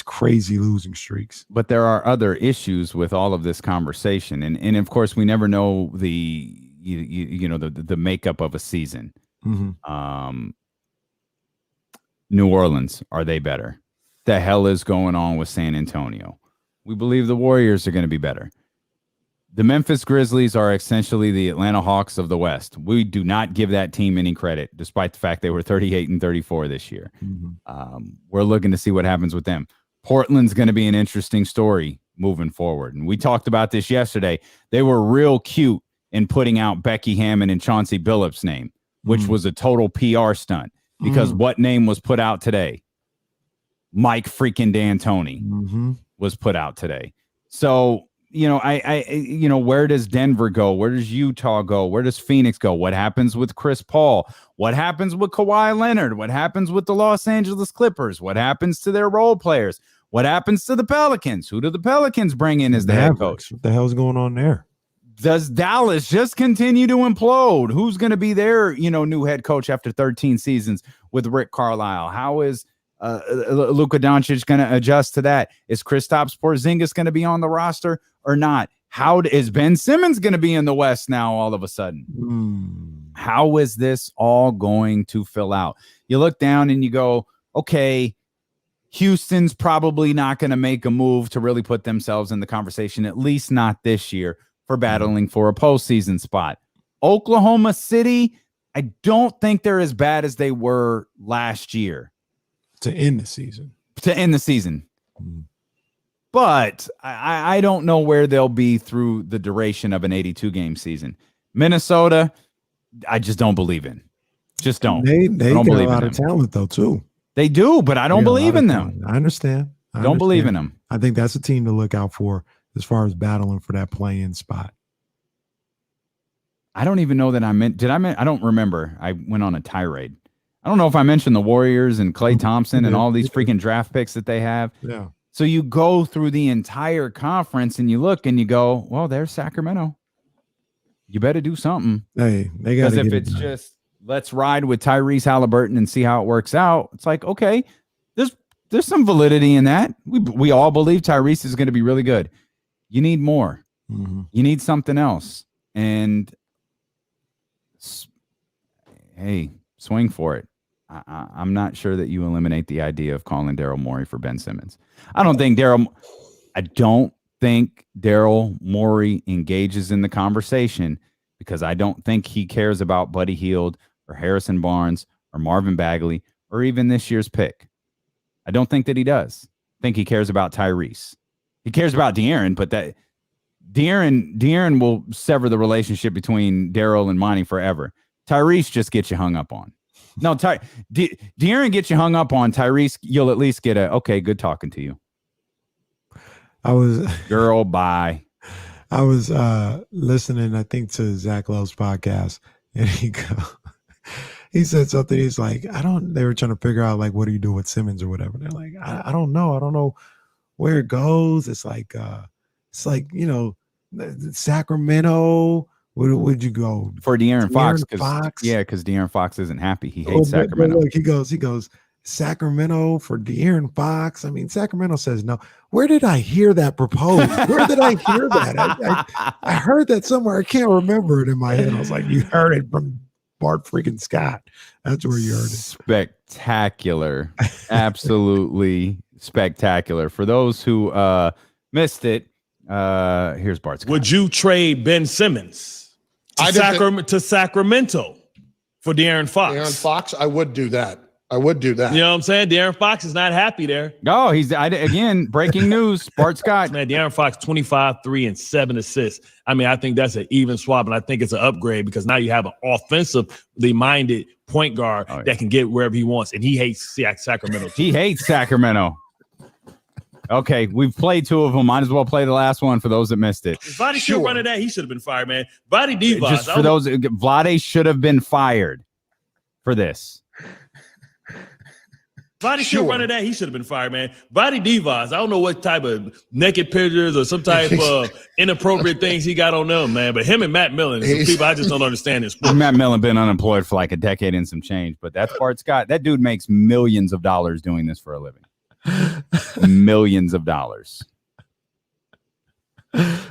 Speaker 2: crazy losing streaks.
Speaker 1: But there are other issues with all of this conversation, and of course, we never know the makeup of a season.
Speaker 2: Mm-hmm.
Speaker 1: New Orleans, are they better? The hell is going on with San Antonio? We believe the Warriors are going to be better. The Memphis Grizzlies are essentially the Atlanta Hawks of the West. We do not give that team any credit, despite the fact they were 38-34 this year.
Speaker 2: Mm-hmm.
Speaker 1: We're looking to see what happens with them. Portland's going to be an interesting story moving forward. And we talked about this yesterday. They were real cute in putting out Becky Hammon and Chauncey Billups' name, which was a total PR stunt. Because what name was put out today? Mike freaking D'Antoni was put out today. So where does Denver go? Where does Utah go? Where does Phoenix go? What happens with Chris Paul? What happens with Kawhi Leonard? What happens with the Los Angeles Clippers? What happens to their role players? What happens to the Pelicans? Who do the Pelicans bring in as the head coach?
Speaker 2: What the hell's going on there?
Speaker 1: Does Dallas just continue to implode? Who's going to be their, new head coach after 13 seasons with Rick Carlisle? How is Luka Doncic going to adjust to that? Is Kristops Porzingis going to be on the roster or not? How is Ben Simmons going to be in the West now all of a sudden? How is this all going to fill out? You look down and you go, okay, Houston's probably not going to make a move to really put themselves in the conversation, at least not this year, for battling for a postseason spot. Oklahoma City, I don't think they're as bad as they were last year.
Speaker 2: To end the season.
Speaker 1: But I don't know where they'll be through the duration of an 82-game season. Minnesota, I just don't believe in. Just don't.
Speaker 2: They
Speaker 1: don't
Speaker 2: got
Speaker 1: believe
Speaker 2: a lot
Speaker 1: in
Speaker 2: of
Speaker 1: them.
Speaker 2: talent, though, too.
Speaker 1: They do, but I don't believe in them.
Speaker 2: I understand.
Speaker 1: Don't believe in them.
Speaker 2: I think that's a team to look out for as far as battling for that play-in spot.
Speaker 1: I don't even know that I don't remember. I went on a tirade. I don't know if I mentioned the Warriors and Klay Thompson and all these freaking draft picks that they have.
Speaker 2: Yeah.
Speaker 1: So you go through the entire conference and you look and you go, well, there's Sacramento. You better do something.
Speaker 2: Hey, they got to.
Speaker 1: Because if it's just let's ride with Tyrese Halliburton and see how it works out, it's like, okay, there's some validity in that. We all believe Tyrese is going to be really good. You need more. You need something else. And hey, swing for it. I'm not sure that you eliminate the idea of calling Daryl Morey for Ben Simmons. I don't think Daryl Morey engages in the conversation because I don't think he cares about Buddy Hield or Harrison Barnes or Marvin Bagley or even this year's pick. I don't think that he does. I think he cares about Tyrese. He cares about De'Aaron, but that De'Aaron will sever the relationship between Daryl and Monty forever. Tyrese just gets you hung up on. No, De'Aaron gets you hung up on. Tyrese, you'll at least get okay, good talking to you. Girl, bye.
Speaker 2: I was listening, I think, to Zach Lowe's podcast, and he said something. He's like, they were trying to figure out, like, what do you do with Simmons or whatever. They're like, I don't know. I don't know where it goes. It's like Sacramento. Where would you go
Speaker 1: for De'Aaron Fox? Because De'Aaron Fox isn't happy. He hates Sacramento.
Speaker 2: But look, he goes Sacramento for De'Aaron Fox. I mean, Sacramento says no. Where did I hear that proposed? Where did I hear that? I heard that somewhere. I can't remember it in my head. I was like, you heard it from Bart freaking Scott. That's where you heard it.
Speaker 1: Spectacular, absolutely spectacular. For those who missed it, here's Bart Scott.
Speaker 13: Would you trade Ben Simmons to Sacramento for De'Aaron Fox?
Speaker 14: De'Aaron Fox, I would do that. You know what
Speaker 13: I'm saying? De'Aaron Fox is not happy there.
Speaker 1: No, again, breaking news. Bart Scott.
Speaker 13: Man, De'Aaron Fox, 25, 3, and 7 assists. I mean, I think that's an even swap, and I think it's an upgrade because now you have an offensively minded point guard that can get wherever he wants, and he hates Sacramento.
Speaker 1: He hates Sacramento. Okay, we've played two of them. Might as well play the last one for those that missed it.
Speaker 13: If Vlade still running that, he should have been fired, man. Vlade Divas.
Speaker 1: Just for those, Vlade should have been fired for this.
Speaker 13: Vlade still running that, he should have been fired, man. Vlade Divas. I don't know what type of naked pictures or some type of inappropriate things he got on them, man. But him and Matt Millen, some people I just don't understand this.
Speaker 1: Matt Millen been unemployed for like a decade and some change, but that's Bart Scott. That dude makes millions of dollars doing this for a living. Millions of dollars. And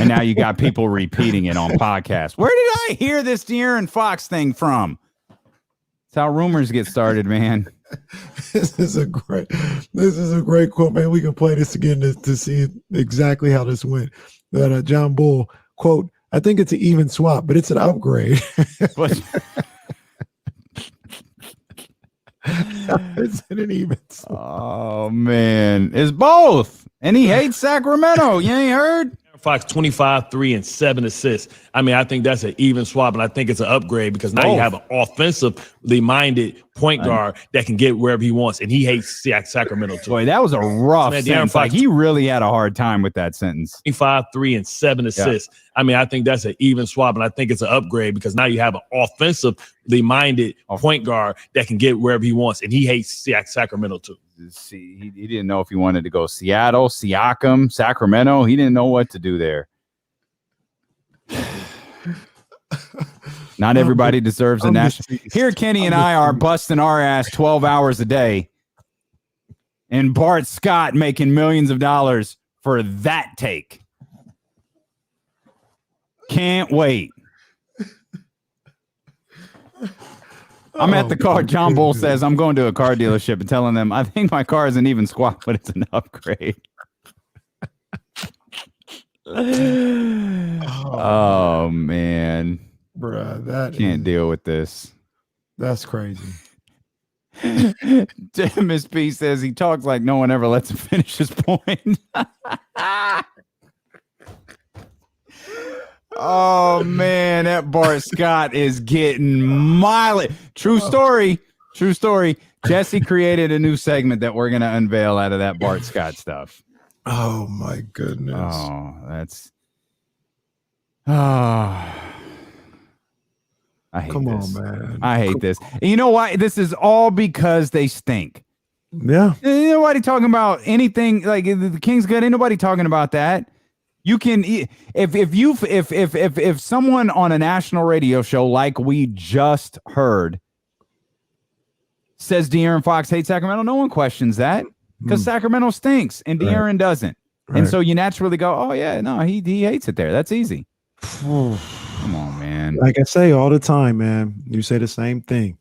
Speaker 1: now you got people repeating it on podcasts. Where did I hear this De'Aaron Fox thing from? That's how rumors get started, man.
Speaker 2: This is a great quote, man. We can play this again to see exactly how this went. That John Bull quote, I think it's an even swap, but it's an upgrade. It's an even swap.
Speaker 1: Oh man, it's both. And he hates Sacramento. You ain't heard?
Speaker 13: Fox 25, 3, and 7 assists. I mean, I think that's an even swap, and I think it's an upgrade because now you have an offensively minded point guard that can get wherever he wants, and he hates Sacramento too.
Speaker 1: Boy, that was a rough sentence. Like, he really had a hard time with that sentence.
Speaker 13: 25, 3, and 7 assists. I mean, I think that's an even swap, and I think it's an upgrade because now you have an offensively minded point guard that can get wherever he wants, and he hates Sacramento too.
Speaker 1: See, he didn't know if he wanted to go Seattle, Siakam, Sacramento. He didn't know what to do there. Not everybody deserves a national. Here, Kenny and I are busting our ass 12 hours a day, and Bart Scott making millions of dollars for that take. Can't wait. I'm at the car. John Bull says I'm going to a car dealership and telling them I think my car isn't even squat, but it's an upgrade. Oh man,
Speaker 2: bruh, that
Speaker 1: can't deal with this.
Speaker 2: That's crazy.
Speaker 1: Miss P says he talks like no one ever lets him finish his point. Oh man, that Bart Scott is getting mileage. True story. True story. Jesse created a new segment that we're gonna unveil out of that Bart Scott stuff.
Speaker 2: Oh my goodness.
Speaker 1: Oh, that's I hate
Speaker 2: Come
Speaker 1: this.
Speaker 2: on, man.
Speaker 1: I hate this. And you know why? This is all because they stink.
Speaker 2: Yeah.
Speaker 1: Ain't nobody talking about anything like the Kings good. Ain't nobody talking about that. You can if someone on a national radio show like we just heard says De'Aaron Fox hates Sacramento, no one questions that because Sacramento stinks and De'Aaron doesn't.
Speaker 2: Right.
Speaker 1: And so you naturally go, oh yeah, no, he hates it there. That's easy. Come on, man.
Speaker 2: Like I say all the time, man, you say the same thing.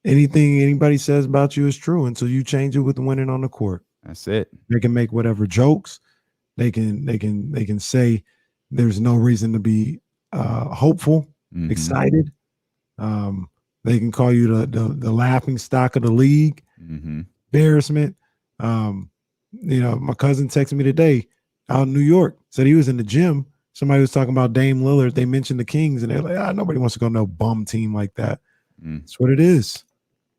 Speaker 2: Anything anybody says about you is true until you change it with winning on the court.
Speaker 1: That's it.
Speaker 2: They can make whatever jokes. They can say there's no reason to be hopeful, excited. They can call you the laughing stock of the league, embarrassment. My cousin texted me today out in New York, said he was in the gym. Somebody was talking about Dame Lillard. They mentioned the Kings, and they're like, nobody wants to go to no bum team like that. That's what it is.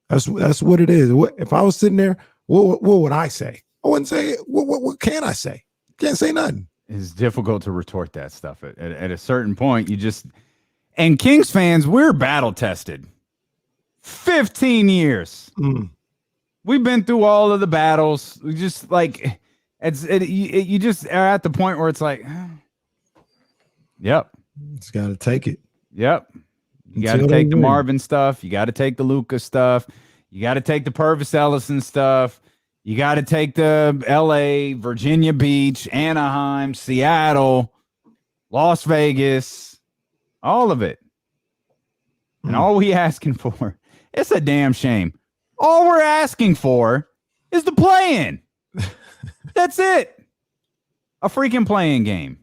Speaker 2: That's what it is. If I was sitting there, what would I say? I wouldn't say. What can I say? Can't say nothing.
Speaker 1: It's difficult to retort that stuff. At a certain point, you just and Kings fans, we're battle tested. 15 years. We've been through all of the battles. We just like you just are at the point where it's like, yep,
Speaker 2: it's got to take it.
Speaker 1: Yep, you got to take the Marvin stuff. You got to take the Luka stuff. You got to take the Purvis Ellison stuff. You got to take the LA, Virginia Beach, Anaheim, Seattle, Las Vegas, all of it. And all we asking for, it's a damn shame. All we're asking for is the play-in. That's it. A freaking play-in game.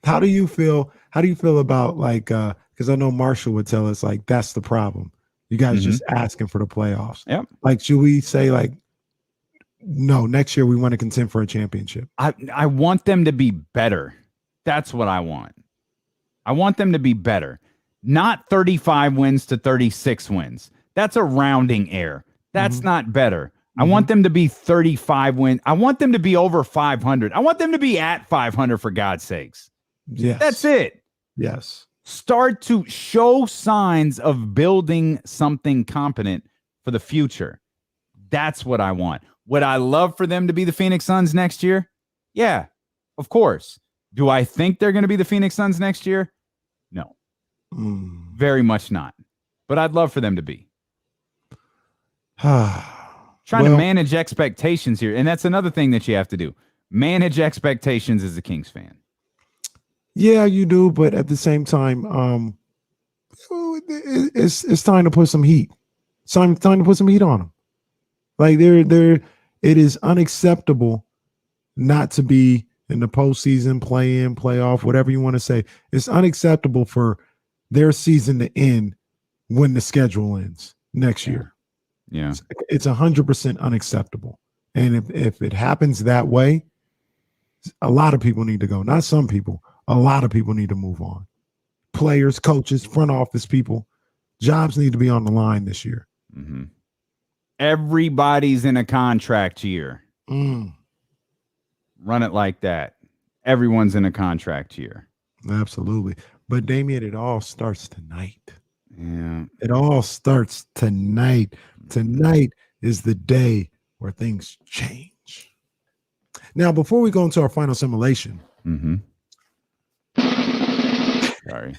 Speaker 2: How do you feel? How do you feel about like because I know Marshall would tell us like that's the problem. You guys just asking for the playoffs.
Speaker 1: Yep.
Speaker 2: Like, should we say like no, next year we want to contend for a championship?
Speaker 1: I want them to be better. That's what I want. I want them to be better. Not 35 wins to 36 wins. That's a rounding error. That's not better. I want them to be 35 wins. I want them to be over 500. I want them to be at 500 for God's sakes.
Speaker 2: Yes.
Speaker 1: That's it.
Speaker 2: Yes.
Speaker 1: Start to show signs of building something competent for the future. That's what I want. Would I love for them to be the Phoenix Suns next year? Yeah, of course. Do I think they're going to be the Phoenix Suns next year? No. Very much not. But I'd love for them to be. Trying to manage expectations here. And that's another thing that you have to do. Manage expectations as a Kings fan.
Speaker 2: Yeah, you do. But at the same time, it's time to put some heat. It's time to put some heat on them. Like it is unacceptable not to be in the postseason, play-in, playoff, whatever you want to say. It's unacceptable for their season to end when the schedule ends next year.
Speaker 1: Yeah.
Speaker 2: It's 100% unacceptable. And if it happens that way, A lot of people need to go. Not some people. A lot of people need to move on. Players, coaches, front office people. Jobs need to be on the line this year.
Speaker 1: Mm-hmm. Everybody's in a contract year. Run it like that. Everyone's in a contract year.
Speaker 2: Absolutely. But Damian, it all starts tonight.
Speaker 1: Yeah.
Speaker 2: It all starts tonight. Tonight is the day where things change. Now, before we go into our final simulation.
Speaker 1: Mm-hmm. Sorry.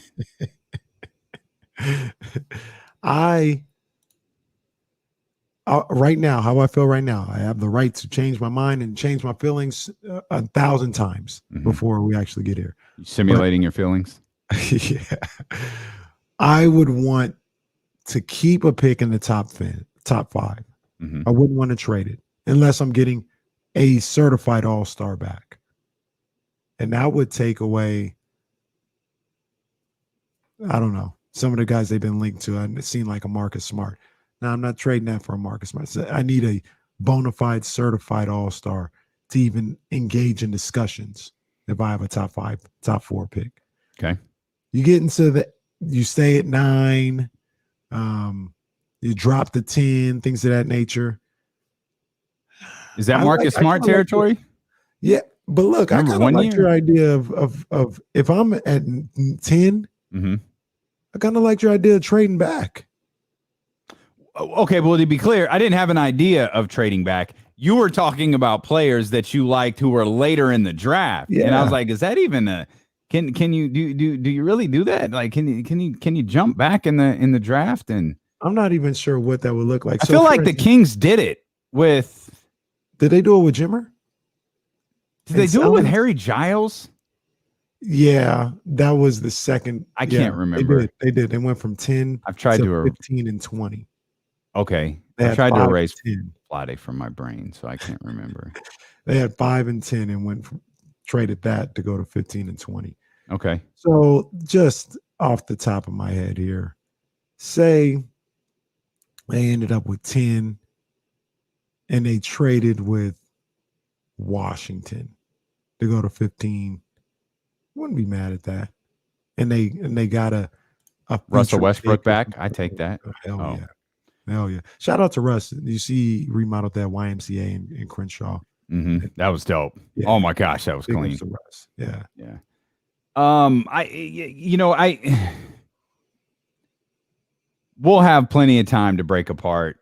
Speaker 2: Right now, how I feel right now, I have the right to change my mind and change my feelings 1,000 times before we actually get here.
Speaker 1: Simulating your feelings?
Speaker 2: Yeah. I would want to keep a pick in the top 5. I wouldn't want to trade it unless I'm getting a certified all-star back. And that would take away, I don't know, some of the guys they've been linked to. I've seen like a Marcus Smart. Now, I'm not trading that for a Marcus Smart. I need a bona fide certified all-star to even engage in discussions if I have a top 4 pick.
Speaker 1: Okay.
Speaker 2: You get into you stay at 9, you drop to 10, things of that nature.
Speaker 1: Is that Marcus Smart territory?
Speaker 2: Yeah, but look, I kind of like your idea of if I'm at 10, I kind of like your idea of trading back.
Speaker 1: Okay, well, to be clear, I didn't have an idea of trading back. You were talking about players that you liked who were later in the draft, and I was like, "Is that even a? Can you do you really do that? Like, can you jump back in the draft?" And
Speaker 2: I'm not even sure what that would look like.
Speaker 1: I feel like the Kings did it with.
Speaker 2: Did they do it with Jimmer?
Speaker 1: Did they do it with Harry Giles?
Speaker 2: Yeah, that was the second.
Speaker 1: I can't remember.
Speaker 2: They did. They went from 10.
Speaker 1: I've tried to
Speaker 2: 15 and 20.
Speaker 1: Okay, I tried to erase Friday from my brain, so I can't remember.
Speaker 2: They had 5 and 10 and traded that to go to 15 and 20.
Speaker 1: Okay.
Speaker 2: So just off the top of my head here, say they ended up with 10 and they traded with Washington to go to 15. Wouldn't be mad at that. And they got a
Speaker 1: Russell Westbrook back. I take that.
Speaker 2: Hell yeah. Hell yeah. Shout out to Russ. You see he remodeled that YMCA in Crenshaw.
Speaker 1: That was dope. Yeah. Oh my gosh, that was clean.
Speaker 2: Russ. Yeah.
Speaker 1: Yeah. We'll have plenty of time to break apart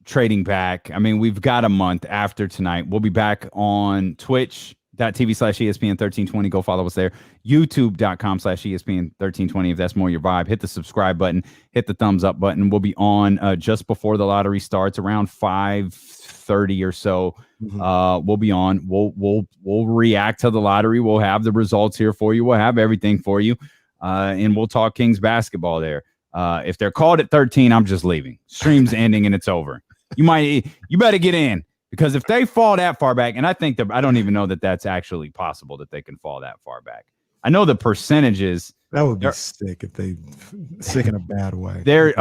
Speaker 1: trading back. I mean, we've got a month after tonight. We'll be back on twitch.tv/ESPN1320. Go follow us there. YouTube.com/ESPN1320. If that's more your vibe, hit the subscribe button, hit the thumbs up button. We'll be on just before the lottery starts, around 5:30 or so. We'll be on. We'll react to the lottery. We'll have the results here for you. We'll have everything for you. And we'll talk Kings basketball there. If they're called at 13, I'm just leaving. Stream's ending and it's over. You better get in. Because if they fall that far back, and I think I don't even know that that's actually possible that they can fall that far back. I know the percentages.
Speaker 2: That would be sick if they sick in a bad way.
Speaker 1: There's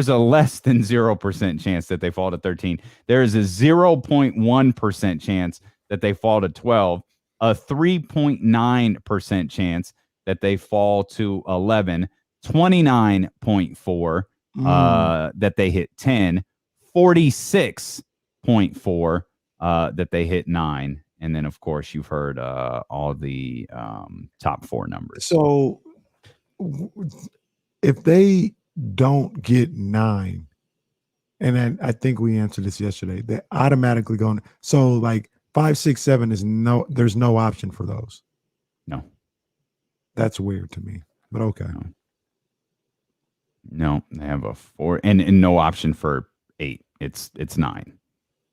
Speaker 1: a less than 0% chance that they fall to 13. There is a 0.1% chance that they fall to 12. A 3.9% chance that they fall to 11. 29.4 that they hit 10. 46.4 that they hit 9, and then of course you've heard all the top 4 numbers.
Speaker 2: So if they don't get 9, and then I think we answered this yesterday, they're automatically going. So like 5, 6, 7 is there's no option for those.
Speaker 1: No,
Speaker 2: that's weird to me, but okay.
Speaker 1: No, they have a 4 and no option for 8. It's 9.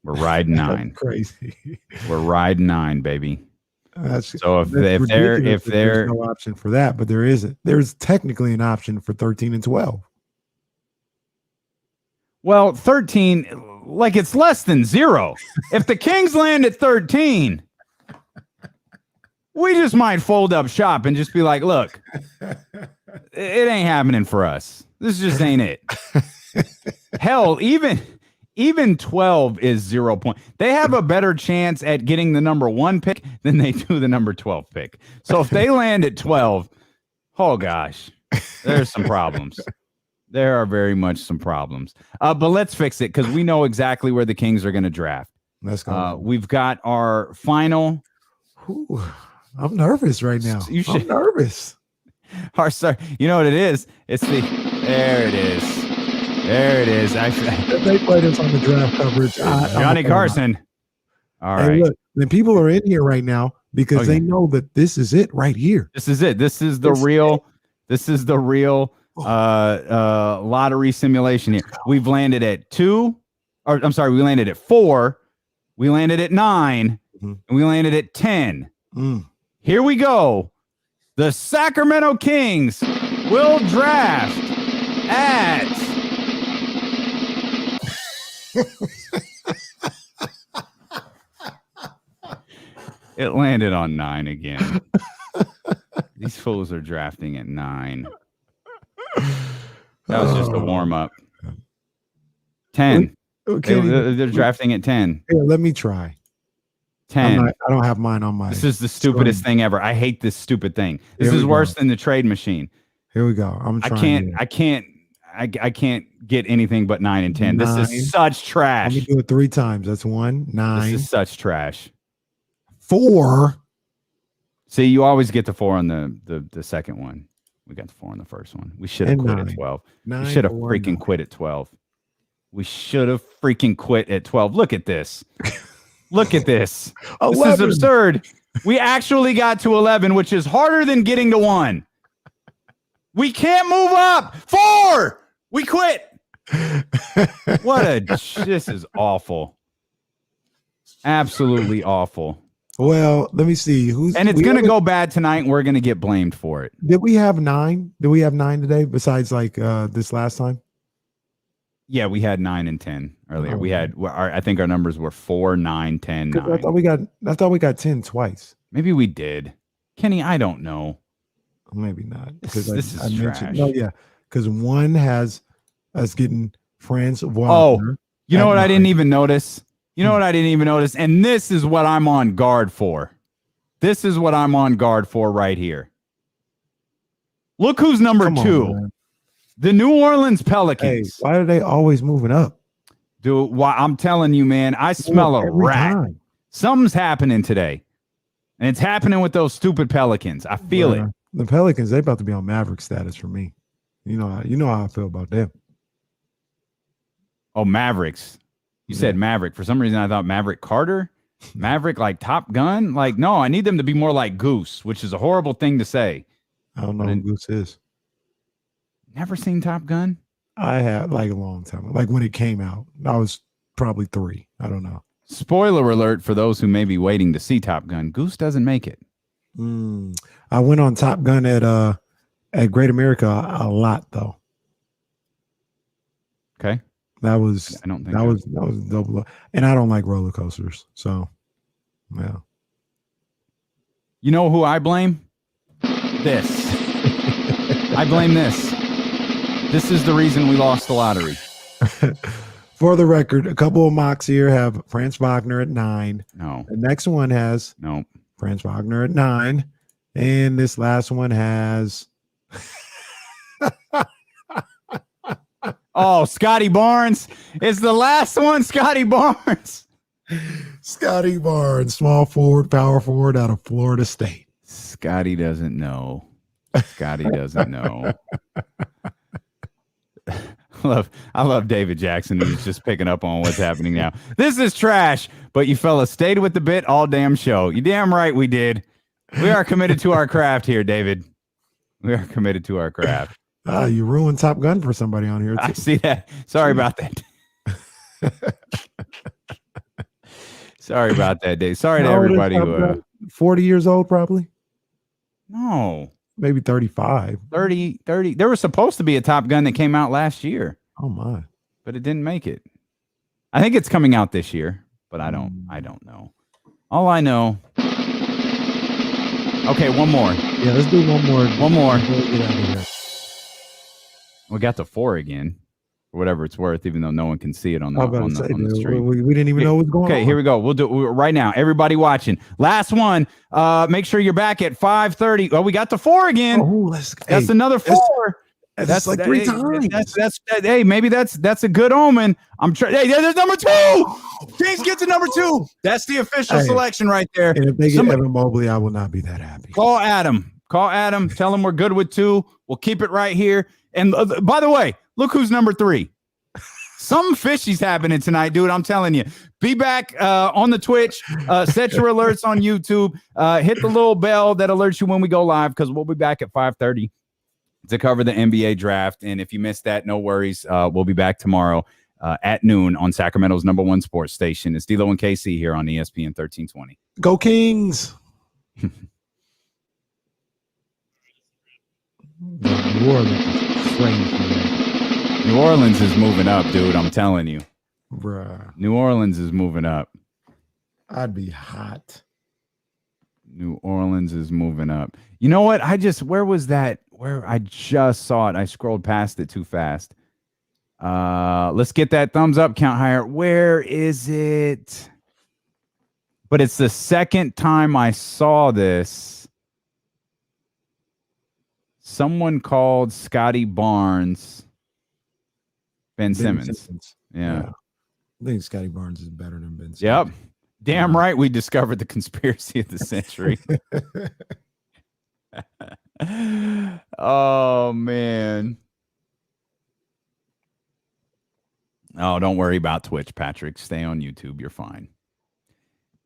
Speaker 1: We're riding 9.
Speaker 2: Crazy.
Speaker 1: We're riding 9, baby. So if
Speaker 2: there's
Speaker 1: they're
Speaker 2: no option for that, but there isn't. There's technically an option for 13 and 12.
Speaker 1: Well, 13, like it's less than 0. If the Kings land at 13, we just might fold up shop and just be like, look, it ain't happening for us. This just ain't it. Hell, even Even 12 is 0 point. They have a better chance at getting the number 1 pick than they do the number 12 pick. So if they land at 12, oh gosh, there's some problems. There are very much some problems. But let's fix it because we know exactly where the Kings are going to draft.
Speaker 2: Let's go.
Speaker 1: We've got our final.
Speaker 2: Ooh, I'm nervous right now. I'm nervous.
Speaker 1: You know what it is? It's there it is. There it is. Actually,
Speaker 2: if they play this on the draft coverage,
Speaker 1: Johnny Carson. All right.
Speaker 2: Look, then people are in here right now because they know that this is it right here.
Speaker 1: This is it. This is the real. This is the real lottery simulation here. We've landed at 2, or I'm sorry, we landed at 4, we landed at 9, and we landed at 10. Here we go. The Sacramento Kings will draft at it landed on 9 again. These fools are drafting at 9. That was just a warm up. 10. They're drafting at 10.
Speaker 2: Here, let me try.
Speaker 1: 10.
Speaker 2: I don't have mine on my.
Speaker 1: This is the stupidest thing ever. I hate this stupid thing. This is worse than the trade machine.
Speaker 2: Here we go. I'm trying.
Speaker 1: I can't get anything but 9 and 10. 9. This is such trash.
Speaker 2: Let me do it 3 times. That's 1, 9.
Speaker 1: This is such trash.
Speaker 2: 4.
Speaker 1: See, you always get the 4 on the second one. We got the 4 on the first one. We should have quit at 12. We should have freaking quit at 12. We should have freaking quit at 12. Look at this. Look at this. 11. This is absurd. We actually got to 11, which is harder than getting to 1. We can't move up. 4. We quit. This is awful. Absolutely awful.
Speaker 2: Well, let me see.
Speaker 1: And it's going to go bad tonight, and we're going to get blamed for it.
Speaker 2: Did we have 9? Did we have 9 today besides this last time?
Speaker 1: Yeah, we had 9 and 10 earlier. We had I think our numbers were 4, 9, 10, 9.
Speaker 2: I thought we got 10 twice.
Speaker 1: Maybe we did. Kenny, I don't know.
Speaker 2: Maybe not.
Speaker 1: This is trash.
Speaker 2: No, yeah, because 1 has us getting Franz Wagner.
Speaker 1: Oh, you know what 9. I didn't even notice? You know what I didn't even notice? And this is what I'm on guard for. This is what I'm on guard for right here. Look who's number 2. The New Orleans Pelicans.
Speaker 2: Hey, why are they always moving up?
Speaker 1: Dude, I'm telling you, man, I smell a rat. Time. Something's happening today. And it's happening with those stupid Pelicans. I feel it.
Speaker 2: The Pelicans, they about to be on Maverick status for me. You know how I feel about them.
Speaker 1: Oh, Mavericks. You said Maverick. For some reason, I thought Maverick Carter. Maverick like Top Gun. Like, no, I need them to be more like Goose, which is a horrible thing to say.
Speaker 2: I don't know who Goose is.
Speaker 1: Never seen Top Gun?
Speaker 2: I had like a long time. Like when it came out. I was probably 3. I don't know.
Speaker 1: Spoiler alert for those who may be waiting to see Top Gun. Goose doesn't make it.
Speaker 2: I went on Top Gun at Great America a lot though.
Speaker 1: Okay.
Speaker 2: That was
Speaker 1: I don't think
Speaker 2: that was double. And I don't like roller coasters. So yeah.
Speaker 1: You know who I blame? This. I blame this. This is the reason we lost the lottery.
Speaker 2: For the record, a couple of mocks here have Franz Wagner at 9.
Speaker 1: No.
Speaker 2: The next one has Franz Wagner at 9. And this last one has
Speaker 1: oh, Scotty Barnes. It's the last one, Scotty Barnes.
Speaker 2: Scotty Barnes, small forward, power forward out of Florida State.
Speaker 1: Scotty doesn't know. Scotty doesn't know. I love David Jackson, who's just picking up on what's happening now. This is trash, but you fellas stayed with the bit all damn show. You damn right we did. We are committed to our craft here, David. We are committed to our craft.
Speaker 2: You ruined Top Gun for somebody on here too.
Speaker 1: I see that. Sorry about that. Sorry about that, Dave. Sorry to everybody who
Speaker 2: 40 years old, probably.
Speaker 1: No.
Speaker 2: Maybe 35.
Speaker 1: 30. There was supposed to be a Top Gun that came out last year.
Speaker 2: Oh my.
Speaker 1: But it didn't make it. I think it's coming out this year, but I don't know. All I know. Okay, one more.
Speaker 2: Yeah, let's do one more.
Speaker 1: One more.
Speaker 2: Get out of here.
Speaker 1: We got to 4 again. for whatever it's worth, even though no one can see it on the stream.
Speaker 2: We didn't even know what's going on.
Speaker 1: Okay, here we go. We'll do it right now. Everybody watching. Last one. Make sure you're back at 5:30. Oh, we got the 4 again.
Speaker 2: Oh,
Speaker 1: that's another 4.
Speaker 2: That's like 3 times.
Speaker 1: Hey, maybe that's a good omen. I'm trying. Hey, there's number 2. Kings get to number 2. That's the official selection right there.
Speaker 2: And if they get Evan Mobley, I will not be that happy.
Speaker 1: Call Adam. Tell him we're good with 2. We'll keep it right here. And by the way, look who's number 3. Something fishy's happening tonight, dude. I'm telling you. Be back on the Twitch. Set your alerts on YouTube. Hit the little bell that alerts you when we go live, because we'll be back at 5:30 to cover the NBA draft. And if you missed that, no worries. We'll be back tomorrow at noon on Sacramento's #1 sports station. It's D'Lo and KC here on ESPN 1320.
Speaker 2: Go Kings.
Speaker 1: New Orleans is moving up, dude. I'm telling you.
Speaker 2: Bruh.
Speaker 1: New Orleans is moving up.
Speaker 2: I'd be hot.
Speaker 1: New Orleans is moving up. You know what? Where was that? Where I just saw it. I scrolled past it too fast. Let's get that thumbs up count higher. Where is it? But it's the second time I saw this. Someone called Scotty Barnes Ben Simmons. Yeah.
Speaker 2: I think Scotty Barnes is better than Ben Simmons.
Speaker 1: Yep. Damn right we discovered the conspiracy of the century. Oh, man. Oh, don't worry about Twitch, Patrick. Stay on YouTube. You're fine.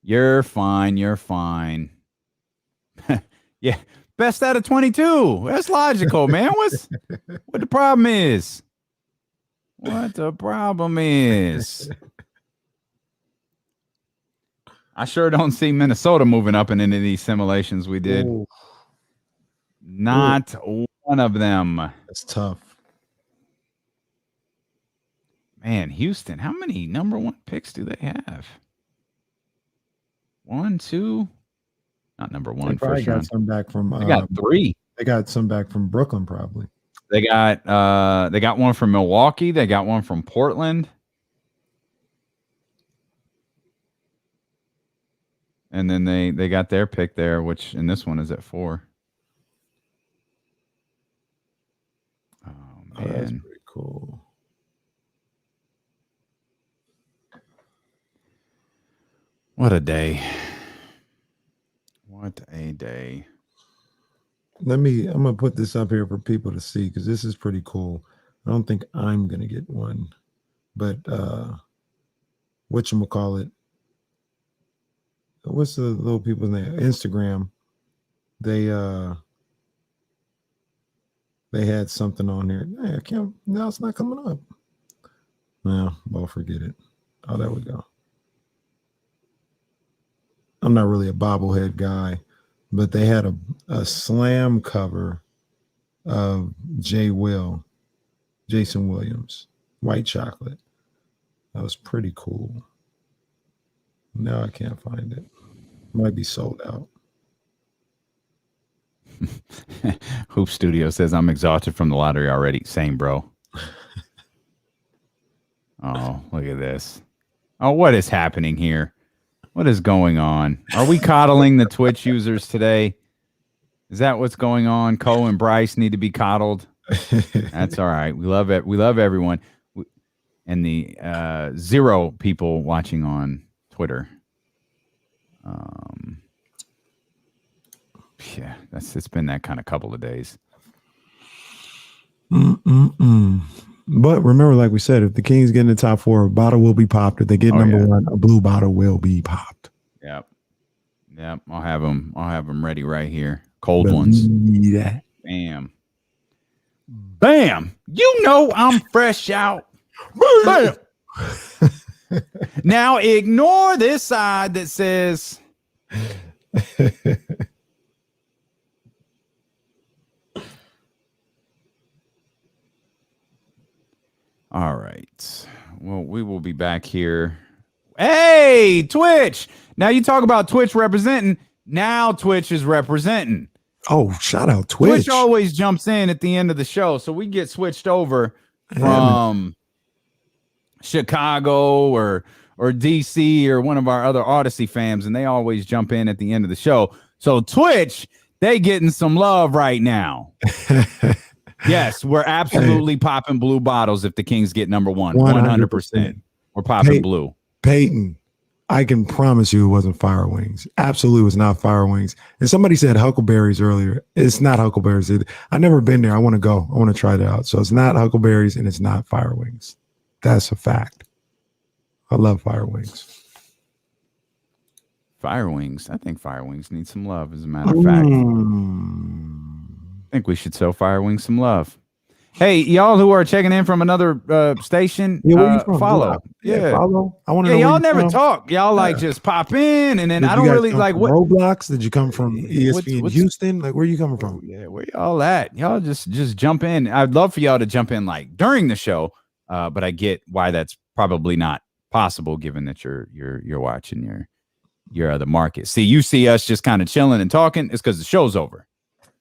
Speaker 1: You're fine. Yeah. Best out of 22. That's logical, man. What the problem is? What the problem is? I sure don't see Minnesota moving up in any of these simulations we did. Ooh. Not one of them.
Speaker 2: That's tough.
Speaker 1: Man, Houston, how many #1 picks do they have? 1, 2. Not #1.
Speaker 2: They probably got some back from.
Speaker 1: They got 3.
Speaker 2: They got some back from Brooklyn, probably.
Speaker 1: They got one from Milwaukee. They got one from Portland. And then they got their pick there, which in this one is at 4. Oh, man.
Speaker 2: Oh, that's pretty cool.
Speaker 1: What a day. What a day.
Speaker 2: I'm going to put this up here for people to see, because this is pretty cool. I don't think I'm going to get one. But whatchamacallit? What's the little people's name? Instagram. They had something on here. Hey, I can't. Now it's not coming up. No, well, forget it. Oh, there we go. I'm not really a bobblehead guy, but they had a slam cover of Jason Williams, white chocolate. That was pretty cool. Now I can't find it. Might be sold out.
Speaker 1: Hoop Studio says, I'm exhausted from the lottery already. Same, bro. Oh, look at this. Oh, what is happening here? What is going on? Are we coddling the Twitch users today? Is that what's going on? Cole and Bryce need to be coddled. That's all right. We love it. We love everyone. And the 0 people watching on Twitter. Yeah, it's been that kind of couple of days.
Speaker 2: But remember, like we said, if the Kings get in the top 4, a bottle will be popped. If they get #1, a blue bottle will be popped.
Speaker 1: Yep. I'll have them ready right here. Cold ones.
Speaker 2: Yeah.
Speaker 1: Bam. You know I'm fresh out. Bam. Now ignore this side that says all right. Well, we will be back here. Hey, Twitch. Now you talk about Twitch representing. Now Twitch is representing.
Speaker 2: Oh, shout out Twitch.
Speaker 1: Twitch always jumps in at the end of the show, so we get switched over from Chicago or DC or one of our other Odyssey fams, and they always jump in at the end of the show. So Twitch, they getting some love right now. Yes, we're absolutely popping blue bottles if the Kings get number 1. 100%. We're popping blue.
Speaker 2: Peyton, I can promise you it wasn't Fire Wings. Absolutely was not Fire Wings. And somebody said Huckleberries earlier. It's not Huckleberries either. I've never been there. I want to go. I want to try that out. So it's not Huckleberries and it's not Fire Wings. That's a fact. I love Fire Wings.
Speaker 1: Fire Wings. I think Fire Wings need some love, as a matter of fact. I think we should show Fire Wings some love. Hey, y'all who are checking in from another station,
Speaker 2: where you from?
Speaker 1: follow.
Speaker 2: Yeah, follow. I want to know.
Speaker 1: Y'all never talk. Y'all like just pop in, and then I don't really like what
Speaker 2: Roblox. Did you come from ESPN Houston? Like, where you coming from?
Speaker 1: Yeah, where y'all at? Y'all just jump in. I'd love for y'all to jump in like during the show, but I get why that's probably not possible given that you're watching your other market. See, you see us just kind of chilling and talking. It's because the show's over.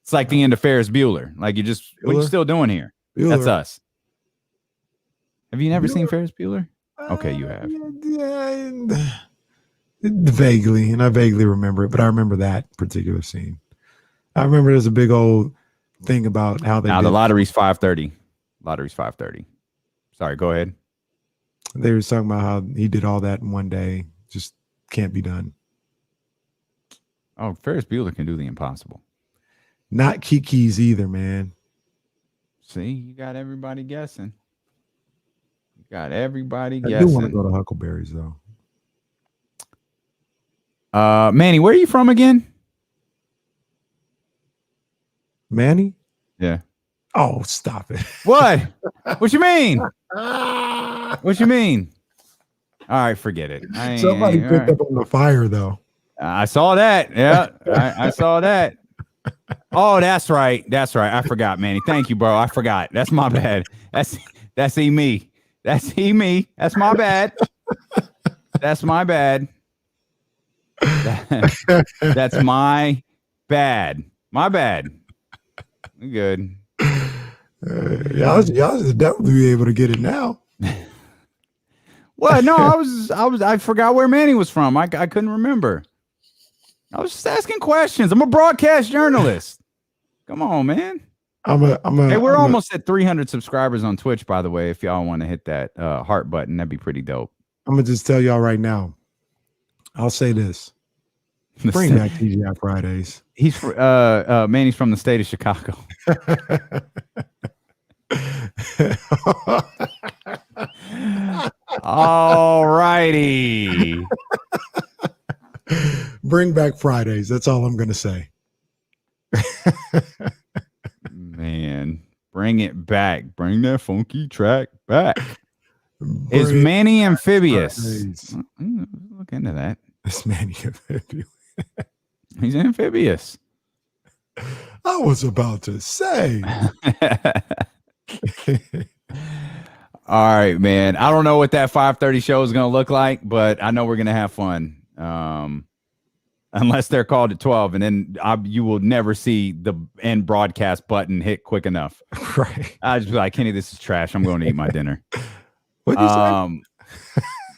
Speaker 1: It's like the end of Ferris Bueller. Like what are you still doing here? Bueller. That's us. Have you never seen Ferris Bueller? Okay, you have.
Speaker 2: Vaguely, and I vaguely remember it, but I remember that particular scene. I remember there's a big old thing about how they.
Speaker 1: Now the lottery's 5:30. Lottery's 5:30. Sorry, go ahead.
Speaker 2: They were talking about how he did all that in one day. Just can't be done.
Speaker 1: Oh, Ferris Bueller can do the impossible.
Speaker 2: Not Kiki's either, man.
Speaker 1: See, you got everybody guessing. You got everybody
Speaker 2: I
Speaker 1: guessing.
Speaker 2: do want to go to Huckleberries, though.
Speaker 1: Manny, where are you from again?
Speaker 2: Manny?
Speaker 1: Yeah.
Speaker 2: Oh, stop it.
Speaker 1: What? What you mean? What you mean? All right, forget it.
Speaker 2: Somebody picked up on the fire, though.
Speaker 1: I saw that. Yeah, I saw that. Oh, that's right. That's right. I forgot, Manny. Thank you, bro. I forgot. That's my bad. That's me. That's me. That's my bad. That's my bad. That's my bad. My bad. We good.
Speaker 2: Y'all should definitely be able to get it now.
Speaker 1: Well, no, I forgot where Manny was from. I couldn't remember. I was just asking questions. I'm a broadcast journalist. Come on, man.
Speaker 2: Hey,
Speaker 1: we're almost at 300 subscribers on Twitch, by the way. If y'all want to hit that heart button, that'd be pretty dope.
Speaker 2: I'm gonna just tell y'all right now. I'll say this. Bring back TGI Fridays.
Speaker 1: He's Manny's from the state of Chicago. All righty.
Speaker 2: Bring back Fridays. That's all I'm gonna say.
Speaker 1: Man, bring it back. Bring that funky track back. Is Manny amphibious? Look into that.
Speaker 2: It's Manny amphibious.
Speaker 1: He's amphibious.
Speaker 2: I was about to say.
Speaker 1: All right, man. I don't know what that 5:30 show is going to look like, but I know we're going to have fun. Unless they're called at 12, and then you will never see the end broadcast button hit quick enough.
Speaker 2: Right.
Speaker 1: I just be like, Kenny, this is trash. I'm going to eat my dinner.
Speaker 2: What'd you say?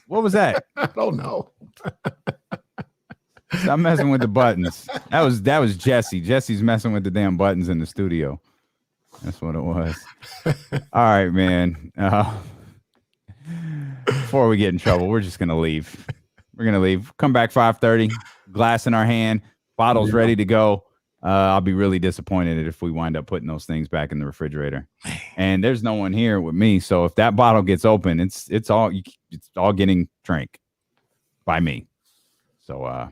Speaker 1: What was that?
Speaker 2: I don't know.
Speaker 1: Stop messing with the buttons. That was Jesse. Jesse's messing with the damn buttons in the studio. That's what it was. All right, man. Before we get in trouble, we're just gonna leave. We're gonna leave. Come back 5:30. Glass in our hand. Bottles ready to go. I'll be really disappointed if we wind up putting those things back in the refrigerator. And there's no one here with me, so if that bottle gets open, it's all getting drank by me. So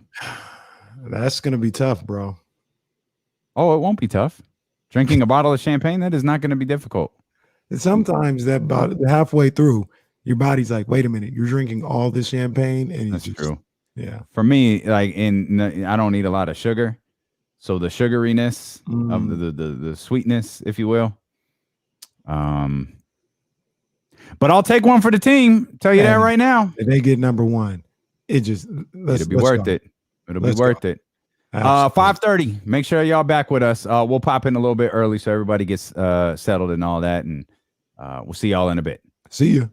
Speaker 2: that's gonna be tough, bro.
Speaker 1: Oh, it won't be tough. Drinking a bottle of champagne, that is not going to be difficult.
Speaker 2: And sometimes that about halfway through, your body's like, wait a minute, you're drinking all this champagne, and
Speaker 1: that's true.
Speaker 2: Yeah.
Speaker 1: For me, like I don't eat a lot of sugar, so the sugariness of the sweetness, if you will. But I'll take one for the team. Tell you that right now.
Speaker 2: If they get number one, it'll
Speaker 1: be worth it. It'll be worth it. 5:30. Make sure y'all back with us. We'll pop in a little bit early so everybody gets settled and all that, and we'll see y'all in a bit.
Speaker 2: See you.